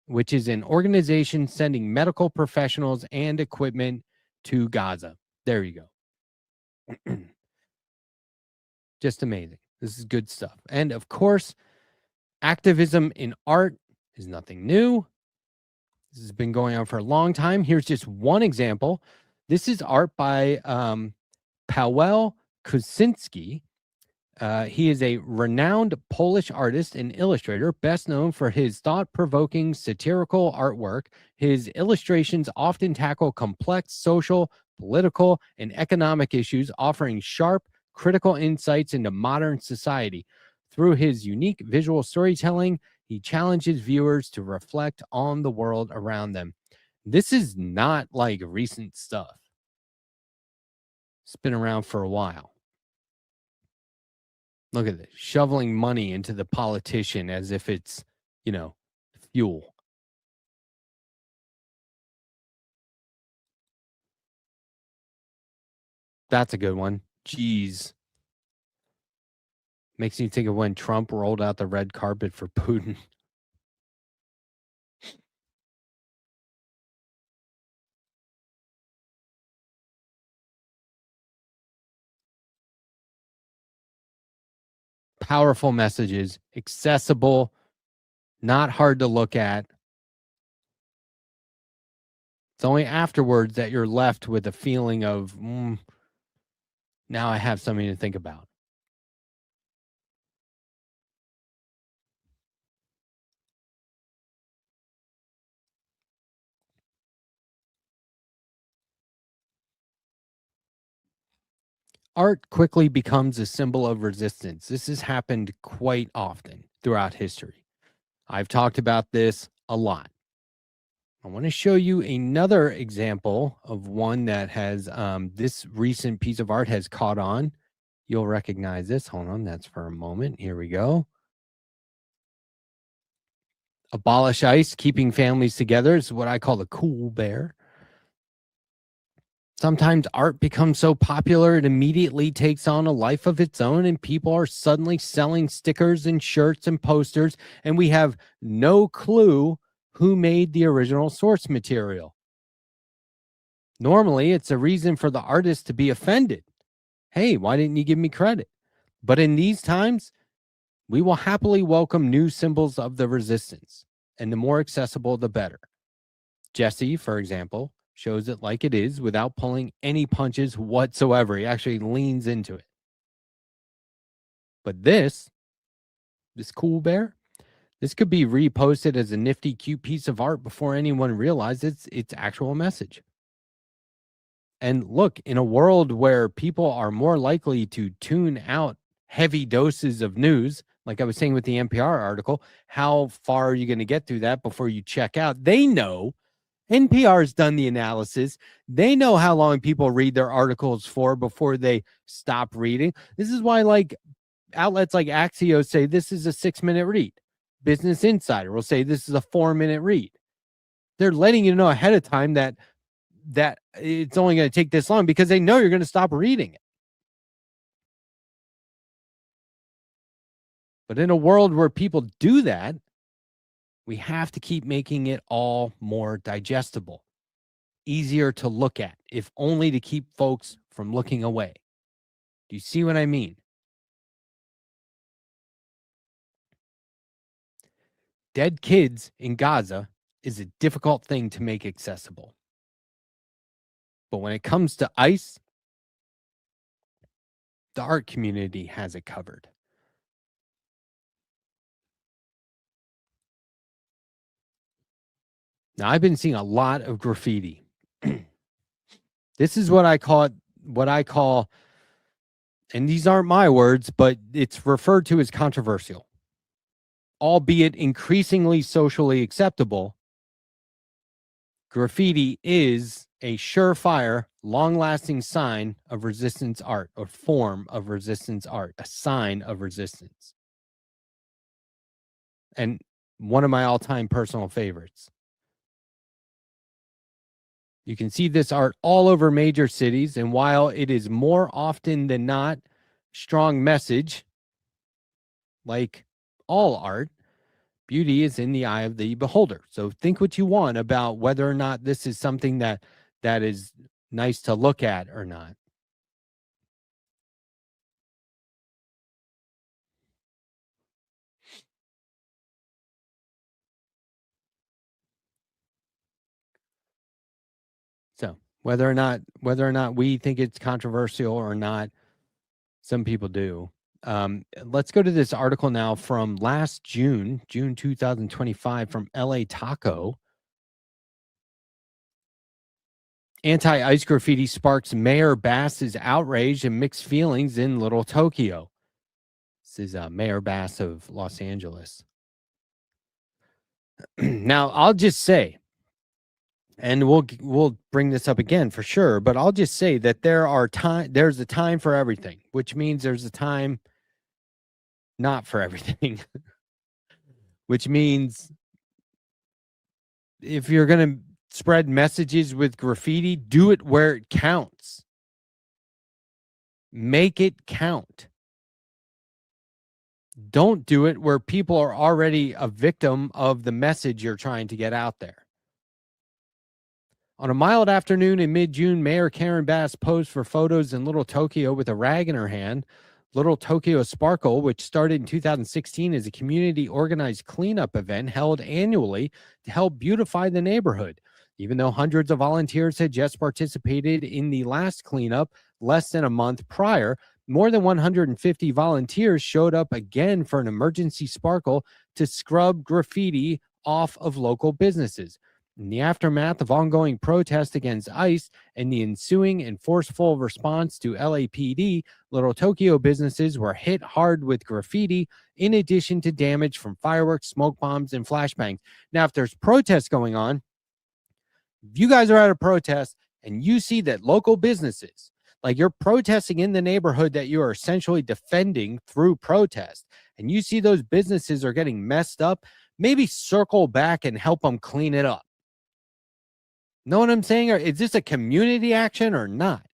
which is an organization sending medical professionals and equipment to Gaza. There you go. Just amazing. This is good stuff. And of course, activism in art is nothing new. This has been going on for a long time. Here's just one example. This is art by Paweł Kuczynski. He is a renowned Polish artist and illustrator, best known for his thought-provoking satirical artwork. His illustrations often tackle complex social, political, and economic issues, offering sharp, critical insights into modern society. Through his unique visual storytelling, he challenges viewers to reflect on the world around them. This is not like recent stuff. It's been around for a while. Look at this, shoveling money into the politician as if it's, fuel. That's a good one. Jeez. Makes me think of when Trump rolled out the red carpet for Putin. Powerful messages, accessible, not hard to look at. It's only afterwards that you're left with a feeling of, now I have something to think about. Art quickly becomes a symbol of resistance. This has happened quite often throughout history. I've talked about this a lot. I want to show you another example of one that has, this recent piece of art has caught on. You'll recognize this. Hold on, that's for a moment. Here we go. Abolish ICE, keeping families together is what I call the cool bear. Sometimes art becomes so popular, it immediately takes on a life of its own, and people are suddenly selling stickers and shirts and posters, and we have no clue who made the original source material. Normally, it's a reason for the artist to be offended. Hey, why didn't you give me credit? But in these times, we will happily welcome new symbols of the resistance, and the more accessible, the better. Jesse, for example, shows it like it is without pulling any punches whatsoever. He actually leans into it. But this cool bear, this could be reposted as a nifty, cute piece of art before anyone realizes its actual message. And look, in a world where people are more likely to tune out heavy doses of news, like I was saying with the NPR article, how far are you going to get through that before you check out? They know. NPR has done the analysis. They know how long people read their articles for before they stop reading. This is why, like, outlets like Axios say this is a 6-minute read. Business Insider will say this is a 4-minute read. They're letting you know ahead of time that it's only going to take this long because they know you're going to stop reading it. But in a world where people do that, we have to keep making it all more digestible, easier to look at, if only to keep folks from looking away. Do you see what I mean? Dead kids in Gaza is a difficult thing to make accessible. But when it comes to ICE, the art community has it covered. Now, I've been seeing a lot of graffiti. This is what I call, and these aren't my words, but it's referred to as controversial, albeit increasingly socially acceptable. Graffiti is a surefire, long-lasting sign of resistance art, or form of resistance art, a sign of resistance. And one of my all-time personal favorites. You can see this art all over major cities, and while it is more often than not strong message, like all art, beauty is in the eye of the beholder. So think what you want about whether or not this is something that is nice to look at or not. So whether or not we think it's controversial or not, some people do. Let's go to this article now from last June 2025, from LA Taco. Anti-ice graffiti sparks Mayor Bass's outrage and mixed feelings in Little Tokyo. This is Mayor Bass of Los Angeles. Now, I'll just say, and we'll bring this up again for sure, but I'll just say that there's a time for everything, which means there's a time not for everything. Which means if you're going to spread messages with graffiti, do it where it counts. Make it count. Don't do it where people are already a victim of the message you're trying to get out there. On a mild afternoon in mid-June, Mayor Karen Bass posed for photos in Little Tokyo with a rag in her hand. Little Tokyo Sparkle, which started in 2016 as a community-organized cleanup event held annually to help beautify the neighborhood. Even though hundreds of volunteers had just participated in the last cleanup less than a month prior, more than 150 volunteers showed up again for an emergency sparkle to scrub graffiti off of local businesses. In the aftermath of ongoing protests against ICE and the ensuing and forceful response to LAPD, Little Tokyo businesses were hit hard with graffiti, in addition to damage from fireworks, smoke bombs, and flashbangs. Now, if there's protests going on, if you guys are at a protest and you see that local businesses, like you're protesting in the neighborhood that you are essentially defending through protest, and you see those businesses are getting messed up, maybe circle back and help them clean it up. Know what I'm saying? Or is this a community action or not?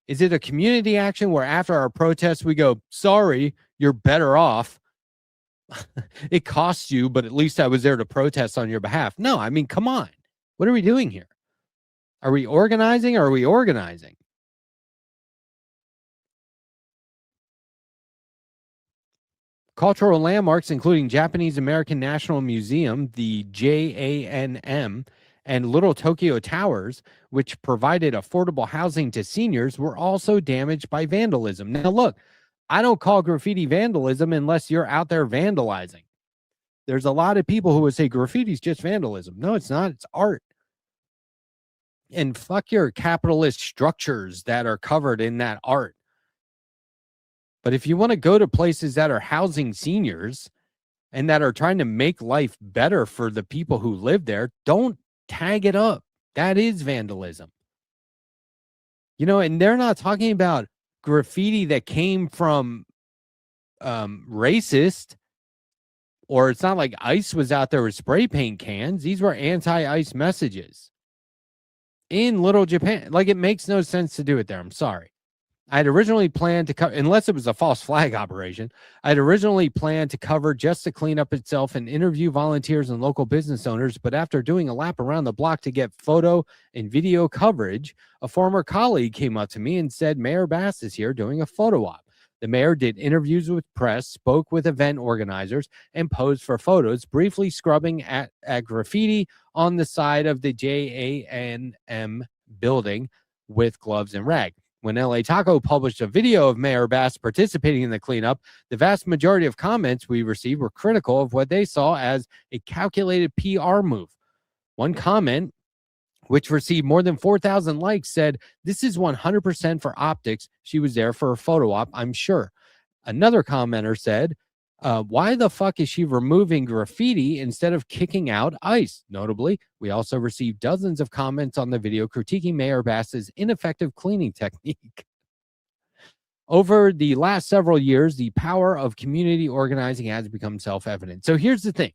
Is it a community action where after our protest we go, sorry, you're better off? It costs you, but at least I was there to protest on your behalf. No, I mean, come on. What are we doing here? Are we organizing or are we organizing? Cultural landmarks, including Japanese American National Museum, the JANM, and Little Tokyo Towers, which provided affordable housing to seniors, were also damaged by vandalism. Now, look, I don't call graffiti vandalism unless you're out there vandalizing. There's a lot of people who would say graffiti is just vandalism. No, it's not. It's art. And fuck your capitalist structures that are covered in that art. But if you want to go to places that are housing seniors and that are trying to make life better for the people who live there, don't tag it up. That is vandalism. You know, and they're not talking about graffiti that came from racist, or it's not like ICE was out there with spray paint cans. These were anti-ICE messages in Little Japan. Like, it makes no sense to do it there. I'm sorry. I had originally planned to cover, unless it was a false flag operation, I had originally planned to cover just the cleanup itself and interview volunteers and local business owners. But after doing a lap around the block to get photo and video coverage, a former colleague came up to me and said, Mayor Bass is here doing a photo op. The mayor did interviews with press, spoke with event organizers, and posed for photos, briefly scrubbing at graffiti on the side of the JANM building with gloves and rag. When LA Taco published a video of Mayor Bass participating in the cleanup, the vast majority of comments we received were critical of what they saw as a calculated PR move. One comment, which received more than 4,000 likes, said, "This is 100% for optics. She was there for a photo op, I'm sure." Another commenter said, why the fuck is she removing graffiti instead of kicking out ICE? Notably, we also received dozens of comments on the video critiquing Mayor Bass's ineffective cleaning technique. Over the last several years, the power of community organizing has become self-evident. So here's the thing.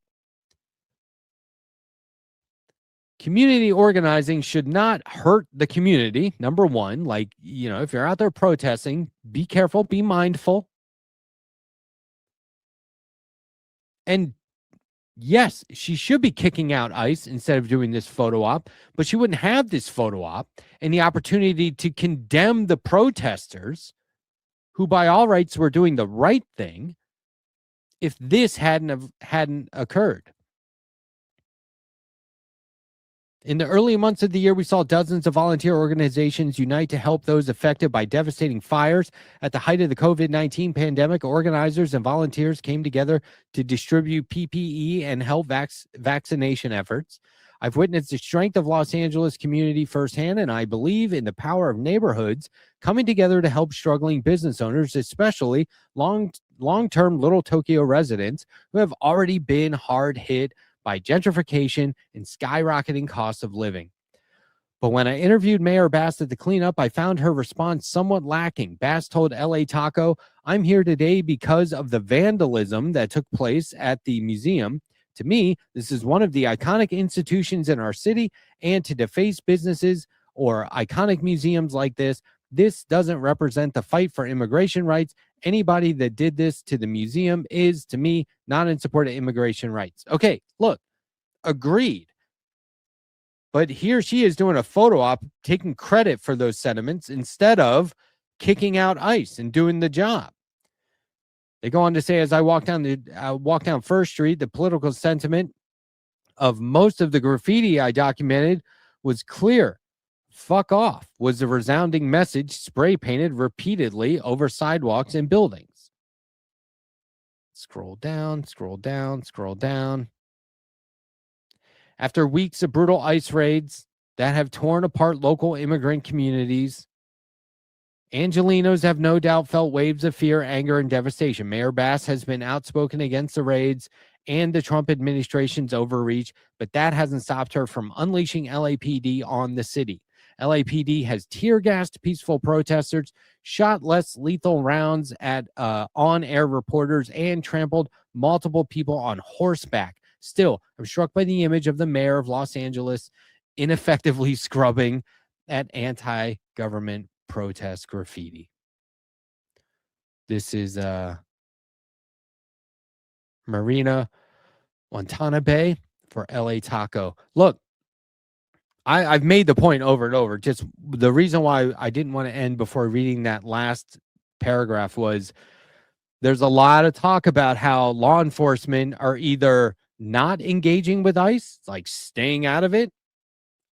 Community organizing should not hurt the community. Number one, like, you know, if you're out there protesting, be careful, be mindful. And yes, she should be kicking out ICE instead of doing this photo op, but she wouldn't have this photo op and the opportunity to condemn the protesters who by all rights were doing the right thing if this hadn't occurred. In the early months of the year, we saw dozens of volunteer organizations unite to help those affected by devastating fires. At the height of the COVID-19 pandemic, organizers and volunteers came together to distribute PPE and help vaccination efforts. I've witnessed the strength of Los Angeles community firsthand, and I believe in the power of neighborhoods coming together to help struggling business owners, especially long-term Little Tokyo residents who have already been hard hit by gentrification and skyrocketing costs of living. But when I interviewed Mayor Bass at the cleanup, I found her response somewhat lacking. Bass told LA Taco, "I'm here today because of the vandalism that took place at the museum. To me, this is one of the iconic institutions in our city, and to deface businesses or iconic museums like this doesn't represent the fight for immigration rights. Anybody that did this to the museum is, to me, not in support of immigration rights." Okay, look, agreed. But here she is doing a photo op, taking credit for those sentiments instead of kicking out ICE and doing the job. They go on to say, as I walk down First Street, the political sentiment of most of the graffiti I documented was clear. Fuck off was the resounding message spray painted repeatedly over sidewalks and buildings. Scroll down, scroll down, scroll down. After weeks of brutal ICE raids that have torn apart local immigrant communities, Angelenos have no doubt felt waves of fear, anger, and devastation. Mayor Bass has been outspoken against the raids and the Trump administration's overreach, but that hasn't stopped her from unleashing LAPD on the city. LAPD has tear-gassed peaceful protesters, shot less lethal rounds at on-air reporters, and trampled multiple people on horseback. Still, I'm struck by the image of the mayor of Los Angeles ineffectively scrubbing at anti-government protest graffiti. This is Marina Watanabe for LA Taco. Look, I've made the point over and over. Just the reason why I didn't want to end before reading that last paragraph was there's a lot of talk about how law enforcement are either not engaging with ICE, like staying out of it,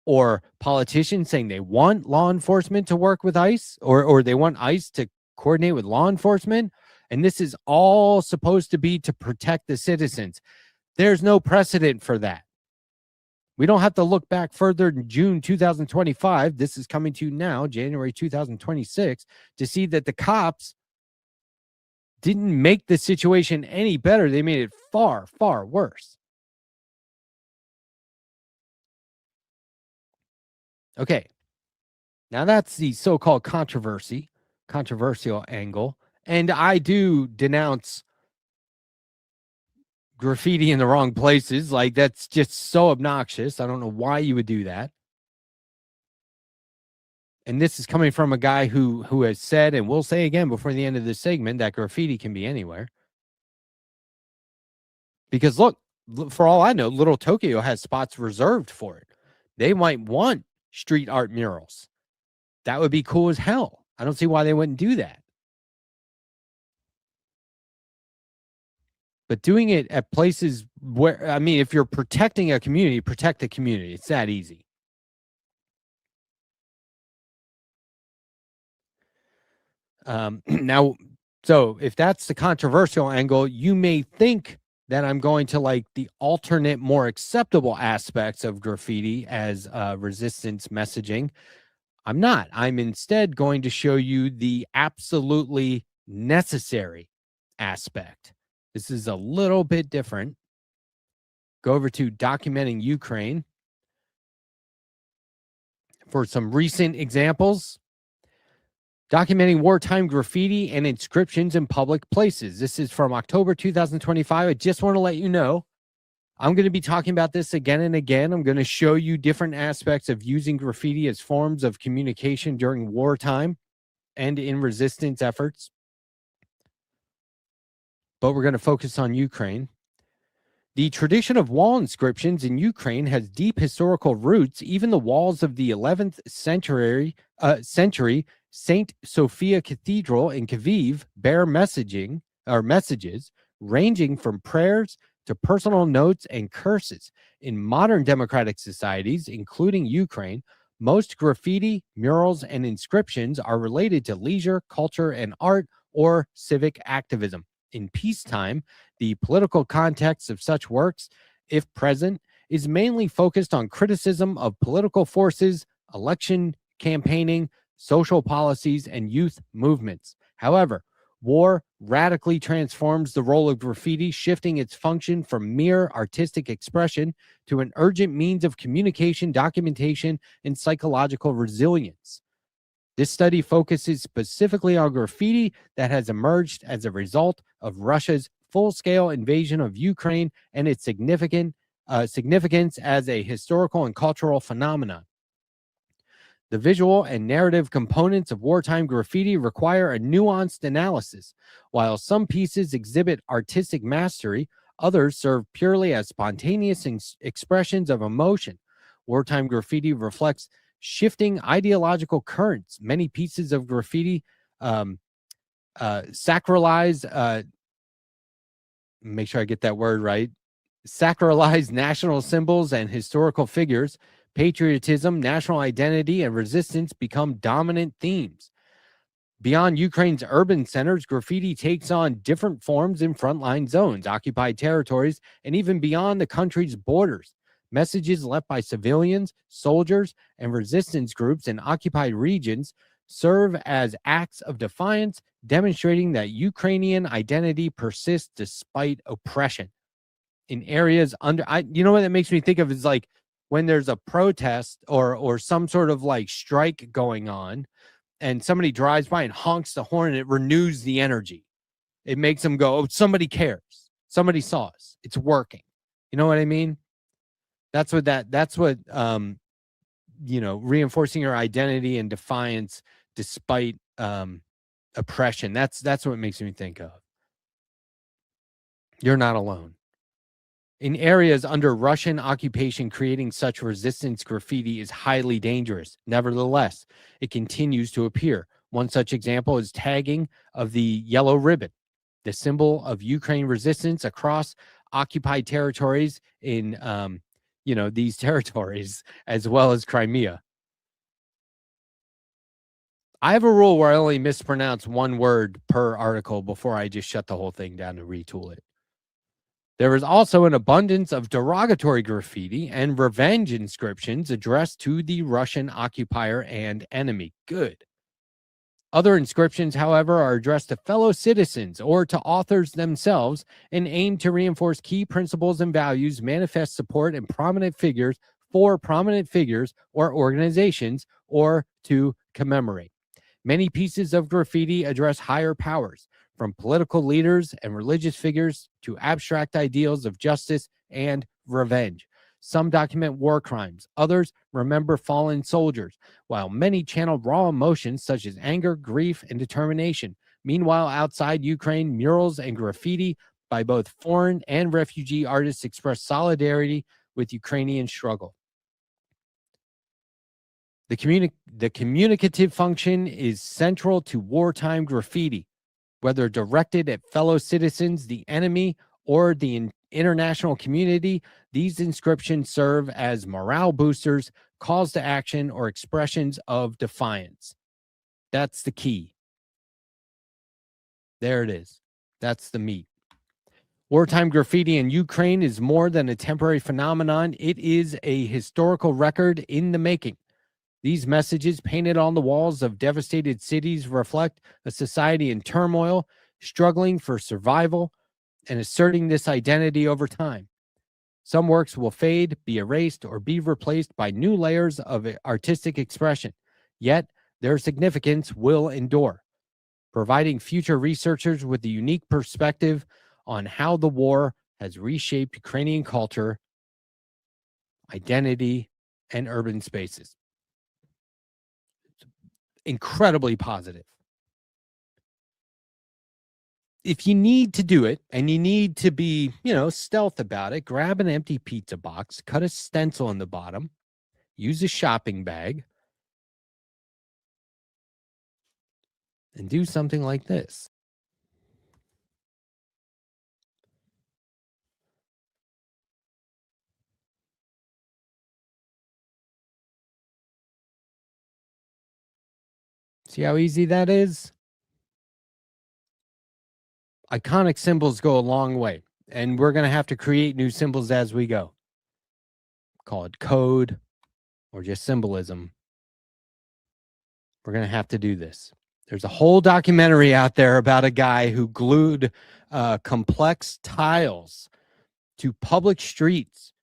or politicians saying they want law enforcement to work with ICE, or they want ICE to coordinate with law enforcement. And this is all supposed to be to protect the citizens. There's no precedent for that. We don't have to look back further than June 2025. This is coming to you now, January 2026, to see that the cops didn't make the situation any better. They made it far, far worse. Okay. Now that's the so-called controversial angle. And I do denounce graffiti in the wrong places. Like, that's just so obnoxious. I don't know why you would do that. And this is coming from a guy who has said, and will say again before the end of this segment, that graffiti can be anywhere. Because look, for all I know, Little Tokyo has spots reserved for it. They might want street art murals. That would be cool as hell. I don't see why they wouldn't do that. But doing it at places where, I mean, if you're protecting a community, protect the community. It's that easy. Now, so if that's the controversial angle, you may think that I'm going to like the alternate, more acceptable aspects of graffiti as resistance messaging. I'm not. I'm instead going to show you the absolutely necessary aspect. This is a little bit different. Go over to documenting Ukraine for some recent examples. Documenting wartime graffiti and inscriptions in public places. This is from October 2025. I just want to let you know, I'm going to be talking about this again and again. I'm going to show you different aspects of using graffiti as forms of communication during wartime and in resistance efforts. But we're going to focus on Ukraine. The tradition of wall inscriptions in Ukraine has deep historical roots. Even the walls of the 11th century St. Sophia Cathedral in Kyiv bear messages ranging from prayers to personal notes and curses. In modern democratic societies, including Ukraine, most graffiti, murals, and inscriptions are related to leisure, culture, and art or civic activism. In peacetime, the political context of such works, if present, is mainly focused on criticism of political forces, election campaigning, social policies, and youth movements. However, war radically transforms the role of graffiti, shifting its function from mere artistic expression to an urgent means of communication, documentation, and psychological resilience. This study focuses specifically on graffiti that has emerged as a result of Russia's full-scale invasion of Ukraine and its significance as a historical and cultural phenomenon. The visual and narrative components of wartime graffiti require a nuanced analysis. While some pieces exhibit artistic mastery, others serve purely as spontaneous expressions of emotion. Wartime graffiti reflects shifting ideological currents. Many pieces of graffiti sacralize, make sure I get that word right, sacralize national symbols and historical figures. Patriotism, national identity, and resistance become dominant themes. Beyond Ukraine's urban centers, graffiti takes on different forms in frontline zones, occupied territories, and even beyond the country's borders. Messages left by civilians, soldiers, and resistance groups in occupied regions serve as acts of defiance, demonstrating that Ukrainian identity persists despite oppression. In areas under, you know what that makes me think of is like when there's a protest or some sort of like strike going on, and somebody drives by and honks the horn, and it renews the energy. It makes them go, oh, somebody cares. Somebody saw us. It's working. You know what I mean? That's what reinforcing your identity and defiance despite oppression. That's what it makes me think of. You're not alone. In areas under Russian occupation, creating such resistance graffiti is highly dangerous. Nevertheless, it continues to appear. One such example is tagging of the yellow ribbon, the symbol of Ukraine resistance across occupied territories in, these territories, as well as Crimea. I have a rule where I only mispronounce one word per article before I just shut the whole thing down and retool it. There is also an abundance of derogatory graffiti and revenge inscriptions addressed to the Russian occupier and enemy. Good. Other inscriptions, however, are addressed to fellow citizens or to authors themselves and aim to reinforce key principles and values, manifest support and prominent figures for prominent figures or organizations, or to commemorate. Many pieces of graffiti address higher powers, from political leaders and religious figures to abstract ideals of justice and revenge. Some document war crimes, others remember fallen soldiers, while many channel raw emotions such as anger, grief, and determination. Meanwhile, outside Ukraine, murals and graffiti by both foreign and refugee artists express solidarity with Ukrainian struggle. The communicative function is central to wartime graffiti, whether directed at fellow citizens, the enemy, or the international community. These inscriptions serve as morale boosters, calls to action, or expressions of defiance. That's the key. There it is. That's the meat. Wartime graffiti in Ukraine is more than a temporary phenomenon. It is a historical record in the making. These messages painted on the walls of devastated cities reflect a society in turmoil, struggling for survival, and asserting this identity over time. Some works will fade, be erased, or be replaced by new layers of artistic expression. Yet, their significance will endure, providing future researchers with a unique perspective on how the war has reshaped Ukrainian culture, identity, and urban spaces. Incredibly positive. If you need to do it and you need to be, stealth about it, grab an empty pizza box, cut a stencil in the bottom, use a shopping bag, and do something like this. See how easy that is? Iconic symbols go a long way, and we're going to have to create new symbols as we go. Call it code or just symbolism. We're going to have to do this. There's a whole documentary out there about a guy who glued complex tiles to public streets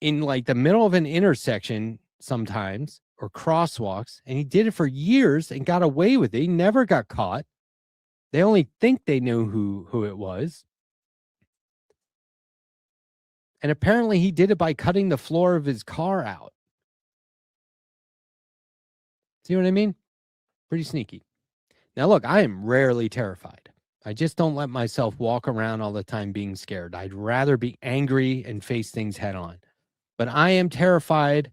in like the middle of an intersection sometimes, or crosswalks, and he did it for years and got away with it. He never got caught. They only think they knew who it was. And apparently he did it by cutting the floor of his car out. See what I mean? Pretty sneaky. Now, look, I am rarely terrified. I just don't let myself walk around all the time being scared. I'd rather be angry and face things head on. But I am terrified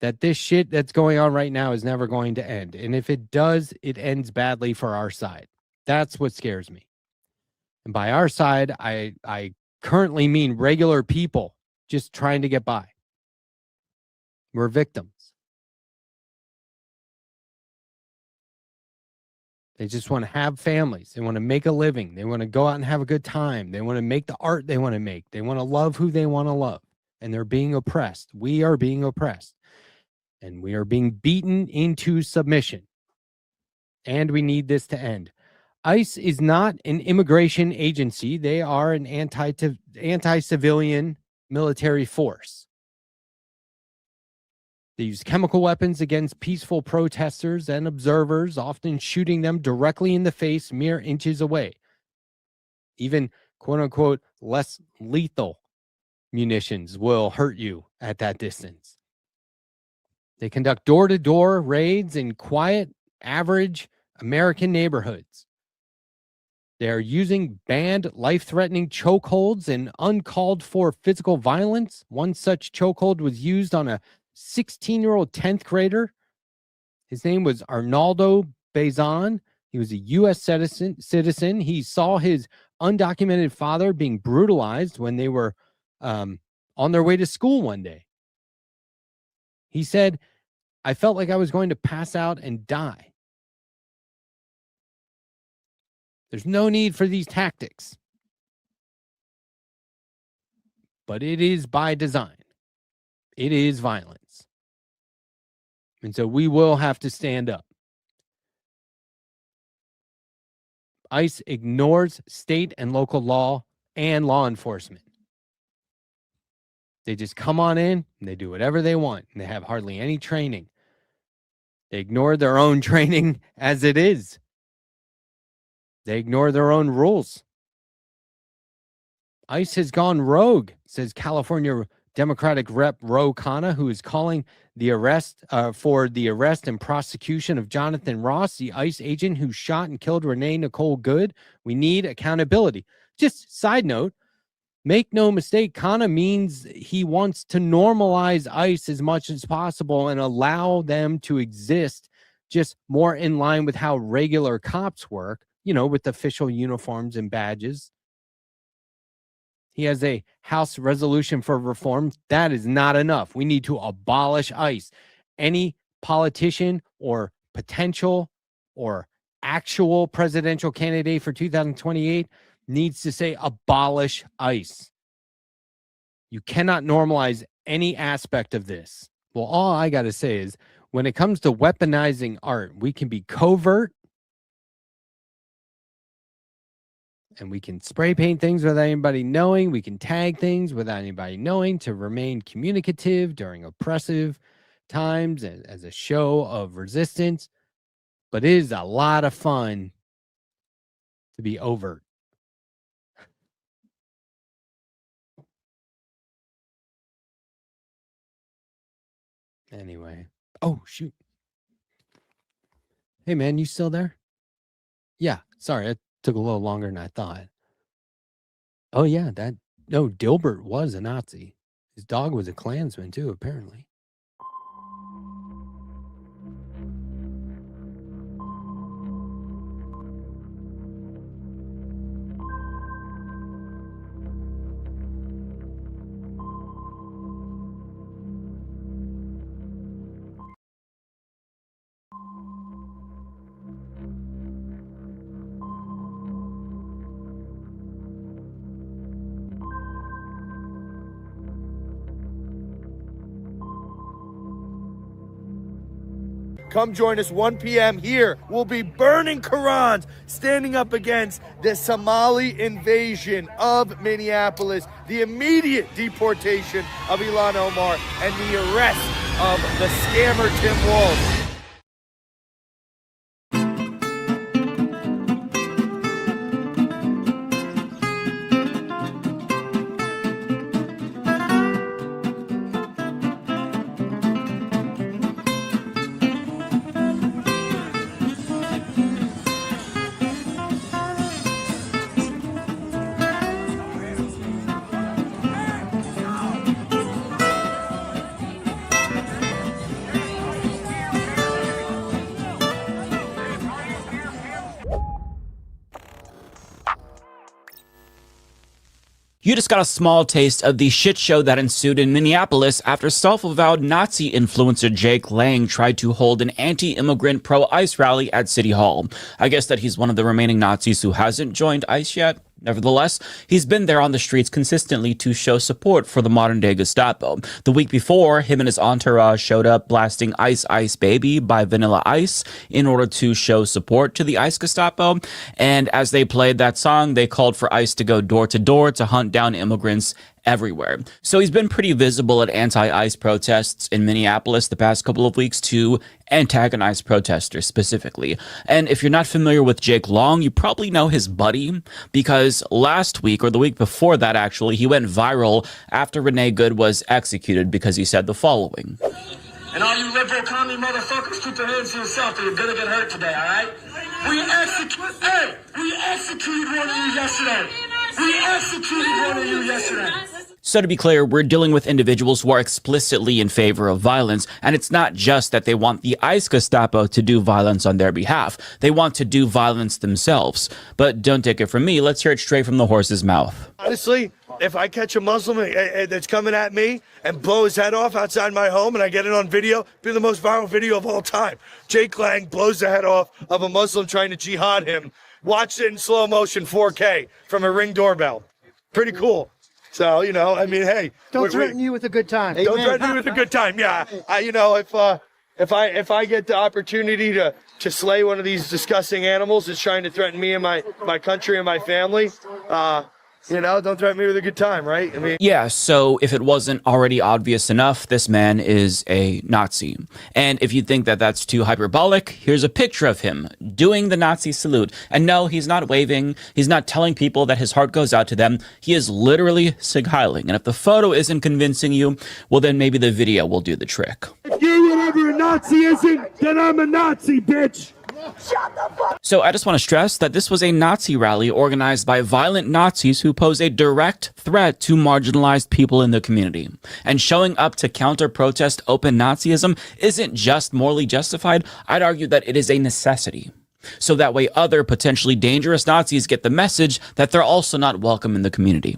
that this shit that's going on right now is never going to end. And if it does, it ends badly for our side. That's what scares me. And by our side, I currently mean regular people just trying to get by. We're victims. They just want to have families. They want to make a living. They want to go out and have a good time. They want to make the art they want to make. They want to love who they want to love. And they're being oppressed. We are being oppressed. And we are being beaten into submission. And we need this to end. ICE is not an immigration agency. They are an anti-civilian military force. They use chemical weapons against peaceful protesters and observers, often shooting them directly in the face mere inches away. Even, quote-unquote, less lethal munitions will hurt you at that distance. They conduct door-to-door raids in quiet, average American neighborhoods. They are using banned, life-threatening chokeholds and uncalled for physical violence. One such chokehold was used on a 16-year-old 10th grader. His name was Arnaldo Bazan. He was a U.S. citizen. He saw his undocumented father being brutalized when they were on their way to school one day. He said, "I felt like I was going to pass out and die." There's no need for these tactics. but it is by design. It is violence. And so we will have to stand up. ICE ignores state and local law and law enforcement. They just come on in and they do whatever they want, and they have hardly any training. They ignore their own training as it is. They ignore their own rules. ICE has gone rogue, says California Democratic Rep. Ro Khanna, who is calling the arrest for the arrest and prosecution of Jonathan Ross, the ICE agent who shot and killed Renee Nicole Good. We need accountability. Just side note, make no mistake, Khanna means he wants to normalize ICE as much as possible and allow them to exist just more in line with how regular cops work, you know, with official uniforms and badges. He has a House resolution for reform. That is not enough. We need to abolish ICE. Any politician or potential or actual presidential candidate for 2028 needs to say abolish ICE. You cannot normalize any aspect of this. Well, all I got to say is when it comes to weaponizing art, we can be covert and we can spray paint things without anybody knowing. We can tag things without anybody knowing to remain communicative during oppressive times and as a show of resistance. But it is a lot of fun to be overt. Anyway. Oh, shoot. Hey, man, you still there? Yeah, sorry. It took a little longer than I thought. Oh, yeah, no, Dilbert was a Nazi. His dog was a Klansman, too, apparently. Come join us 1 p.m. here. We'll be burning Qurans, standing up against the Somali invasion of Minneapolis, the immediate deportation of Ilhan Omar, and the arrest of the scammer Tim Walz. You just got a small taste of the shit show that ensued in Minneapolis after self-avowed Nazi influencer Jake Lang tried to hold an anti-immigrant pro-ICE rally at City Hall. I guess that he's one of the remaining Nazis who hasn't joined ICE yet. Nevertheless, he's been there on the streets consistently to show support for the modern-day Gestapo. The week before, him and his entourage showed up blasting Ice Ice Baby by Vanilla Ice in order to show support to the ICE Gestapo. And as they played that song, they called for ICE to go door to door to hunt down immigrants everywhere. So he's been pretty visible at anti-ICE protests in Minneapolis the past couple of weeks to antagonize protesters specifically. And if you're not familiar with Jake Long, you probably know his buddy, because last week, or the week before that actually, he went viral after Renee Good was executed because he said the following. And all you liberal commie motherfuckers, keep your hands to yourself or you're gonna get hurt today, all right? We executed one of you yesterday. So to be clear, we're dealing with individuals who are explicitly in favor of violence, and it's not just that they want the ICE Gestapo to do violence on their behalf. They want to do violence themselves. But don't take it from me, let's hear it straight from the horse's mouth. Honestly, if I catch a Muslim that's coming at me and blow his head off outside my home and I get it on video, it'll be the most viral video of all time. Jake Lang blows the head off of a Muslim trying to jihad him. Watch it in slow motion 4K from a Ring doorbell. Pretty cool. So, you know, I mean, hey. Don't threaten you with a good time. Don't threaten me with a good time. Yeah. You know, if I get the opportunity to slay one of these disgusting animals that's trying to threaten me and my country and my family, you know, don't threaten me with a good time, right? I mean, yeah, so if it wasn't already obvious enough, this man is a Nazi. And if you think that that's too hyperbolic, here's a picture of him doing the Nazi salute. And no, he's not waving. He's not telling people that his heart goes out to them. He is literally Sig Heiling. And if the photo isn't convincing you, well, then maybe the video will do the trick. if you're whatever a Nazi isn't, then I'm a Nazi, bitch. So I just want to stress that this was a Nazi rally organized by violent Nazis who pose a direct threat to marginalized people in the community. And showing up to counter-protest open Nazism isn't just morally justified, I'd argue that it is a necessity. So that way other potentially dangerous Nazis get the message that they're also not welcome in the community.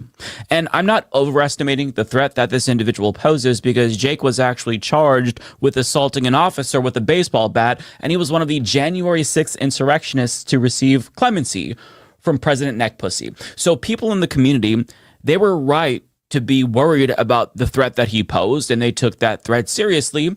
And I'm not overestimating the threat that this individual poses, because Jake was actually charged with assaulting an officer with a baseball bat, and he was one of the January 6th insurrectionists to receive clemency from President Neckpussy. So people in the community, they were right to be worried about the threat that he posed, and they took that threat seriously,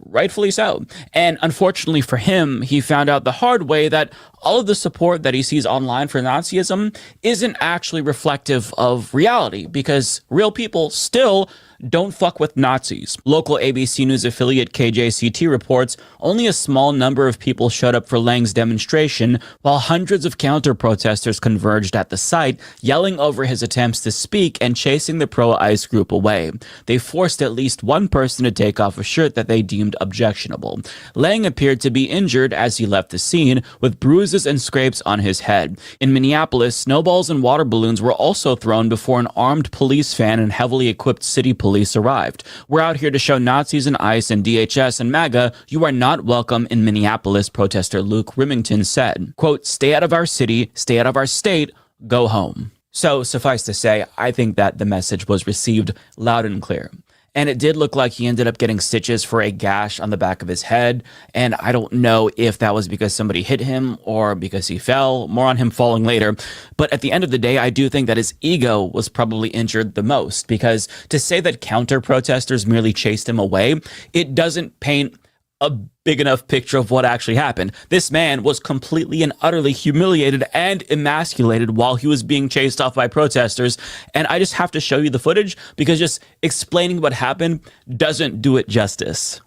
rightfully so. And unfortunately for him, he found out the hard way that all of the support that he sees online for Nazism isn't actually reflective of reality, because real people still don't fuck with Nazis. Local ABC News affiliate KJCT reports only a small number of people showed up for Lang's demonstration, while hundreds of counter-protesters converged at the site, yelling over his attempts to speak and chasing the pro-ICE group away. They forced at least one person to take off a shirt that they deemed objectionable. Lang appeared to be injured as he left the scene, with bruises and scrapes on his head. In Minneapolis, snowballs and water balloons were also thrown before an armed police van and heavily equipped city police arrived. We're out here to show Nazis and ICE and DHS and MAGA you are not welcome in Minneapolis, protester Luke Remington said. Quote, "Stay out of our city, stay out of our state, go home." So suffice to say, I think that the message was received loud and clear. And it did look like he ended up getting stitches for a gash on the back of his head. And I don't know if that was because somebody hit him or because he fell. More on him falling later. But at the end of the day, I do think that his ego was probably injured the most, because to say that counter-protesters merely chased him away, it doesn't paint a big enough picture of what actually happened. This man was completely and utterly humiliated and emasculated while he was being chased off by protesters. And I just have to show you the footage, because just explaining what happened doesn't do it justice.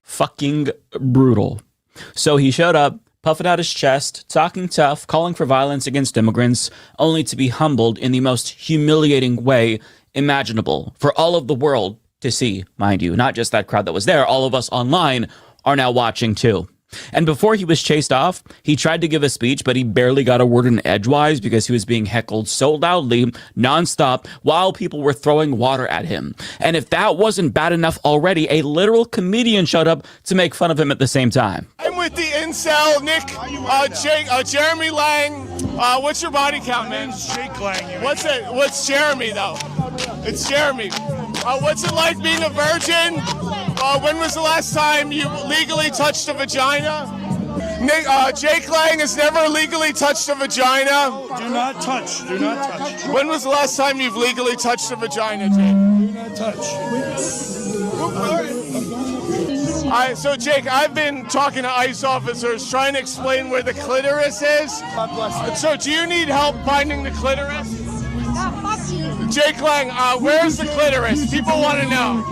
Fucking brutal. So he showed up, puffing out his chest, talking tough, calling for violence against immigrants, only to be humbled in the most humiliating way imaginable for all of the world to see, mind you. Not just that crowd that was there, all of us online are now watching too. And before he was chased off, he tried to give a speech, but he barely got a word in edgewise because he was being heckled so loudly, nonstop, while people were throwing water at him. And if that wasn't bad enough already, a literal comedian showed up to make fun of him at the same time. I'm with the incel, Nick, Jeremy Lang. What's your body count, man? Jake Lang. What's Jeremy, though? It's Jeremy. What's it like being a virgin? When was the last time you legally touched a vagina? Nick, Jake Lang has never legally touched a vagina. Do not touch. Do not touch. When was the last time you've legally touched a vagina, Jake? Do not touch. So Jake, I've been talking to ICE officers trying to explain where the clitoris is. God bless you. So do you need help finding the clitoris? Jake Lang, where's the clitoris? People want to know.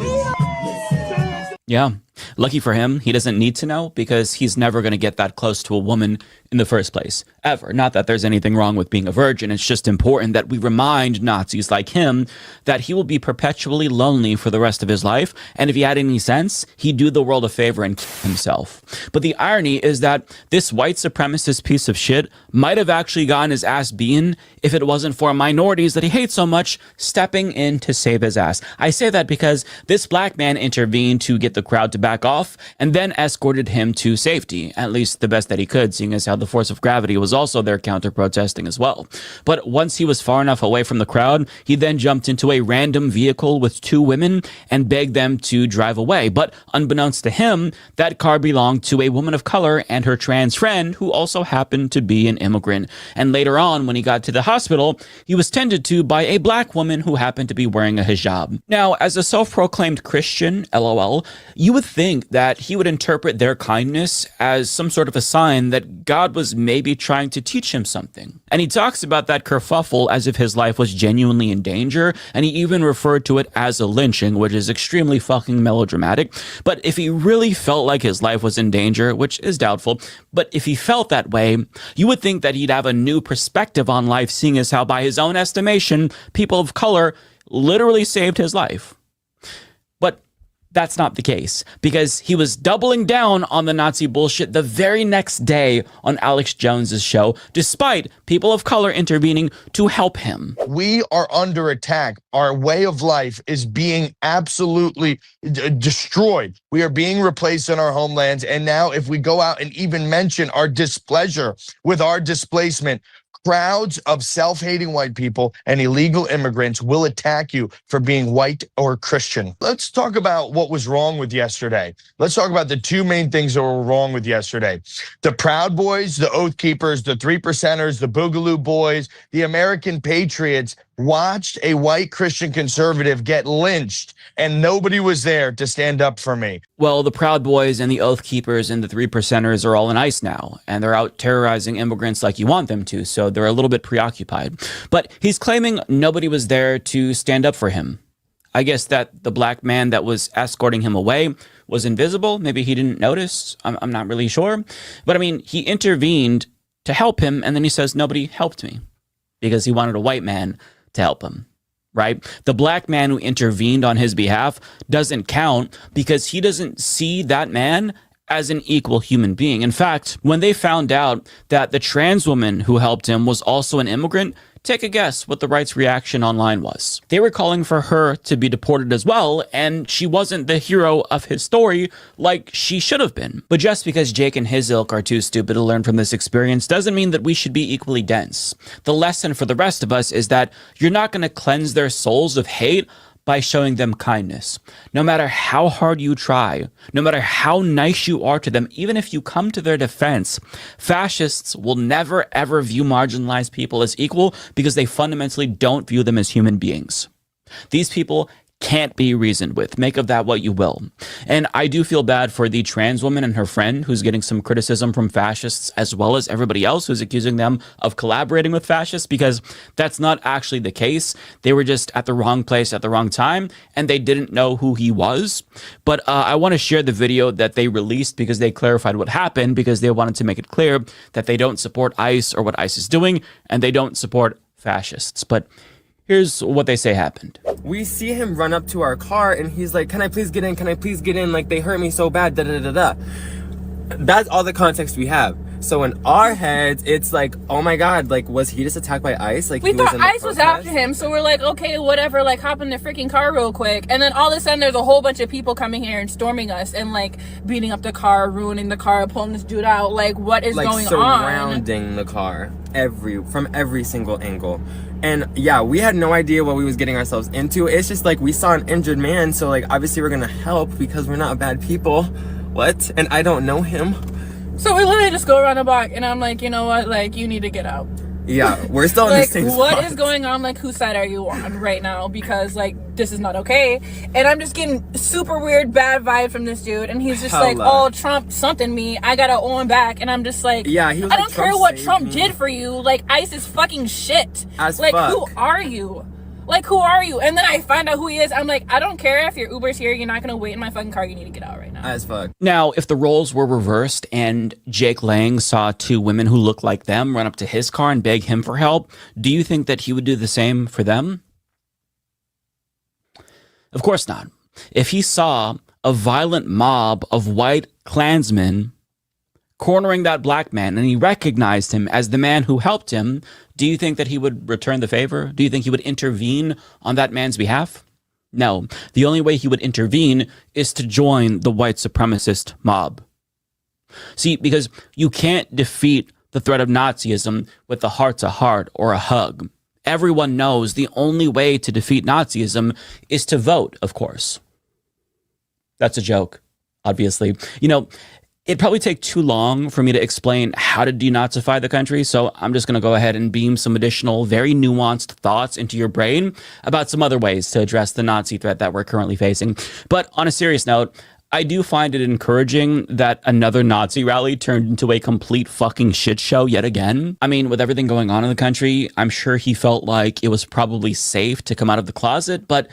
Yeah. Lucky for him, he doesn't need to know, because he's never going to get that close to a woman in the first place, ever. Not that there's anything wrong with being a virgin. It's just important that we remind Nazis like him that he will be perpetually lonely for the rest of his life. And if he had any sense, he'd do the world a favor and kill himself. But the irony is that this white supremacist piece of shit might have actually gotten his ass beaten if it wasn't for minorities that he hates so much stepping in to save his ass. I say that because this black man intervened to get the crowd to back off and then escorted him to safety, at least the best that he could, seeing as how the force of gravity was also there counter-protesting as well. But once he was far enough away from the crowd, he then jumped into a random vehicle with 2 women and begged them to drive away. But unbeknownst to him, that car belonged to a woman of color and her trans friend, who also happened to be an immigrant. And later on, when he got to the hospital, he was tended to by a black woman who happened to be wearing a hijab. Now, as a self-proclaimed Christian, LOL, you would think that he would interpret their kindness as some sort of a sign that God was maybe trying to teach him something. And he talks about that kerfuffle as if his life was genuinely in danger, and he even referred to it as a lynching, which is extremely fucking melodramatic. But if he really felt like his life was in danger, which is doubtful, but if he felt that way, you would think that he'd have a new perspective on life, seeing as how, by his own estimation, people of color literally saved his life. But that's not the case, because he was doubling down on the Nazi bullshit the very next day on Alex Jones's show, despite people of color intervening to help him. We are under attack. Our way of life is being absolutely destroyed. We are being replaced in our homelands. And now if we go out and even mention our displeasure with our displacement, crowds of self-hating white people and illegal immigrants will attack you for being white or Christian. Let's talk about what was wrong with yesterday. Let's talk about the 2 main things that were wrong with yesterday. The Proud Boys, the Oath Keepers, the 3%ers, the Boogaloo Boys, the American Patriots watched a white Christian conservative get lynched, and nobody was there to stand up for me. Well, the Proud Boys and the Oath Keepers and the 3%ers are all in ICE now, and they're out terrorizing immigrants like you want them to, so they're a little bit preoccupied. But he's claiming nobody was there to stand up for him. I guess that the black man that was escorting him away was invisible. Maybe he didn't notice. I'm not really sure. But I mean, he intervened to help him, and then he says, nobody helped me, because he wanted a white man to help him, right? The black man who intervened on his behalf doesn't count because he doesn't see that man as an equal human being. In fact, when they found out that the trans woman who helped him was also an immigrant, take a guess what the right's reaction online was. They were calling for her to be deported as well, and she wasn't the hero of his story like she should have been. But just because Jake and his ilk are too stupid to learn from this experience doesn't mean that we should be equally dense. The lesson for the rest of us is that you're not going to cleanse their souls of hate by showing them kindness. No matter how hard you try, no matter how nice you are to them, even if you come to their defense, fascists will never ever view marginalized people as equal because they fundamentally don't view them as human beings. These people can't be reasoned with. Make of that what you will. And I do feel bad for the trans woman and her friend who's getting some criticism from fascists, as well as everybody else who's accusing them of collaborating with fascists, because that's not actually the case. They were just at the wrong place at the wrong time, and they didn't know who he was. But I want to share the video that they released because they clarified what happened, because they wanted to make it clear that they don't support ICE or what ICE is doing, and they don't support fascists. But here's what they say happened. We see him run up to our car and he's like, can I please get in? Can I please get in? Like, they hurt me so bad, da da da da. That's all the context we have. So in our heads, it's like, oh my God, like, was he just attacked by ICE? Like, we thought ICE was after him, so we're like, okay, whatever, like, hop in the freaking car real quick. And then all of a sudden, there's a whole bunch of people coming here and storming us and, like, beating up the car, ruining the car, pulling this dude out. Like, what is going on? Surrounding the car from every single angle. And yeah, we had no idea what we was getting ourselves into. It's just like, we saw an injured man, so like, obviously we're gonna help because we're not bad people. What? And I don't know him. So we literally just go around the block and I'm like, you know what, like, you need to get out. Yeah, we're still in the same spot. What is going on? Like, whose side are you on right now? Because, like, this is not okay. And I'm just getting super weird, bad vibe from this dude. And he's just like, oh, Trump something me. I gotta owe him back. And I'm just like, yeah, he was I don't care what Trump did for you. Like, ICE is fucking shit. Like, who are you? Like, who are you? And then I find out who he is. I'm like, I don't care if your Uber's here. You're not gonna wait in my fucking car. You need to get out right now. As fuck. Now, if the roles were reversed and Jake Lang saw 2 women who look like them run up to his car and beg him for help, do you think that he would do the same for them? Of course not. If he saw a violent mob of white Klansmen cornering that black man and he recognized him as the man who helped him, do you think that he would return the favor? Do you think he would intervene on that man's behalf? No. The only way he would intervene is to join the white supremacist mob. See, because you can't defeat the threat of Nazism with a heart-to-heart or a hug. Everyone knows the only way to defeat Nazism is to vote, of course. That's a joke, obviously. You know, it'd probably take too long for me to explain how to denazify the country, so I'm just going to go ahead and beam some additional, very nuanced thoughts into your brain about some other ways to address the Nazi threat that we're currently facing. But on a serious note, I do find it encouraging that another Nazi rally turned into a complete fucking shit show yet again. I mean, with everything going on in the country, I'm sure he felt like it was probably safe to come out of the closet, but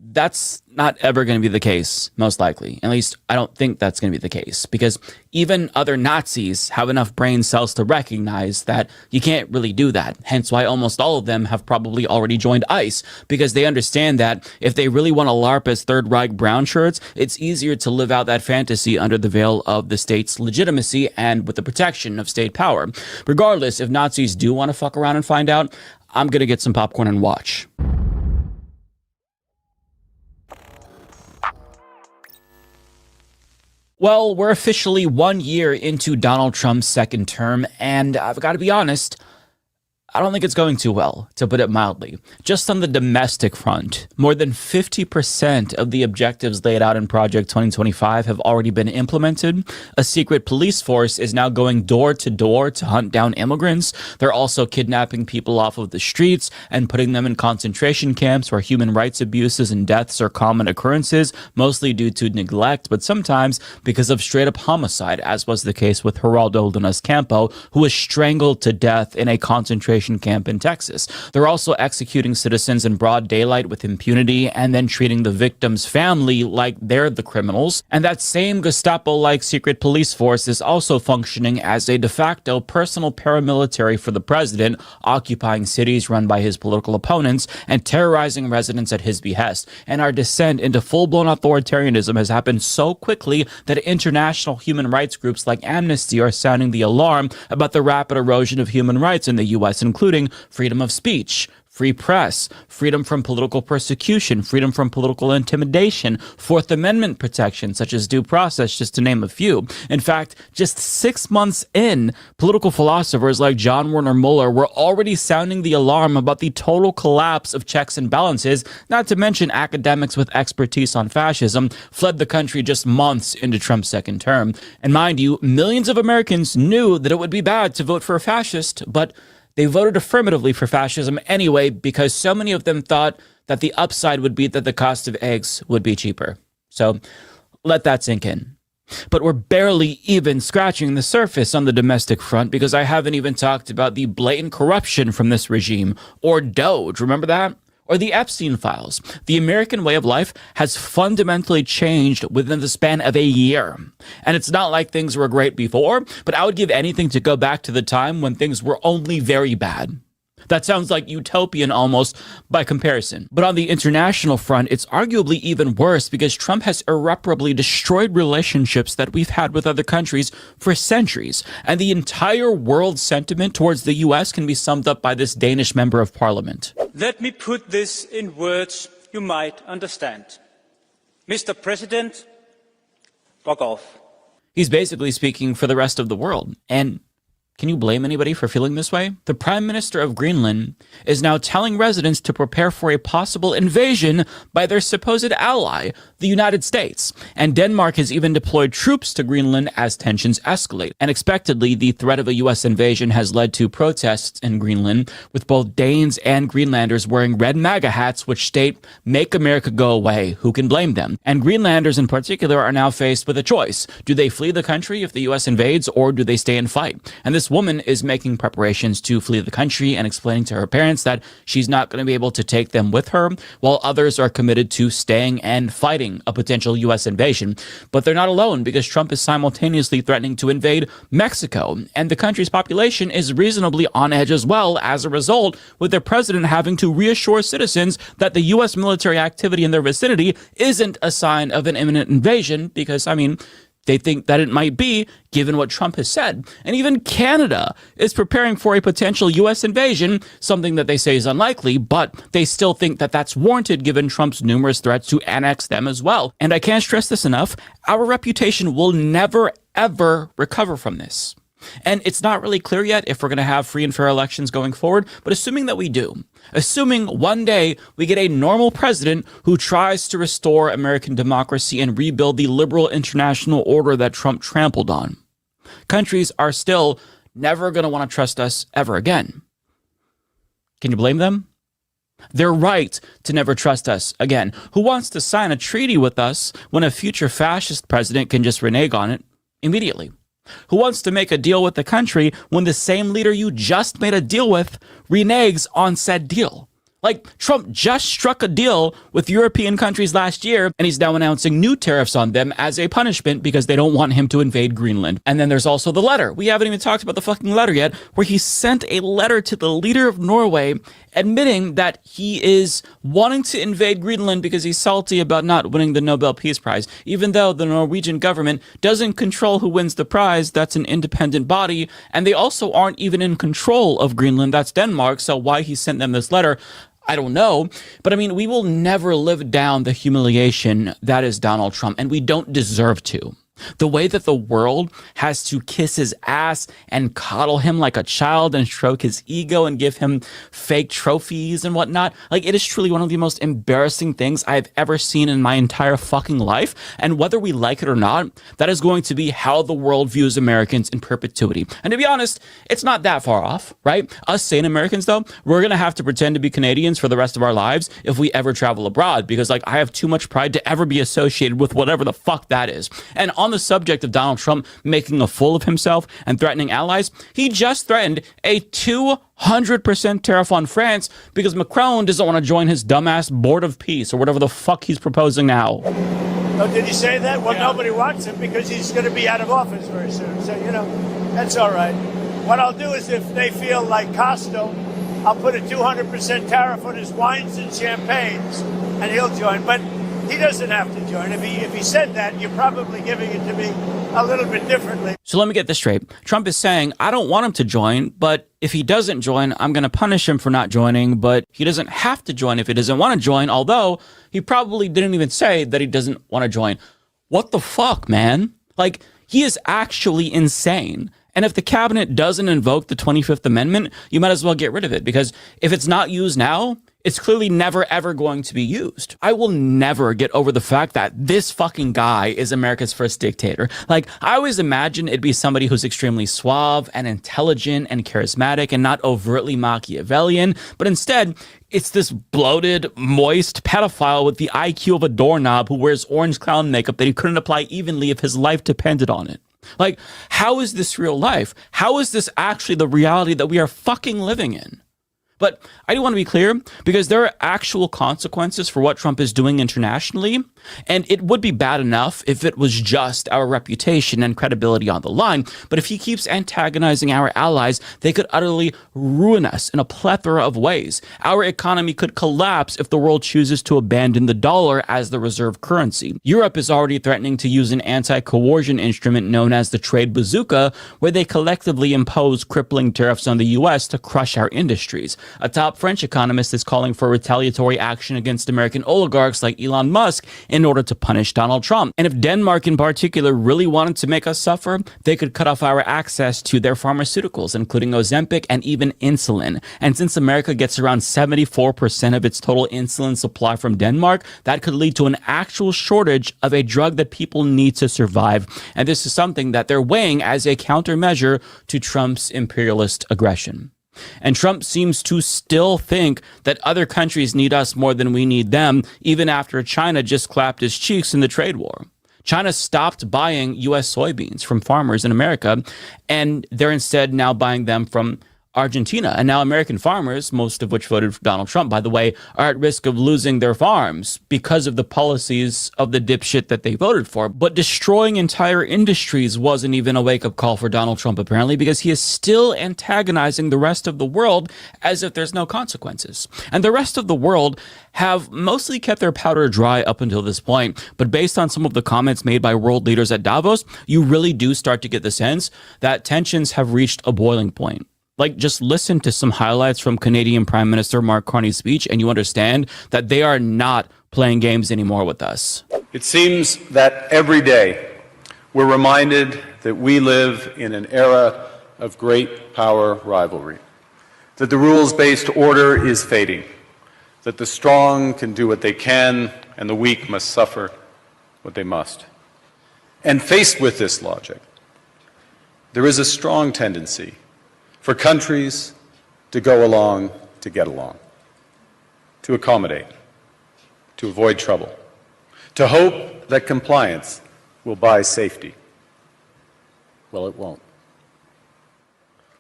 that's not ever going to be the case, most likely. At least, I don't think that's going to be the case, because even other Nazis have enough brain cells to recognize that you can't really do that. Hence why almost all of them have probably already joined ICE, because they understand that if they really want to LARP as Third Reich brown shirts, it's easier to live out that fantasy under the veil of the state's legitimacy and with the protection of state power. Regardless, if Nazis do want to fuck around and find out, I'm going to get some popcorn and watch. Well, we're officially 1 year into Donald Trump's second term, and I've got to be honest, I don't think it's going too well, to put it mildly. Just on the domestic front, more than 50% of the objectives laid out in Project 2025 have already been implemented. A secret police force is now going door to door to hunt down immigrants. They're also kidnapping people off of the streets and putting them in concentration camps where human rights abuses and deaths are common occurrences, mostly due to neglect, but sometimes because of straight up homicide, as was the case with Geraldo Lunas Campo, who was strangled to death in a concentration camp in Texas. They're also executing citizens in broad daylight with impunity and then treating the victim's family like they're the criminals. And that same Gestapo-like secret police force is also functioning as a de facto personal paramilitary for the president, occupying cities run by his political opponents and terrorizing residents at his behest. And our descent into full-blown authoritarianism has happened so quickly that international human rights groups like Amnesty are sounding the alarm about the rapid erosion of human rights in the U.S., including freedom of speech, free press, freedom from political persecution, freedom from political intimidation, Fourth Amendment protection, such as due process, just to name a few. In fact, just 6 months in, political philosophers like John Werner Muller were already sounding the alarm about the total collapse of checks and balances, not to mention academics with expertise on fascism fled the country just months into Trump's second term. And mind you, millions of Americans knew that it would be bad to vote for a fascist, but they voted affirmatively for fascism anyway because so many of them thought that the upside would be that the cost of eggs would be cheaper. So let that sink in. But we're barely even scratching the surface on the domestic front because I haven't even talked about the blatant corruption from this regime, or Doge, remember that? Or the Epstein files. The American way of life has fundamentally changed within the span of a year. And it's not like things were great before, but I would give anything to go back to the time when things were only very bad. That sounds like utopian almost by comparison. But on the international front, it's arguably even worse because Trump has irreparably destroyed relationships that we've had with other countries for centuries. And the entire world sentiment towards the US can be summed up by this Danish member of parliament. Let me put this in words you might understand. Mr. President, fuck off. He's basically speaking for the rest of the world. And can you blame anybody for feeling this way? The Prime Minister of Greenland is now telling residents to prepare for a possible invasion by their supposed ally, the United States. And Denmark has even deployed troops to Greenland as tensions escalate. Unexpectedly, the threat of a U.S. invasion has led to protests in Greenland, with both Danes and Greenlanders wearing red MAGA hats which state, "Make America go away." Who can blame them? And Greenlanders in particular are now faced with a choice. Do they flee the country if the U.S. invades, or do they stay and fight? And this woman is making preparations to flee the country and explaining to her parents that she's not going to be able to take them with her, while others are committed to staying and fighting a potential U.S. invasion. But they're not alone, because Trump is simultaneously threatening to invade Mexico, and the country's population is reasonably on edge as well as a result, with their president having to reassure citizens that the U.S. military activity in their vicinity isn't a sign of an imminent invasion, because, I mean, they think that it might be, given what Trump has said. And even Canada is preparing for a potential U.S. invasion, something that they say is unlikely, but they still think that that's warranted given Trump's numerous threats to annex them as well. And I can't stress this enough, our reputation will never, ever recover from this. And it's not really clear yet if we're going to have free and fair elections going forward, but assuming that we do, assuming one day we get a normal president who tries to restore American democracy and rebuild the liberal international order that Trump trampled on, countries are still never going to want to trust us ever again. Can you blame them? They're right to never trust us again. Who wants to sign a treaty with us when a future fascist president can just renege on it immediately? Who wants to make a deal with the country when the same leader you just made a deal with reneges on said deal? Like, Trump just struck a deal with European countries last year, and he's now announcing new tariffs on them as a punishment because they don't want him to invade Greenland. And then there's also the letter. We haven't even talked about the fucking letter yet, where he sent a letter to the leader of Norway admitting that he is wanting to invade Greenland because he's salty about not winning the Nobel Peace Prize. Even though the Norwegian government doesn't control who wins the prize, that's an independent body, and they also aren't even in control of Greenland, that's Denmark, so why he sent them this letter, I don't know. But I mean, we will never live down the humiliation that is Donald Trump, and we don't deserve to. The way that the world has to kiss his ass and coddle him like a child and stroke his ego and give him fake trophies and whatnot, like, it is truly one of the most embarrassing things I've ever seen in my entire fucking life. And whether we like it or not, that is going to be how the world views Americans in perpetuity. And to be honest, it's not that far off, right? Us sane Americans, though, we're going to have to pretend to be Canadians for the rest of our lives if we ever travel abroad, because, like, I have too much pride to ever be associated with whatever the fuck that is. And on the subject of Donald Trump making a fool of himself and threatening allies, he just threatened a 200% tariff on France because Macron doesn't want to join his dumbass board of peace or whatever the fuck he's proposing now. Oh, did he say that? Well, nobody wants him because he's going to be out of office very soon. So, you know, that's all right. What I'll do is, if they feel like Costo, I'll put a 200% tariff on his wines and champagnes, and he'll join. But he doesn't have to join. If he said that, you're probably giving it to me a little bit differently. So let me get this straight. Trump is saying, I don't want him to join, but if he doesn't join, I'm going to punish him for not joining, but he doesn't have to join if he doesn't want to join, although he probably didn't even say that he doesn't want to join. What the fuck, man? Like, he is actually insane. And if the cabinet doesn't invoke the 25th Amendment, you might as well get rid of it, because if it's not used now, it's clearly never, ever going to be used. I will never get over the fact that this fucking guy is America's first dictator. Like, I always imagine it'd be somebody who's extremely suave and intelligent and charismatic and not overtly Machiavellian, but instead, it's this bloated, moist pedophile with the IQ of a doorknob who wears orange clown makeup that he couldn't apply evenly if his life depended on it. Like, how is this real life? How is this actually the reality that we are fucking living in? But I do want to be clear, because there are actual consequences for what Trump is doing internationally, and it would be bad enough if it was just our reputation and credibility on the line. But if he keeps antagonizing our allies, they could utterly ruin us in a plethora of ways. Our economy could collapse if the world chooses to abandon the dollar as the reserve currency. Europe is already threatening to use an anti-coercion instrument known as the trade bazooka, where they collectively impose crippling tariffs on the US to crush our industries. A top French economist is calling for retaliatory action against American oligarchs like Elon Musk in order to punish Donald Trump. And if Denmark in particular really wanted to make us suffer, they could cut off our access to their pharmaceuticals, including Ozempic and even insulin. And since America gets around 74% of its total insulin supply from Denmark, that could lead to an actual shortage of a drug that people need to survive. And this is something that they're weighing as a countermeasure to Trump's imperialist aggression. And Trump seems to still think that other countries need us more than we need them, even after China just clapped his cheeks in the trade war. China stopped buying U.S. soybeans from farmers in America, and they're instead now buying them from Argentina. And now American farmers, most of which voted for Donald Trump, by the way, are at risk of losing their farms because of the policies of the dipshit that they voted for. But destroying entire industries wasn't even a wake-up call for Donald Trump, apparently, because he is still antagonizing the rest of the world as if there's no consequences. And the rest of the world have mostly kept their powder dry up until this point. But based on some of the comments made by world leaders at Davos, you really do start to get the sense that tensions have reached a boiling point. Like, just listen to some highlights from Canadian Prime Minister Mark Carney's speech, and you understand that they are not playing games anymore with us. It seems that every day we're reminded that we live in an era of great power rivalry, that the rules-based order is fading, that the strong can do what they can and the weak must suffer what they must. And faced with this logic, there is a strong tendency for countries to go along to get along, to accommodate, to avoid trouble, to hope that compliance will buy safety. Well, it won't.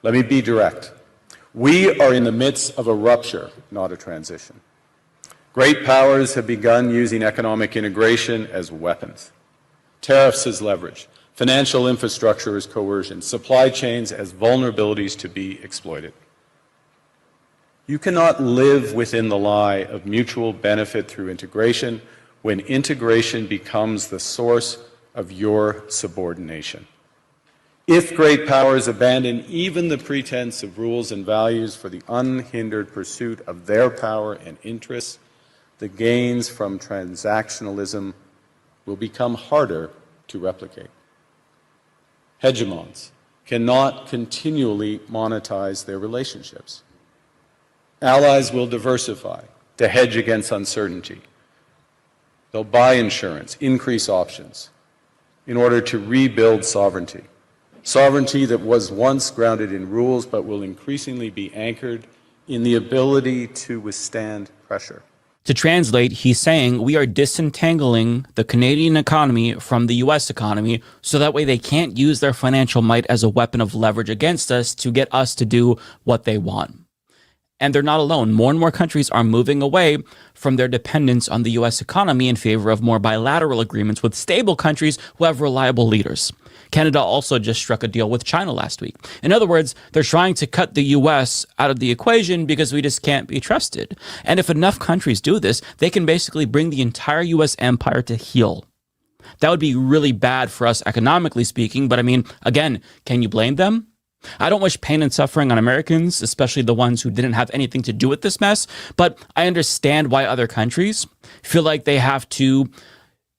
Let me be direct. We are in the midst of a rupture, not a transition. Great powers have begun using economic integration as weapons. Tariffs as leverage, financial infrastructure as coercion, supply chains as vulnerabilities to be exploited. You cannot live within the lie of mutual benefit through integration when integration becomes the source of your subordination. If great powers abandon even the pretense of rules and values for the unhindered pursuit of their power and interests, the gains from transactionalism will become harder to replicate. Hegemons cannot continually monetize their relationships. Allies will diversify to hedge against uncertainty. They'll buy insurance, increase options, in order to rebuild sovereignty. Sovereignty that was once grounded in rules but will increasingly be anchored in the ability to withstand pressure. To translate, he's saying we are disentangling the Canadian economy from the US economy so that way they can't use their financial might as a weapon of leverage against us to get us to do what they want. And they're not alone. More and more countries are moving away from their dependence on the US economy in favor of more bilateral agreements with stable countries who have reliable leaders. Canada also just struck a deal with China last week. In other words, they're trying to cut the US out of the equation because we just can't be trusted. And if enough countries do this, they can basically bring the entire US empire to heel. That would be really bad for us economically speaking, but I mean, again, can you blame them? I don't wish pain and suffering on Americans, especially the ones who didn't have anything to do with this mess, but I understand why other countries feel like they have to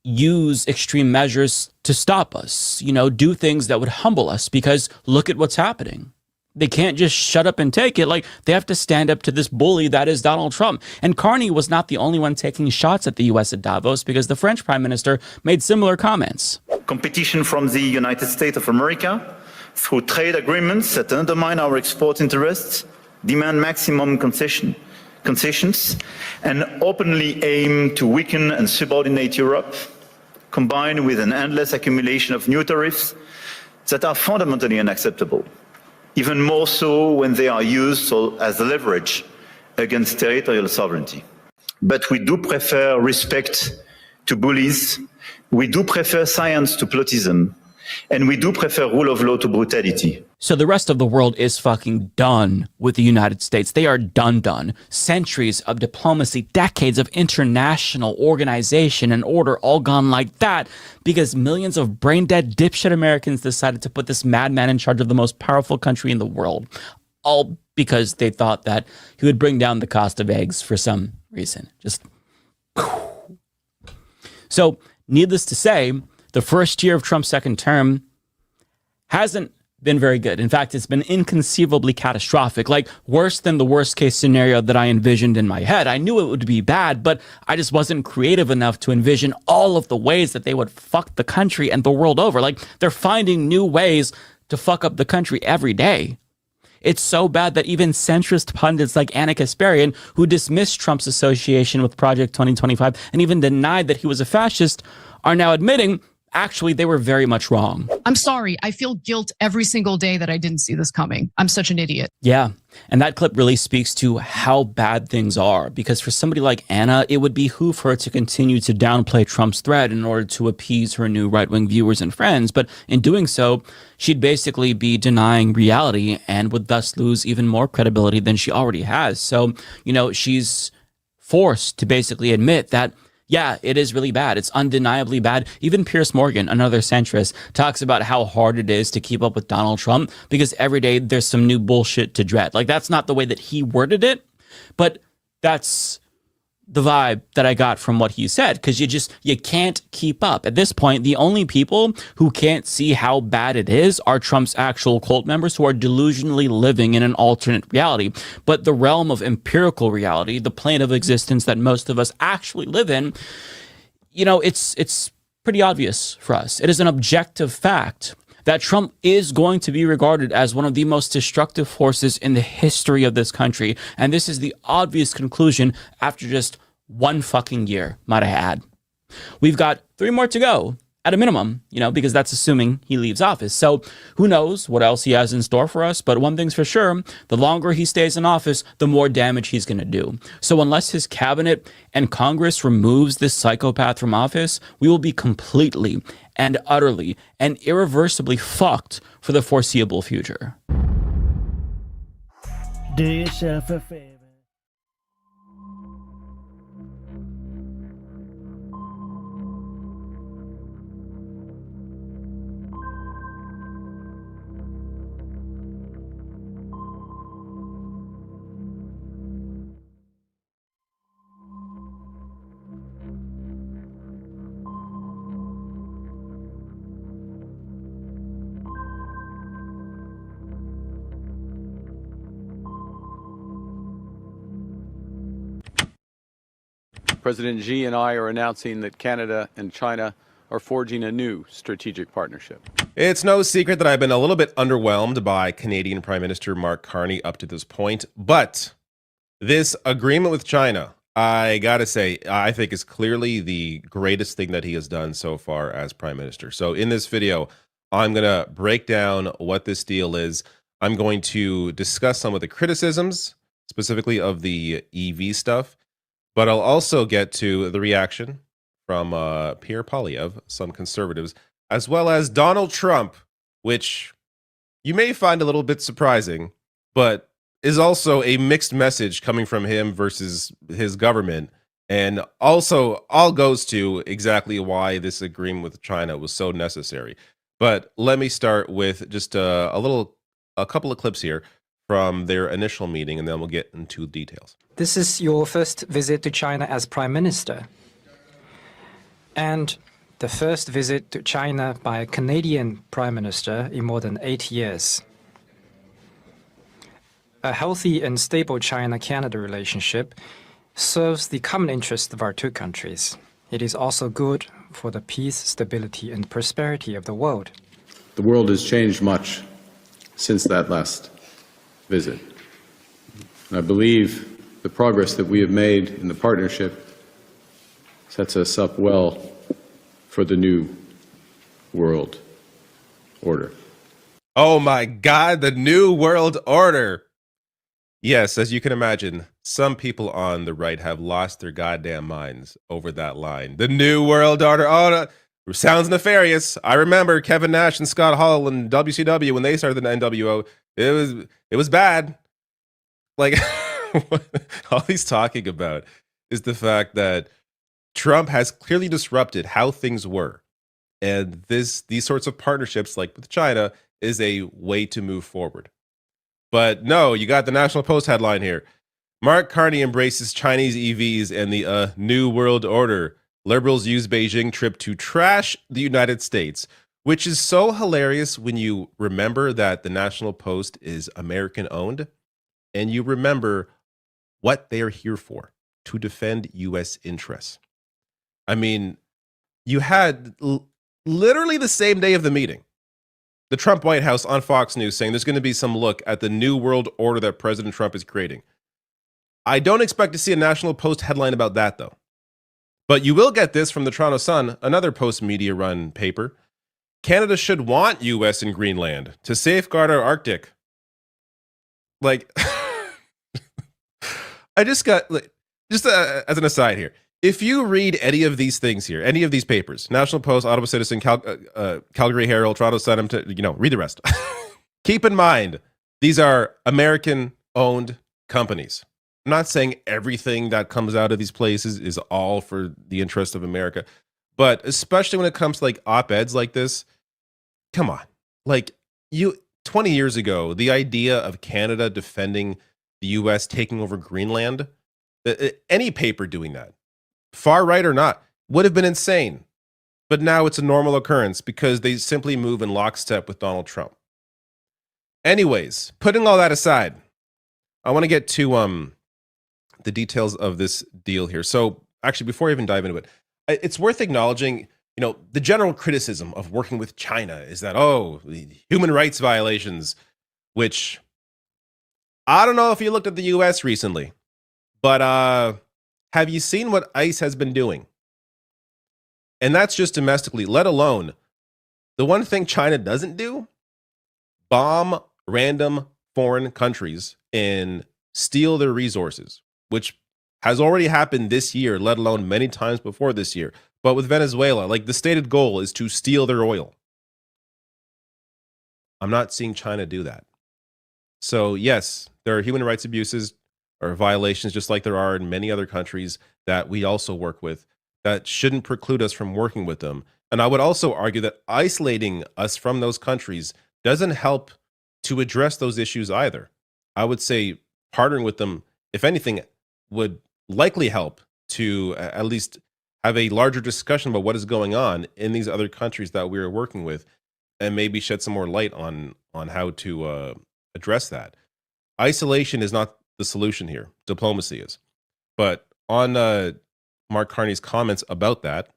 use extreme measures to stop us, do things that would humble us, because look at what's happening. They can't just shut up and take it. Like, they have to stand up to this bully that is Donald Trump. And Carney was not the only one taking shots at the US at Davos, because the French prime minister made similar comments. Competition from the United States of America through trade agreements that undermine our export interests, demand maximum concessions, and openly aim to weaken and subordinate Europe, combined with an endless accumulation of new tariffs that are fundamentally unacceptable, even more so when they are used as leverage against territorial sovereignty. But we do prefer respect to bullies, we do prefer science to plotism, and we do prefer rule of law to brutality. So the rest of the world is fucking done with the United States. They are done. Centuries of diplomacy, decades of international organization and order all gone like that because millions of brain-dead dipshit Americans decided to put this madman in charge of the most powerful country in the world. All because they thought that he would bring down the cost of eggs for some reason. So, needless to say, the first year of Trump's second term hasn't been very good. In fact, it's been inconceivably catastrophic, like worse than the worst case scenario that I envisioned in my head. I knew it would be bad, but I just wasn't creative enough to envision all of the ways that they would fuck the country and the world over. Like, they're finding new ways to fuck up the country every day. It's so bad that even centrist pundits like Anna Kasparian, who dismissed Trump's association with Project 2025 and even denied that he was a fascist, are now admitting actually they were very much wrong. I'm sorry. I feel guilt every single day that I didn't see this coming. I'm such an idiot. Yeah. And that clip really speaks to how bad things are, because for somebody like Anna, it would behoove her to continue to downplay Trump's threat in order to appease her new right-wing viewers and friends. But in doing so, she'd basically be denying reality and would thus lose even more credibility than she already has. So, she's forced to basically admit that yeah, it is really bad. It's undeniably bad. Even Piers Morgan, another centrist, talks about how hard it is to keep up with Donald Trump because every day there's some new bullshit to dread. Like, that's not the way that he worded it, but that's the vibe that I got from what he said, because you can't keep up. At this point, the only people who can't see how bad it is are Trump's actual cult members who are delusionally living in an alternate reality. But the realm of empirical reality, the plane of existence that most of us actually live in, it's pretty obvious for us. It is an objective fact that Trump is going to be regarded as one of the most destructive forces in the history of this country. And this is the obvious conclusion after just one fucking year, might I add. We've got 3 more to go at a minimum, because that's assuming he leaves office. So who knows what else he has in store for us. But one thing's for sure, the longer he stays in office, the more damage he's going to do. So unless his cabinet and Congress removes this psychopath from office, we will be completely and utterly and irreversibly fucked for the foreseeable future. Do yourself a favor. President Xi and I are announcing that Canada and China are forging a new strategic partnership. It's no secret that I've been a little bit underwhelmed by Canadian Prime Minister Mark Carney up to this point, but this agreement with China, I gotta say, I think is clearly the greatest thing that he has done so far as Prime Minister. So in this video, I'm gonna break down what this deal is. I'm going to discuss some of the criticisms, specifically of the EV stuff, but I'll also get to the reaction from Pierre Poilievre, some conservatives, as well as Donald Trump, which you may find a little bit surprising, but is also a mixed message coming from him versus his government. And also all goes to exactly why this agreement with China was so necessary. But let me start with just a couple of clips here from their initial meeting, and then we'll get into details. This is your first visit to China as Prime Minister, and the first visit to China by a Canadian Prime Minister in more than 8 years. A healthy and stable China-Canada relationship serves the common interest of our two countries. It is also good for the peace, stability, and prosperity of the world. The world has changed much since that last visit. And I believe the progress that we have made in the partnership sets us up well for the new world order. Oh my God, the new world order. Yes, as you can imagine, some people on the right have lost their goddamn minds over that line. The new world order. Oh, no, sounds nefarious. I remember Kevin Nash and Scott Hall and WCW when they started the NWO. It was bad. Like, all he's talking about is the fact that Trump has clearly disrupted how things were. And these sorts of partnerships, like with China, is a way to move forward. But no, you got the National Post headline here. Mark Carney embraces Chinese EVs and the New World Order. Liberals use Beijing trip to trash the United States, which is so hilarious when you remember that the National Post is American owned and you remember what they are here for, to defend U.S. interests. I mean, you had literally the same day of the meeting, the Trump White House on Fox News saying there's going to be some look at the new world order that President Trump is creating. I don't expect to see a National Post headline about that, though. But you will get this from the Toronto Sun, another Post media run paper. Canada should want U.S. in Greenland to safeguard our Arctic. Like, I just got, as an aside here, if you read any of these things here, any of these papers, National Post, Ottawa Citizen, Calgary Herald, Toronto Sun, read the rest. Keep in mind, these are American-owned companies. I'm not saying everything that comes out of these places is all for the interest of America, but especially when it comes to like op-eds like this, come on. Like 20 years ago, the idea of Canada defending the U.S. taking over Greenland Any paper doing that, far right or not, would have been insane. But now it's a normal occurrence because they simply move in lockstep with Donald Trump. Anyways, putting all that aside, I want to get to the details of this deal here. So actually, before I even dive into it, it's worth acknowledging, the general criticism of working with China is that, the human rights violations, which I don't know if you looked at the US recently, but have you seen what ICE has been doing? And that's just domestically, let alone the one thing China doesn't do, bomb random foreign countries and steal their resources, which has already happened this year, let alone many times before this year. But with Venezuela, like, the stated goal is to steal their oil. I'm not seeing China do that. So yes, there are human rights abuses or violations, just like there are in many other countries that we also work with, that shouldn't preclude us from working with them. And I would also argue that isolating us from those countries doesn't help to address those issues either. I would say partnering with them, if anything, would likely help to at least have a larger discussion about what is going on in these other countries that we are working with, and maybe shed some more light on how to address that. Isolation is not the solution here. Diplomacy is. But on Mark Carney's comments about that,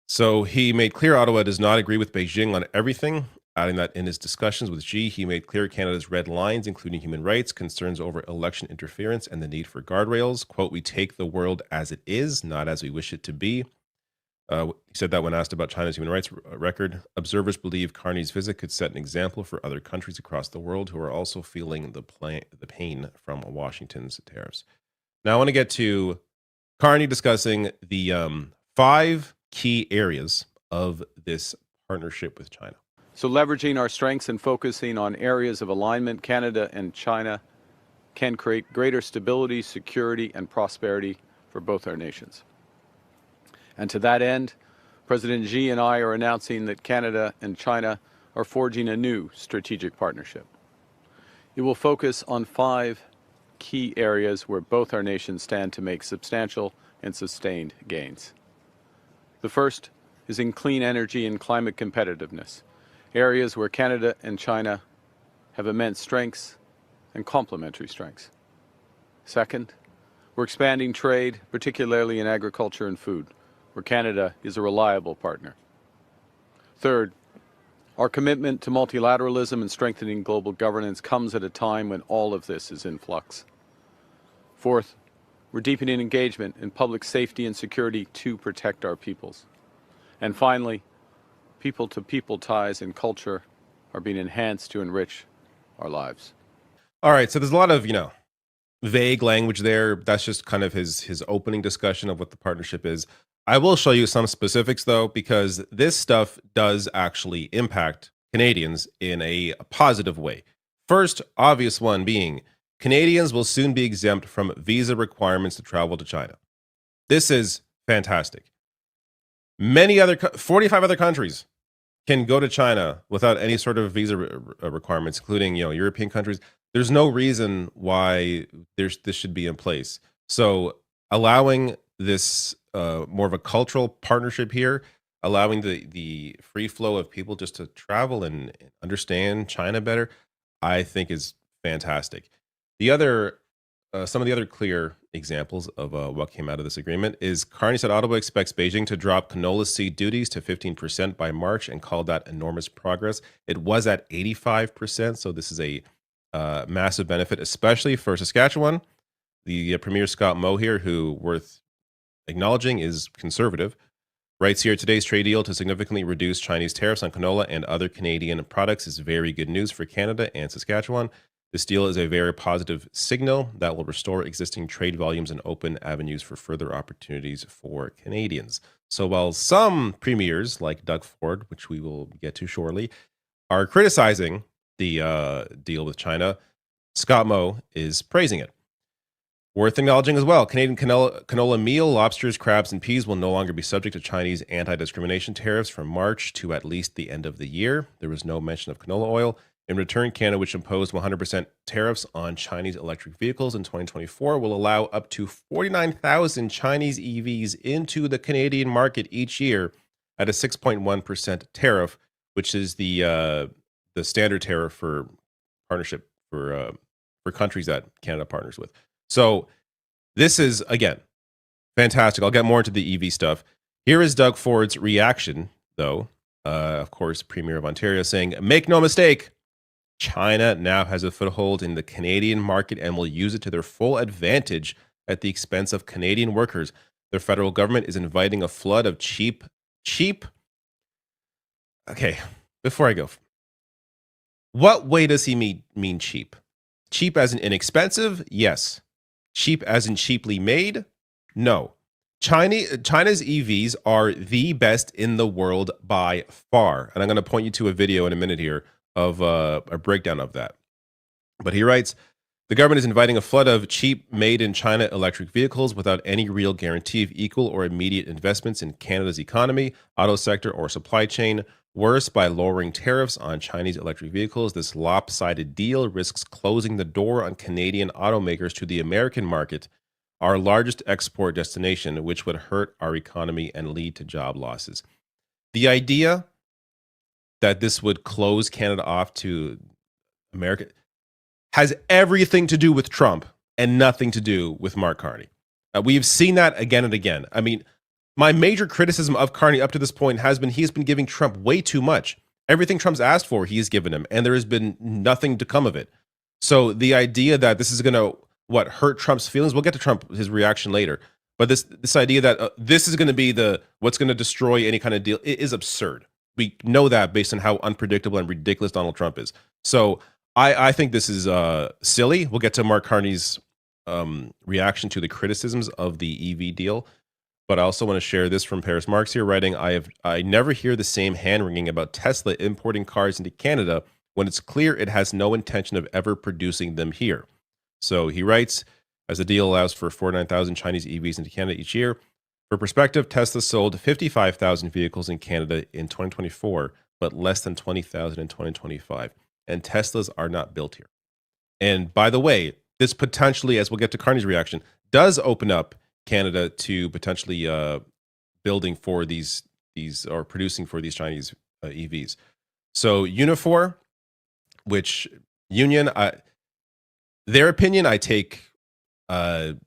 so he made clear Ottawa does not agree with Beijing on everything, adding that in his discussions with Xi, he made clear Canada's red lines, including human rights, concerns over election interference, and the need for guardrails. Quote, we take the world as it is, not as we wish it to be. He said that when asked about China's human rights record. Observers believe Carney's visit could set an example for other countries across the world who are also feeling the pain from Washington's tariffs. Now I want to get to Carney discussing the 5 key areas of this partnership with China. So leveraging our strengths and focusing on areas of alignment, Canada and China can create greater stability, security, and prosperity for both our nations. And to that end, President Xi and I are announcing that Canada and China are forging a new strategic partnership. It will focus on 5 key areas where both our nations stand to make substantial and sustained gains. The first is in clean energy and climate competitiveness, areas where Canada and China have immense strengths and complementary strengths. Second, we're expanding trade, particularly in agriculture and food, where Canada is a reliable partner. Third, our commitment to multilateralism and strengthening global governance comes at a time when all of this is in flux. Fourth, we're deepening engagement in public safety and security to protect our peoples. And finally, people-to-people ties and culture are being enhanced to enrich our lives. All right, so there's a lot of, vague language there. That's just kind of his opening discussion of what the partnership is. I will show you some specifics, though, because this stuff does actually impact Canadians in a positive way. First, obvious one being, Canadians will soon be exempt from visa requirements to travel to China. This is fantastic. 45 other countries can go to China without any sort of visa requirements, including, European countries. There's no reason why this should be in place. So allowing this more of a cultural partnership here, allowing the free flow of people just to travel and understand China better, I think is fantastic. The other, some of the other clear examples of what came out of this agreement is Carney said Ottawa expects Beijing to drop canola seed duties to 15% by March and called that enormous progress. It was at 85%, so this is a massive benefit, especially for Saskatchewan. The Premier Scott Moe here, who worth acknowledging is conservative, writes here, today's trade deal to significantly reduce Chinese tariffs on canola and other Canadian products is very good news for Canada and Saskatchewan. This deal is a very positive signal that will restore existing trade volumes and open avenues for further opportunities for Canadians. So while some premiers, like Doug Ford, which we will get to shortly, are criticizing the deal with China, Scott Moe is praising it. Worth acknowledging as well, Canadian canola meal, lobsters, crabs, and peas will no longer be subject to Chinese anti-discrimination tariffs from March to at least the end of the year. There was no mention of canola oil. In return, Canada, which imposed 100% tariffs on Chinese electric vehicles in 2024, will allow up to 49,000 Chinese EVs into the Canadian market each year at a 6.1% tariff, which is the standard tariff for partnership for countries that Canada partners with. So this is, again, fantastic. I'll get more into the EV stuff. Here is Doug Ford's reaction, though. Of course, Premier of Ontario saying, make no mistake, China now has a foothold in the Canadian market and will use it to their full advantage at the expense of Canadian workers. The federal government is inviting a flood of cheap. Okay, before I go, what way does he mean cheap? Cheap as in inexpensive? Yes. Cheap as in cheaply made? No. China's EVs are the best in the world by far. And I'm going to point you to a video in a minute here of a breakdown of that. But he writes, the government is inviting a flood of cheap made in China electric vehicles without any real guarantee of equal or immediate investments in Canada's economy, auto sector, or supply chain. Worse, by lowering tariffs on Chinese electric vehicles, this lopsided deal risks closing the door on Canadian automakers to the American market, our largest export destination, which would hurt our economy and lead to job losses. The idea that this would close Canada off to America has everything to do with Trump and nothing to do with Mark Carney. We've seen that again and again. I mean, my major criticism of Carney up to this point has been he's been giving Trump way too much. Everything Trump's asked for, he's given him, and there has been nothing to come of it. So the idea that this is going to hurt Trump's feelings, we'll get to Trump, his reaction later. But this idea that this is going to be what's going to destroy any kind of deal, it is absurd. We know that based on how unpredictable and ridiculous Donald Trump is. So I think this is silly. We'll get to Mark Carney's reaction to the criticisms of the EV deal. But I also want to share this from Paris Marx here, writing, I never hear the same hand-wringing about Tesla importing cars into Canada when it's clear it has no intention of ever producing them here. So he writes, as the deal allows for 49,000 Chinese EVs into Canada each year. For perspective, Tesla sold 55,000 vehicles in Canada in 2024, but less than 20,000 in 2025. And Teslas are not built here. And by the way, this potentially, as we'll get to Carney's reaction, does open up Canada to potentially building for these or producing for these Chinese EVs. So Unifor, which Union, their opinion I take in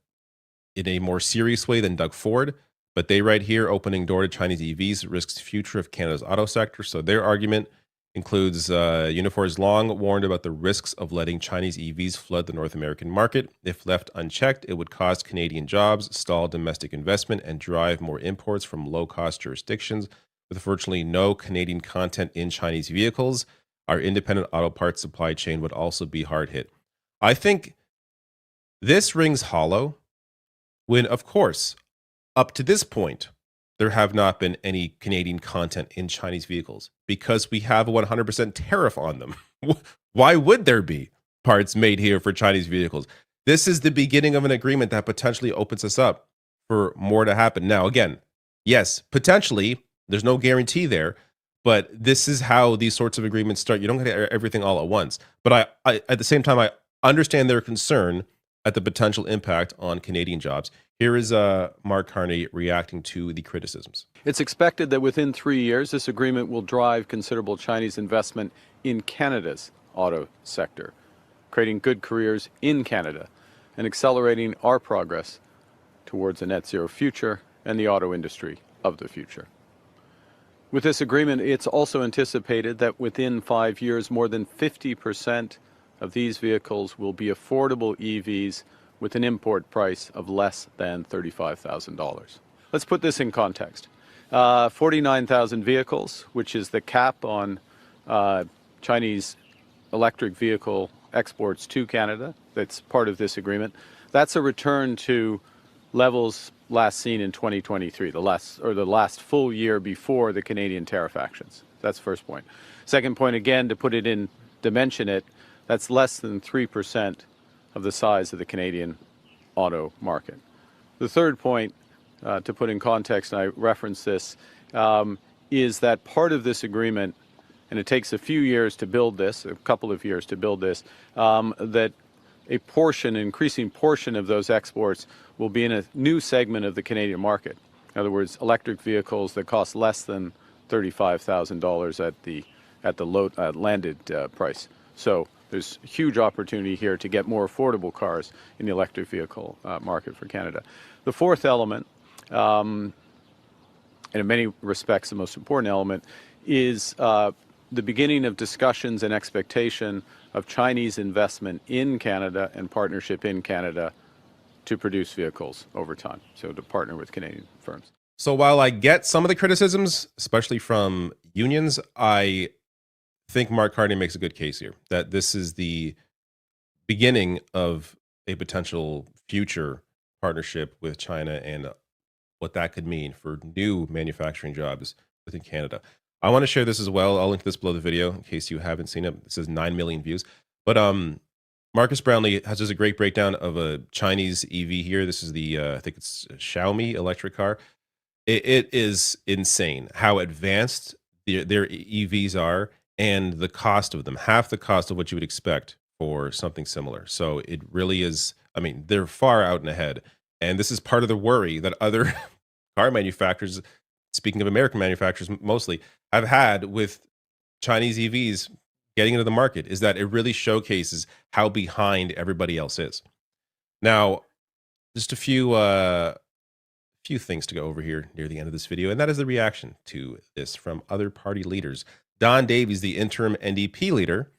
a more serious way than Doug Ford, but they write here, opening door to Chinese EVs risks future of Canada's auto sector. So their argument includes Unifor has long warned about the risks of letting Chinese EVs flood the North American market. If left unchecked, it would cost Canadian jobs, stall domestic investment, and drive more imports from low-cost jurisdictions. With virtually no Canadian content in Chinese vehicles, our independent auto parts supply chain would also be hard hit. I think this rings hollow when, of course, up to this point, there have not been any Canadian content in Chinese vehicles because we have a 100% tariff on them. Why would there be parts made here for Chinese vehicles? This is the beginning of an agreement that potentially opens us up for more to happen. Now, again, yes, potentially, there's no guarantee there, but this is how these sorts of agreements start. You don't get everything all at once. But I at the same time, I understand their concern at the potential impact on Canadian jobs. Here is Mark Carney reacting to the criticisms. It's expected that within 3 years, this agreement will drive considerable Chinese investment in Canada's auto sector, creating good careers in Canada and accelerating our progress towards a net zero future and the auto industry of the future. With this agreement, it's also anticipated that within 5 years, more than 50% of these vehicles will be affordable EVs with an import price of less than $35,000. Let's put this in context. 49,000 vehicles, which is the cap on Chinese electric vehicle exports to Canada, that's part of this agreement. That's a return to levels last seen in 2023, the last full year before the Canadian tariff actions. That's the first point. Second point, again, to put it in, dimension it, that's less than 3% of the size of the Canadian auto market. The third point, to put in context, and I reference this, is that part of this agreement and it takes a few years to build this, a couple of years to build this, that a portion, an increasing portion of those exports will be in a new segment of the Canadian market. In other words, electric vehicles that cost less than $35,000 at the landed price. So there's huge opportunity here to get more affordable cars in the electric vehicle market for Canada. The fourth element, and in many respects the most important element, is the beginning of discussions and expectation of Chinese investment in Canada and partnership in Canada to produce vehicles over time, so to partner with Canadian firms. So while I get some of the criticisms, especially from unions, I think Mark Carney makes a good case here, that this is the beginning of a potential future partnership with China and what that could mean for new manufacturing jobs within Canada. I want to share this as well. I'll link this below the video in case you haven't seen it. It says 9 million views. But Marcus Brownlee has just a great breakdown of a Chinese EV here. This is the, I think it's a Xiaomi electric car. It is insane how advanced their EVs are and the cost of them. Half the cost of what you would expect for something similar. So it really is, I mean, they're far out and ahead. And this is part of the worry that other car manufacturers, speaking of American manufacturers mostly, have had with Chinese EVs getting into the market, is that it really showcases how behind everybody else is. Now, just a few things to go over here near the end of this video, and that is the reaction to this from other party leaders. Don Davies, the interim NDP leader,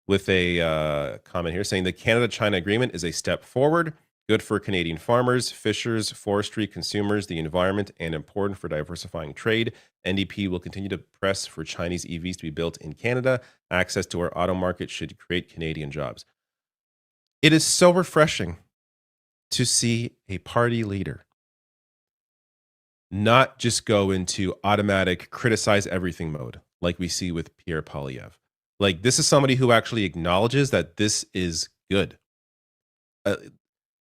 with a comment here saying the Canada-China agreement is a step forward, good for Canadian farmers, fishers, forestry, consumers, the environment, and important for diversifying trade. NDP will continue to press for Chinese EVs to be built in Canada. Access to our auto market should create Canadian jobs. It is so refreshing to see a party leader not just go into automatic criticize everything mode like we see with Pierre Poilievre. Like, this is somebody who actually acknowledges that this is good.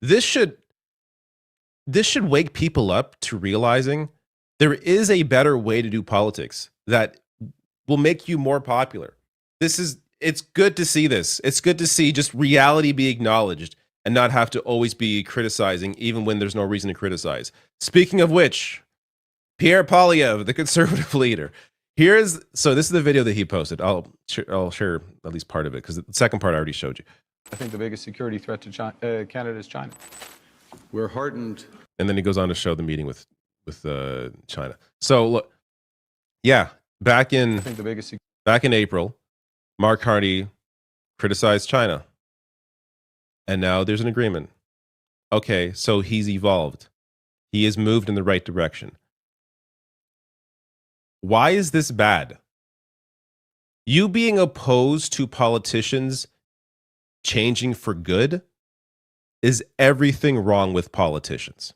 This should wake people up to realizing there is a better way to do politics that will make you more popular. It's good to see this. It's good to see just reality be acknowledged and not have to always be criticizing, even when there's no reason to criticize. Speaking of which, Pierre Poilievre, the conservative leader. So this is the video that he posted. I'll share at least part of it, because the second part I already showed you. I think the biggest security threat to Canada is China. We're heartened. And then he goes on to show the meeting with China. So look, yeah, back in April, Mark Carney criticized China, and now there's an agreement. Okay, so he's evolved. He has moved in the right direction. Why is this bad? You being opposed to politicians changing for good is everything wrong with politicians.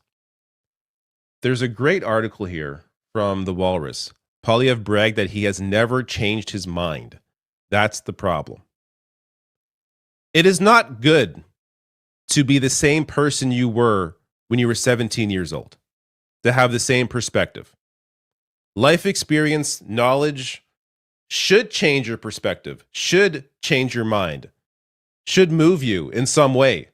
There's a great article here from The Walrus. Poilievre bragged that he has never changed his mind. That's the problem. It is not good to be the same person you were when you were 17 years old, to have the same perspective. Life experience, knowledge should change your perspective, should change your mind, should move you in some way.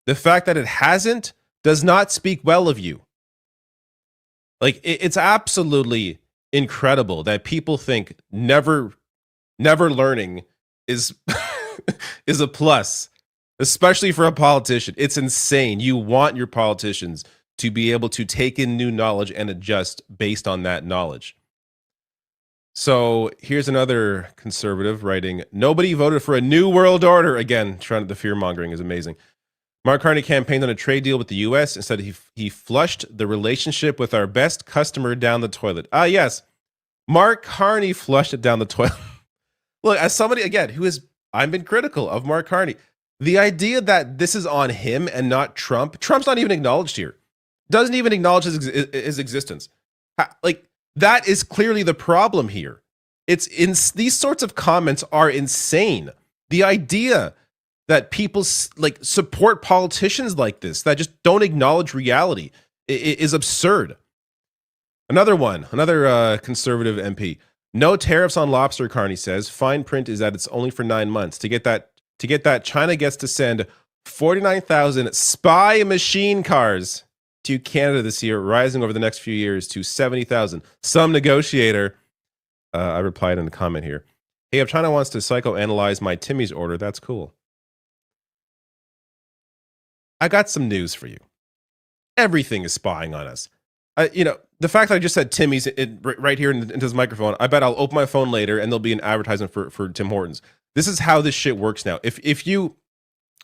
The fact that it hasn't does not speak well of you. Like, it's absolutely incredible that people think never learning is is a plus, especially for a politician. It's insane. You want your politicians to be able to take in new knowledge and adjust based on that knowledge. So here's another conservative writing, nobody voted for a new world order. Again, the fear mongering is amazing. Mark Carney campaigned on a trade deal with the U.S. Instead, he flushed the relationship with our best customer down the toilet. Ah, yes. Mark Carney flushed it down the toilet. Look, as somebody, again, I've been critical of Mark Carney. The idea that this is on him and not Trump, Trump's not even acknowledged here. Doesn't even acknowledge his existence. Like, that is clearly the problem here. These sorts of comments are insane. The idea that people support politicians like this that just don't acknowledge reality is absurd. Another conservative MP. No tariffs on lobster, Carney says. Fine print is that it's only for 9 months. To get that, China gets to send 49,000 spy machine cars to Canada this year, rising over the next few years to 70,000. Some negotiator, I replied in the comment here. Hey, if China wants to psychoanalyze my Timmy's order, that's cool. I got some news for you. Everything is spying on us. The fact that I just said Timmy's right here into this microphone, I bet I'll open my phone later and there'll be an advertisement for Tim Hortons. This is how this shit works now. If you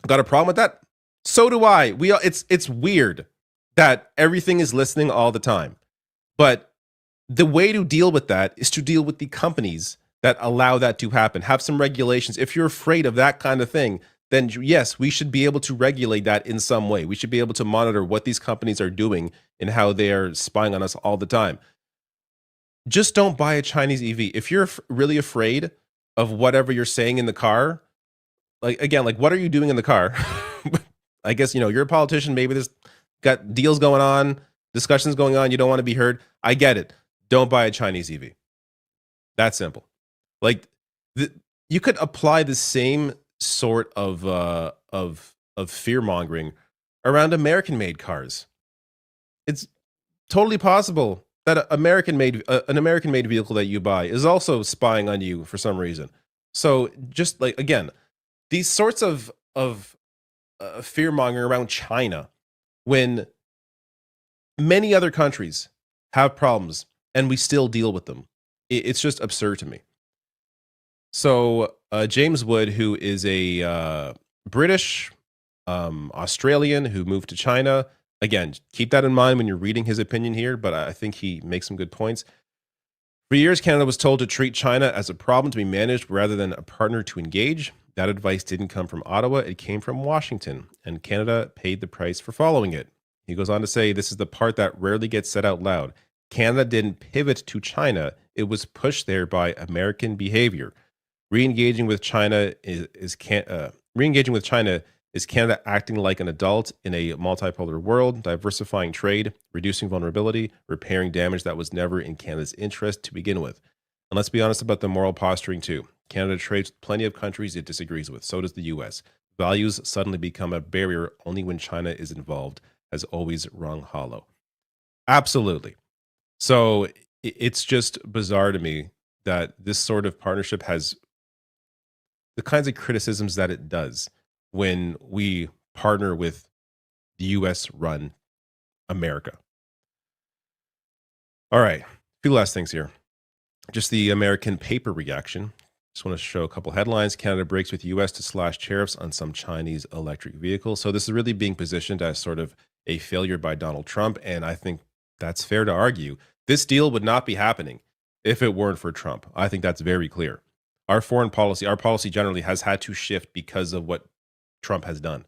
got a problem with that, so do I. It's weird that everything is listening all the time. But the way to deal with that is to deal with the companies that allow that to happen. Have some regulations. If you're afraid of that kind of thing, then yes, we should be able to regulate that in some way. We should be able to monitor what these companies are doing and how they are spying on us all the time. Just don't buy a Chinese EV. If you're really afraid of whatever you're saying in the car, like what are you doing in the car? I guess, you're a politician. Maybe there's got deals going on, discussions going on. You don't want to be heard. I get it. Don't buy a Chinese EV. That simple. You could apply the same sort of fear mongering around American-made cars. It's totally possible that an American-made vehicle that you buy is also spying on you for some reason. So just these sorts of fear mongering around China, when many other countries have problems and we still deal with them, it's just absurd to me. So James Wood, who is a British Australian who moved to China, again, keep that in mind when you're reading his opinion here, but I think he makes some good points. For years, Canada was told to treat China as a problem to be managed rather than a partner to engage. That advice didn't come from Ottawa, it came from Washington, and Canada paid the price for following it. He goes on to say, this is the part that rarely gets said out loud. Canada didn't pivot to China, it was pushed there by American behavior. Re-engaging with China is Canada acting like an adult in a multipolar world, diversifying trade, reducing vulnerability, repairing damage that was never in Canada's interest to begin with. And let's be honest about the moral posturing too. Canada trades with plenty of countries it disagrees with. So does the US. Values suddenly become a barrier only when China is involved, has always rung hollow. Absolutely. So it's just bizarre to me that this sort of partnership has the kinds of criticisms that it does when we partner with the US-run America. All right, a few last things here. Just the American paper reaction. Just want to show a couple headlines. Canada breaks with US to slash tariffs on some Chinese electric vehicles. So this is really being positioned as sort of a failure by Donald Trump, and I think that's fair to argue. This deal would not be happening if it weren't for Trump. I think that's very clear. Our foreign policy, our policy generally has had to shift because of what Trump has done.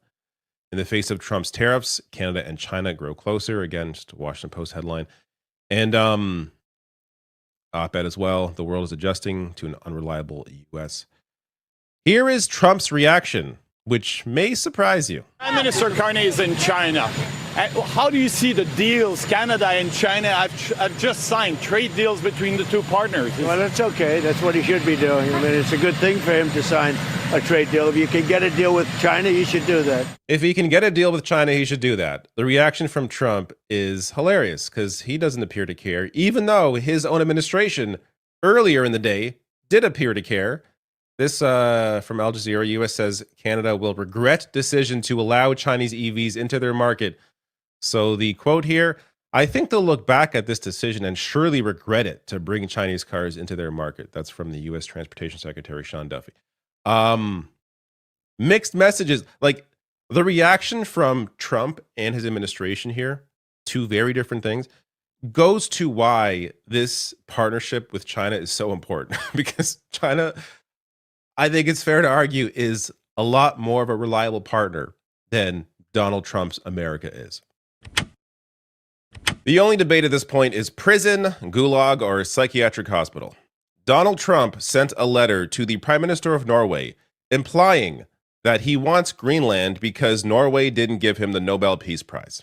In the face of Trump's tariffs, Canada and China grow closer. Again, just a Washington Post headline. And op-ed as well. The world is adjusting to an unreliable U.S. Here is Trump's reaction, which may surprise you. Prime Minister Carney is in China. How do you see the deals Canada and China have just signed, trade deals between the two partners? Well, that's okay. That's what he should be doing. I mean, it's a good thing for him to sign a trade deal. If you can get a deal with China, you should do that. If he can get a deal with China, he should do that. The reaction from Trump is hilarious because he doesn't appear to care, even though his own administration earlier in the day did appear to care. This from Al Jazeera, U.S. says Canada will regret decision to allow Chinese EVs into their market. So the quote here, I think they'll look back at this decision and surely regret it to bring Chinese cars into their market. That's from the U.S. Transportation Secretary, Sean Duffy. Mixed messages. Like the reaction from Trump and his administration here, two very different things, goes to why this partnership with China is so important. Because China, I think it's fair to argue, is a lot more of a reliable partner than Donald Trump's America is. The only debate at this point is prison, gulag, or psychiatric hospital. Donald Trump sent a letter to the Prime Minister of Norway implying that he wants Greenland because Norway didn't give him the Nobel Peace Prize.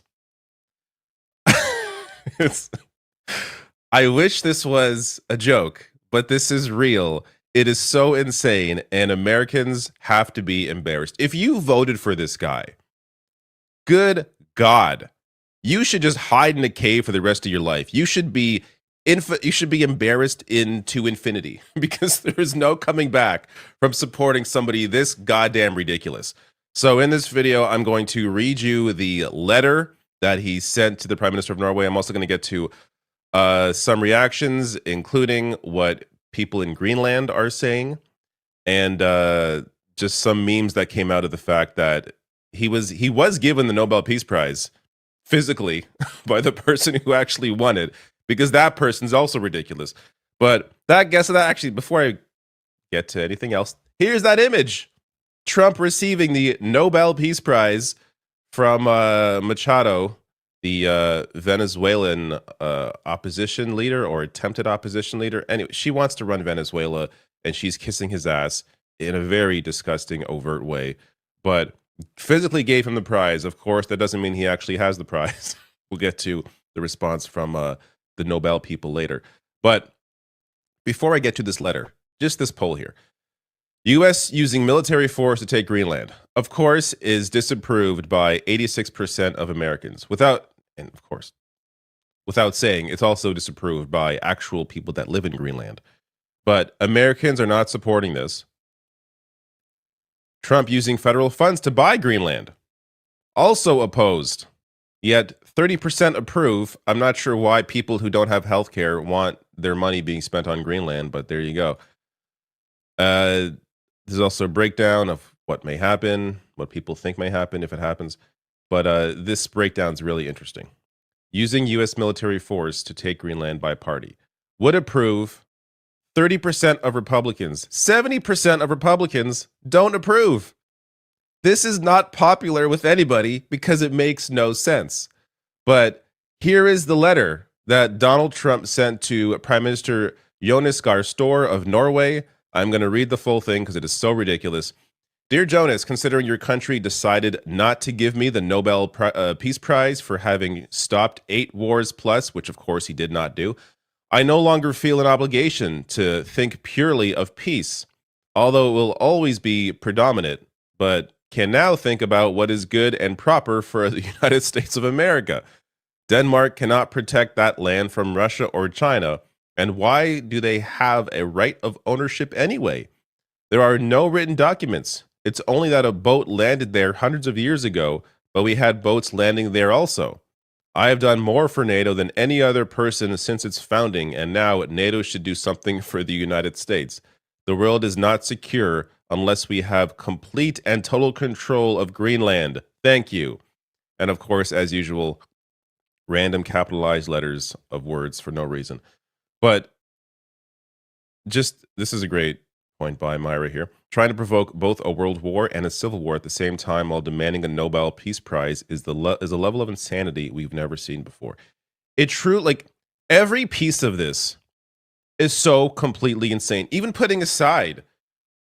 I wish this was a joke, but this is real. It is so insane, and Americans have to be embarrassed. If you voted for this guy, good God, you should just hide in a cave for the rest of your life. You should be embarrassed into infinity because there is no coming back from supporting somebody this goddamn ridiculous. So in this video, I'm going to read you the letter that he sent to the Prime Minister of Norway. I'm also going to get to some reactions, including what people in Greenland are saying, and just some memes that came out of the fact that he was given the Nobel Peace Prize physically by the person who actually won it, because that person's also ridiculous. But actually, before I get to anything else, here's that image. Trump receiving the Nobel Peace Prize from Machado, the Venezuelan opposition leader or attempted opposition leader. Anyway, she wants to run Venezuela, and she's kissing his ass in a very disgusting, overt way. But physically gave him the prize. Of course, that doesn't mean he actually has the prize. We'll get to the response from the Nobel people later. But before I get to this letter, just this poll here. U.S. using military force to take Greenland, of course, is disapproved by 86% of Americans. Without saying, it's also disapproved by actual people that live in Greenland. But Americans are not supporting this. Trump using federal funds to buy Greenland, also opposed. Yet 30% approve. I'm not sure why people who don't have health care want their money being spent on Greenland, but there you go. There's also a breakdown of what may happen, what people think may happen if it happens. But this breakdown is really interesting. Using U.S. military force to take Greenland by party would approve 30% of Republicans. 70% of Republicans don't approve. This is not popular with anybody because it makes no sense. But here is the letter that Donald Trump sent to Prime Minister Jonas Gahr Støre of Norway. I'm going to read the full thing because it is so ridiculous. Dear Jonas, considering your country decided not to give me the Nobel Peace Prize for having stopped 8 wars plus, which of course he did not do, I no longer feel an obligation to think purely of peace, although it will always be predominant, but can now think about what is good and proper for the United States of America. Denmark cannot protect that land from Russia or China. And why do they have a right of ownership anyway? There are no written documents. It's only that a boat landed there hundreds of years ago, but we had boats landing there also. I have done more for NATO than any other person since its founding, and now NATO should do something for the United States. The world is not secure unless we have complete and total control of Greenland. Thank you. And of course, as usual, random capitalized letters of words for no reason. But this is a great point by Myra here. Trying to provoke both a world war and a civil war at the same time while demanding a Nobel Peace Prize is a level of insanity we've never seen before. Every piece of this is so completely insane. Even putting aside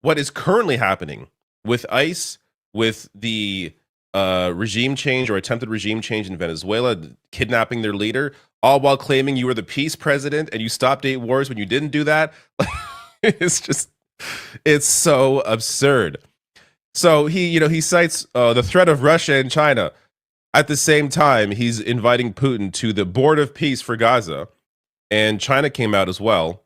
what is currently happening with ICE, with the regime change or attempted regime change in Venezuela, kidnapping their leader, all while claiming you were the peace president and you stopped 8 wars when you didn't do that. It's so absurd. So he cites the threat of Russia and China. At the same time, he's inviting Putin to the Board of Peace for Gaza. And China came out as well,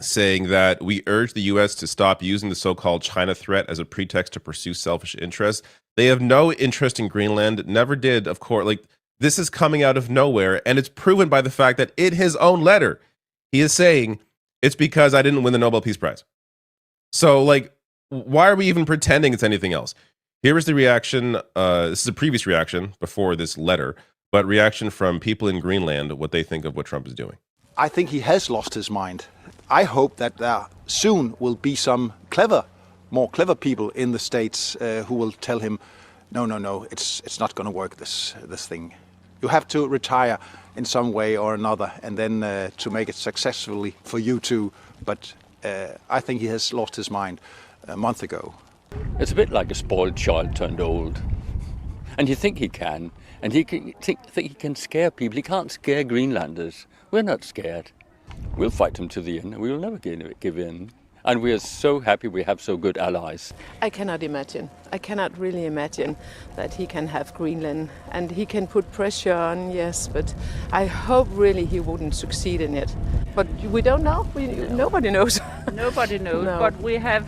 saying that we urge the U.S. to stop using the so-called China threat as a pretext to pursue selfish interests. They have no interest in Greenland, never did, of course. This is coming out of nowhere, and it's proven by the fact that in his own letter, he is saying, it's because I didn't win the Nobel Peace Prize. So, why are we even pretending it's anything else? Here is the reaction. This is a previous reaction before this letter, but reaction from people in Greenland, what they think of what Trump is doing. I think he has lost his mind. I hope that there soon will be some more clever people in the States who will tell him, no, it's not going to work, this thing. You have to retire in some way or another, and then to make it successfully for you too. But I think he has lost his mind a month ago. It's a bit like a spoiled child turned old. And you think he can, and think he can scare people. He can't scare Greenlanders. We're not scared. We'll fight them to the end. We will never give in. And we are so happy we have so good allies. I cannot imagine. I cannot really imagine that he can have Greenland. And he can put pressure on, yes, but I hope really he wouldn't succeed in it. But we don't know. Nobody knows. Nobody knows, No. but we have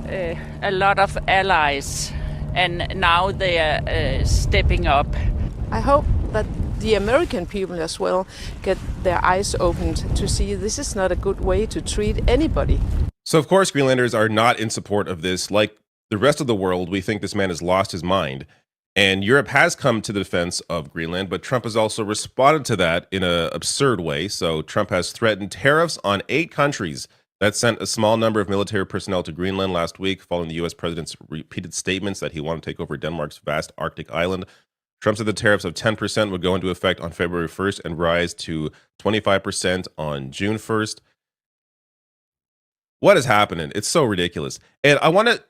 a lot of allies, and now they are stepping up. I hope that the American people as well get their eyes opened to see this is not a good way to treat anybody. So, of course, Greenlanders are not in support of this. Like the rest of the world, we think this man has lost his mind. And Europe has come to the defense of Greenland, but Trump has also responded to that in an absurd way. So Trump has threatened tariffs on 8 countries that sent a small number of military personnel to Greenland last week, following the U.S. president's repeated statements that he wanted to take over Denmark's vast Arctic island. Trump said the tariffs of 10% would go into effect on February 1st and rise to 25% on June 1st. What is happening? It's so ridiculous. And I want to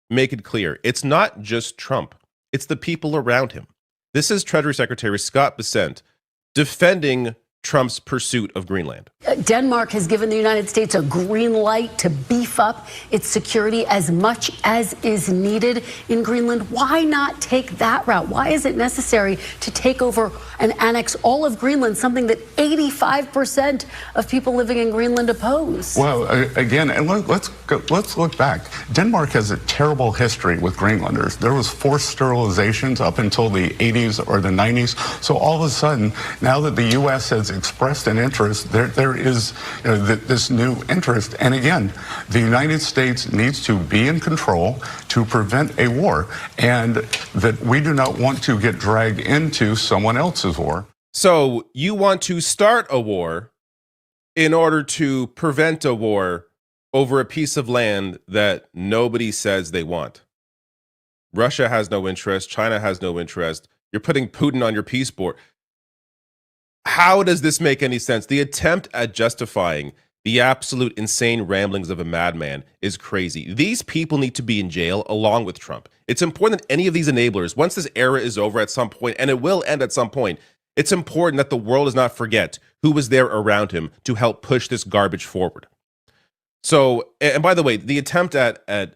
make it clear, it's not just Trump. It's the people around him. This is Treasury Secretary Scott Bessent defending Trump's pursuit of Greenland. Denmark has given the United States a green light to beef up its security as much as is needed in Greenland. Why not take that route? Why is it necessary to take over and annex all of Greenland, something that 85% of people living in Greenland oppose? Well, again, and let's look back. Denmark has a terrible history with Greenlanders. There was forced sterilizations up until the 80s or the 90s. So all of a sudden, now that the U.S. has expressed an interest, there is this new interest. And again, the United States needs to be in control to prevent a war, and that we do not want to get dragged into someone else's war. So you want to start a war in order to prevent a war over a piece of land that nobody says they want. Russia has no interest. China has no interest. You're putting Putin on your peace board. How does this make any sense? The attempt at justifying the absolute insane ramblings of a madman is crazy. These people need to be in jail along with Trump. It's important that any of these enablers, once this era is over at some point, and it will end at some point, it's important that the world does not forget who was there around him to help push this garbage forward. So, and by the way, the attempt at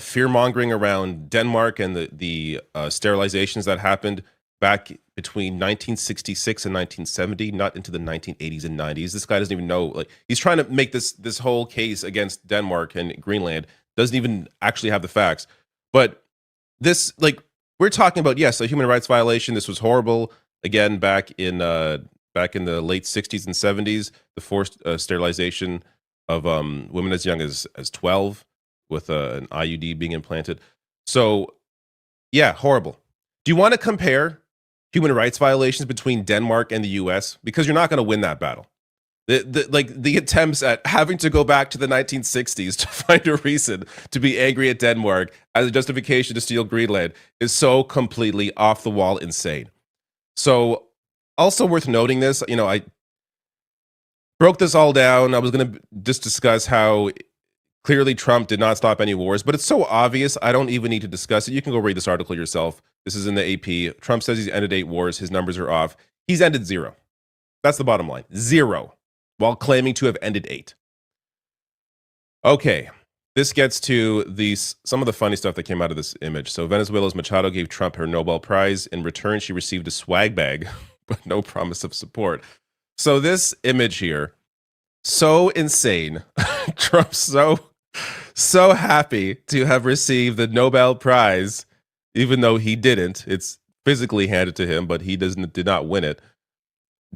fear-mongering around Denmark and the sterilizations that happened back between 1966 and 1970, not into the 1980s and 90s. This guy doesn't even know. Like, he's trying to make this whole case against Denmark and Greenland, doesn't even actually have the facts. But this, like, we're talking about, yes, a human rights violation. This was horrible. Again, back in the late 60s and 70s, the forced sterilization of women as young as 12 with an IUD being implanted. So, yeah, horrible. Do you want to compare human rights violations between Denmark and the U.S.? Because you're not going to win that battle. The attempts at having to go back to the 1960s to find a reason to be angry at Denmark as a justification to steal Greenland is so completely off the wall insane. So, also worth noting this, I broke this all down. I was going to just discuss how clearly Trump did not stop any wars, but it's so obvious, I don't even need to discuss it. You can go read this article yourself. This is in the AP. Trump says he's ended 8 wars. His numbers are off. He's ended 0. That's the bottom line. 0, while claiming to have ended 8. Okay, this gets to some of the funny stuff that came out of this image. So Venezuela's Machado gave Trump her Nobel Prize. In return, she received a swag bag, but no promise of support. So this image here, so insane. Trump's so happy to have received the Nobel Prize, even though he didn't. It's physically handed to him, but he did not win it.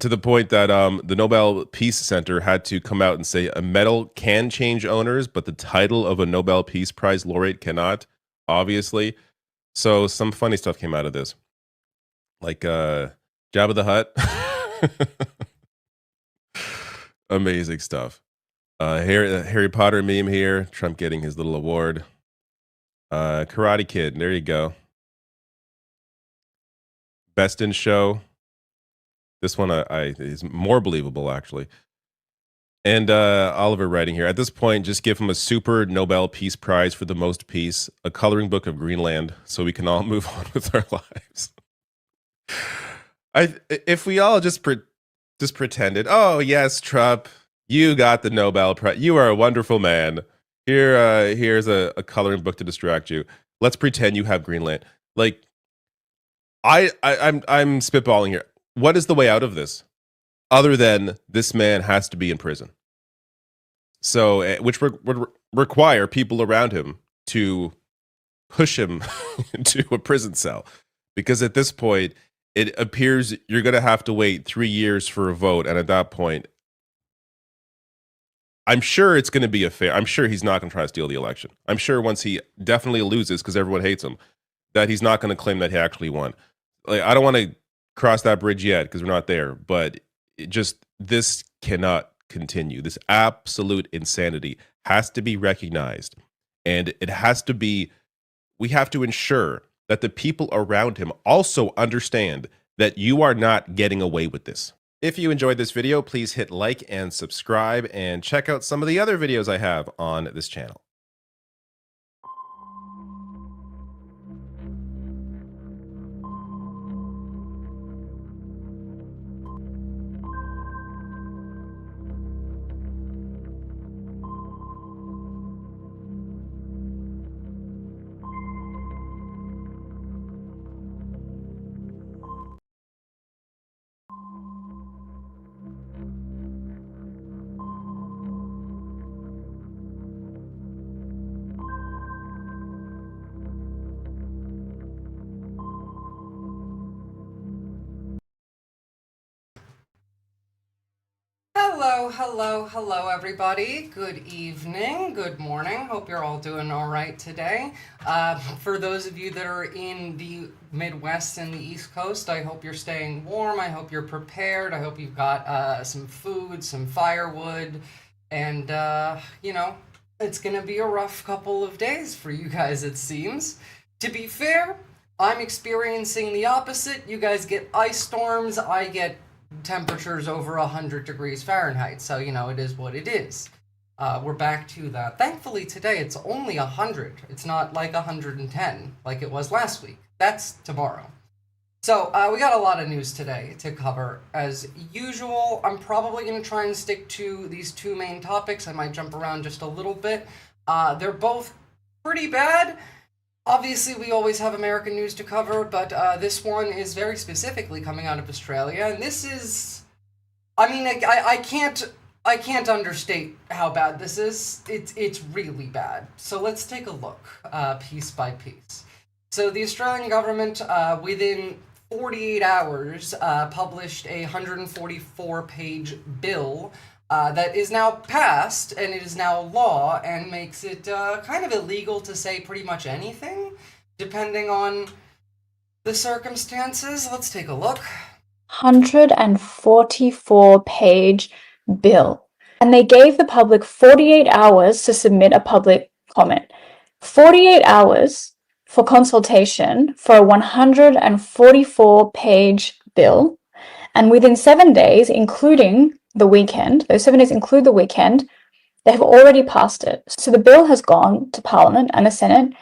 To the point that the Nobel Peace Center had to come out and say a medal can change owners, but the title of a Nobel Peace Prize laureate cannot, obviously. So some funny stuff came out of this. Like Jabba the Hutt. Amazing stuff. Harry Potter meme here. Trump getting his little award. Karate Kid. There you go. Best in Show. This one is more believable, actually. And Oliver writing here. At this point, just give him a super Nobel Peace Prize for the most peace, a coloring book of Greenland, so we can all move on with our lives. If we all just Just pretended. Oh yes, Trump, you got the Nobel Prize. You are a wonderful man. Here's a coloring book to distract you. Let's pretend you have Greenland. Like, I'm spitballing here. What is the way out of this, other than this man has to be in prison? So, which would require people around him to push him into a prison cell, because at this point, it appears you're going to have to wait 3 years for a vote, and at that point, I'm sure it's going to be a fair. I'm sure he's not going to try to steal the election. I'm sure once he definitely loses, because everyone hates him, that he's not going to claim that he actually won. Like, I don't want to cross that bridge yet because we're not there, but this cannot continue. This absolute insanity has to be recognized, and it has to be. We have to ensure that the people around him also understand that you are not getting away with this. If you enjoyed this video, please hit like and subscribe, and check out some of the other videos I have on this channel. Hello, everybody. Good evening, good morning. Hope you're all doing all right today. For those of you that are in the Midwest and the East Coast, I hope you're staying warm. I hope you're prepared. I hope you've got some food, some firewood, and, you know, it's going to be a rough couple of days for you guys, it seems. To be fair, I'm experiencing the opposite. You guys get ice storms, I get temperatures over 100 degrees Fahrenheit, so you know, it is what it is. We're back to that. Thankfully today it's only 100. It's not like 110 like it was last week. That's tomorrow. So we got a lot of news today to cover. As usual, I'm probably going to try and stick to these two main topics. I might jump around just a little bit. They're both pretty bad. Obviously, we always have American news to cover, but this one is very specifically coming out of Australia, and this is, I mean, I can't understate how bad this is. It's really bad. So let's take a look, piece by piece. So the Australian government, within 48 hours, published a 144-page bill that is now passed, and it is now law, and makes it kind of illegal to say pretty much anything, depending on the circumstances. Let's take a look. 144-page bill. And they gave the public 48 hours to submit a public comment. 48 hours for consultation for a 144-page bill. And within 7 days, including the weekend, those 7 days include the weekend, they have already passed it. So the bill has gone to Parliament and the Senate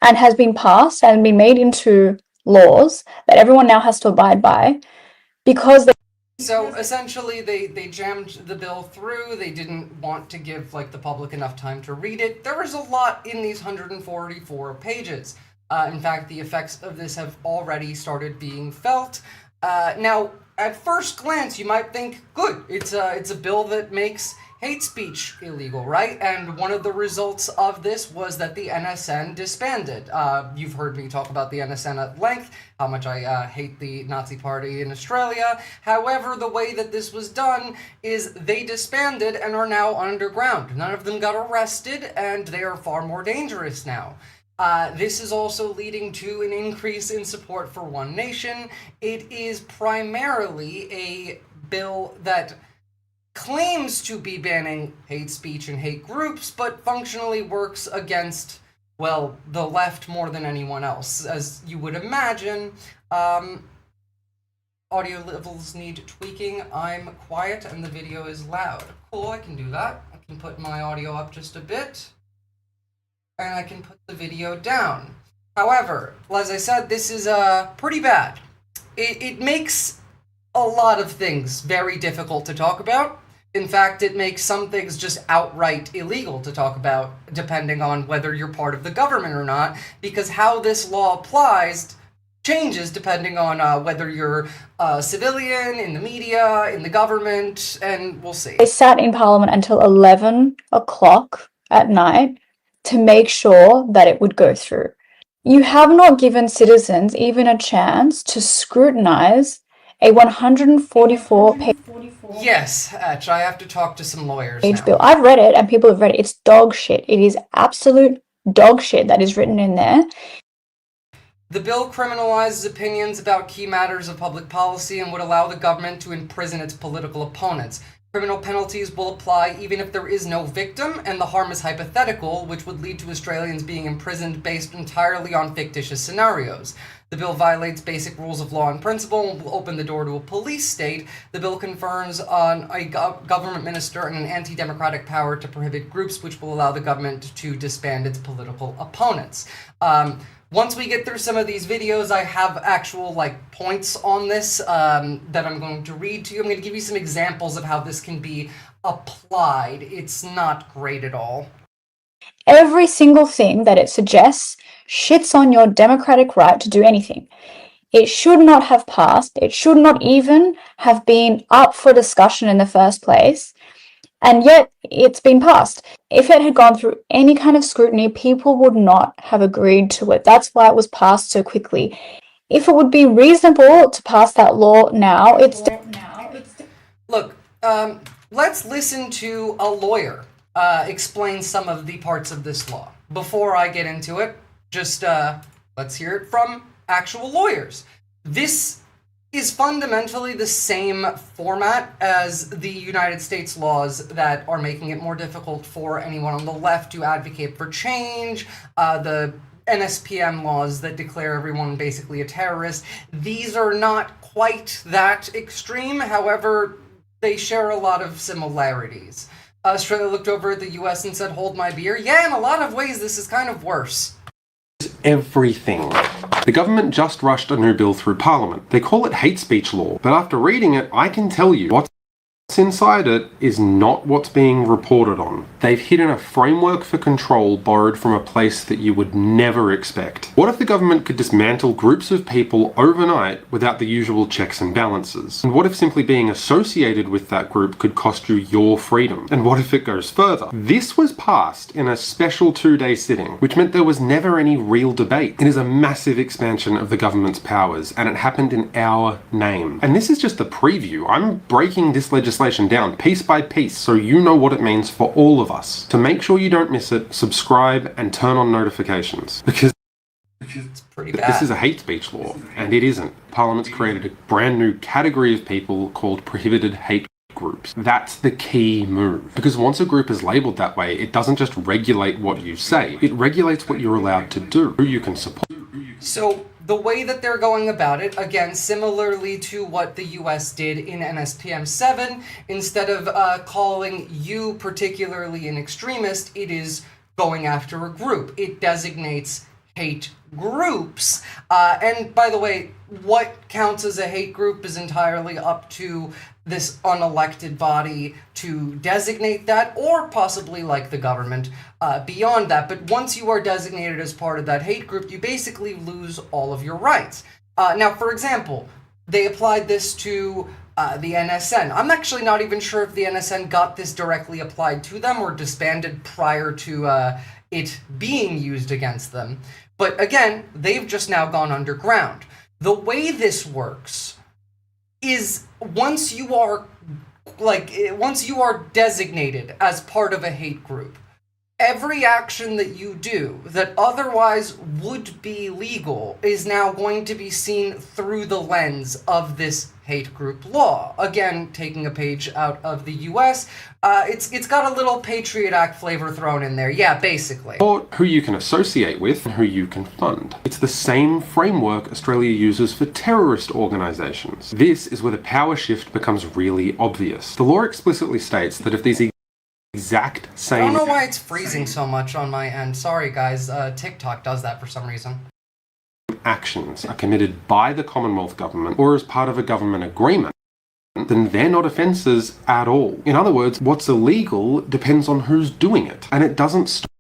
and has been passed and been made into laws that everyone now has to abide by, because they... So essentially they jammed the bill through. They didn't want to give like the public enough time to read it. There was a lot in these 144 pages. In fact, the effects of this have already started being felt. Now, at first glance, you might think, good, it's a bill that makes hate speech illegal, right? And one of the results of this was that the NSN disbanded. You've heard me talk about the NSN at length, how much I hate the Nazi Party in Australia. However, the way that this was done is they disbanded and are now underground. None of them got arrested, and they are far more dangerous now. This is also leading to an increase in support for One Nation. It is primarily a bill that claims to be banning hate speech and hate groups, but functionally works against, well, the left more than anyone else. As you would imagine, audio levels need tweaking. I'm quiet and the video is loud. Cool, I can do that. I can put my audio up just a bit, and I can put the video down. However, as I said, this is pretty bad. It makes a lot of things very difficult to talk about. In fact, it makes some things just outright illegal to talk about, depending on whether you're part of the government or not, because how this law applies changes depending on whether you're a civilian, in the media, in the government, and we'll see. They sat in Parliament until 11 o'clock at night to make sure that it would go through. You have not given citizens even a chance to scrutinise a 144-page Yes, Etch, I have to talk to some lawyers now. bill. I've read it and people have read it. It's dog shit. It is absolute dog shit that is written in there. The bill criminalizes opinions about key matters of public policy and would allow the government to imprison its political opponents. Criminal penalties will apply even if there is no victim, and the harm is hypothetical, which would lead to Australians being imprisoned based entirely on fictitious scenarios. The bill violates basic rules of law and principle and will open the door to a police state. The bill confers on a government minister and an anti-democratic power to prohibit groups, which will allow the government to disband its political opponents. Once we get through some of these videos, I have actual points on this that I'm going to read to you. I'm going to give you some examples of how this can be applied. It's not great at all. Every single thing that it suggests shits on your democratic right to do anything. It should not have passed. It should not even have been up for discussion in the first place. And yet, it's been passed. If it had gone through any kind of scrutiny, people would not have agreed to it. That's why it was passed so quickly. If it would be reasonable to pass that law now, it's... Look, let's listen to a lawyer explain some of the parts of this law. Before I get into it, just let's hear it from actual lawyers. This is fundamentally the same format as the United States laws that are making it more difficult for anyone on the left to advocate for change, the NSPM laws that declare everyone basically a terrorist. These are not quite that extreme, however, they share a lot of similarities. Australia looked over at the US and said, hold my beer. Yeah, in a lot of ways this is kind of worse. Everything. The government just rushed a new bill through Parliament. They call it hate speech law, but after reading it, I can tell you what's inside it is not what's being reported on. They've hidden a framework for control borrowed from a place that you would never expect. What if the government could dismantle groups of people overnight without the usual checks and balances? And what if simply being associated with that group could cost you your freedom? And what if it goes further? This was passed in a special 2-day sitting, which meant there was never any real debate. It is a massive expansion of the government's powers, and it happened in our name. And this is just the preview. I'm breaking this legislation down piece by piece so you know what it means for all of us. To make sure you don't miss it, subscribe and turn on notifications, because it's pretty bad. This is a hate speech law, and it isn't. Parliament's created a brand new category of people called prohibited hate groups. That's the key move, because once a group is labelled that way, it doesn't just regulate what you say, it regulates what you're allowed to do, who you can support. So the way that they're going about it, again, similarly to what the US did in NSPM 7, instead of calling you particularly an extremist, it is going after a group. It designates hate groups. And by the way, what counts as a hate group is entirely up to this unelected body to designate that, or possibly like the government beyond that. But once you are designated as part of that hate group, you basically lose all of your rights. Now, for example, they applied this to the NSN. I'm actually not even sure if the NSN got this directly applied to them or disbanded prior to it being used against them. But again, they've just now gone underground. The way this works is once you are designated as part of a hate group, every action that you do that otherwise would be legal is now going to be seen through the lens of this hate group law. Again, taking a page out of the US, it's got a little Patriot Act flavor thrown in there. Yeah, basically. Or who you can associate with and who you can fund. It's the same framework Australia uses for terrorist organisations. This is where the power shift becomes really obvious. The law explicitly states that if these exact same... I don't know why it's freezing so much on my end. Sorry guys, TikTok does that for some reason. Actions are committed by the Commonwealth government or as part of a government agreement, then they're not offences at all. In other words, what's illegal depends on who's doing it, and it doesn't stop.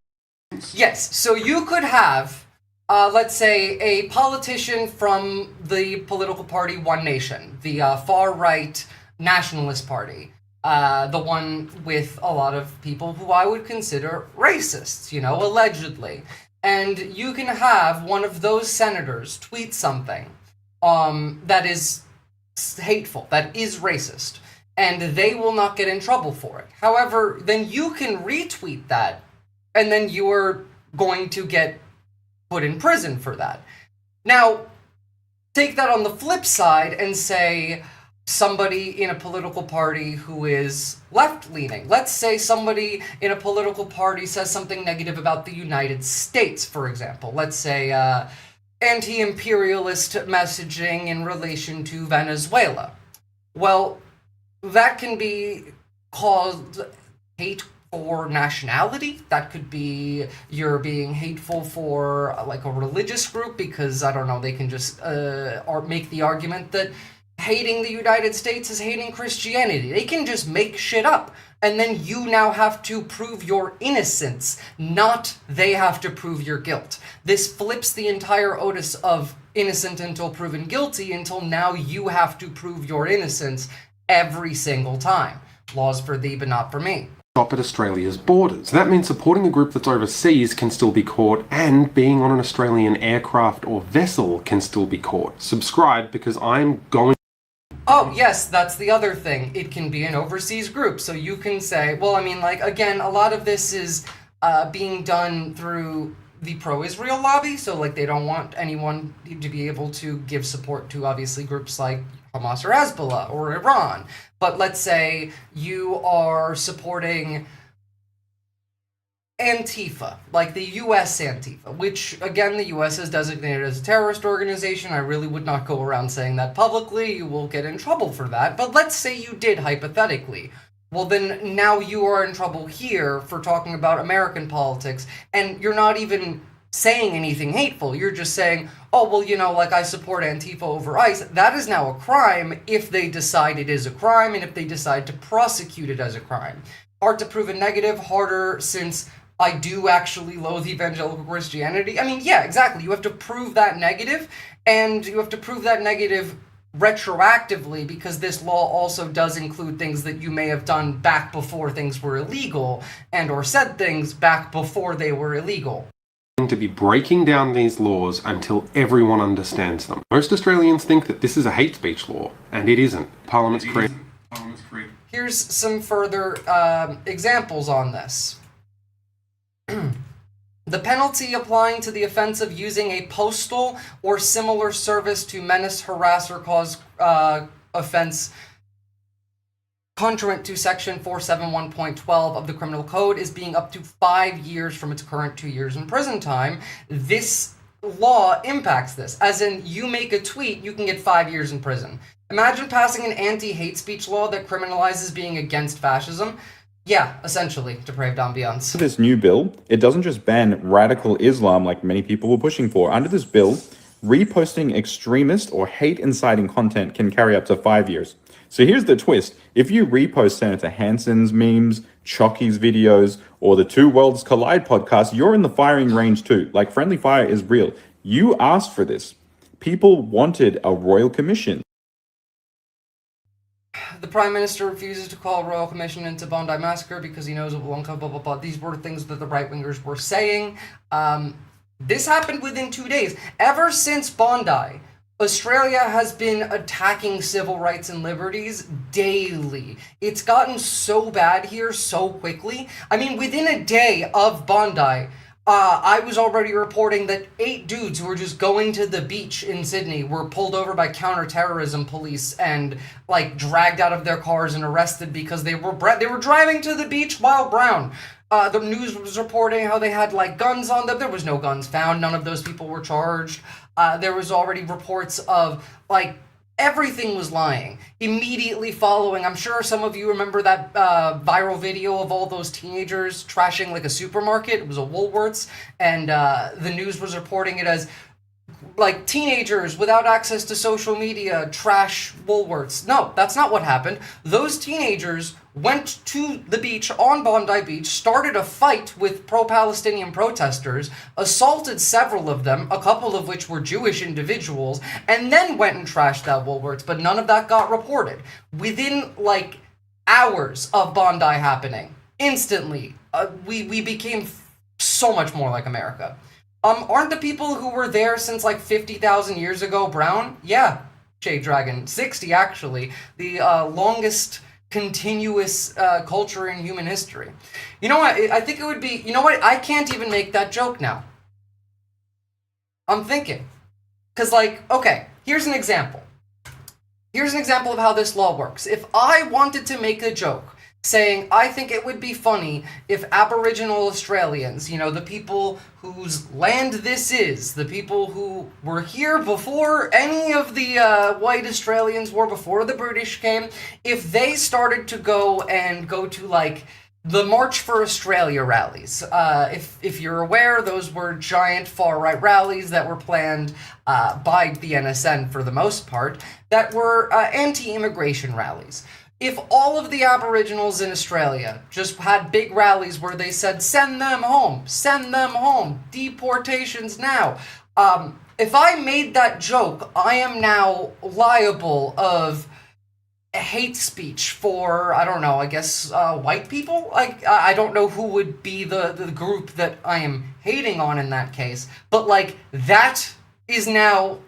Yes, so you could have, let's say, a politician from the political party One Nation, the far-right nationalist party, the one with a lot of people who I would consider racists, you know, allegedly. And you can have one of those senators tweet something that is hateful, that is racist, and they will not get in trouble for it. However, then you can retweet that, and then you are going to get put in prison for that. Now, take that on the flip side and say somebody in a political party who is left-leaning. Let's say somebody in a political party says something negative about the United States, for example. Let's say anti-imperialist messaging in relation to Venezuela. Well, that can be called hate for nationality. That could be you're being hateful for like a religious group because, I don't know, they can just or make the argument that hating the United States is hating Christianity. They can just make shit up. And then you now have to prove your innocence, not they have to prove your guilt. This flips the entire onus of innocent until proven guilty until now you have to prove your innocence every single time. Laws for thee, but not for me. Stop at Australia's borders. So that means supporting a group that's overseas can still be caught, and being on an Australian aircraft or vessel can still be caught. Subscribe, because I'm going. Oh, yes, that's the other thing. It can be an overseas group, so you can say, well, I mean, like, again, a lot of this is being done through the pro-Israel lobby, so, like, they don't want anyone to be able to give support to, obviously, groups like Hamas or Hezbollah or Iran. But let's say you are supporting Antifa, like the U.S. Antifa, which, again, the U.S. has designated as a terrorist organization. I really would not go around saying that publicly. You will get in trouble for that. But let's say you did, hypothetically. Well, then now you are in trouble here for talking about American politics, and you're not even saying anything hateful. You're just saying, oh, well, you know, like, I support Antifa over ICE. That is now a crime if they decide it is a crime and if they decide to prosecute it as a crime. Hard to prove a negative, harder since I do actually loathe evangelical Christianity. I mean, yeah, exactly. You have to prove that negative, and you have to prove that negative retroactively, because this law also does include things that you may have done back before things were illegal, and or said things back before they were illegal. To be breaking down these laws until everyone understands them. Most Australians think that this is a hate speech law, and it isn't. Parliament's created. Here's some further examples on this. The penalty applying to the offense of using a postal or similar service to menace, harass, or cause offense contrary to section 471.12 of the Criminal Code is being up to 5 years from its current 2 years in prison time. This law impacts this. As in, you make a tweet, you can get 5 years in prison. Imagine passing an anti-hate speech law that criminalizes being against fascism. Yeah, essentially, depraved ambiance. This new bill, it doesn't just ban radical Islam like many people were pushing for. Under this bill, reposting extremist or hate-inciting content can carry up to 5 years. So here's the twist. If you repost Senator Hansen's memes, Chocky's videos, or the Two Worlds Collide podcast, you're in the firing range too. Like, friendly fire is real. You asked for this. People wanted a royal commission. The Prime Minister refuses to call a royal commission into Bondi Massacre because he knows it will uncover blah, blah, blah. These were things that the right-wingers were saying. This happened within 2 days. Ever since Bondi, Australia has been attacking civil rights and liberties daily. It's gotten so bad here so quickly. I mean, within a day of Bondi, I was already reporting that 8 dudes who were just going to the beach in Sydney were pulled over by counterterrorism police and, like, dragged out of their cars and arrested because they were driving to the beach while brown. The news was reporting how they had, like, guns on them. There was no guns found. None of those people were charged. There was already reports of, like, everything was lying. Immediately following, I'm sure some of you remember that viral video of all those teenagers trashing, like, a supermarket. It was a Woolworths, and the news was reporting it as like teenagers without access to social media trash Woolworths. No, that's not what happened. Those teenagers went to the beach on Bondi Beach, started a fight with pro-Palestinian protesters, assaulted several of them, a couple of which were Jewish individuals, and then went and trashed that Woolworths, but none of that got reported. Within, like, hours of Bondi happening, instantly, we became so much more like America. Aren't the people who were there since like 50,000 years ago brown? Yeah, Shade Dragon. 60, actually. The longest continuous culture in human history. You know what? I think it would be... You know what? I can't even make that joke now. I'm thinking. Because, like, okay, here's an example. Here's an example of how this law works. If I wanted to make a joke saying, I think it would be funny if Aboriginal Australians, you know, the people whose land this is, the people who were here before any of the white Australians were, before the British came, if they started to go to, like, the March for Australia rallies. If you're aware, those were giant far-right rallies that were planned by the NSN for the most part, that were anti-immigration rallies. If all of the Aboriginals in Australia just had big rallies where they said, send them home, deportations now. If I made that joke, I am now liable of hate speech for, I don't know, I guess white people? I don't know who would be the group that I am hating on in that case, but like that is now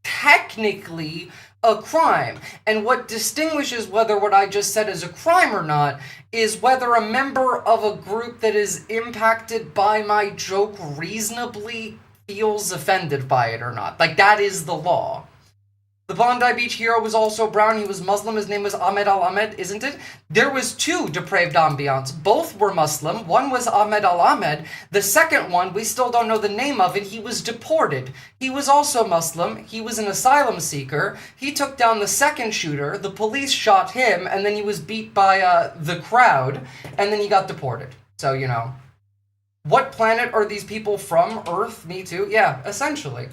technically a crime. And what distinguishes whether what I just said is a crime or not is whether a member of a group that is impacted by my joke reasonably feels offended by it or not. Like, that is the law. The Bondi Beach hero was also brown. He was Muslim. His name was Ahmed Al-Ahmed, isn't it? There was two depraved ambiance. Both were Muslim. One was Ahmed Al-Ahmed. The second one, we still don't know the name of it. He was deported. He was also Muslim. He was an asylum seeker. He took down the second shooter. The police shot him, and then he was beat by the crowd, and then he got deported. So, you know. What planet are these people from? Earth? Me too? Yeah, essentially.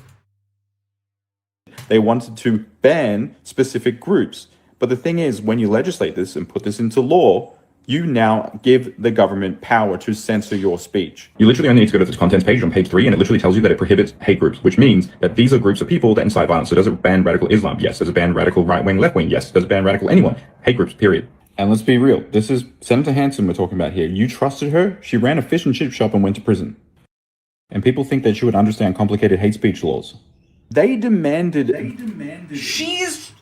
They wanted to ban specific groups. But the thing is, when you legislate this and put this into law, you now give the government power to censor your speech. You literally only need to go to the contents page on page 3, and it literally tells you that it prohibits hate groups, which means that these are groups of people that incite violence. So does it ban radical Islam? Yes. Does it ban radical right-wing, left-wing? Yes. Does it ban radical anyone? Hate groups, period. And let's be real. This is Senator Hanson we're talking about here. You trusted her. She ran a fish and chip shop and went to prison. And people think that she would understand complicated hate speech laws. They demanded.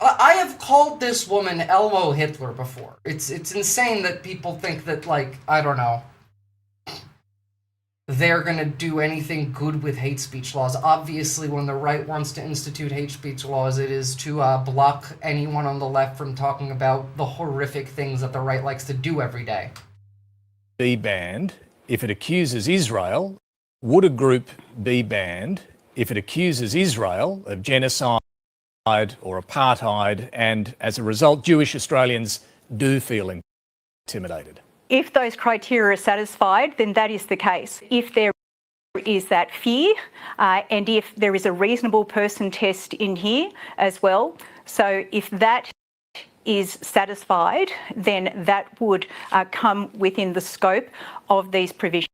I have called this woman Elmo Hitler before. It's insane that people think that, like, I don't know, they're gonna do anything good with hate speech laws. Obviously, when the right wants to institute hate speech laws, it is to block anyone on the left from talking about the horrific things that the right likes to do every day. Be banned if it accuses Israel. Would a group be banned if it accuses Israel of genocide or apartheid, and as a result, Jewish Australians do feel intimidated? If those criteria are satisfied, then that is the case. If there is that fear, and if there is a reasonable person test in here as well, so if that is satisfied, then that would come within the scope of these provisions.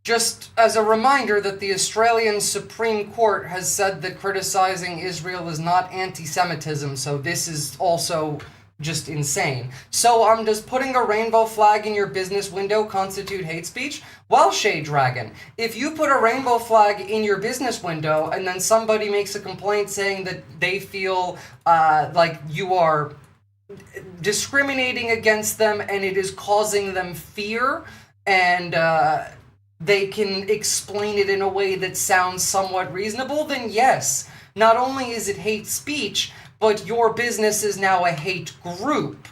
Just as a reminder that the Australian Supreme Court has said that criticizing Israel is not anti-Semitism, so this is also just insane. So does putting a rainbow flag in your business window constitute hate speech? Well, Shade Dragon, if you put a rainbow flag in your business window and then somebody makes a complaint saying that they feel like you are discriminating against them and it is causing them fear, and they can explain it in a way that sounds somewhat reasonable, then yes, not only is it hate speech, but your business is now a hate group.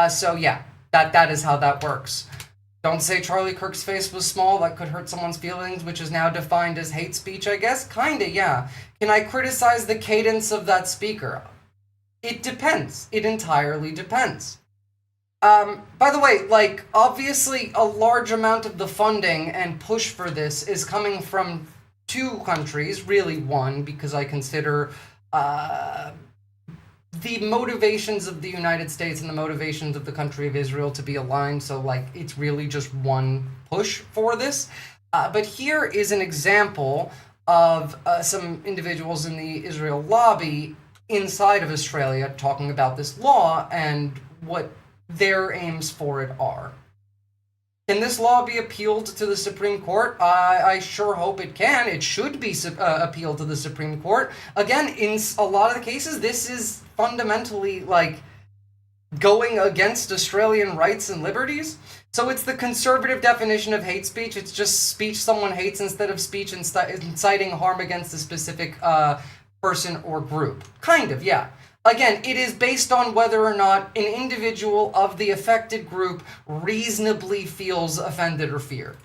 So yeah, that is how that works. Don't say Charlie Kirk's face was small, that could hurt someone's feelings, which is now defined as hate speech, I guess? Kinda, yeah. Can I criticize the cadence of that speaker? It depends. It entirely depends. By the way, like, obviously a large amount of the funding and push for this is coming from two countries, really one, because I consider the motivations of the United States and the motivations of the country of Israel to be aligned. So, like, it's really just one push for this. But here is an example of some individuals in the Israel lobby inside of Australia talking about this law and what their aims for it are. Can this law be appealed to the Supreme Court? I sure hope it can. It should be appealed to the Supreme Court. Again, in a lot of the cases, this is fundamentally like going against Australian rights and liberties. So it's the conservative definition of hate speech. It's just speech someone hates instead of speech inciting harm against a specific person or group. Kind of, yeah. Again, it is based on whether or not an individual of the affected group reasonably feels offended or feared.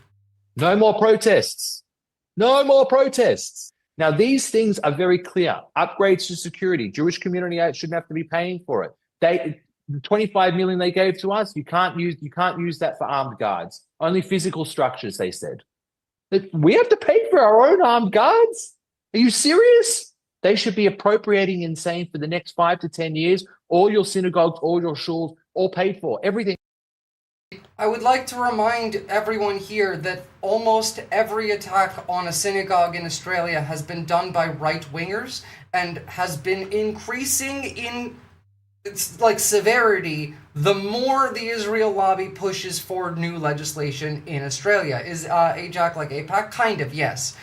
No more protests. No more protests. Now, these things are very clear. Upgrades to security. Jewish community shouldn't have to be paying for it. The 25 million they gave to us, you can't use that for armed guards. Only physical structures, they said. We have to pay for our own armed guards? Are you serious? They should be appropriating and saying for the next 5 to 10 years, all your synagogues, all your shuls, all paid for, everything. I would like to remind everyone here that almost every attack on a synagogue in Australia has been done by right-wingers and has been increasing in severity the more the Israel lobby pushes for new legislation in Australia. Is AJAC like APAC? Kind of, yes.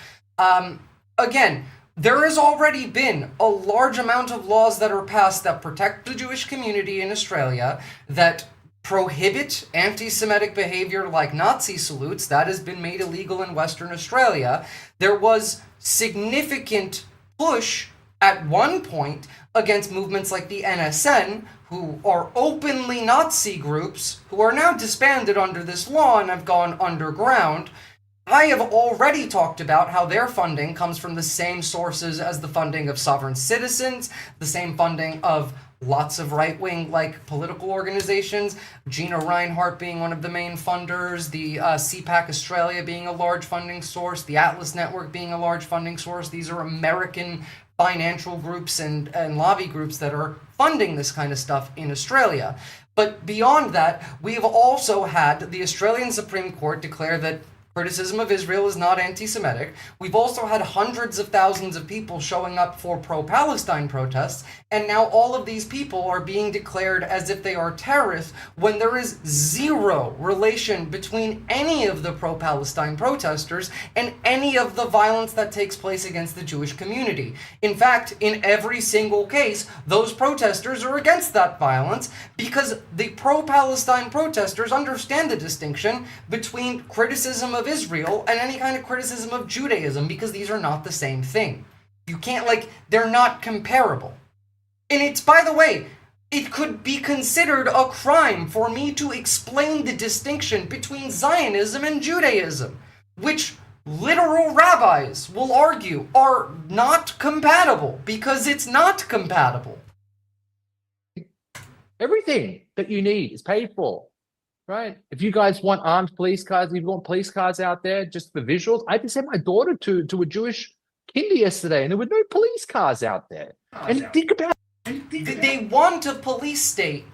Again, there has already been a large amount of laws that are passed that protect the Jewish community in Australia, that prohibit anti-Semitic behavior like Nazi salutes. That has been made illegal in Western Australia. There was significant push at one point against movements like the NSN, who are openly Nazi groups, who are now disbanded under this law and have gone underground. I have already talked about how their funding comes from the same sources as the funding of sovereign citizens, the same funding of lots of right-wing political organizations, Gina Reinhardt being one of the main funders, the CPAC Australia being a large funding source, the Atlas Network being a large funding source. These are American financial groups and lobby groups that are funding this kind of stuff in Australia. But beyond that, we have also had the Australian Supreme Court declare that criticism of Israel is not anti-Semitic. We've also had hundreds of thousands of people showing up for pro-Palestine protests, and now all of these people are being declared as if they are terrorists when there is zero relation between any of the pro-Palestine protesters and any of the violence that takes place against the Jewish community. In fact, in every single case, those protesters are against that violence because the pro-Palestine protesters understand the distinction between criticism of Israel and any kind of criticism of Judaism, because these are not the same thing. You can't, they're not comparable. And it's, by the way, it could be considered a crime for me to explain the distinction between Zionism and Judaism, which literal rabbis will argue are not compatible, because it's not compatible. Everything that you need is paid for. Right. If you guys want armed police cars, if you want police cars out there just for visuals, I had to send my daughter to a Jewish kinder yesterday, and there were no police cars out there. And think about it. They want a police state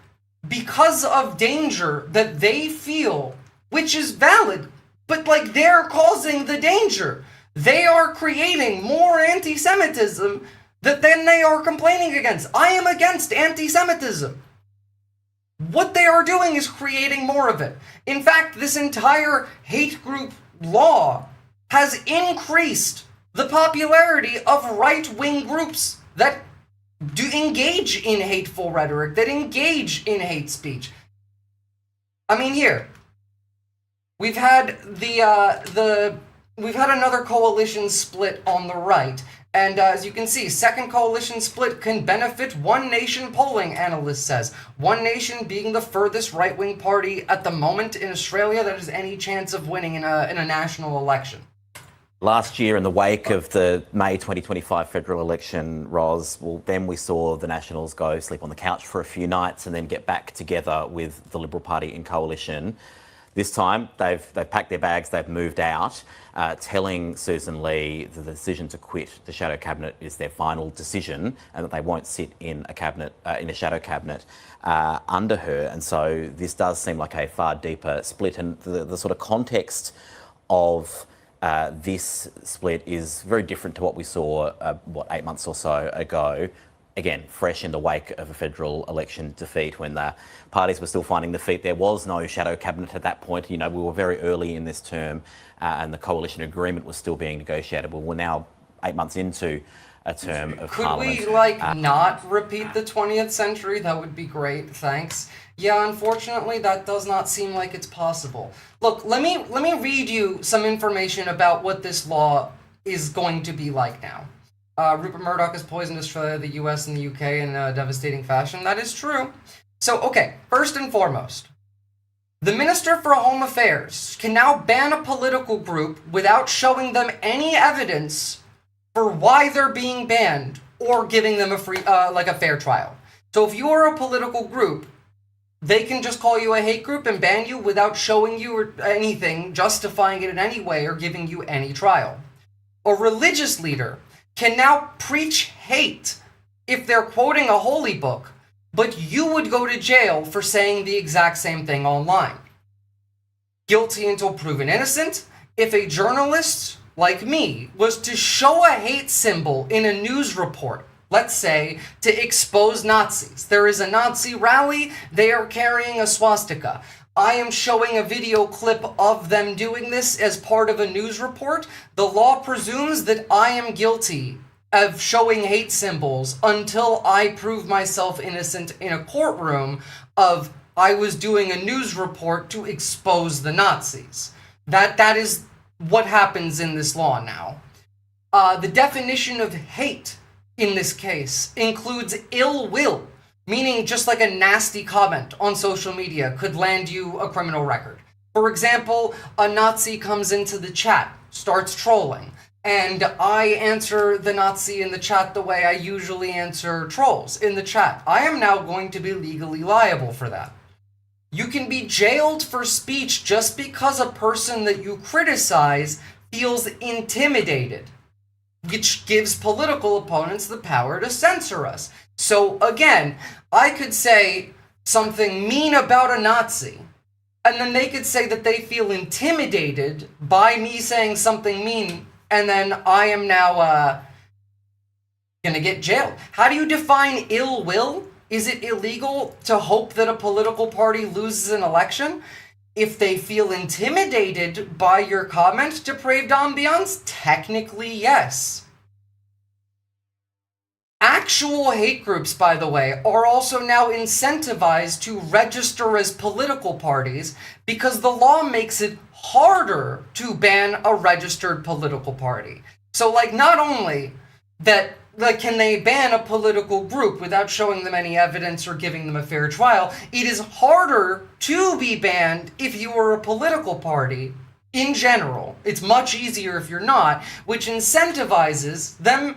because of danger that they feel, which is valid, but they're causing the danger. They are creating more anti-Semitism than they are complaining against. I am against anti-Semitism. What they are doing is creating more of it. In fact, this entire hate group law has increased the popularity of right-wing groups that do engage in hateful rhetoric, that engage in hate speech. I mean, here, we've had we've had another coalition split on the right. And as you can see, second coalition split can benefit One Nation polling, analyst says. One Nation being the furthest right-wing party at the moment in Australia that has any chance of winning in a national election. Last year, in the wake of the May 2025 federal election, then we saw the Nationals go sleep on the couch for a few nights and then get back together with the Liberal Party in coalition. This time, they've packed their bags, they've moved out, telling Susan Lee that the decision to quit the shadow cabinet is their final decision, and that they won't sit in a cabinet, in a shadow cabinet under her. And so this does seem like a far deeper split, and the sort of context of this split is very different to what we saw, 8 months or so ago. Again, fresh in the wake of a federal election defeat when the parties were still finding their feet. There was no shadow cabinet at that point. You know, we were very early in this term and the coalition agreement was still being negotiated. Well, we're now 8 months into a term of Parliament. Could we, not repeat the 20th century? That would be great, thanks. Yeah, unfortunately, that does not seem like it's possible. Look, let me read you some information about what this law is going to be like now. Rupert Murdoch has poisoned Australia, the US, and the UK in a devastating fashion. That is true. So, okay, first and foremost, the Minister for Home Affairs can now ban a political group without showing them any evidence for why they're being banned or giving them a free, a fair trial. So if you are a political group, they can just call you a hate group and ban you without showing you anything, justifying it in any way, or giving you any trial. A religious leader can now preach hate if they're quoting a holy book, but you would go to jail for saying the exact same thing online. Guilty until proven innocent. If a journalist like me was to show a hate symbol in a news report, let's say to expose Nazis, there is a Nazi rally, they are carrying a swastika. I am showing a video clip of them doing this as part of a news report. The law presumes that I am guilty of showing hate symbols until I prove myself innocent in a courtroom of I was doing a news report to expose the Nazis. That is what happens in this law now. The definition of hate in this case includes ill will, meaning just like a nasty comment on social media could land you a criminal record. For example, a Nazi comes into the chat, starts trolling, and I answer the Nazi in the chat the way I usually answer trolls in the chat. I am now going to be legally liable for that. You can be jailed for speech just because a person that you criticize feels intimidated, which gives political opponents the power to censor us. So again, I could say something mean about a Nazi, and then they could say that they feel intimidated by me saying something mean, and then I am now gonna get jailed. How do you define ill will? Is it illegal to hope that a political party loses an election? If they feel intimidated by your comment, depraved ambiance, technically yes. Actual hate groups, by the way, are also now incentivized to register as political parties because the law makes it harder to ban a registered political party. So, not only that, can they ban a political group without showing them any evidence or giving them a fair trial, it is harder to be banned if you are a political party in general. It's much easier if you're not, which incentivizes them,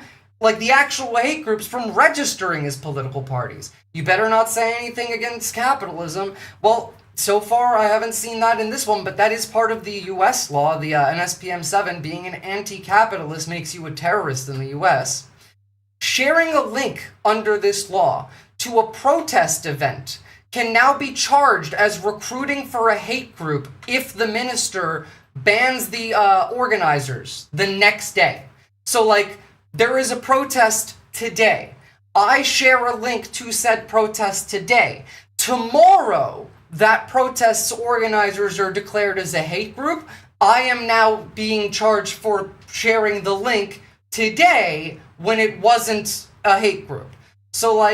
the actual hate groups, from registering as political parties. You better not say anything against capitalism. Well, so far I haven't seen that in this one, but that is part of the US law, the NSPM 7, being an anti-capitalist makes you a terrorist in the US. Sharing a link under this law to a protest event can now be charged as recruiting for a hate group if the minister bans the organizers the next day. So, there is a protest today. I share a link to said protest today. Tomorrow, that protest's organizers are declared as a hate group. I am now being charged for sharing the link today when it wasn't a hate group. So,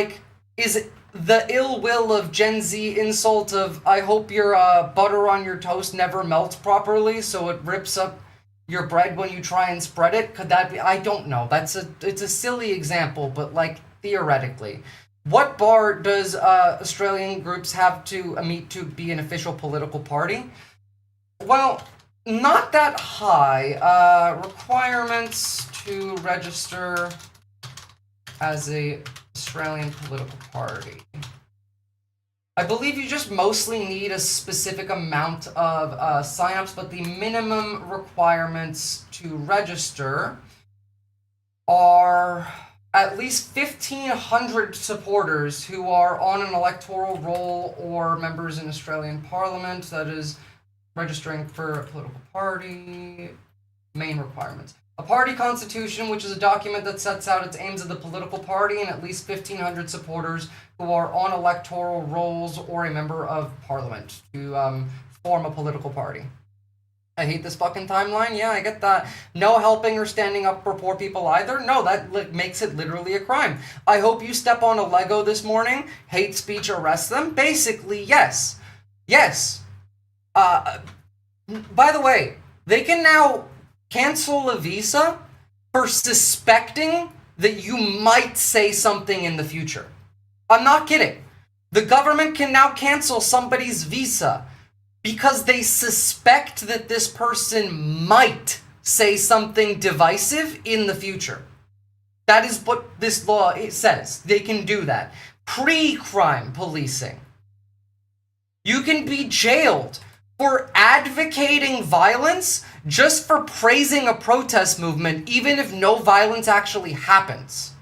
is it the ill will of Gen Z insult of, I hope your butter on your toast never melts properly so it rips up your bread when you try and spread it? Could that be? I don't know. It's a silly example, but theoretically. What bar does Australian groups have to meet to be an official political party? Well, not that high. Requirements to register as a Australian political party. I believe you just mostly need a specific amount of signups, but the minimum requirements to register are at least 1,500 supporters who are on an electoral roll or members in Australian Parliament, that is registering for a political party. Main requirements. A party constitution, which is a document that sets out its aims of the political party, and at least 1,500 supporters who are on electoral rolls or a member of Parliament to form a political party. I hate this fucking timeline. Yeah, I get that. No helping or standing up for poor people either. No, that makes it literally a crime. I hope you step on a Lego this morning. Hate speech, arrest them. Basically, yes. Yes. By the way, they can now cancel a visa for suspecting that you might say something in the future. I'm not kidding. The government can now cancel somebody's visa because they suspect that this person might say something divisive in the future. That is what this law says. They can do that. Pre-crime policing. You can be jailed for advocating violence just for praising a protest movement, even if no violence actually happens.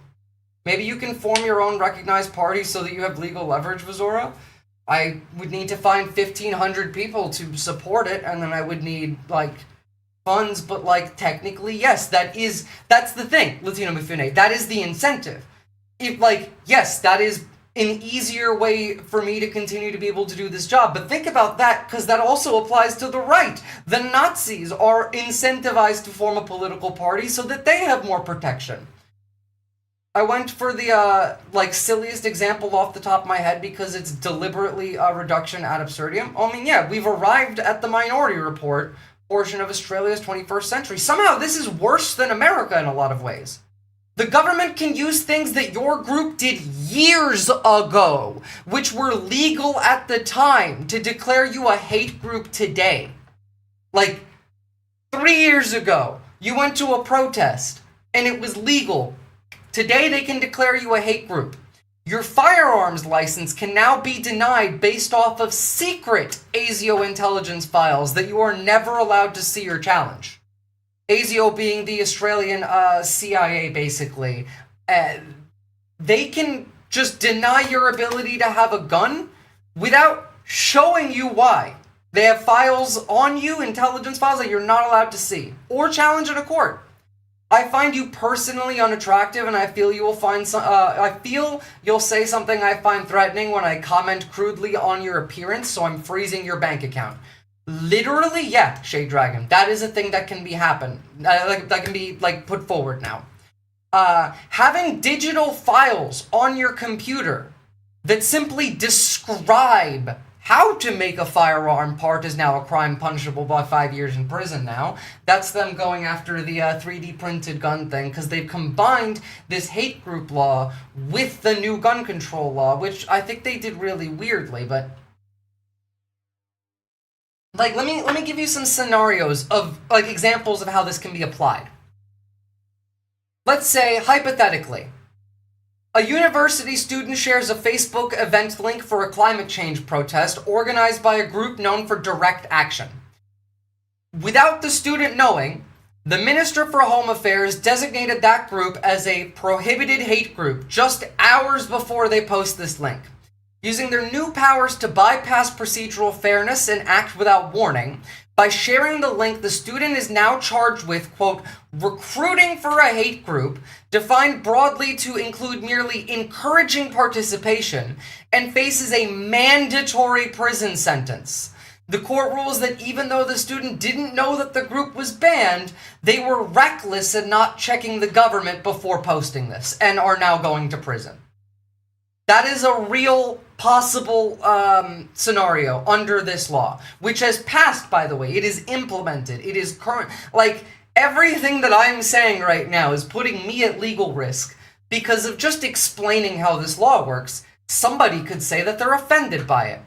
Maybe you can form your own recognized party so that you have legal leverage, Visora. I would need to find 1,500 people to support it, and then I would need, like, funds, but, like, technically, yes, that's the thing, Latino Mifune, that is the incentive. If, like, yes, that is an easier way for me to continue to be able to do this job, but think about that, because that also applies to the right. The Nazis are incentivized to form a political party so that they have more protection. I went for the, silliest example off the top of my head because it's deliberately a reduction ad absurdum. I mean, yeah, we've arrived at the Minority Report portion of Australia's 21st century. Somehow this is worse than America in a lot of ways. The government can use things that your group did years ago, which were legal at the time, to declare you a hate group today. Like, 3 years ago, you went to a protest, and it was legal. Today, they can declare you a hate group. Your firearms license can now be denied based off of secret ASIO intelligence files that you are never allowed to see or challenge. ASIO being the Australian CIA, basically. They can just deny your ability to have a gun without showing you why. They have files on you, intelligence files, that you're not allowed to see or challenge in a court. I find you personally unattractive, and I feel you will find I feel you'll say something I find threatening when I comment crudely on your appearance, so I'm freezing your bank account. Literally, yeah, Shade Dragon. That is a thing that can be that can be put forward now. Having digital files on your computer that simply describe how to make a firearm part is now a crime punishable by 5 years in prison now. That's them going after the 3D printed gun thing, because they've combined this hate group law with the new gun control law, which I think they did really weirdly, but let me give you some scenarios of examples of how this can be applied. Let's say, hypothetically, a university student shares a Facebook event link for a climate change protest organized by a group known for direct action. Without the student knowing, the Minister for Home Affairs designated that group as a prohibited hate group just hours before they post this link. Using their new powers to bypass procedural fairness and act without warning, by sharing the link, the student is now charged with, quote, recruiting for a hate group, defined broadly to include merely encouraging participation, and faces a mandatory prison sentence. The court rules that even though the student didn't know that the group was banned, they were reckless in not checking the government before posting this, and are now going to prison. That is a real possible scenario under this law, which has passed, by the way. It is implemented. It is current. Everything that I'm saying right now is putting me at legal risk because of just explaining how this law works. Somebody could say that they're offended by it.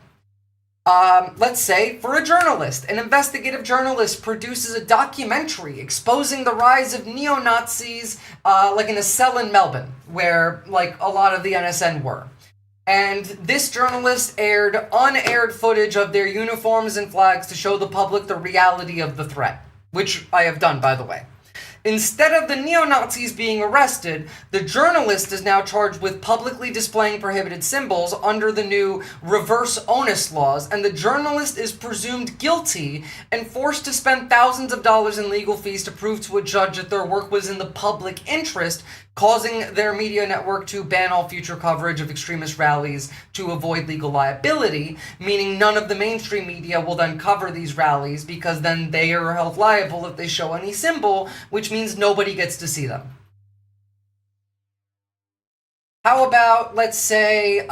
Let's say, for a journalist, an investigative journalist produces a documentary exposing the rise of neo-Nazis, in a cell in Melbourne, where, a lot of the NSN were. And this journalist aired unaired footage of their uniforms and flags to show the public the reality of the threat, which I have done, by the way. Instead of the neo-Nazis being arrested, the journalist is now charged with publicly displaying prohibited symbols under the new reverse onus laws, and the journalist is presumed guilty and forced to spend thousands of dollars in legal fees to prove to a judge that their work was in the public interest, causing their media network to ban all future coverage of extremist rallies to avoid legal liability, meaning none of the mainstream media will then cover these rallies because then they are held liable if they show any symbol, which means nobody gets to see them. How about, let's say,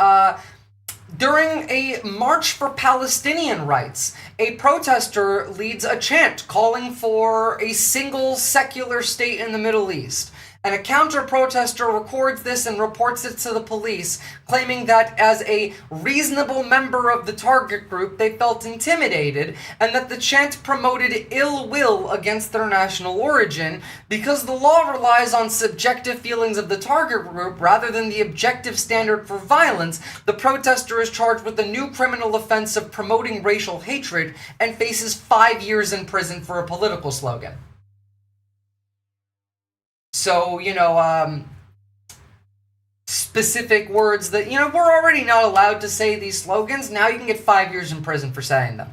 during a March for Palestinian Rights, a protester leads a chant calling for a single secular state in the Middle East. And a counter-protester records this and reports it to the police, claiming that as a reasonable member of the target group, they felt intimidated, and that the chant promoted ill will against their national origin, because the law relies on subjective feelings of the target group rather than the objective standard for violence. The protester is charged with a new criminal offense of promoting racial hatred and faces 5 years in prison for a political slogan. So, specific words that, we're already not allowed to say these slogans. Now you can get 5 years in prison for saying them.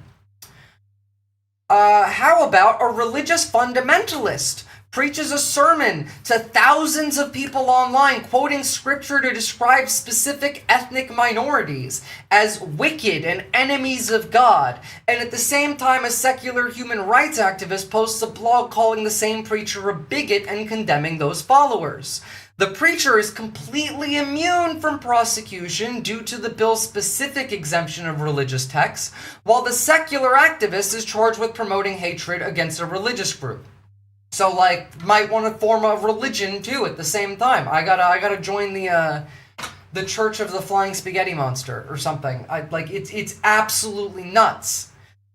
How about a religious fundamentalist preaches a sermon to thousands of people online, quoting scripture to describe specific ethnic minorities as wicked and enemies of God, and at the same time a secular human rights activist posts a blog calling the same preacher a bigot and condemning those followers. The preacher is completely immune from prosecution due to the bill's specific exemption of religious texts, while the secular activist is charged with promoting hatred against a religious group. So, might want to form a religion too at the same time. I gotta join the Church of the Flying Spaghetti Monster or something. It's absolutely nuts.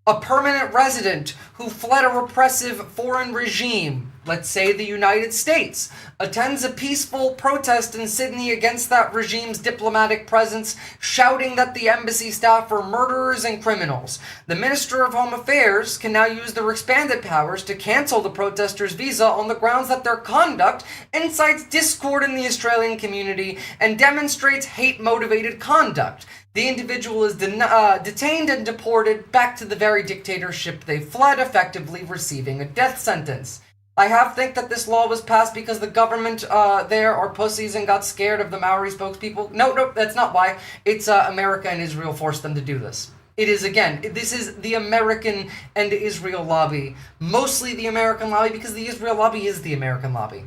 A permanent resident who fled a repressive foreign regime, let's say the United States, attends a peaceful protest in Sydney against that regime's diplomatic presence, shouting that the embassy staff are murderers and criminals. The Minister of Home Affairs can now use their expanded powers to cancel the protesters' visa on the grounds that their conduct incites discord in the Australian community and demonstrates hate-motivated conduct. The individual is detained and deported back to the very dictatorship they fled, effectively receiving a death sentence. I half think that this law was passed because the government there are pussies and got scared of the Maori spokespeople. No, that's not why. It's America and Israel forced them to do this. It is, again, this is the American and Israel lobby. Mostly the American lobby, because the Israel lobby is the American lobby.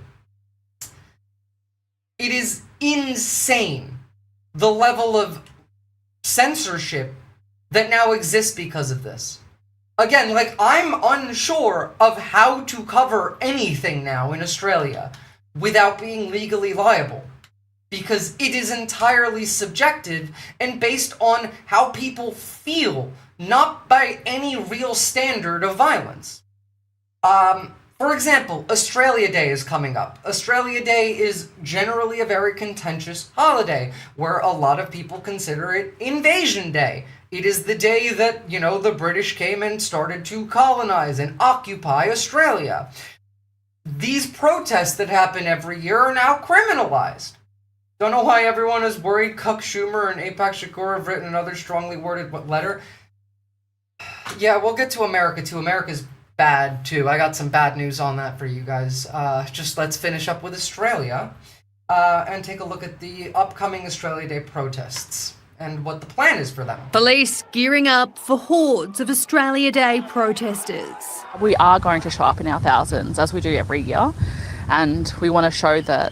It is insane, the level of censorship that now exists because of this. Again, I'm unsure of how to cover anything now in Australia without being legally liable, because it is entirely subjective and based on how people feel, not by any real standard of violence. For example, Australia Day is coming up. Australia Day is generally a very contentious holiday where a lot of people consider it Invasion Day. It is the day that, the British came and started to colonize and occupy Australia. These protests that happen every year are now criminalized. Don't know why everyone is worried Chuck Schumer and Apex Shakur have written another strongly worded letter. Yeah, we'll get to America too. America's bad too. I got some bad news on that for you guys. Just let's finish up with Australia and take a look at the upcoming Australia Day protests and what the plan is for them. Police gearing up for hordes of Australia Day protesters. We are going to show up in our thousands, as we do every year, and we want to show that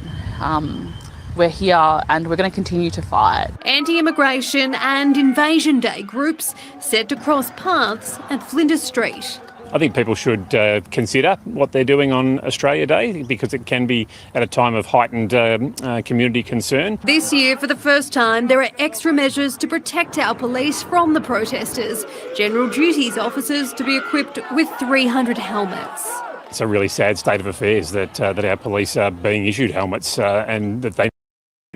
we're here and we're going to continue to fight. Anti-immigration and Invasion Day groups set to cross paths at Flinders Street. I think people should consider what they're doing on Australia Day, because it can be at a time of heightened community concern. This year, for the first time, there are extra measures to protect our police from the protesters. General Duties officers to be equipped with 300 helmets. It's a really sad state of affairs that our police are being issued helmets and that they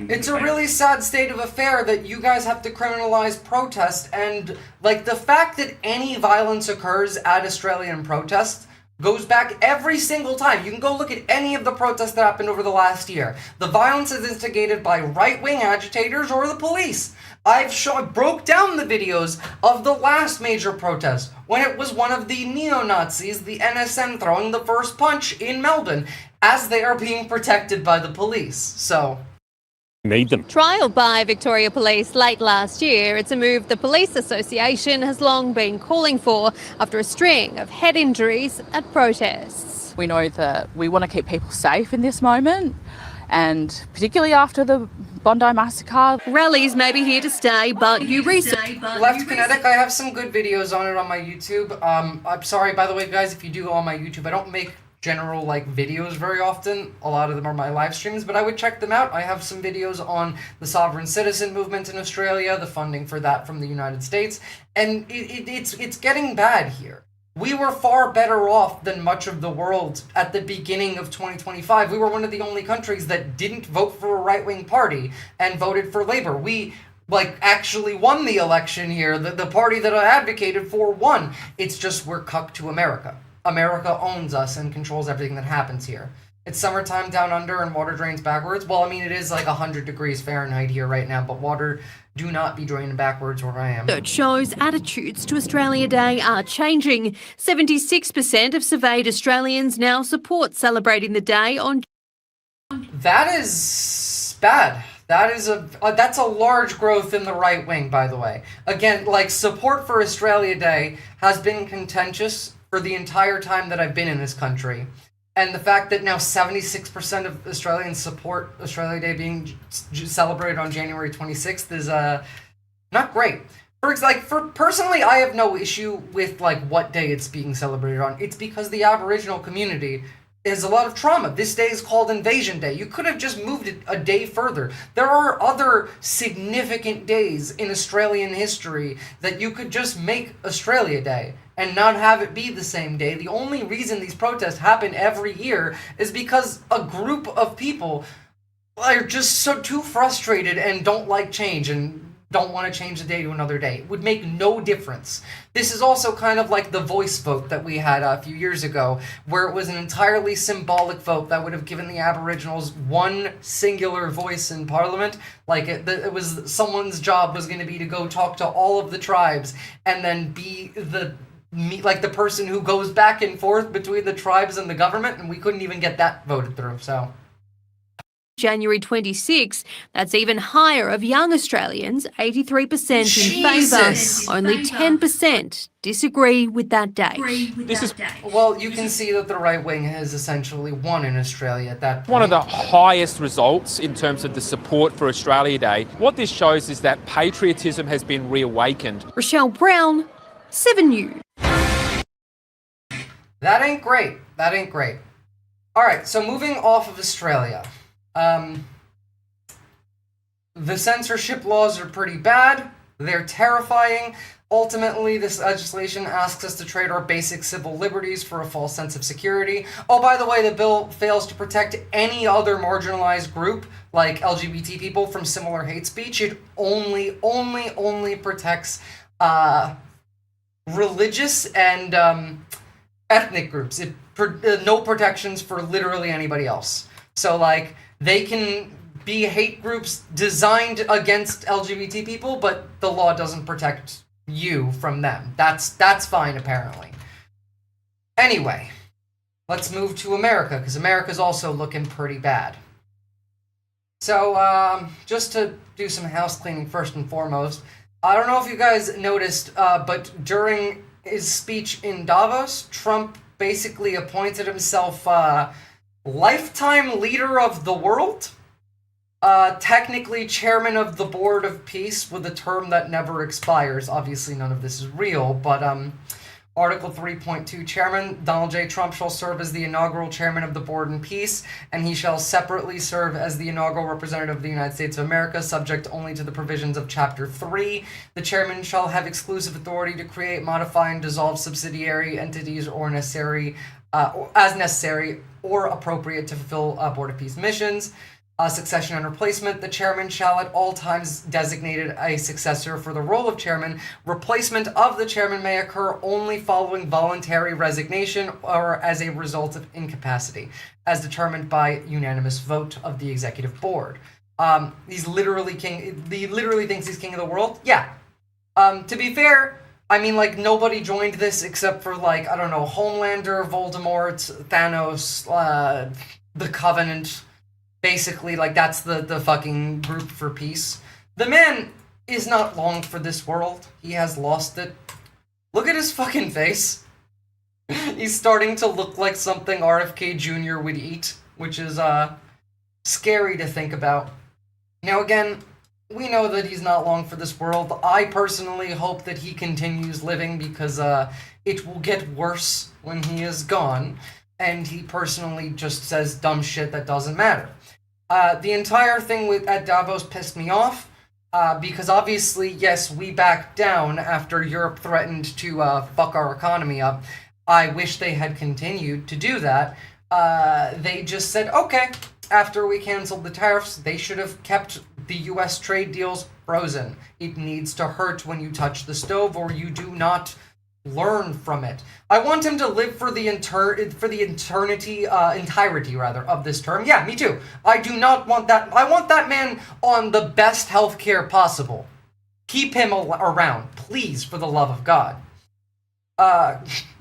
It's a really sad state of affair that you guys have to criminalize protest, and like the fact that any violence occurs at Australian protests goes back every single time. You can go look at any of the protests that happened over the last year. The violence is instigated by right-wing agitators or the police. I broke down the videos of the last major protest when it was one of the neo-Nazis, the NSM, throwing the first punch in Melbourne as they are being protected by the police. So Need them. Trial by Victoria Police late last year, it's a move the Police Association has long been calling for after a string of head injuries at protests. We know that we want to keep people safe in this moment, and particularly after the Bondi massacre. Rallies may be here to stay, but you research. Left Kinetic, I have some good videos on it on my YouTube. I'm sorry, by the way, guys, if you do go on my YouTube, I don't make general videos very often. A lot of them are my live streams, but I would check them out. I have some videos on the sovereign citizen movement in Australia, the funding for that from the United States, and it's getting bad here. We were far better off than much of the world at the beginning of 2025. We were one of the only countries that didn't vote for a right-wing party and voted for Labour. We actually won the election here. The party that I advocated for won. It's just we're cucked to America. America owns us and controls everything that happens here. It's summertime down under and water drains backwards. Well, I mean, it is 100 degrees Fahrenheit here right now, but water do not be draining backwards where I am. Research shows attitudes to Australia Day are changing. 76% of surveyed Australians now support celebrating the day on... That is bad. That's a large growth in the right wing, by the way. Again, support for Australia Day has been contentious for the entire time that I've been in this country. And the fact that now 76% of Australians support Australia Day being celebrated on January 26th is not great. Personally, I have no issue with what day it's being celebrated on. It's because the Aboriginal community is a lot of trauma. This day is called Invasion Day. You could have just moved it a day further. There are other significant days in Australian history that you could just make Australia Day and not have it be the same day. The only reason these protests happen every year is because a group of people are just so too frustrated and don't like change and don't want to change the day to another day. It would make no difference. This is also kind of like the voice vote that we had a few years ago, where it was an entirely symbolic vote that would have given the Aboriginals one singular voice in Parliament. It was someone's job was going to be to go talk to all of the tribes and then be the person who goes back and forth between the tribes and the government, and we couldn't even get that voted through, so... January 26, that's even higher of young Australians, 83% in favour, only 10% disagree with that date. Well, you can see that the right wing has essentially won in Australia at that point. One of the highest results in terms of the support for Australia Day. What this shows is that patriotism has been reawakened. Rochelle Brown, 7 News. That ain't great. Alright, so moving off of Australia. The censorship laws are pretty bad. They're terrifying. Ultimately, this legislation asks us to trade our basic civil liberties for a false sense of security. Oh, by the way, the bill fails to protect any other marginalized group, like LGBT people, from similar hate speech. It only protects religious and ethnic groups. No protections for literally anybody else. So, they can be hate groups designed against LGBT people, but the law doesn't protect you from them. That's fine, apparently. Anyway, let's move to America, because America's also looking pretty bad. So, just to do some house cleaning first and foremost, I don't know if you guys noticed, but during his speech in Davos, Trump basically appointed himself lifetime leader of the world, technically chairman of the Board of Peace with a term that never expires. Obviously none of this is real, but Article 3.2 Chairman Donald J. Trump shall serve as the inaugural chairman of the Board in Peace, and he shall separately serve as the inaugural representative of the United States of America, subject only to the provisions of Chapter 3. The chairman shall have exclusive authority to create, modify, and dissolve subsidiary entities or as necessary or appropriate to fulfill Board of Peace missions. Succession and replacement. The chairman shall at all times designate a successor for the role of chairman. Replacement of the chairman may occur only following voluntary resignation or as a result of incapacity, as determined by unanimous vote of the executive board. He's literally king. He literally thinks he's king of the world. Yeah. To be fair, I mean, like, nobody joined this except for, like, I don't know, Homelander, Voldemort, Thanos, the Covenant. Basically, like, that's the fucking group for peace. The man is not long for this world. He has lost it. Look at his fucking face. He's starting to look like something RFK Jr. would eat, which is, scary to think about. Now, again, we know that he's not long for this world. I personally hope that he continues living because, it will get worse when he is gone. And he personally just says dumb shit that doesn't matter. The entire thing at Davos pissed me off, because obviously, yes, we backed down after Europe threatened to fuck our economy up. I wish they had continued to do that. They just said, okay, after we canceled the tariffs, they should have kept the US trade deals frozen. It needs to hurt when you touch the stove or you do not learn from it. I want him to live for the entirety of this term. Yeah, me too. I do not want that. I want that man on the best healthcare possible. Keep him around, please, for the love of God.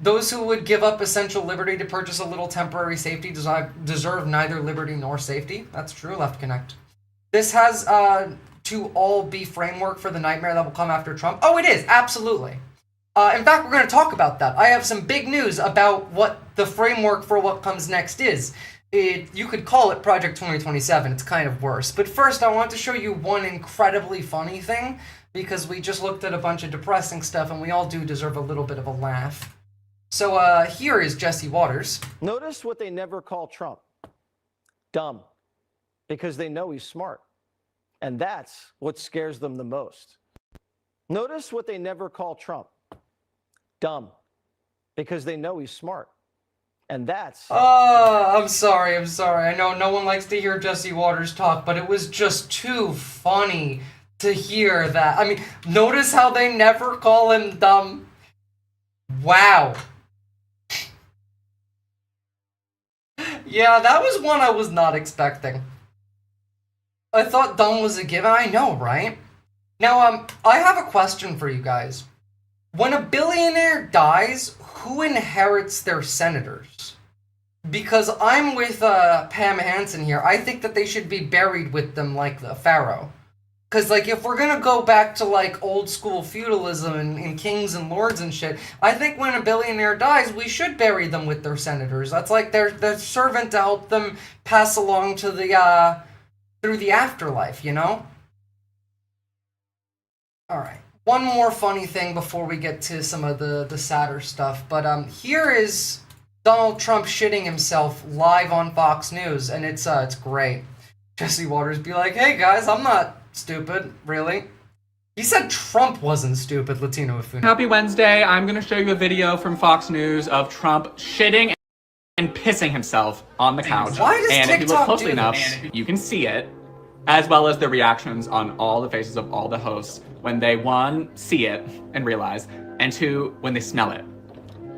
Those who would give up essential liberty to purchase a little temporary safety deserve neither liberty nor safety. That's true, Left Connect. This has to all be framework for the nightmare that will come after Trump. Oh, it is, absolutely. In fact, we're going to talk about that. I have some big news about what the framework for what comes next is. You could call it Project 2027. It's kind of worse. But first, I want to show you one incredibly funny thing, because we just looked at a bunch of depressing stuff, and we all do deserve a little bit of a laugh. So here is Jesse Waters. Notice what they never call Trump. Dumb. Because they know he's smart. And that's what scares them the most. Notice what they never call Trump. Dumb. Because they know he's smart. And that's... Oh, I'm sorry. I know no one likes to hear Jesse Waters talk, but it was just too funny to hear that. I mean, notice how they never call him dumb. Wow. Yeah, that was one I was not expecting. I thought dumb was a given. I know, right? Now, I have a question for you guys. When a billionaire dies, who inherits their senators? Because I'm with Pam Hansen here. I think that they should be buried with them like the pharaoh. Because, like, if we're gonna go back to, like, old school feudalism and kings and lords and shit, I think when a billionaire dies, we should bury them with their senators. That's like their servant to help them pass along to the, through the afterlife, you know? Alright. One more funny thing before we get to some of the sadder stuff, but here is Donald Trump shitting himself live on Fox News, and it's great. Jesse Waters be like, hey guys, I'm not stupid, really. He said Trump wasn't stupid, Latino Afuna. Happy Wednesday. I'm going to show you a video from Fox News of Trump shitting and pissing himself on the couch. Why does and TikTok if you look closely do enough, this? you can see it, as well as the reactions on all the faces of all the hosts when they, one, see it and realize, and two, when they smell it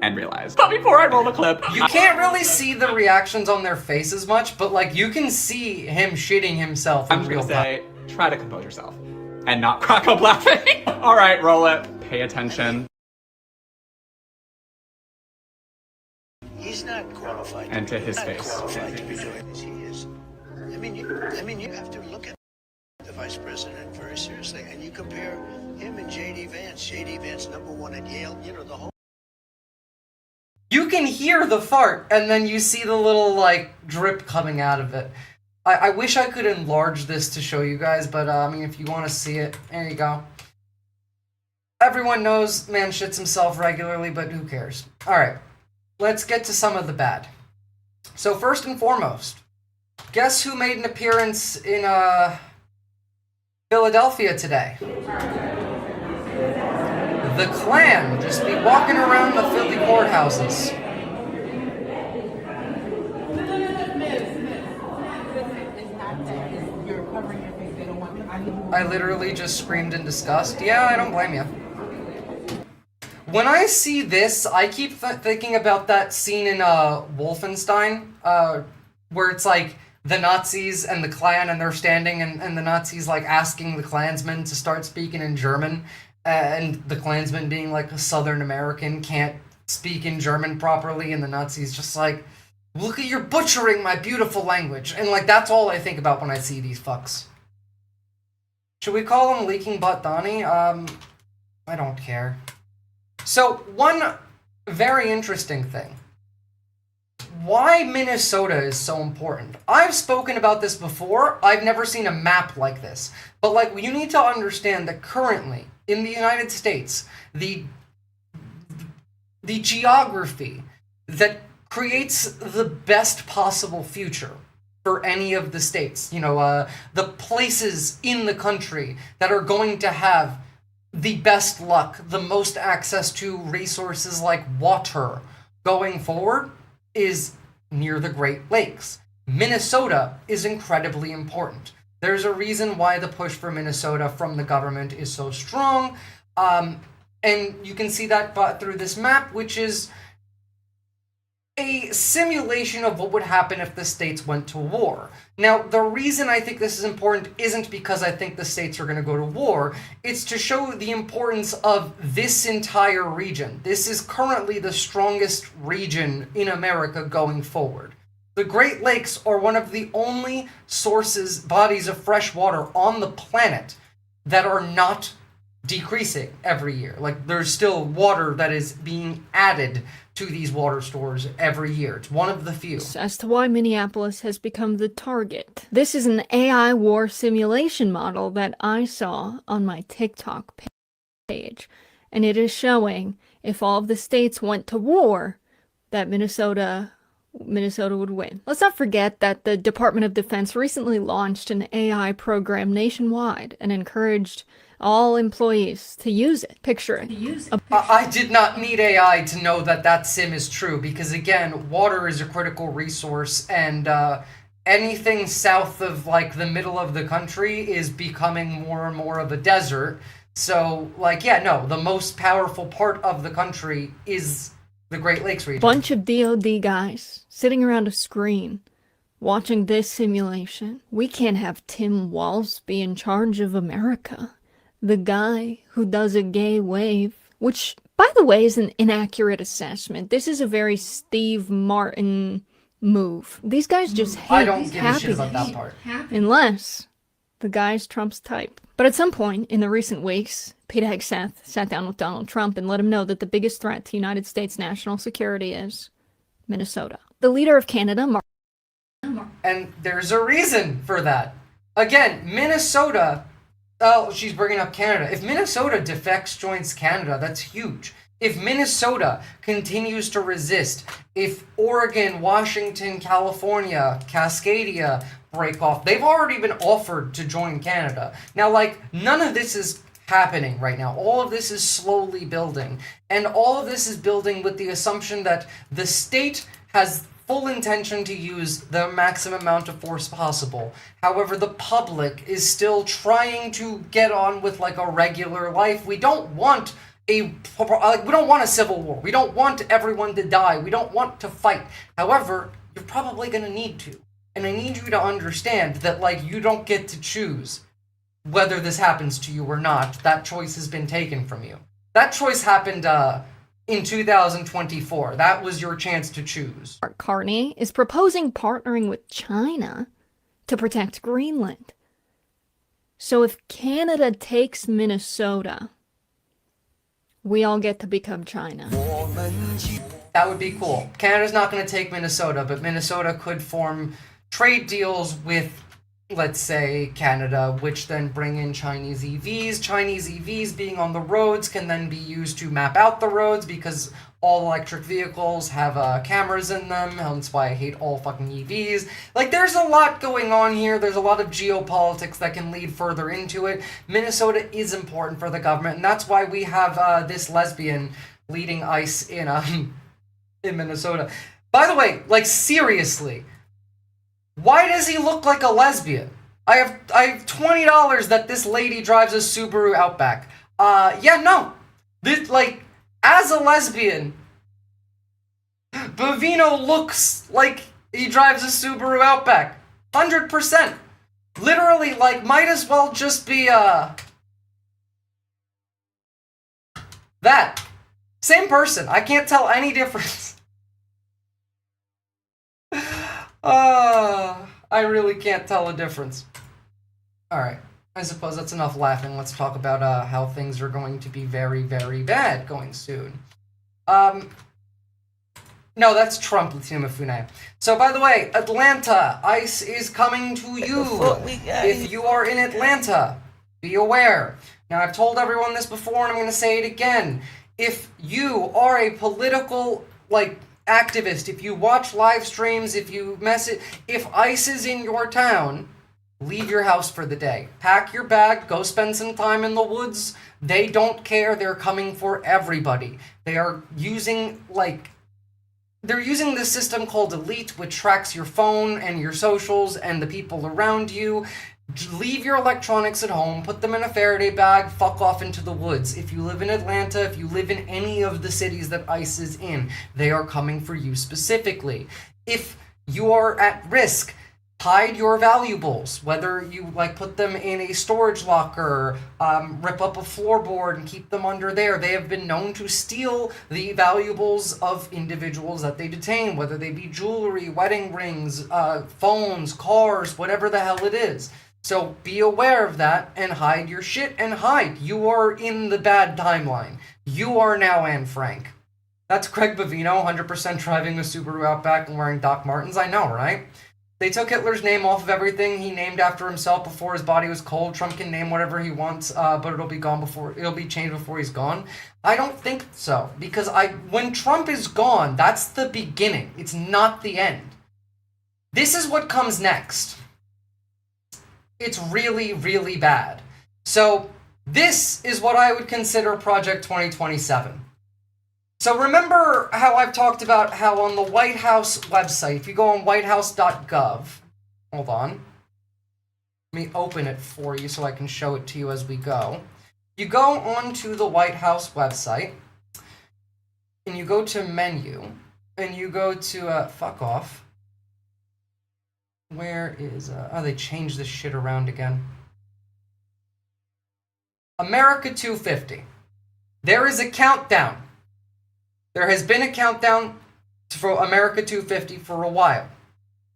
and realize. But before I roll the clip... You can't really see the reactions on their faces much, but, like, you can see him shitting himself in I'm real just time. gonna say, try to compose yourself and not crack up laughing. All right, roll it. Pay attention. He's not qualified. And to his Not face. qualified to be doing as he is. I mean, you have to look at the vice president very seriously, and you compare him and J.D. Vance. J.D. Vance, #1 at Yale. You know, the whole. You can hear the fart, and then you see the little, like, drip coming out of it. I wish I could enlarge this to show you guys, but, I mean, if you want to see it, there you go. Everyone knows man shits himself regularly, but who cares? Alright, let's get to some of the bad. So, first and foremost, guess who made an appearance in, Philadelphia today? The Klan will just be walking around the Philly courthouses. I literally just screamed in disgust. Yeah, I don't blame you. When I see this, I keep thinking about that scene in Wolfenstein, where it's like the Nazis and the Klan, and they're standing, and the Nazis like asking the Klansmen to start speaking in German, and the Klansman, being like a Southern American, can't speak in German properly, and the Nazis just like, look at, you're butchering my beautiful language. And like, that's all I think about when I see these fucks. Should we call him Leaking Butt Donnie? I don't care. So, one very interesting thing. Why Minnesota is so important. I've spoken about this before. I've never seen a map like this. But like, you need to understand that currently, in the United States, the geography that creates the best possible future for any of the states, you know, the places in the country that are going to have the best luck, the most access to resources like water going forward, is near the Great Lakes. Minnesota is incredibly important. There's a reason why the push for Minnesota from the government is so strong, and you can see that through this map, which is a simulation of what would happen if the states went to war. Now, the reason I think this is important isn't because I think the states are going to go to war. It's to show the importance of this entire region. This is currently the strongest region in America going forward. The Great Lakes are one of the only bodies of fresh water on the planet that are not decreasing every year. Like, there's still water that is being added to these water stores every year. It's one of the few. As to why Minneapolis has become the target. This is an AI war simulation model that I saw on my TikTok page, and it is showing if all of the states went to war, that Minnesota would win. Let's not forget that the Department of Defense recently launched an AI program nationwide and encouraged all employees to use it. Picture it. I did not need AI to know that that sim is true, because again, water is a critical resource, and anything south of like the middle of the country is becoming more and more of a desert. So like, yeah, no, the most powerful part of the country is the Great Lakes region. Bunch of DoD guys sitting around a screen watching this simulation. We can't have Tim Walz be in charge of America. The guy who does a gay wave, which, by the way, is an inaccurate assessment. This is a very Steve Martin move. These guys just hate I don't give a shit about that part. Unless the guy's Trump's type. But at some point in the recent weeks, Pete Hegseth sat down with Donald Trump and let him know that the biggest threat to United States national security is Minnesota. The leader of Canada, And there's a reason for that. Again, Minnesota... Oh, she's bringing up Canada. If Minnesota defects, joins Canada, that's huge. If Minnesota continues to resist, if Oregon, Washington, California, Cascadia break off, they've already been offered to join Canada. Now, like, none of this is happening right now. All of this is slowly building. And all of this is building with the assumption that the state has full intention to use the maximum amount of force possible. However, the public is still trying to get on with like a regular life. We don't want a civil war. We don't want everyone to die. We don't want to fight. However, you're probably going to need to. And I need you to understand that like you don't get to choose whether this happens to you or not. That choice has been taken from you. That choice happened in 2024. That was your chance to choose. Mark Carney, is proposing partnering with China to protect Greenland. So if Canada takes Minnesota, we all get to become China. That would be cool. Canada's not going to take Minnesota, but Minnesota could form trade deals with, let's say, Canada, which then bring in Chinese EVs. Chinese EVs being on the roads can then be used to map out the roads, because all electric vehicles have cameras in them. That's why I hate all fucking EVs. Like, there's a lot going on here. There's a lot of geopolitics that can lead further into it. Minnesota is important for the government, and that's why we have this lesbian leading ICE in Minnesota. By the way, like, seriously, why does he look like a lesbian? I have $20 that this lady drives a Subaru Outback. Yeah, no. This, like, as a lesbian, Bovino looks like he drives a Subaru Outback. 100%. Literally, like, might as well just be, that. Same person. I can't tell any difference. I really can't tell a difference. Alright. I suppose that's enough laughing. Let's talk about how things are going to be very, very bad going soon. No, that's Trump, Latina Mafune. So, by the way, Atlanta, ICE is coming to you. If you are in Atlanta, be aware. Now, I've told everyone this before, and I'm going to say it again. If you are a political, like, activist, if you watch live streams, if you message, if ICE is in your town, leave your house for the day. Pack your bag, go spend some time in the woods. They don't care. They're coming for everybody. They are using, like, they're using this system called Elite, which tracks your phone and your socials and the people around you. Leave your electronics at home, put them in a Faraday bag, fuck off into the woods. If you live in Atlanta, if you live in any of the cities that ICE is in, they are coming for you specifically. If you are at risk, hide your valuables, whether you like put them in a storage locker, rip up a floorboard and keep them under there. They have been known to steal the valuables of individuals that they detain, whether they be jewelry, wedding rings, phones, cars, whatever the hell it is. So be aware of that and hide your shit and hide. You are in the bad timeline. You are now Anne Frank. That's Craig Bovino, 100% driving a Subaru Outback and wearing Doc Martens. I know, right? They took Hitler's name off of everything he named after himself before his body was cold. Trump can name whatever he wants, but it'll be changed before he's gone. I don't think so, because when Trump is gone, that's the beginning. It's not the end. This is what comes next. It's really, really bad. So this is what I would consider Project 2027. So remember how I've talked about how on the White House website, if you go on whitehouse.gov, hold on, let me open it for you so I can show it to you as we go. You go onto the White House website, and you go to menu, and you go to, fuck off. Where is, oh, they changed this shit around again. America 250. There is a countdown. There has been a countdown for America 250 for a while.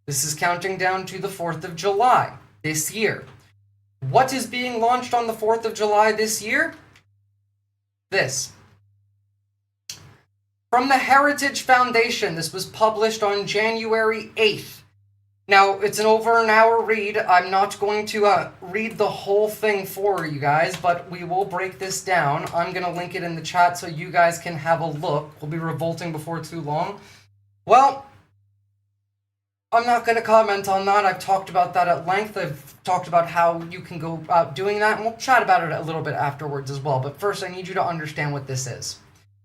This is counting down to the 4th of July this year. What is being launched on the 4th of July this year? This. From the Heritage Foundation. This was published on January 8th. Now, it's an over an hour read. I'm not going to read the whole thing for you guys, but we will break this down. I'm going to link it in the chat so you guys can have a look. We'll be revolting before too long. Well, I'm not going to comment on that. I've talked about that at length. I've talked about how you can go about doing that, and we'll chat about it a little bit afterwards as well. But first, I need you to understand what this is.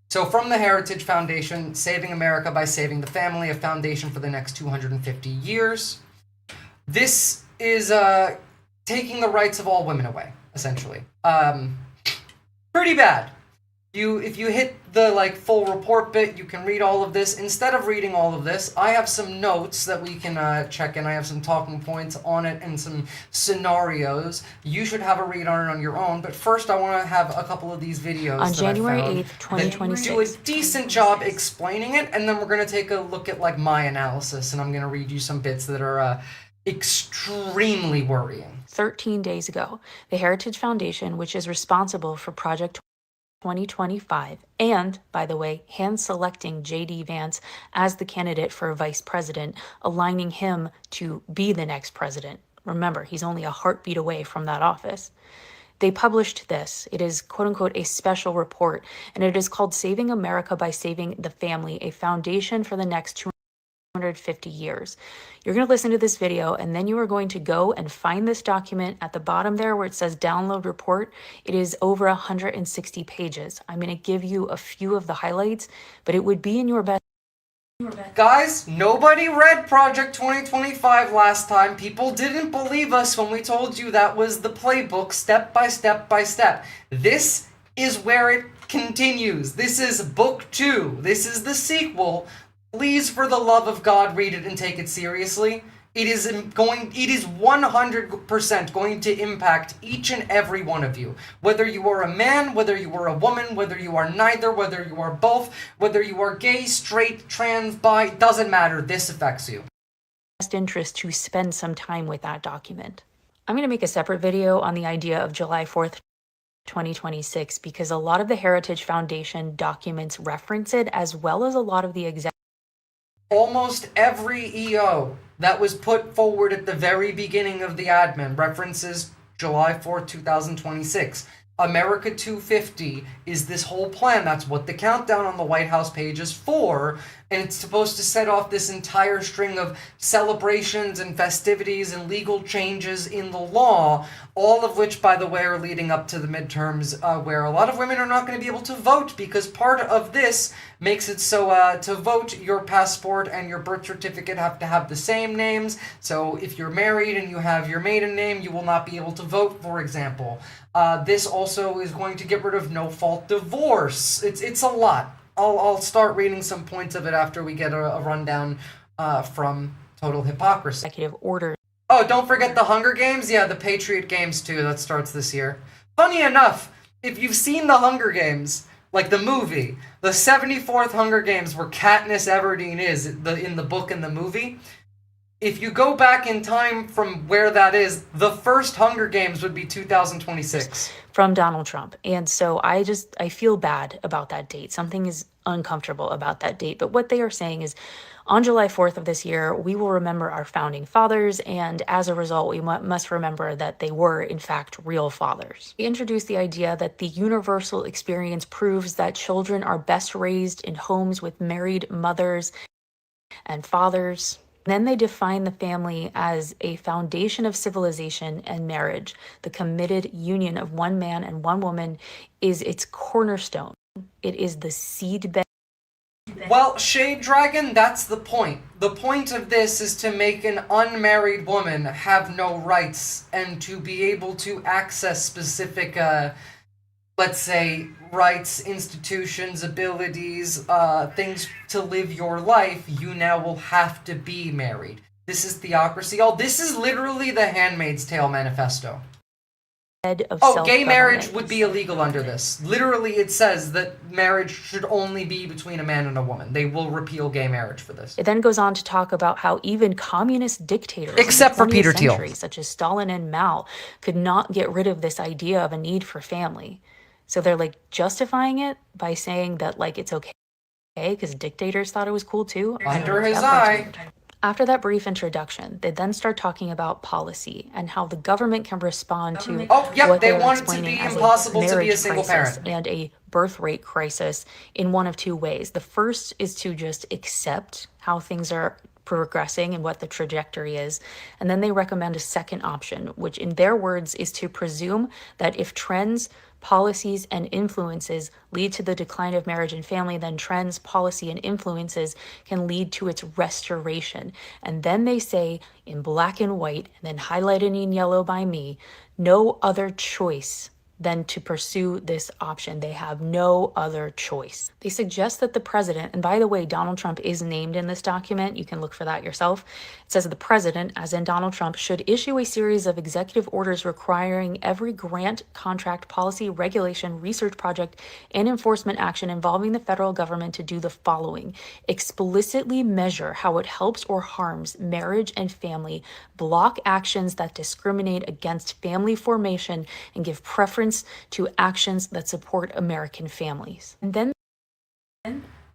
So from the Heritage Foundation, Saving America by Saving the Family, a foundation for the next 250 years. This is taking the rights of all women away, essentially. Pretty bad. If you hit the full report bit, you can read all of this. Instead of reading all of this, I have some notes that we can check in. I have some talking points on it and some scenarios. You should have a read on it on your own, but first I want to have a couple of these videos on January 8th, 2026. Do a decent job explaining it, and then we're going to take a look at my analysis, and I'm going to read you some bits that are extremely worrying. 13 days ago, the Heritage Foundation, which is responsible for Project 2025, and, by the way, hand-selecting J.D. Vance as the candidate for vice president, aligning him to be the next president. Remember, he's only a heartbeat away from that office. They published this. It is, quote-unquote, a special report, and it is called Saving America by Saving the Family, a foundation for the next 250 years. You're going to listen to this video, and then you are going to go and find this document at the bottom there where it says download report. It is over 160 pages. I'm going to give you a few of the highlights, but it would be in your best Guys, nobody read Project 2025 last time. People didn't believe us when we told you that was the playbook, step by step by step. This is where it continues. This is book 2. This is the sequel. Please, for the love of God, read it and take it seriously. It is 100% going to impact each and every one of you. Whether you are a man, whether you are a woman, whether you are neither, whether you are both, whether you are gay, straight, trans, bi, doesn't matter. This affects you. Best interest to spend some time with that document. I'm going to make a separate video on the idea of July 4th, 2026, because a lot of the Heritage Foundation documents reference it, as well as a lot of the Almost every EO that was put forward at the very beginning of the admin references July 4th, 2026. America 250 is this whole plan. That's what the countdown on the White House page is for. And it's supposed to set off this entire string of celebrations and festivities and legal changes in the law, all of which, by the way, are leading up to the midterms, where a lot of women are not going to be able to vote, because part of this makes it so to vote, your passport and your birth certificate have to have the same names. So if you're married and you have your maiden name, you will not be able to vote, for example. This also is going to get rid of no-fault divorce. It's a lot. I'll start reading some points of it after we get a rundown from Total Hypocrisy. Executive order. Oh, don't forget the Hunger Games. Yeah, the Patriot Games too. That starts this year. Funny enough, if you've seen the Hunger Games, like the movie, the 74th Hunger Games, where Katniss Everdeen is in the book and the movie, if you go back in time from where that is, the first Hunger Games would be 2026. From Donald Trump. And so I feel bad about that date. Something is uncomfortable about that date. But what they are saying is, on July 4th of this year, we will remember our founding fathers, and as a result, we must remember that they were, in fact, real fathers. We introduced the idea that the universal experience proves that children are best raised in homes with married mothers and fathers. Then they define the family as a foundation of civilization and marriage. The committed union of one man and one woman is its cornerstone. It is the seedbed. Well, Shade Dragon, that's the point. The point of this is to make an unmarried woman have no rights and to be able to access specific, let's say, rights, institutions, abilities, things to live your life. You now will have to be married. This is theocracy. Oh, this is literally the Handmaid's Tale manifesto. Oh, gay marriage would be illegal under this. Literally, it says that marriage should only be between a man and a woman. They will repeal gay marriage for this. It then goes on to talk about how even communist dictators, except for Peter Thiel, such as Stalin and Mao, could not get rid of this idea of a need for family. So they're like justifying it by saying that like it's okay because dictators thought it was cool too. Under his eye. After that brief introduction, they then start talking about policy and how the government can respond to what they want it to be impossible to be a single parent and a birth rate crisis in one of two ways. The first is to just accept how things are progressing and what the trajectory is. And then they recommend a second option, which in their words is to presume that if trends, policies, and influences lead to the decline of marriage and family, then trends, policy, and influences can lead to its restoration. And then they say in black and white, and then highlighted in yellow by me, no other choice than to pursue this option. They have no other choice. They suggest that the president, and by the way, Donald Trump is named in this document, you can look for that yourself. It says the president, as in Donald Trump, should issue a series of executive orders requiring every grant, contract, policy, regulation, research project, and enforcement action involving the federal government to do the following: explicitly measure how it helps or harms marriage and family, block actions that discriminate against family formation, and give preference to actions that support American families. And then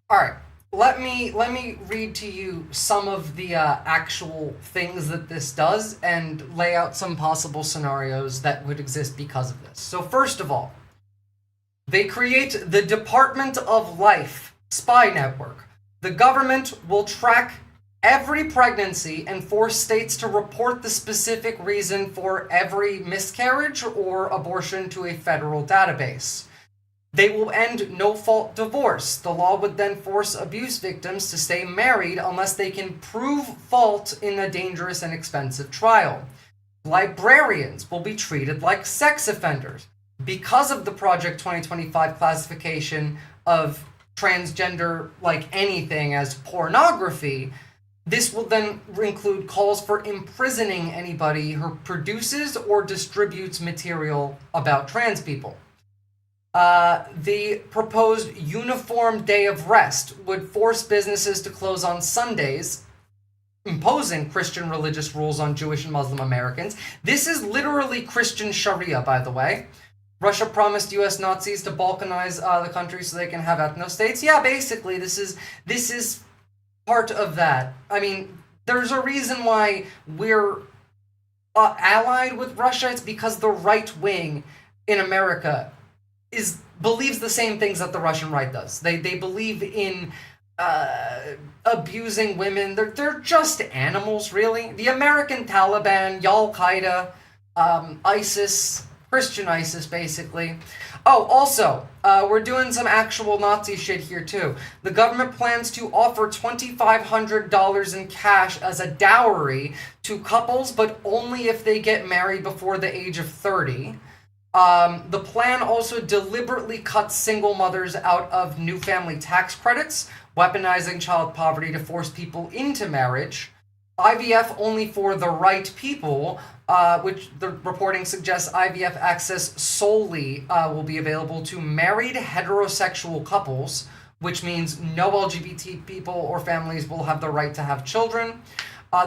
all right, let me read to you some of the actual things that this does and lay out some possible scenarios that would exist because of this. So first of all, they create the Department of Life spy network. The government will track every pregnancy and force states to report the specific reason for every miscarriage or abortion to a federal database. They will end no-fault divorce. The law would then force abuse victims to stay married unless they can prove fault in a dangerous and expensive trial. Librarians will be treated like sex offenders. Because of the Project 2025 classification of transgender like anything as pornography, this will then include calls for imprisoning anybody who produces or distributes material about trans people. The proposed uniform day of rest would force businesses to close on Sundays, imposing Christian religious rules on Jewish and Muslim Americans. This is literally Christian Sharia, by the way. Russia promised U.S. Nazis to balkanize the country so they can have ethno-states. Yeah, basically, this is part of that. I mean, there's a reason why we're allied with Russia. It's because the right wing in America believes the same things that the Russian right does. They believe in abusing women. They're just animals, really. The American Taliban, Al-Qaeda, ISIS, Christian ISIS, basically. Oh, also, we're doing some actual Nazi shit here, too. The government plans to offer $2,500 in cash as a dowry to couples, but only if they get married before the age of 30. The plan also deliberately cuts single mothers out of new family tax credits, weaponizing child poverty to force people into marriage. IVF only for the right people, which the reporting suggests IVF access solely will be available to married heterosexual couples, which means no LGBT people or families will have the right to have children.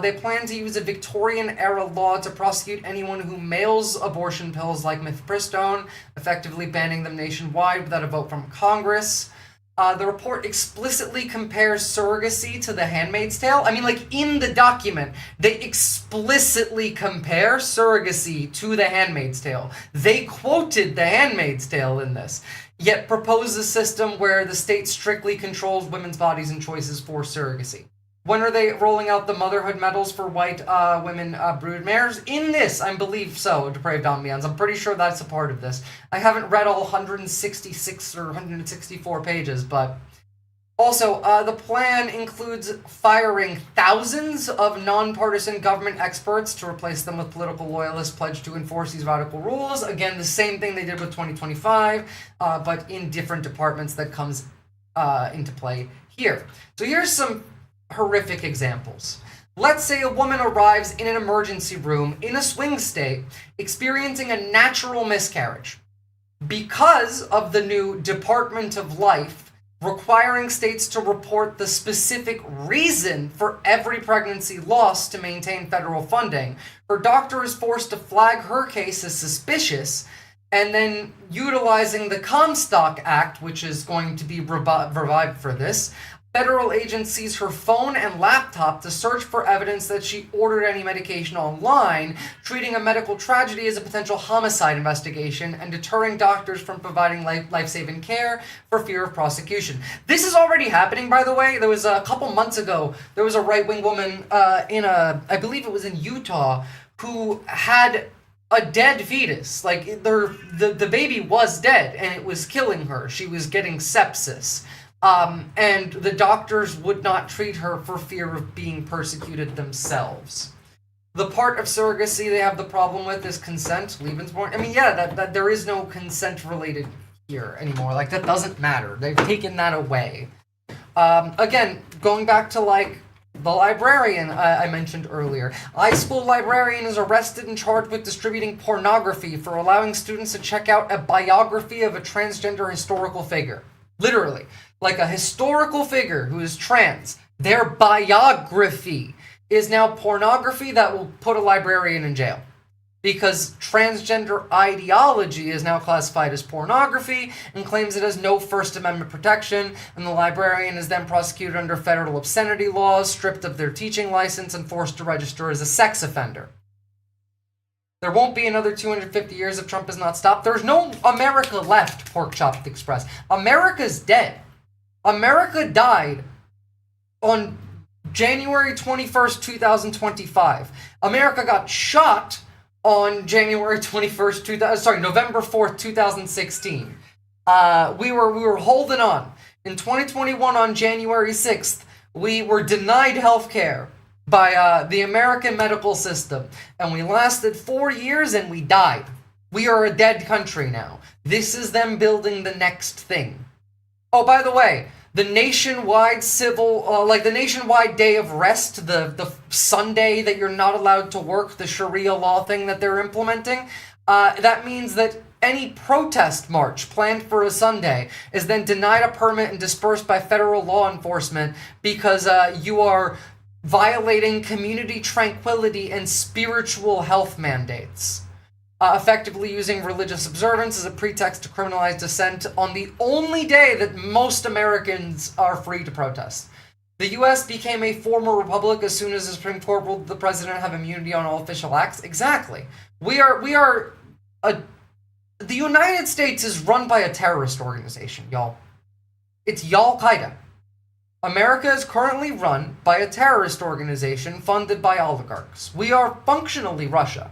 They plan to use a Victorian-era law to prosecute anyone who mails abortion pills like mifepristone, effectively banning them nationwide without a vote from Congress. The report explicitly compares surrogacy to The Handmaid's Tale. I mean, like, in the document, they explicitly compare surrogacy to The Handmaid's Tale. They quoted The Handmaid's Tale in this, yet propose a system where the state strictly controls women's bodies and choices for surrogacy. When are they rolling out the motherhood medals for white women broodmares? In this, I believe so, Depraved Ambiance. I'm pretty sure that's a part of this. I haven't read all 166 or 164 pages, but... Also, the plan includes firing thousands of nonpartisan government experts to replace them with political loyalists pledged to enforce these radical rules. Again, the same thing they did with 2025, but in different departments that comes into play here. So here's some horrific examples. Let's say a woman arrives in an emergency room in a swing state experiencing a natural miscarriage. Because of the new Department of Life requiring states to report the specific reason for every pregnancy loss to maintain federal funding, her doctor is forced to flag her case as suspicious, and then utilizing the Comstock Act, which is going to be revived for this, federal agencies her phone and laptop to search for evidence that she ordered any medication online, treating a medical tragedy as a potential homicide investigation and deterring doctors from providing life-saving care for fear of prosecution. This is already happening, by the way. There was a couple months ago, there was a right-wing woman I believe it was in Utah, who had a dead fetus. Like, the baby was dead and it was killing her. She was getting sepsis. And the doctors would not treat her for fear of being persecuted themselves. The part of surrogacy they have the problem with is consent, Lebensborn. I mean, yeah, that there is no consent related here anymore. Like, that doesn't matter. They've taken that away. Again, going back to, like, the librarian I mentioned earlier. iSchool librarian is arrested and charged with distributing pornography for allowing students to check out a biography of a transgender historical figure. Literally. Like a historical figure who is trans. Their biography is now pornography that will put a librarian in jail. Because transgender ideology is now classified as pornography and claims it has no First Amendment protection, and the librarian is then prosecuted under federal obscenity laws, stripped of their teaching license, and forced to register as a sex offender. There won't be another 250 years if Trump is not stopped. There's no America left, Pork Chop Express. America's dead. America died on January 21st, 2025. America got shot on November 4th, 2016. We were holding on. In 2021, on January 6th, we were denied health care by the American medical system, and we lasted 4 years and we died. We are a dead country now. This is them building the next thing. Oh, by the way, the nationwide the nationwide day of rest, the Sunday that you're not allowed to work, the Sharia law thing that they're implementing, that means that any protest march planned for a Sunday is then denied a permit and dispersed by federal law enforcement because you are violating community tranquility and spiritual health mandates. Effectively using religious observance as a pretext to criminalize dissent on the only day that most Americans are free to protest. The U.S. became a former republic as soon as the Supreme Court ruled the president have immunity on all official acts. Exactly. The United States is run by a terrorist organization, y'all. It's Al-Qaeda. America is currently run by a terrorist organization funded by oligarchs. We are functionally Russia.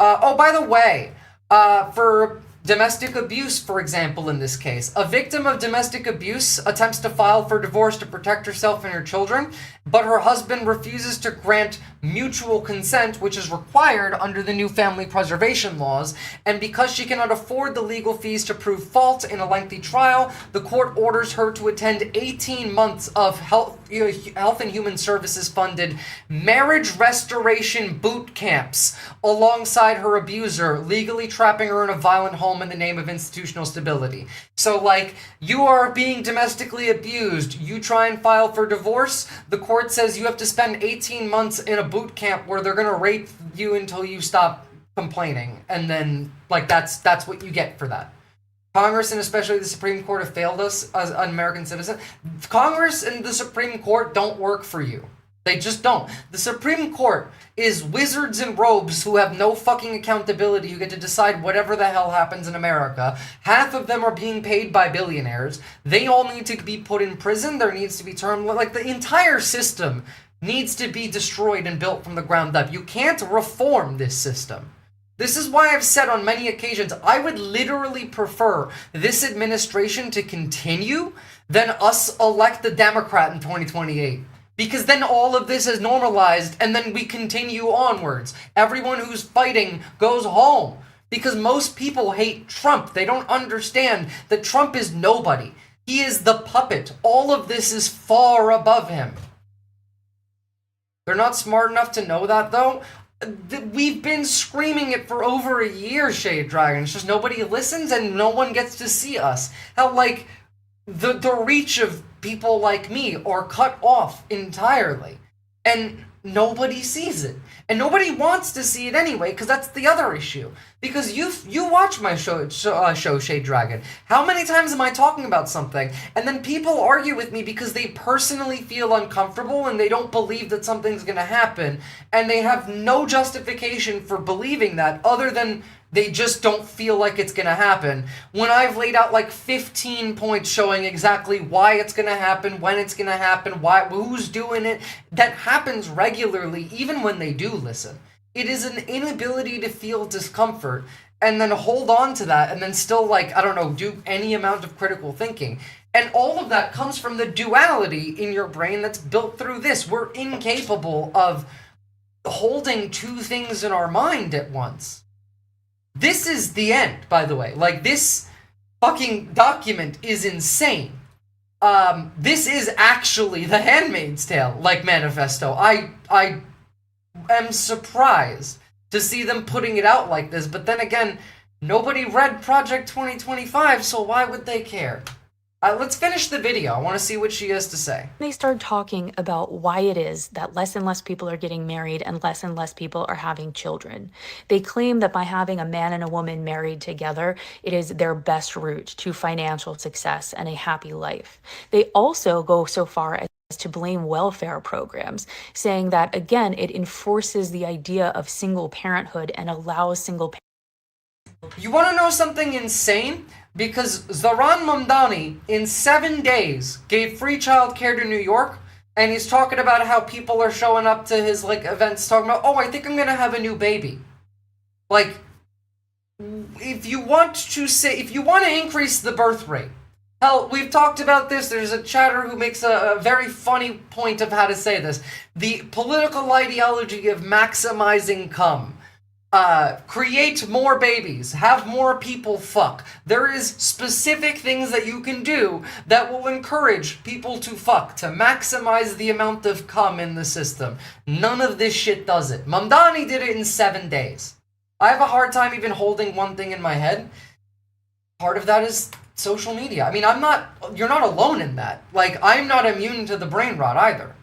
Oh, by the way, for domestic abuse, for example, in this case, a victim of domestic abuse attempts to file for divorce to protect herself and her children, but her husband refuses to grant mutual consent, which is required under the new family preservation laws, and because she cannot afford the legal fees to prove fault in a lengthy trial, the court orders her to attend 18 months of Health and Human Services funded marriage restoration boot camps alongside her abuser, legally trapping her in a violent home in the name of institutional stability. So, like, you are being domestically abused, you try and file for divorce, the court says you have to spend 18 months in a boot camp where they're gonna rape you until you stop complaining, and then, like, that's what you get for that. Congress and especially the Supreme Court have failed us as an American citizen. Congress and the Supreme Court don't work for you. They just don't. The Supreme Court is wizards in robes who have no fucking accountability, who get to decide whatever the hell happens in America. Half of them are being paid by billionaires. They all need to be put in prison. There needs to be like, the entire system needs to be destroyed and built from the ground up. You can't reform this system. This is why I've said on many occasions, I would literally prefer this administration to continue than us elect a Democrat in 2028. Because then all of this is normalized and then we continue onwards. Everyone who's fighting goes home. Because most people hate Trump. They don't understand that Trump is nobody. He is the puppet. All of this is far above him. They're not smart enough to know that, though. We've been screaming it for over a year, Shade Dragon. It's just nobody listens and no one gets to see us. How, like, the reach of people like me are cut off entirely. And nobody sees it. And nobody wants to see it anyway, because that's the other issue. Because you watch my show, Shade Dragon. How many times am I talking about something? And then people argue with me because they personally feel uncomfortable and they don't believe that something's going to happen. And they have no justification for believing that other than they just don't feel like it's going to happen. When I've laid out like 15 points showing exactly why it's going to happen, when it's going to happen, who's doing it, that happens regularly even when they do listen. It is an inability to feel discomfort and then hold on to that and then still, like, I don't know, do any amount of critical thinking. And all of that comes from the duality in your brain that's built through this. We're incapable of holding two things in our mind at once. This is the end, by the way. Like, this fucking document is insane. This is actually The Handmaid's Tale, like, manifesto. I am surprised to see them putting it out like this, but then again, nobody read Project 2025, so why would they care? Let's finish the video. I want to see what she has to say. They start talking about why it is that less and less people are getting married and less people are having children. They claim that by having a man and a woman married together, it is their best route to financial success and a happy life. They also go so far as to blame welfare programs, saying that, again, it enforces the idea of single parenthood and allows single parenthood. You want to know something insane? Because Zohran Mamdani, in 7 days, gave free childcare to New York, and he's talking about how people are showing up to his, like, events talking about, oh, I think I'm gonna have a new baby. Like, if you want to increase the birth rate, hell, we've talked about this. There's a chatter who makes a very funny point of how to say this. The political ideology of maximizing cum. Create more babies, have more people fuck. There is specific things that you can do that will encourage people to fuck, to maximize the amount of cum in the system. None of this shit does it. Mamdani did it in 7 days. I have a hard time even holding one thing in my head. Part of that is social media. I mean, you're not alone in that. Like, I'm not immune to the brain rot either.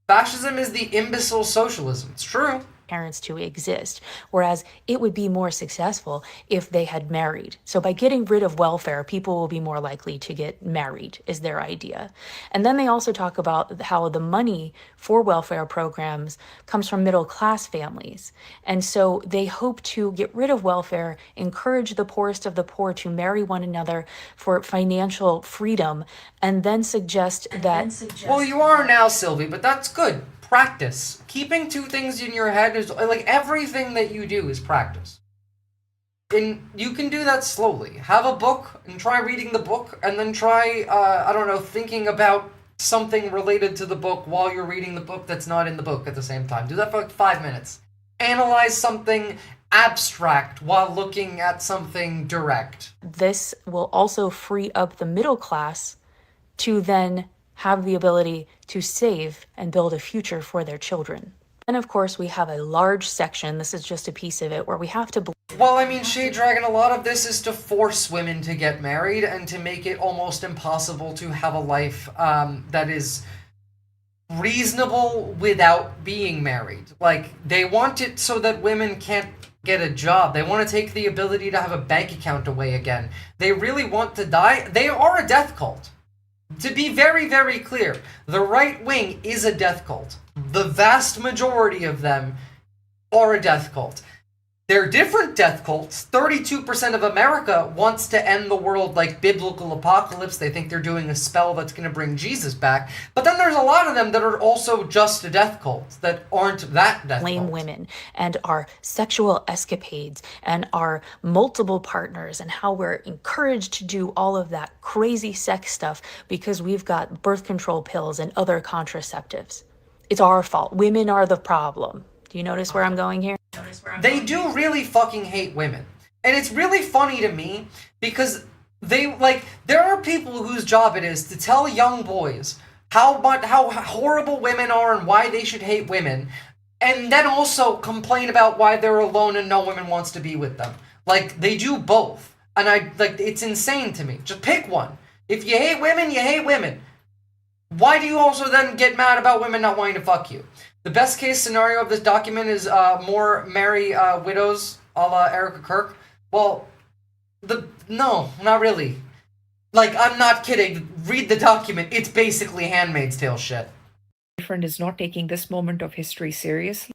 Fascism is the imbecile socialism. It's true. Parents to exist, whereas it would be more successful if they had married. So by getting rid of welfare, people will be more likely to get married, is their idea. And then they also talk about how the money for welfare programs comes from middle class families. And so they hope to get rid of welfare, encourage the poorest of the poor to marry one another for financial freedom, and then suggest that... Well, you are now, Sylvie, but that's good. Practice. Keeping two things in your head is like everything that you do is practice. And you can do that slowly. Have a book and try reading the book, and then try, I don't know, thinking about something related to the book while you're reading the book that's not in the book at the same time. Do that for like 5 minutes. Analyze something abstract while looking at something direct. This will also free up the middle class to then have the ability to save and build a future for their children. And of course, we have a large section, this is just a piece of it, where we have to... Well, I mean, Shade Dragon, a lot of this is to force women to get married and to make it almost impossible to have a life that is reasonable without being married. Like, they want it so that women can't get a job. They want to take the ability to have a bank account away again. They really want to die. They are a death cult. To be very, very clear, the right wing is a death cult. The vast majority of them are a death cult. They're different death cults. 32% of America wants to end the world like biblical apocalypse. They think they're doing a spell that's going to bring Jesus back. But then there's a lot of them that are also just a death cult, that aren't that death blame cult. Women and our sexual escapades and our multiple partners and how we're encouraged to do all of that crazy sex stuff because we've got birth control pills and other contraceptives. It's our fault. Women are the problem. Do you notice where I'm going here? They do really fucking hate women. And it's really funny to me because there are people whose job it is to tell young boys how horrible women are and why they should hate women, and then also complain about why they're alone and no woman wants to be with them. Like, they do both. And it's insane to me. Just pick one. If you hate women, you hate women. Why do you also then get mad about women not wanting to fuck you? The best case scenario of this document is more marry widows a la Erica Kirk. Well, no, not really. Like, I'm not kidding. Read the document. It's basically Handmaid's Tale shit. Boyfriend is not taking this moment of history seriously.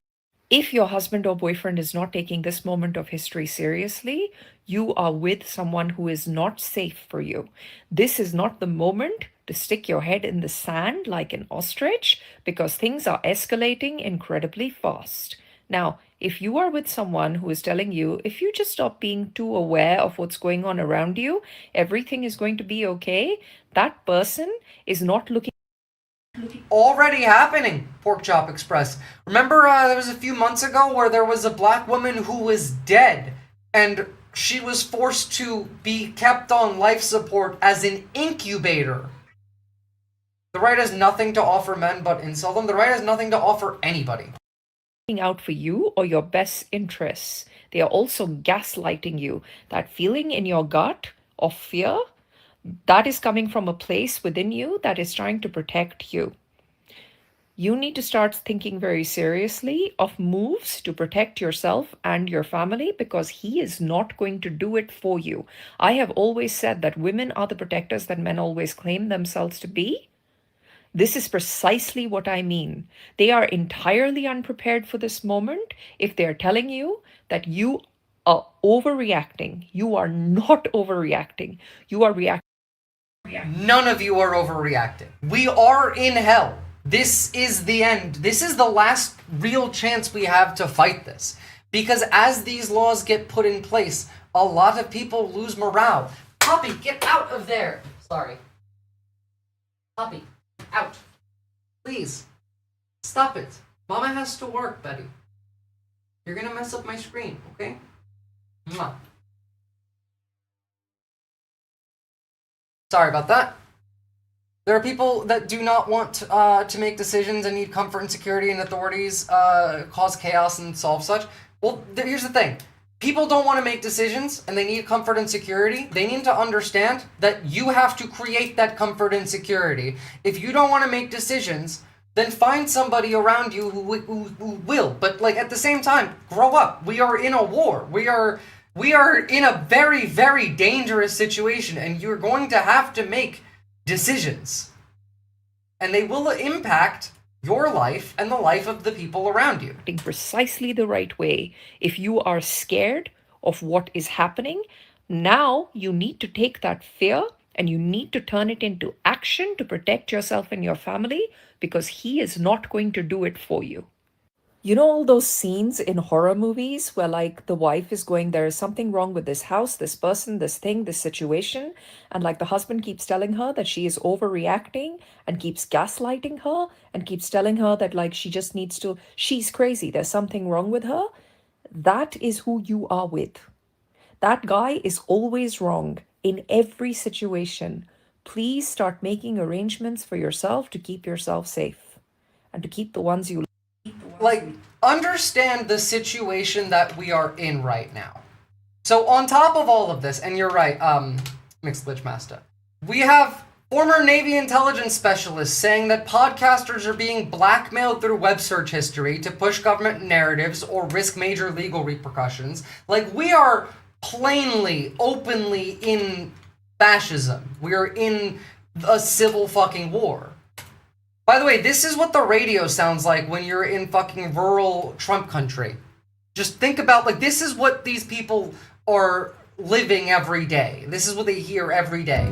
If your husband or boyfriend is not taking this moment of history seriously, you are with someone who is not safe for you. This is not the moment to stick your head in the sand like an ostrich because things are escalating incredibly fast. Now, if you are with someone who is telling you, if you just stop being too aware of what's going on around you, everything is going to be okay, that person is not looking. Already happening, Pork Chop Express. Remember there was a few months ago where there was a black woman who was dead and she was forced to be kept on life support as an incubator. The right has nothing to offer men but insult them. The right has nothing to offer anybody. Out for you or your best interests. They are also gaslighting you. That feeling in your gut of fear, that is coming from a place within you that is trying to protect you. You need to start thinking very seriously of moves to protect yourself and your family because he is not going to do it for you. I have always said that women are the protectors that men always claim themselves to be. This is precisely what I mean. They are entirely unprepared for this moment if they're telling you that you are overreacting. You are not overreacting. You are reacting. None of you are overreacting. We are in hell. This is the end. This is the last real chance we have to fight this. Because as these laws get put in place, a lot of people lose morale. Poppy, get out of there! Sorry. Poppy, out. Please. Stop it. Mama has to work, buddy. You're gonna mess up my screen, okay? Mwah. Sorry about that. There are people that do not want to make decisions and need comfort and security, and authorities cause chaos and solve such. Well, here's the thing. People don't want to make decisions and they need comfort and security. They need to understand that you have to create that comfort and security. If you don't want to make decisions, then find somebody around you who will. But like at the same time, grow up. We are in a war. We are in a very, very dangerous situation, and you're going to have to make decisions. And they will impact your life and the life of the people around you. In precisely the right way. If you are scared of what is happening, now you need to take that fear and you need to turn it into action to protect yourself and your family, because he is not going to do it for you. You know all those scenes in horror movies where like the wife is going, there is something wrong with this house, this person, this thing, this situation, and like the husband keeps telling her that she is overreacting and keeps gaslighting her and keeps telling her that like she just needs to, she's crazy, there's something wrong with her. That is who you are with. That guy is always wrong in every situation. Please start making arrangements for yourself to keep yourself safe and to keep the ones you like, understand the situation that we are in right now. So on top of all of this, and you're right, Mixed Glitch Master, we have former Navy intelligence specialists saying that podcasters are being blackmailed through web search history to push government narratives or risk major legal repercussions. Like, we are plainly, openly in fascism. We are in a civil fucking war. By the way, this is what the radio sounds like when you're in fucking rural Trump country. Just think about, like, this is what these people are living every day. This is what they hear every day.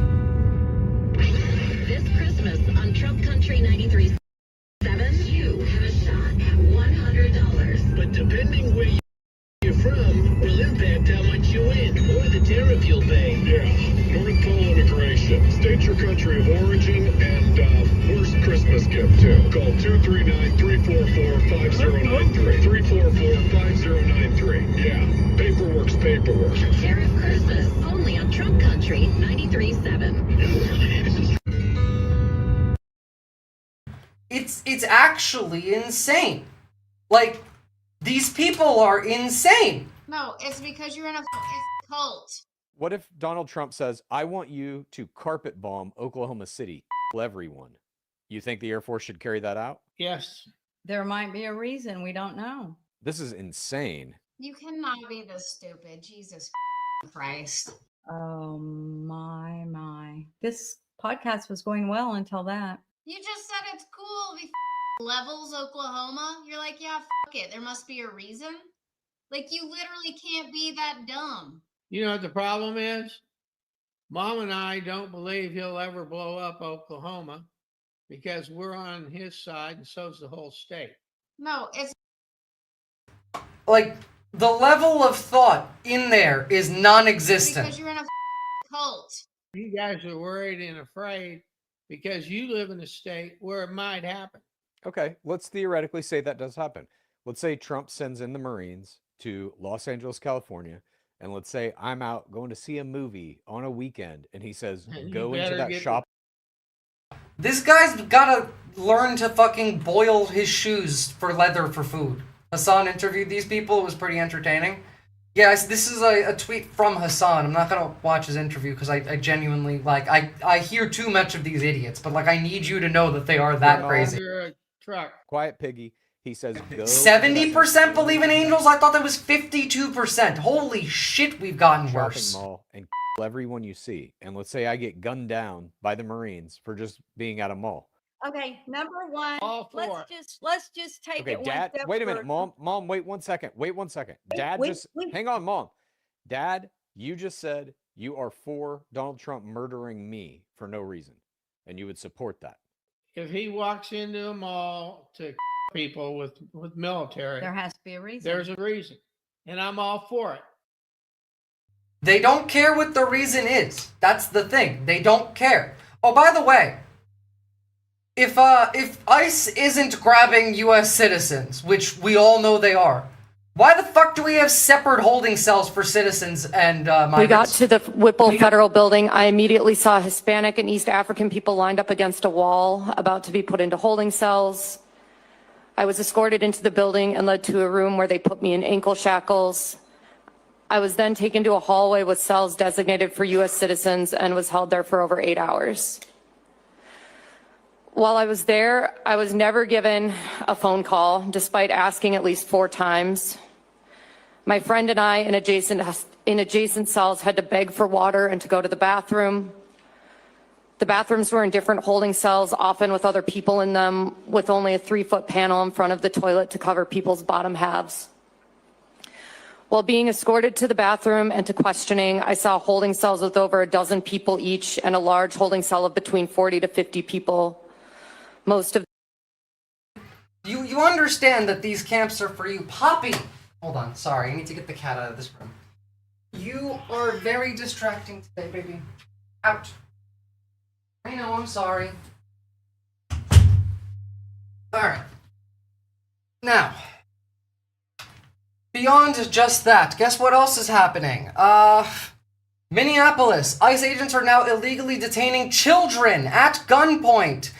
This Christmas on Trump Country 93.7, you have a shot at $100. But depending where you're from will impact how much you win or the tariff you'll pay. Yeah, North Pole integration. State your country of origin and worst Christmas gift too. Call 239-344-5093. 344-5093. Yeah, paperwork's paperwork. Tariff Christmas only on Trump Country 93.7. It's actually insane. Like, these people are insane. No, it's because you're in a cult. What if Donald Trump says, I want you to carpet bomb Oklahoma City, kill everyone? You think the Air Force should carry that out? Yes. There might be a reason. We don't know. This is insane. You cannot be this stupid. Jesus Christ. Oh, my. This podcast was going well until that. You just said it's cool. We levels Oklahoma. You're like, yeah, it. There must be a reason. Like, you literally can't be that dumb. You know what the problem is? Mom and I don't believe he'll ever blow up Oklahoma because we're on his side and so's the whole state. No, it's like the level of thought in there is non-existent. Because you're in a cult. You guys are worried and afraid because you live in a state where it might happen. Okay, let's theoretically say that does happen. Let's say Trump sends in the Marines to Los Angeles, California, and let's say I'm out going to see a movie on a weekend, and he says, go into that shop. This guy's gotta learn to fucking boil his shoes for leather for food. Hassan interviewed these people. It was pretty entertaining. Yes, this is a tweet from Hassan. I'm not gonna watch his interview because I genuinely, like, I hear too much of these idiots, but, like, I need you to know that they are that crazy. Truck. Quiet Piggy. He says, 70% believe in angels? I thought that was 52%. Holy shit, we've gotten worse. Mall and kill everyone you see. And let's say I get gunned down by the Marines for just being at a mall. Okay, number one. All for let's just take Okay, it Dad, one step wait a minute, further. Mom, wait 1 second. Wait 1 second. Dad, wait. hang on, Mom. Dad, you just said you are for Donald Trump murdering me for no reason, and you would support that. If he walks into a mall to people with military, There has to be a reason. there's a reason, and I'm all for it. They don't care what the reason is. That's the thing. They don't care. Oh, by the way, if ICE isn't grabbing U.S. citizens, which we all know they are, why the fuck do we have separate holding cells for citizens and migrants? We got to the Whipple Federal Building. I immediately saw Hispanic and East African people lined up against a wall, about to be put into holding cells. I was escorted into the building and led to a room where they put me in ankle shackles. I was then taken to a hallway with cells designated for U.S. citizens and was held there for over 8 hours. While I was there, I was never given a phone call, despite asking at least 4 times. My friend and I in adjacent cells had to beg for water and to go to the bathroom. The bathrooms were in different holding cells, often with other people in them, with only a 3-foot panel in front of the toilet to cover people's bottom halves. While being escorted to the bathroom and to questioning, I saw holding cells with over a dozen people each and a large holding cell of between 40 to 50 people. Most of You understand that these camps are for you. Poppy! Hold on, sorry, I need to get the cat out of this room. You are very distracting today, baby. Out. I know, I'm sorry. Alright. Now, beyond just that, guess what else is happening? Minneapolis. ICE agents are now illegally detaining children at gunpoint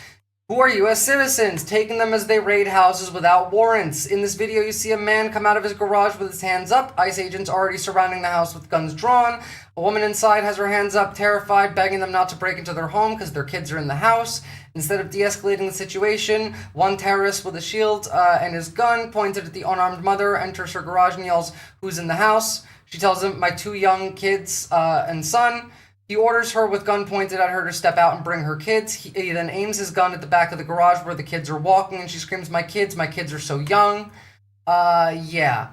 who are U.S. citizens, taking them as they raid houses without warrants. In this video, you see a man come out of his garage with his hands up. ICE agents already surrounding the house with guns drawn. A woman inside has her hands up, terrified, begging them not to break into their home because their kids are in the house. Instead of de-escalating the situation, one terrorist with a shield and his gun pointed at the unarmed mother enters her garage and yells, "Who's in the house?" She tells him, "My 2 young kids and son." He orders her with gun pointed at her to step out and bring her kids. He then aims his gun at the back of the garage where the kids are walking, and she screams, my kids are so young." Yeah.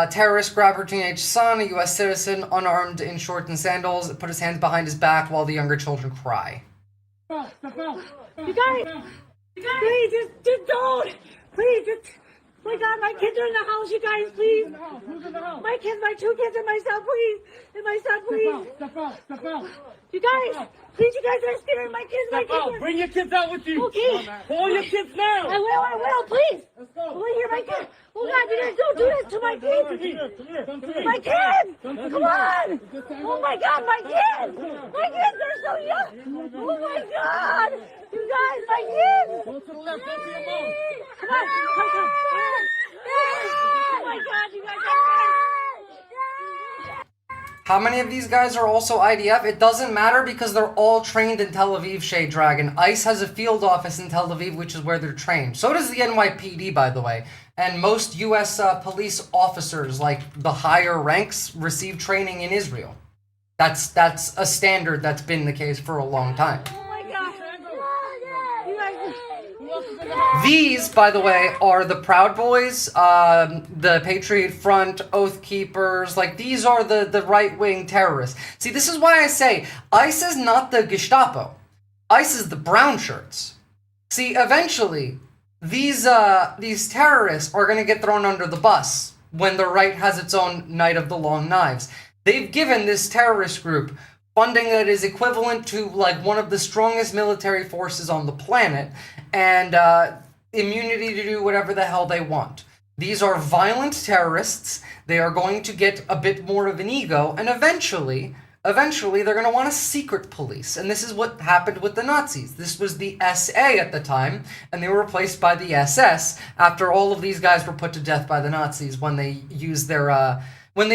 Terrorists grab her teenage son, a U.S. citizen, unarmed in shorts and sandals, put his hands behind his back while the younger children cry. You guys, please, just don't. Please, just. My God, my kids are in the house, you guys, please. My kids, my 2 kids and my son, please. And my son, please. Step out. You guys, please, you guys are scaring my kids, my kids. Bring your kids out with you. Okay. Pull your kids now. I will, please. Let's go. Will you hear my kids? Oh God, you guys don't do this to my kids. My kids, come on. Oh my God, my kids. My kids are so young. Oh my God. You guys, my kids. Go to the left, go to your mom. Come on, come. Oh my God, you guys are. How many of these guys are also IDF? It doesn't matter because they're all trained in Tel Aviv, Shade Dragon. ICE has a field office in Tel Aviv, which is where they're trained. So does the NYPD, by the way. And most U.S. Police officers, like the higher ranks, receive training in Israel. That's a standard that's been the case for a long time. These, by the way, are the Proud Boys, the Patriot Front, Oath Keepers. Like, these are the right-wing terrorists. See, this is why I say ICE is not the Gestapo. ICE is the brown shirts. See, eventually, these terrorists are going to get thrown under the bus when the right has its own Night of the Long Knives. They've given this terrorist group funding that is equivalent to, like, one of the strongest military forces on the planet, and immunity to do whatever the hell they want. These are violent terrorists. They are going to get a bit more of an ego, and eventually they're going to want a secret police. And this is what happened with the Nazis. This was the SA at the time, and they were replaced by the SS after all of these guys were put to death by the Nazis when they used their when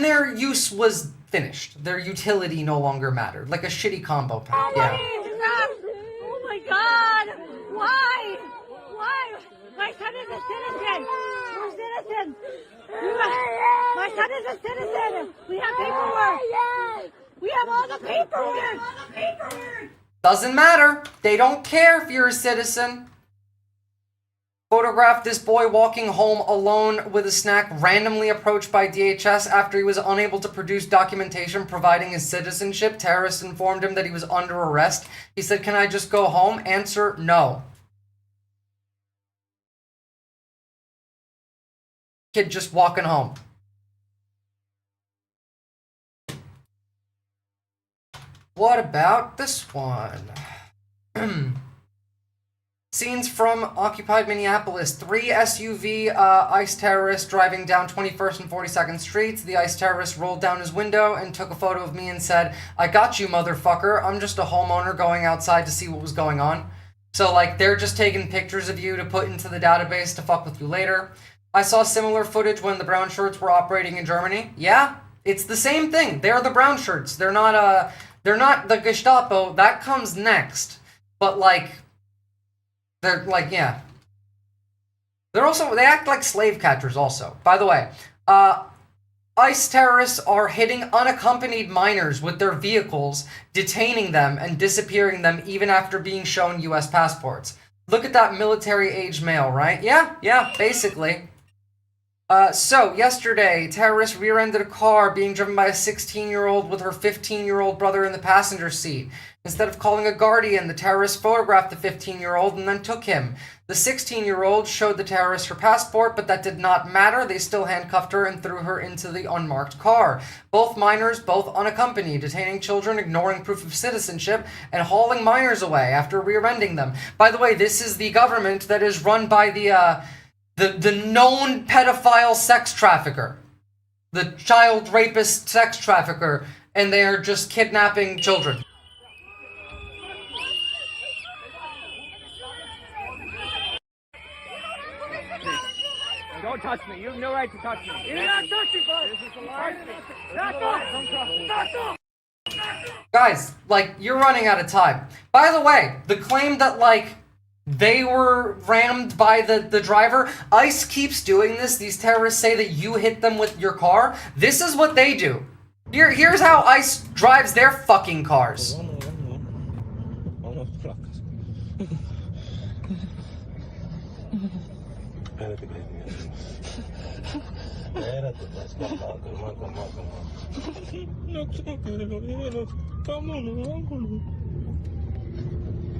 their use was finished. Their utility no longer mattered, like a shitty combo pack. Yeah. Oh my God! Why? My son is a citizen. We're citizens. My son is a citizen. We have paperwork. We have all the paperwork. Doesn't matter. They don't care if you're a citizen. Photographed this boy walking home alone with a snack, randomly approached by DHS after he was unable to produce documentation providing his citizenship. Terrorists informed him that he was under arrest. He said, "Can I just go home?" Answer, no. Kid just walking home. What about this one? Scenes from occupied Minneapolis. 3 SUV ICE terrorists driving down 21st and 42nd Streets. The ICE terrorist rolled down his window and took a photo of me and said, "I got you, motherfucker. I'm just a homeowner going outside to see what was going on." So, like, they're just taking pictures of you to put into the database to fuck with you later. I saw similar footage when the brown shirts were operating in Germany. Yeah, it's the same thing. They're the brown shirts. They're not the Gestapo. That comes next. But, like, they're like, yeah. They act like slave catchers also. By the way, ICE terrorists are hitting unaccompanied minors with their vehicles, detaining them and disappearing them even after being shown US passports. Look at that military-age male, right? Yeah, basically. So, yesterday, terrorists rear-ended a car being driven by a 16-year-old with her 15-year-old brother in the passenger seat. Instead of calling a guardian, the terrorists photographed the 15-year-old and then took him. The 16-year-old showed the terrorists her passport, but that did not matter. They still handcuffed her and threw her into the unmarked car. Both minors, both unaccompanied, detaining children, ignoring proof of citizenship, and hauling minors away after rear-ending them. By the way, this is the government that is run by the known pedophile sex trafficker. The child rapist sex trafficker, and they are just kidnapping children. Don't touch me. You have no right to touch me. You're not touching, bud. This is a lie. Back off. Guys, like, you're running out of time. By the way, the claim that, like, they were rammed by the driver, ICE keeps doing this. These terrorists say that you hit them with your car. This is what they do. Here's how ICE drives their fucking cars.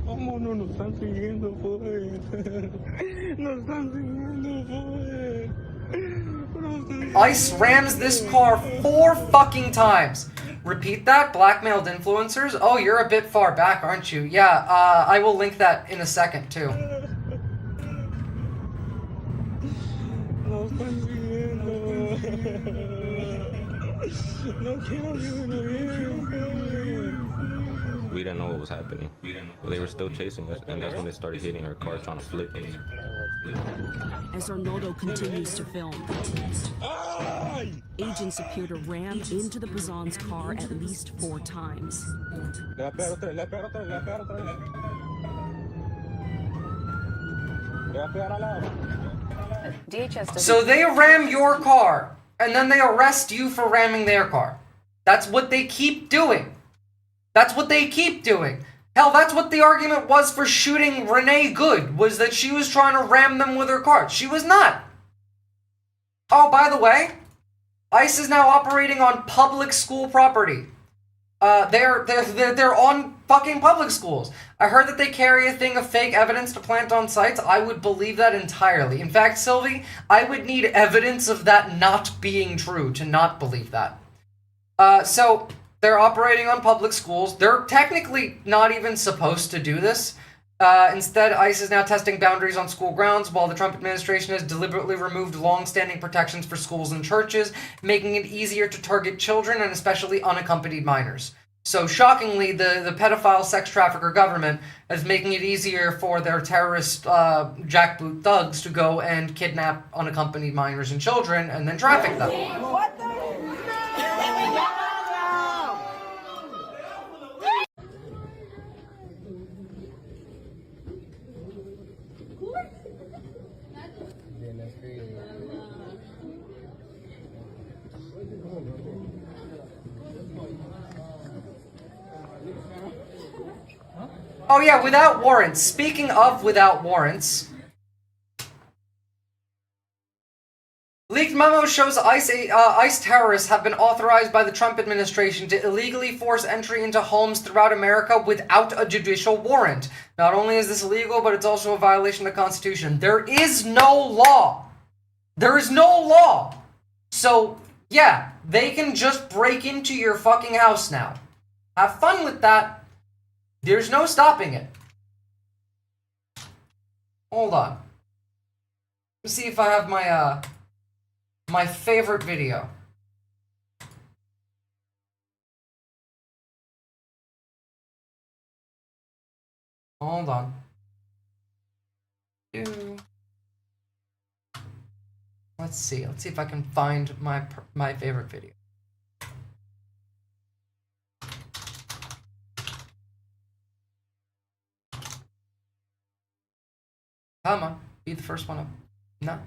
Vámonos, nos están siguiendo, pues. Nos están siguiendo, pues. ICE rams this car 4 fucking times. Repeat that? Blackmailed influencers? Oh, you're a bit far back, aren't you? Yeah, I will link that in a second, too. Nos están siguiendo. No quiero que me vean. We didn't know what was happening. They were still chasing us, and that's when they started hitting our car, trying to flip us. As Arnoldo continues to film, agents appear to ram into the Bazan's car at least 4 times. So they ram your car, and then they arrest you for ramming their car. That's what they keep doing. That's what they keep doing. Hell, that's what the argument was for shooting Renee Good, was that she was trying to ram them with her car. She was not. Oh, by the way, ICE is now operating on public school property. They're on fucking public schools. I heard that they carry a thing of fake evidence to plant on sites. I would believe that entirely. In fact, Sylvie, I would need evidence of that not being true to not believe that. So they're operating on public schools. They're technically not even supposed to do this. Instead, ICE is now testing boundaries on school grounds, while the Trump administration has deliberately removed long-standing protections for schools and churches, making it easier to target children and especially unaccompanied minors. So shockingly, the pedophile sex trafficker government is making it easier for their terrorist jackboot thugs to go and kidnap unaccompanied minors and children and then traffic them. What the? Oh yeah, without warrants. Speaking of without warrants, leaked memo shows ICE terrorists have been authorized by the Trump administration to illegally force entry into homes throughout America without a judicial warrant. Not only is this illegal, but it's also a violation of the Constitution. There is no law. There is no law. So, yeah, they can just break into your fucking house now. Have fun with that. There's no stopping it. Hold on. Let's see if I have my my favorite video. Hold on. Let's see. Let's see if I can find my favorite video. Come on, be the first one up. No.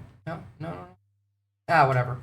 Ah, whatever.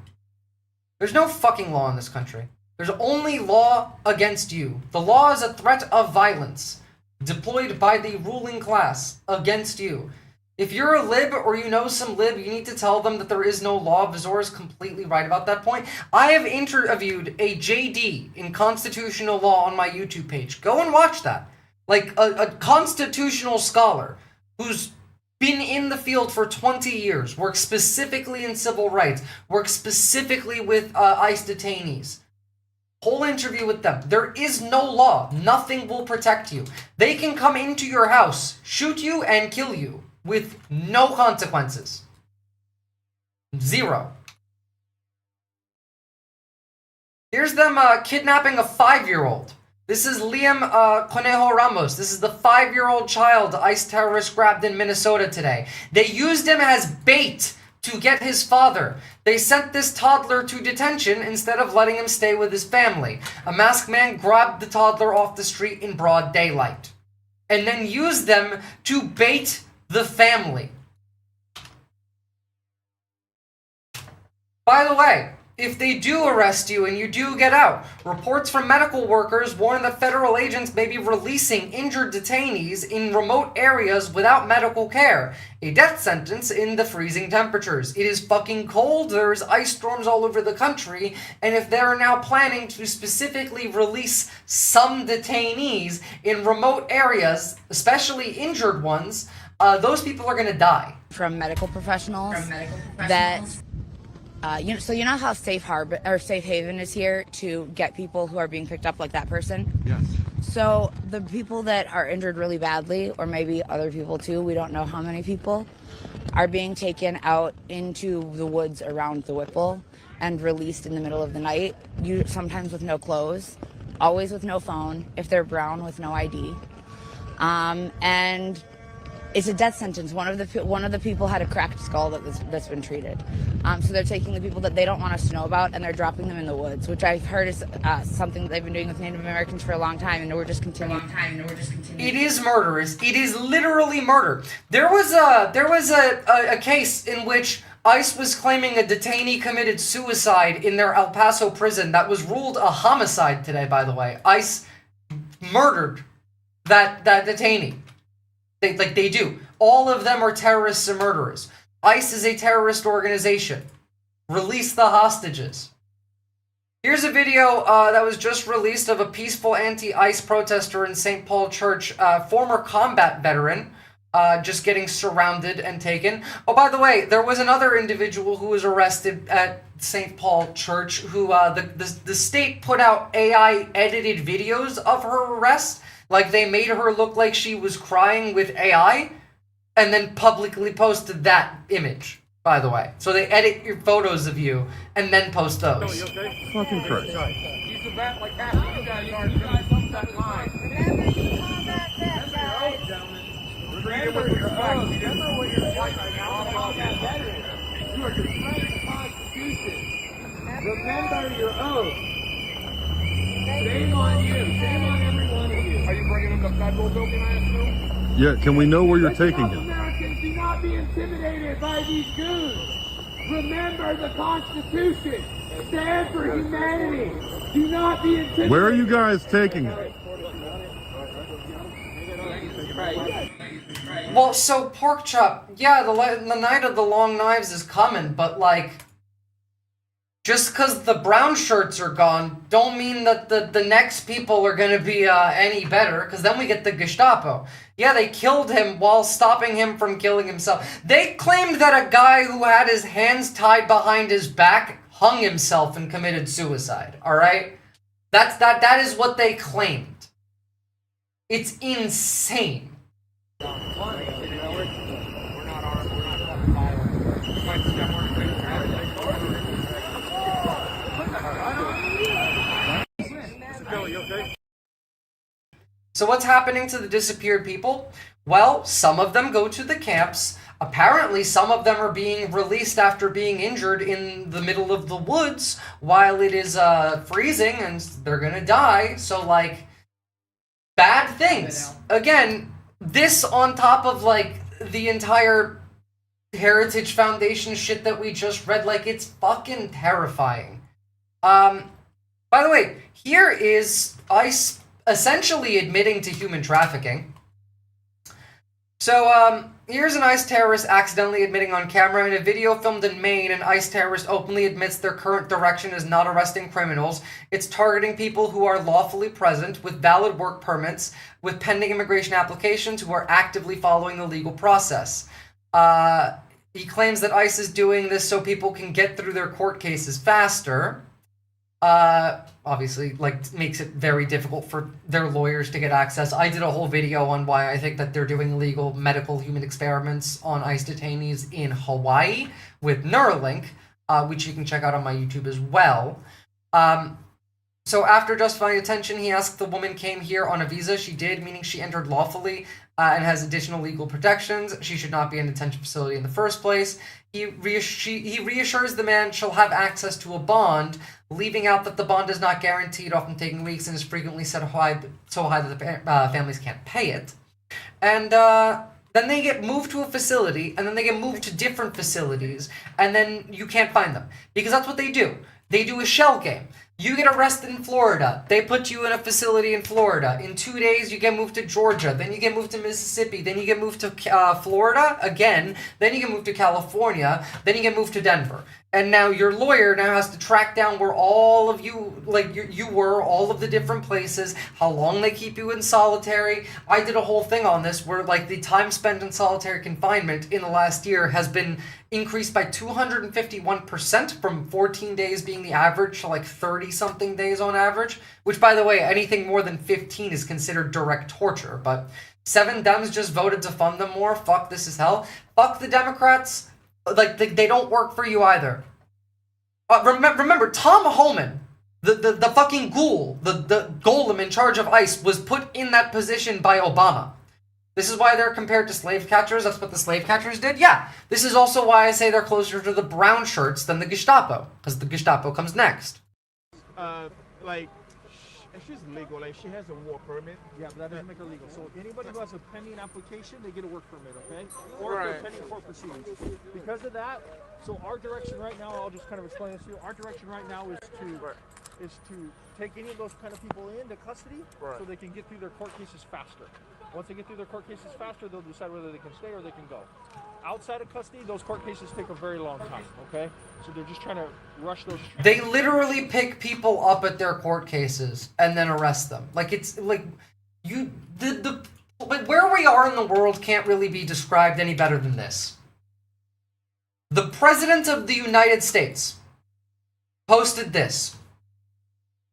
There's no fucking law in this country. There's only law against you. The law is a threat of violence deployed by the ruling class against you. If you're a lib or you know some lib, you need to tell them that there is no law. Visora is completely right about that point. I have interviewed a JD in constitutional law on my YouTube page. Go and watch that. Like a constitutional scholar who's been in the field for 20 years, worked specifically in civil rights, worked specifically with ICE detainees. Whole interview with them. There is no law. Nothing will protect you. They can come into your house, shoot you, and kill you with no consequences. Zero. Here's them kidnapping a 5-year-old. This is Liam Conejo Ramos. This is the 5-year-old child ICE terrorists grabbed in Minnesota today. They used him as bait to get his father. They sent this toddler to detention instead of letting him stay with his family. A masked man grabbed the toddler off the street in broad daylight and then used them to bait the family. By the way, if they do arrest you and you do get out, reports from medical workers warn that federal agents may be releasing injured detainees in remote areas without medical care. A death sentence in the freezing temperatures. It is fucking cold, there's ice storms all over the country, and if they're now planning to specifically release some detainees in remote areas, especially injured ones, those people are gonna die. From medical professionals, that so you know how safe harbor or safe haven is here to get people who are being picked up like that person? Yes. So the people that are injured really badly, or maybe other people too, we don't know how many people, are being taken out into the woods around the Whipple and released in the middle of the night, sometimes with no clothes, always with no phone, if they're brown, with no ID. And it's a death sentence. One of the people had a cracked skull that's been treated. So they're taking the people that they don't want us to know about and they're dropping them in the woods, which I've heard is something that they've been doing with Native Americans for a long time, and we're just continuing. It is murderous. It is literally murder. There was a case in which ICE was claiming a detainee committed suicide in their El Paso prison that was ruled a homicide today, by the way. ICE murdered that detainee. They do. All of them are terrorists and murderers. ICE is a terrorist organization. Release the hostages. Here's a video that was just released of a peaceful anti-ICE protester in St. Paul Church, former combat veteran, just getting surrounded and taken. Oh, by the way, there was another individual who was arrested at St. Paul Church who the state put out AI edited videos of her arrest. Like, they made her look like she was crying with AI, and then publicly posted that image, by the way. So they edit your photos of you, and then post those. Oh, you okay? Fucking Christ. Use the bat like half of you guys are. You guys up that line. Remember your oath, gentlemen. Remember your oath. Remember what you're fighting right now. You are defending the Constitution. Remember your oath. Shame on you. Shame on every one of you. Are you bringing him to federal building, I assume? Yeah, can we know where you're taking him? Americans, do not be intimidated by these goons. Remember the Constitution. Stand for humanity. Do not be intimidated. Where are you guys taking him? Well, so Pork Chop, yeah, the night of the long knives is coming, but like, just because the brown shirts are gone, don't mean that the next people are going to be any better, because then we get the Gestapo. Yeah, they killed him while stopping him from killing himself. They claimed that a guy who had his hands tied behind his back hung himself and committed suicide, alright? That is what they claimed. It's insane. So what's happening to the disappeared people? Well, some of them go to the camps. Apparently, some of them are being released after being injured in the middle of the woods while it is freezing and they're gonna die. So, like, bad things. Again, this on top of, like, the entire Heritage Foundation shit that we just read, like, it's fucking terrifying. By the way, here is ICE essentially admitting to human trafficking. So, here's an ICE terrorist accidentally admitting on camera in a video filmed in Maine. An ICE terrorist openly admits their current direction is not arresting criminals. It's targeting people who are lawfully present with valid work permits, with pending immigration applications, who are actively following the legal process. He claims that ICE is doing this so people can get through their court cases faster. Obviously, like, makes it very difficult for their lawyers to get access. I did a whole video on why I think that they're doing illegal medical human experiments on ICE detainees in Hawaii with Neuralink, which you can check out on my YouTube as well. So after justifying detention, he asked the woman came here on a visa. She did, meaning she entered lawfully and has additional legal protections. She should not be in a detention facility in the first place. He reassures the man she'll have access to a bond, leaving out that the bond is not guaranteed, often taking weeks, and is frequently set so high that the families can't pay it. And then they get moved to a facility, and then they get moved to different facilities, and then you can't find them. Because that's what they do. They do a shell game. You get arrested in Florida. They put you in a facility in Florida. In 2 days, you get moved to Georgia. Then you get moved to Mississippi. Then you get moved to Florida again. Then you get moved to California. Then you get moved to Denver. And now your lawyer now has to track down where all of you, like, you were, all of the different places, how long they keep you in solitary. I did a whole thing on this where, like, the time spent in solitary confinement in the last year has been increased by 251% from 14 days being the average to, like, 30-something days on average. Which, by the way, anything more than 15 is considered direct torture. But 7 Dems just voted to fund them more. Fuck, this is hell. Fuck the Democrats. Like, they don't work for you either. Remember, Tom Homan, the fucking ghoul, the golem in charge of ICE, was put in that position by Obama. This is why they're compared to slave catchers. That's what the slave catchers did. Yeah, this is also why I say they're closer to the brown shirts than the Gestapo, because the Gestapo comes next. Like, she's legal. Like, she has a work permit. Yeah, but that doesn't make her legal. So anybody who has a pending application, they get a work permit, okay? Or if they're pending court proceedings. Because of that, so our direction right now, I'll just kind of explain this to you. Our direction right now is to take any of those kind of people into custody so they can get through their court cases faster. Once they get through their court cases faster, they'll decide whether they can stay or they can go. Outside of custody, those court cases take a very long time, okay? So they're just trying to rush those. They literally pick people up at their court cases and then arrest them. Like, it's like but where we are in the world can't really be described any better than this. The President of the United States posted this.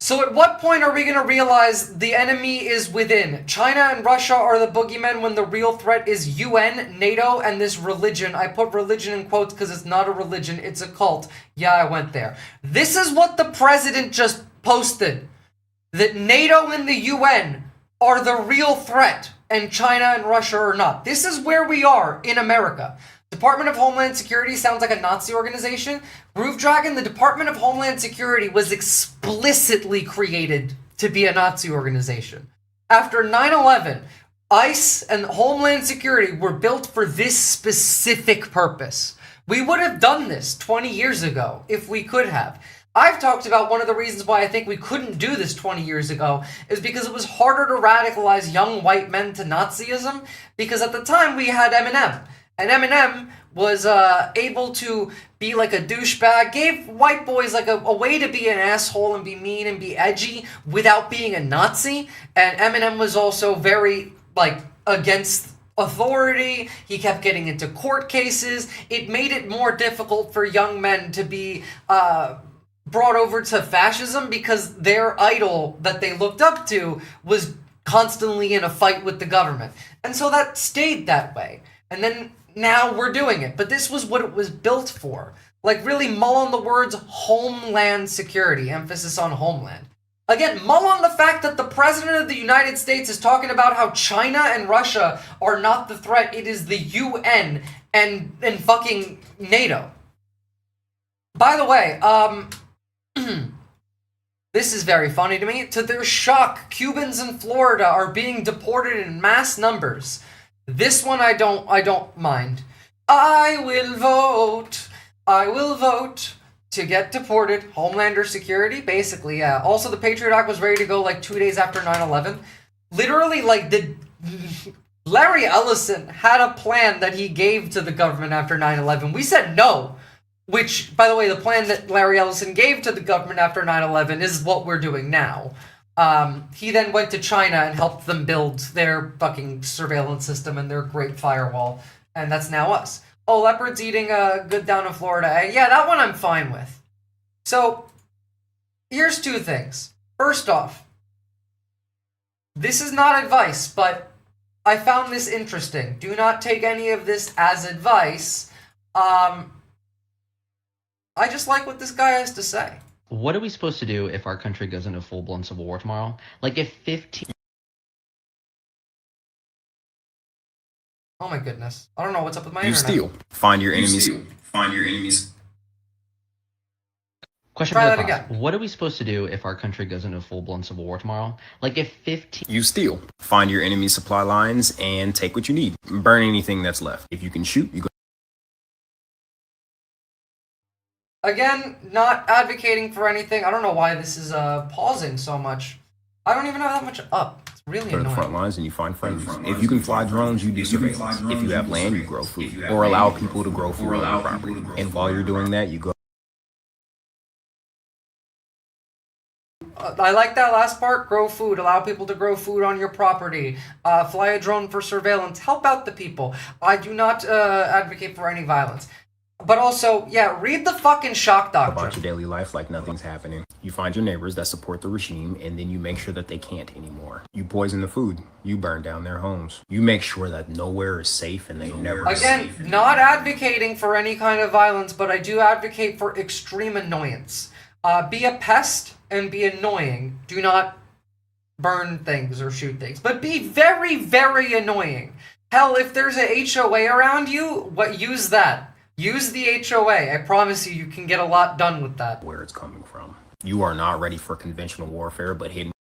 So at what point are we going to realize the enemy is within? China and Russia are the boogeymen when the real threat is UN, NATO, and this religion. I put religion in quotes because it's not a religion, it's a cult. Yeah, I went there. This is what the president just posted. That NATO and the UN are the real threat, and China and Russia are not. This is where we are in America. Department of Homeland Security sounds like a Nazi organization. Groove Dragon, the Department of Homeland Security was explicitly created to be a Nazi organization. After 9/11, ICE and Homeland Security were built for this specific purpose. We would have done this 20 years ago if we could have. I've talked about one of the reasons why I think we couldn't do this 20 years ago is because it was harder to radicalize young white men to Nazism, because at the time we had Eminem. And Eminem was able to be like a douchebag, gave white boys like a way to be an asshole and be mean and be edgy without being a Nazi. And Eminem was also very, like, against authority. He kept getting into court cases. It made it more difficult for young men to be brought over to fascism because their idol that they looked up to was constantly in a fight with the government. And so that stayed that way. And then now we're doing it. But this was what it was built for. Like, really mull on the words homeland security, emphasis on homeland. Again, mull on the fact that the President of the United States is talking about how China and Russia are not the threat. It is the UN and fucking NATO. By the way, this is very funny to me. To their shock, Cubans in Florida are being deported in mass numbers. This one I don't mind. I will vote to get deported. Homelander security, basically, yeah. Also, the Patriot Act was ready to go like 2 days after 9/11. Literally, like, Larry Ellison had a plan that he gave to the government after 9/11. We said no. Which, by the way, the plan that Larry Ellison gave to the government after 9/11 is what we're doing now. He then went to China and helped them build their fucking surveillance system and their great firewall. And that's now us. Oh, leopards eating good down in Florida. Yeah, that one I'm fine with. So, here's two things. First off, this is not advice, but I found this interesting. Do not take any of this as advice. I just like what this guy has to say. What are we supposed to do if our country goes into full-blown civil war tomorrow? Like if 15... Oh my goodness. I don't know what's up with my You internet. steal. Find your enemies. Find your enemies. Question Try for the that class. again. What are we supposed to do if our country goes into full-blown civil war tomorrow? Like if 15... You steal. Find your enemy supply lines and take what you need. Burn anything that's left. If you can shoot, you go. Again, not advocating for anything. I don't know why this is pausing so much. I don't even have that much up. It's really Go to the front annoying. lines and you find friends. If you can fly drones, you do surveillance. If you have land, you grow food. Or allow people to grow food on your property. And while you're doing that, you go. I like that last part. Grow food. Allow people to grow food on your property. Fly a drone for surveillance. Help out the people. I do not advocate for any violence. But also, yeah, read the fucking shock About doctrine. your daily life like nothing's happening. You find your neighbors that support the regime, and then you make sure that they can't anymore. You poison the food. You burn down their homes. You make sure that nowhere is safe and they never Again, not advocating for any kind of violence, but I do advocate for extreme annoyance. Be a pest and be annoying. Do not burn things or shoot things, but be very, very annoying. Hell, if there's a HOA around you, use that. Use the HOA. I promise you, you can get a lot done with that. where it's coming from. You are not ready for conventional warfare, but hidden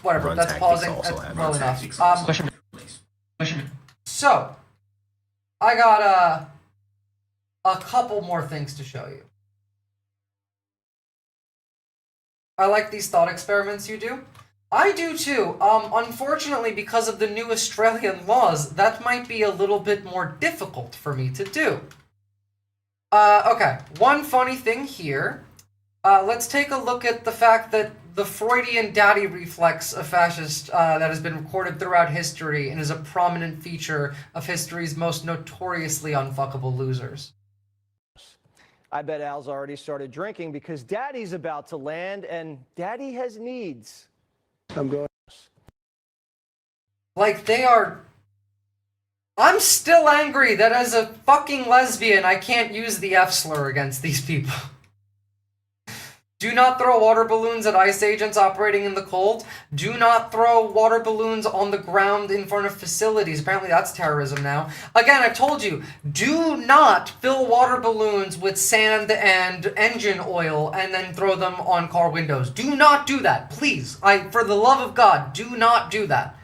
Whatever, run that's tactics pausing. also That's have well run enough. tactics. Question. So, I got a couple more things to show you. I like these thought experiments you do. I do too. Unfortunately, because of the new Australian laws, that might be a little bit more difficult for me to do. Okay, one funny thing here. Let's take a look at the fact that the Freudian daddy reflex, a fascist that has been recorded throughout history and is a prominent feature of history's most notoriously unfuckable losers. I bet Al's already started drinking because Daddy's about to land and Daddy has needs. I'm going. Like, they are... I'm still angry that as a fucking lesbian, I can't use the F slur against these people. Do not throw water balloons at ICE agents operating in the cold. Do not throw water balloons on the ground in front of facilities. Apparently that's terrorism now. Again, I've told you, do not fill water balloons with sand and engine oil and then throw them on car windows. Do not do that, please. For the love of God, do not do that.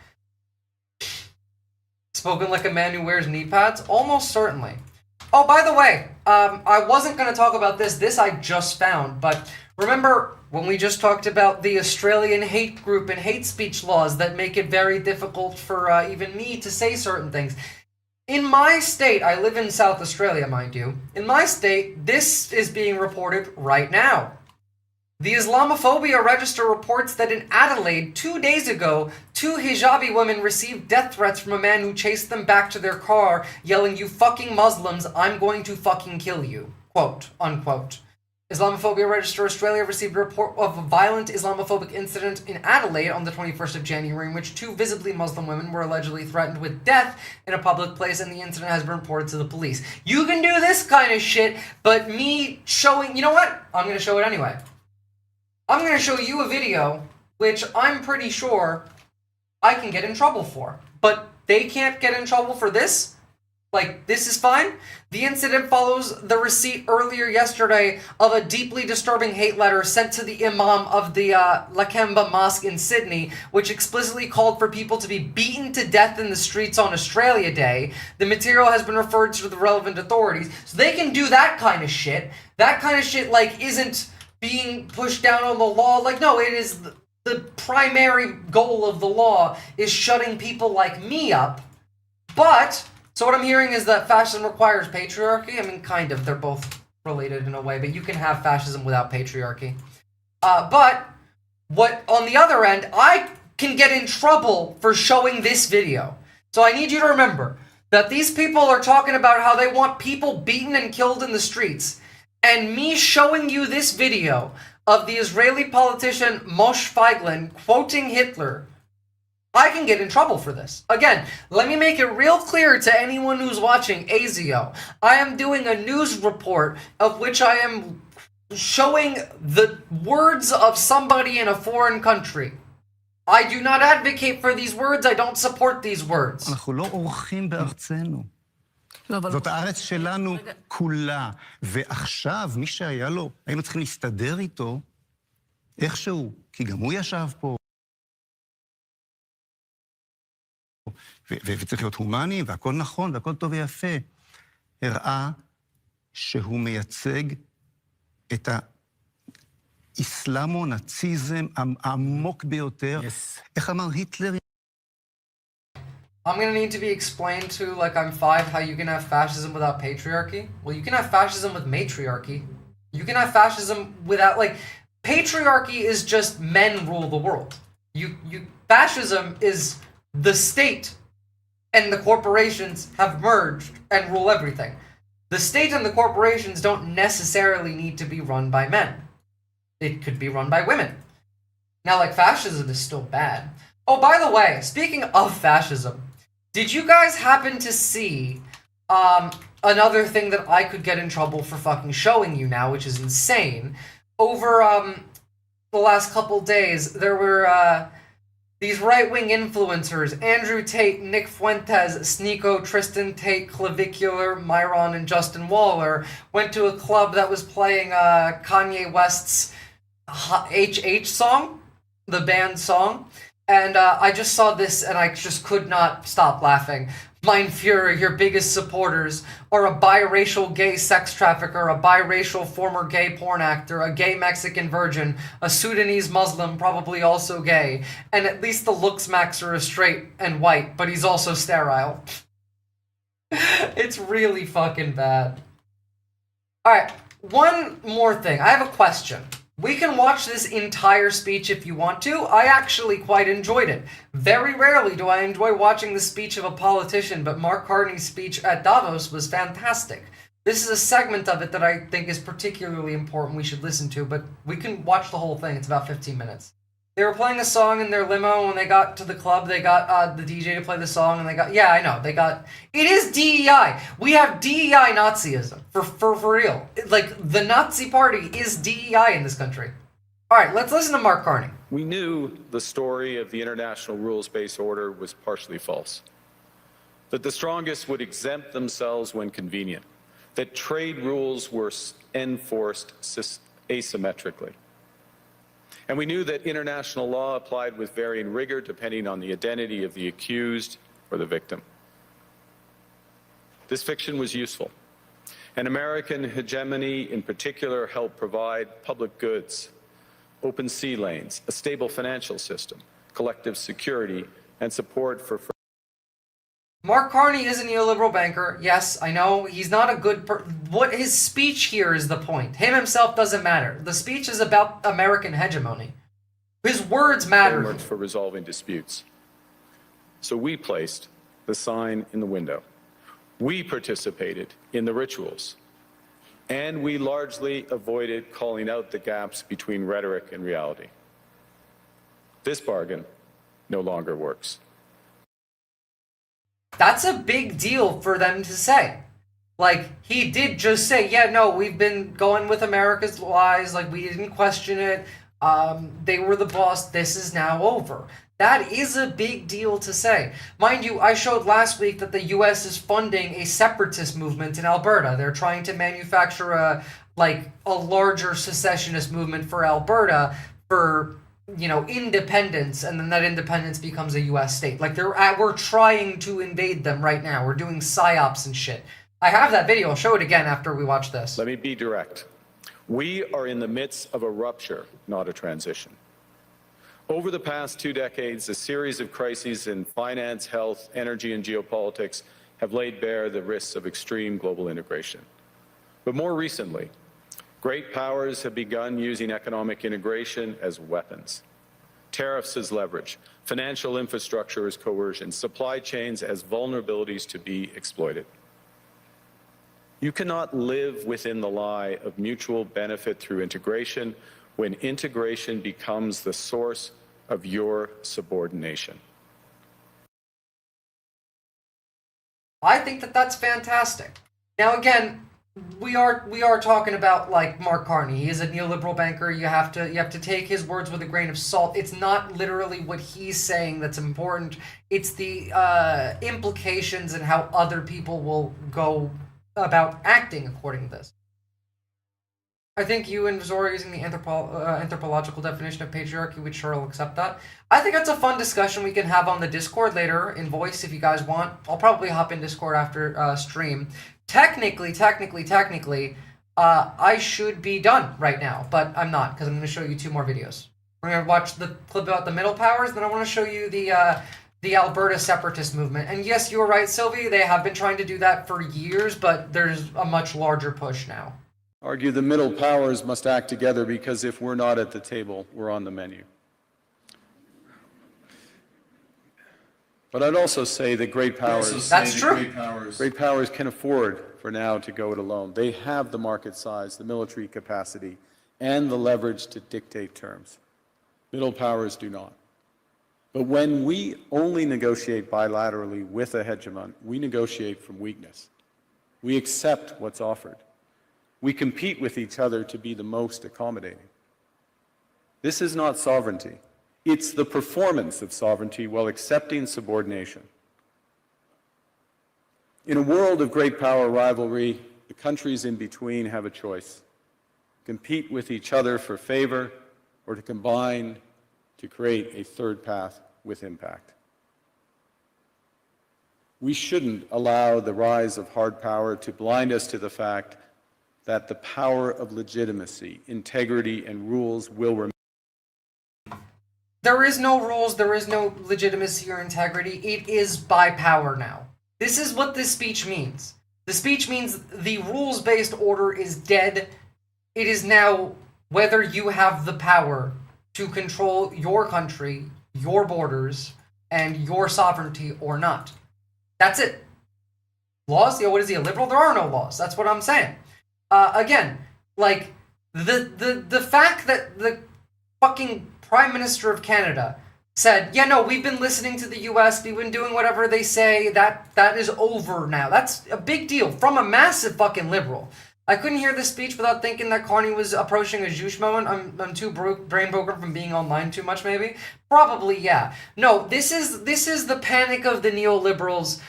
Spoken like a man who wears knee pads? Almost certainly. Oh, by the way, I wasn't going to talk about this. This I just found, but remember when we just talked about the Australian hate group and hate speech laws that make it very difficult for even me to say certain things? In my state, I live in South Australia, mind you. In my state, this is being reported right now. The Islamophobia Register reports that in Adelaide, 2 days ago, 2 hijabi women received death threats from a man who chased them back to their car, yelling, "You fucking Muslims, I'm going to fucking kill you." Quote, unquote. Islamophobia Register Australia received a report of a violent Islamophobic incident in Adelaide on the 21st of January in which 2 visibly Muslim women were allegedly threatened with death in a public place, and the incident has been reported to the police. You can do this kind of shit, but me showing... You know what? I'm going to show it anyway. I'm going to show you a video which I'm pretty sure I can get in trouble for. But they can't get in trouble for this? Like, this is fine? The incident follows the receipt earlier yesterday of a deeply disturbing hate letter sent to the imam of the Lakemba Mosque in Sydney, which explicitly called for people to be beaten to death in the streets on Australia Day. The material has been referred to the relevant authorities, so they can do that kind of shit. That kind of shit, like, isn't being pushed down on the law. Like, no, it is the primary goal of the law is shutting people like me up. But... So what I'm hearing is that fascism requires patriarchy. I mean, kind of. They're both related in a way, but you can have fascism without patriarchy. But what on the other end, I can get in trouble for showing this video. So I need you to remember that these people are talking about how they want people beaten and killed in the streets. And me showing you this video of the Israeli politician Moshe Feiglin quoting Hitler, I can get in trouble for this. Again, let me make it real clear to anyone who's watching ASIO. I am doing a news report of which I am showing the words of somebody in a foreign country. I do not advocate for these words, I don't support these words. אנחנו לא אורחים בארצנו. זאת הארץ שלנו כולה. ועכשיו, מי שהיה לו, היינו צריכים להסתדר איתו איכשהו, כי גם הוא ישב פה. וצריך להיות הומני, והכל נכון, והכל טוב ויפה. הראה שהוא מייצג את האסלאמו-נאציזם העמוק ביותר. איך אמר היטלר? I'm gonna need to be explained to, like I'm 5, how you can have fascism without patriarchy. Well, you can have fascism with matriarchy. You can have fascism without, like, patriarchy is just men rule the world. Fascism is the state and the corporations have merged and rule everything. The state and the corporations don't necessarily need to be run by men. It could be run by women. Now, like, fascism is still bad. Oh, by the way, speaking of fascism, did you guys happen to see another thing that I could get in trouble for fucking showing you now, which is insane? Over the last couple days, there were these right-wing influencers, Andrew Tate, Nick Fuentes, Sneeko, Tristan Tate, Clavicular, Myron, and Justin Waller, went to a club that was playing Kanye West's HH song, the band song, and I just saw this and I just could not stop laughing. Mein Fuhrer, your biggest supporters are a biracial gay sex trafficker, a biracial former gay porn actor, a gay Mexican virgin, a Sudanese Muslim, probably also gay, and at least the looks maxer is straight and white, but he's also sterile. It's really fucking bad. Alright, one more thing. I have a question. We can watch this entire speech if you want to. I actually quite enjoyed it. Very rarely do I enjoy watching the speech of a politician, but Mark Carney's speech at Davos was fantastic. This is a segment of it that I think is particularly important we should listen to, but we can watch the whole thing. It's about 15 minutes. They were playing a song in their limo. When they got to the club, they got the DJ to play the song, and they got... Yeah, I know. They got... It is DEI. We have DEI Nazism. For real. Like, the Nazi party is DEI in this country. All right, let's listen to Mark Carney. We knew the story of the international rules-based order was partially false. That the strongest would exempt themselves when convenient. That trade rules were enforced asymmetrically. And we knew that international law applied with varying rigor depending on the identity of the accused or the victim. This fiction was useful. And American hegemony in particular helped provide public goods, open sea lanes, a stable financial system, collective security, and support for... Mark Carney is a neoliberal banker. Yes, I know. He's not a good what his speech here is the point. Him himself doesn't matter. The speech is about American hegemony. His words matter. For resolving disputes. So we placed the sign in the window. We participated in the rituals. And we largely avoided calling out the gaps between rhetoric and reality. This bargain no longer works. That's a big deal for them to say. Like, he did just say, yeah, no, we've been going with America's lies, like, we didn't question it, they were the boss, this is now over. That is a big deal to say. Mind you, I showed last week that the US is funding a separatist movement in Alberta. They're trying to manufacture a larger secessionist movement for Alberta for, you know, independence, and then that independence becomes a US state. Like, we're trying to invade them right now. We're doing psyops and shit. I have that video. I'll show it again after we watch this. Let me be direct. We are in the midst of a rupture, not a transition. Over the past 2 decades, a series of crises in finance, health, energy, and geopolitics have laid bare the risks of extreme global integration. But more recently, great powers have begun using economic integration as weapons. Tariffs as leverage, financial infrastructure as coercion, supply chains as vulnerabilities to be exploited. You cannot live within the lie of mutual benefit through integration when integration becomes the source of your subordination. I think that that's fantastic. Now, again, we are talking about, like, Mark Carney. He is a neoliberal banker. You have to take his words with a grain of salt. It's not literally what he's saying that's important. It's the implications and how other people will go about acting according to this. I think you and Visora are using the anthropological definition of patriarchy, which sure will accept that. I think that's a fun discussion we can have on the Discord later in voice if you guys want. I'll probably hop in Discord after stream. Technically, I should be done right now, but I'm not, because I'm going to show you 2 more videos. We're going to watch the clip about the middle powers, then I want to show you the Alberta separatist movement. And yes, you were right, Sylvie, they have been trying to do that for years, but there's a much larger push now. Argue the middle powers must act together because if we're not at the table, we're on the menu. But I'd also say that great powers... That's true. Great powers can afford for now to go it alone. They have the market size, the military capacity, and the leverage to dictate terms. Middle powers do not. But when we only negotiate bilaterally with a hegemon, we negotiate from weakness. We accept what's offered. We compete with each other to be the most accommodating. This is not sovereignty. It's the performance of sovereignty while accepting subordination. In a world of great power rivalry, the countries in between have a choice: compete with each other for favor, or to combine to create a third path with impact. We shouldn't allow the rise of hard power to blind us to the fact that the power of legitimacy, integrity, and rules will remain. There is no rules, there is no legitimacy or integrity. It is by power now. This is what this speech means. The speech means the rules-based order is dead. It is now whether you have the power to control your country, your borders, and your sovereignty or not. That's it. Laws? What is he, a liberal? There are no laws. That's what I'm saying. Again, like, the fact that the fucking Prime Minister of Canada said, yeah, no, we've been listening to the US, we've been doing whatever they say, that is over now. That's a big deal from a massive fucking liberal. I couldn't hear this speech without thinking that Carney was approaching a Zhush moment. I'm too brain broken from being online too much, maybe? Probably, yeah. No, this is the panic of the neoliberals,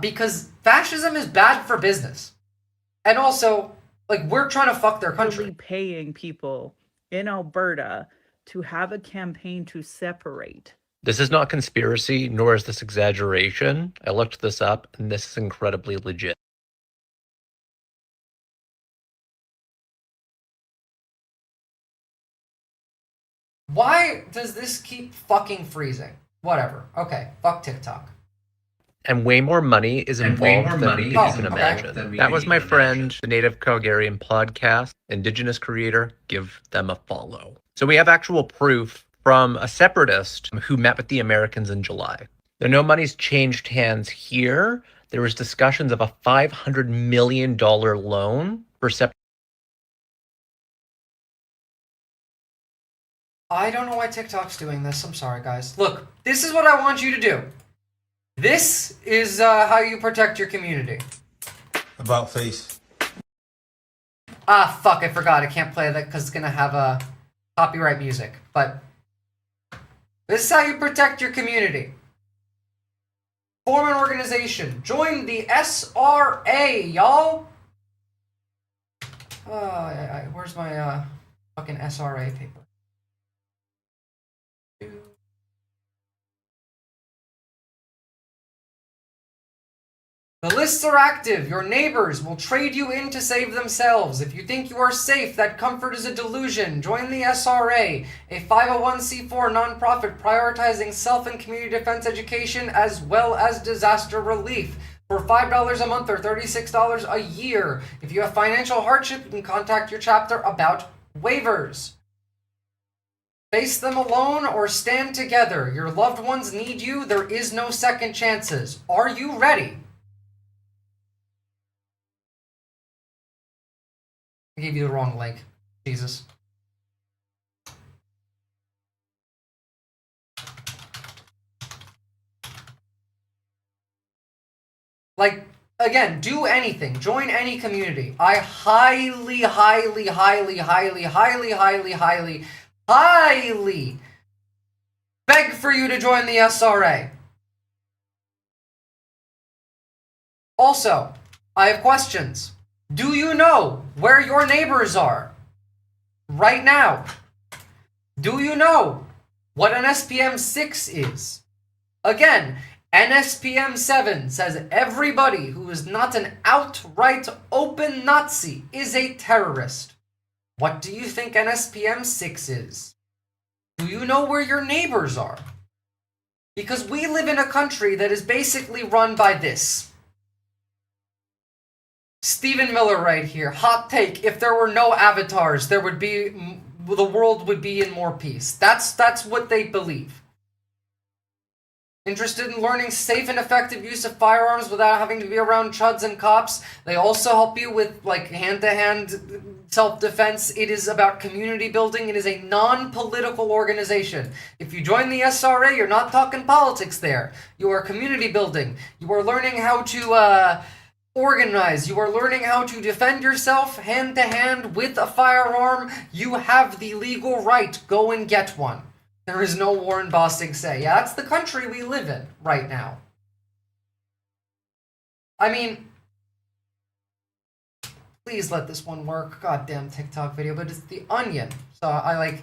because fascism is bad for business. And also, like, we're trying to fuck their country. Paying people in Alberta to have a campaign to separate. This is not conspiracy, nor is this exaggeration. I looked this up, and this is incredibly legit. Why does this keep fucking freezing? Whatever. Okay, fuck TikTok. And way more money is involved than we can even imagine. That was my friend, the Native Calgarian podcast, Indigenous creator. Give them a follow. So we have actual proof from a separatist who met with the Americans in July. Though no money's changed hands here, there was discussions of a $500 million loan for separate I don't know why TikTok's doing this. I'm sorry, guys. Look, this is what I want you to do. This is how you protect your community. About face. Ah, fuck, I forgot. I can't play that because it's going to have copyright music. But this is how you protect your community. Form an organization. Join the SRA, y'all. Where's my fucking SRA paper? The lists are active. Your neighbors will trade you in to save themselves. If you think you are safe, that comfort is a delusion. Join the SRA, a 501c4 nonprofit prioritizing self and community defense education as well as disaster relief. For $5 a month or $36 a year. If you have financial hardship, you can contact your chapter about waivers. Face them alone or stand together. Your loved ones need you. There is no second chances. Are you ready? I gave you the wrong link. Jesus. Like, again, do anything. Join any community. I highly beg for you to join the SRA. Also, I have questions. Do you know where your neighbors are right now? Do you know what an SPM 6 is? Again, NSPM 7 says everybody who is not an outright open Nazi is a terrorist. What do you think NSPM 6 is? Do you know where your neighbors are? Because we live in a country that is basically run by this. Stephen Miller right here. Hot take. If there were no avatars, the world would be in more peace. That's what they believe. Interested in learning safe and effective use of firearms without having to be around chuds and cops? They also help you with like hand-to-hand self-defense. It is about community building. It is a non-political organization. If you join the SRA, you're not talking politics there. You are community building. You are learning how to organize. You are learning how to defend yourself hand-to-hand with a firearm. You have the legal right. Go and get one. There is no Warren Bossing say. Yeah, that's the country we live in right now. I mean, please let this one work. Goddamn TikTok video, but it's The Onion. So I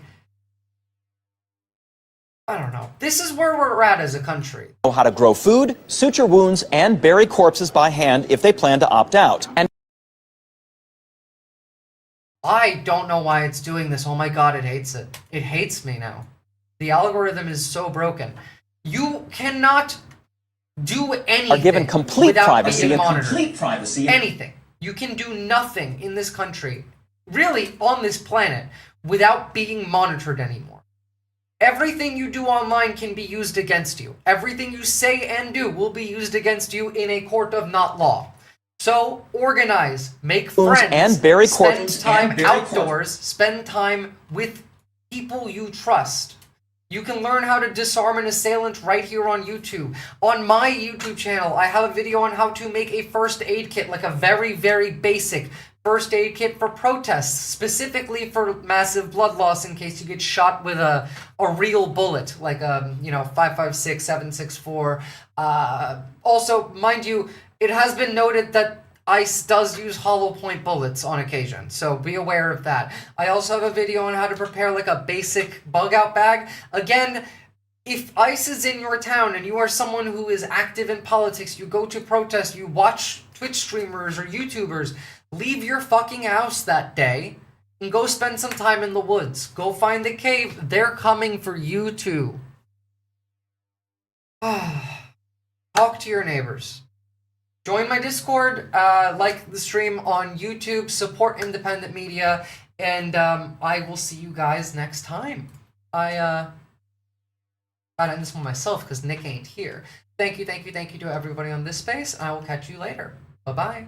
don't know. This is where we're at as a country. Know how to grow food, suture wounds, and bury corpses by hand if they plan to opt out. And I don't know why it's doing this. Oh my god, it hates it. It hates me now. The algorithm is so broken. You cannot do anything are given complete without privacy. being monitored. Anything. You can do nothing in this country, really on this planet, without being monitored anymore. Everything you do online can be used against you. Everything you say and do will be used against you in a court of not law. So organize, make friends, and bury spend time outdoors, spend time with people you trust. You can learn how to disarm an assailant right here on YouTube. On my YouTube channel, I have a video on how to make a first aid kit, like a very, very basic first aid kit for protests, specifically for massive blood loss in case you get shot with a real bullet, like a 5.56, 7.64. Also, mind you, it has been noted that ICE does use hollow point bullets on occasion, so be aware of that. I also have a video on how to prepare like a basic bug out bag. Again, if ICE is in your town and you are someone who is active in politics, you go to protest, you watch Twitch streamers or YouTubers, leave your fucking house that day and go spend some time in the woods. Go find a cave. They're coming for you too. Talk to your neighbors. Join my Discord, like the stream on YouTube, support independent media, and I will see you guys next time. I gotta end this one myself because Nick ain't here. Thank you to everybody on this space, and I will catch you later. Bye-bye.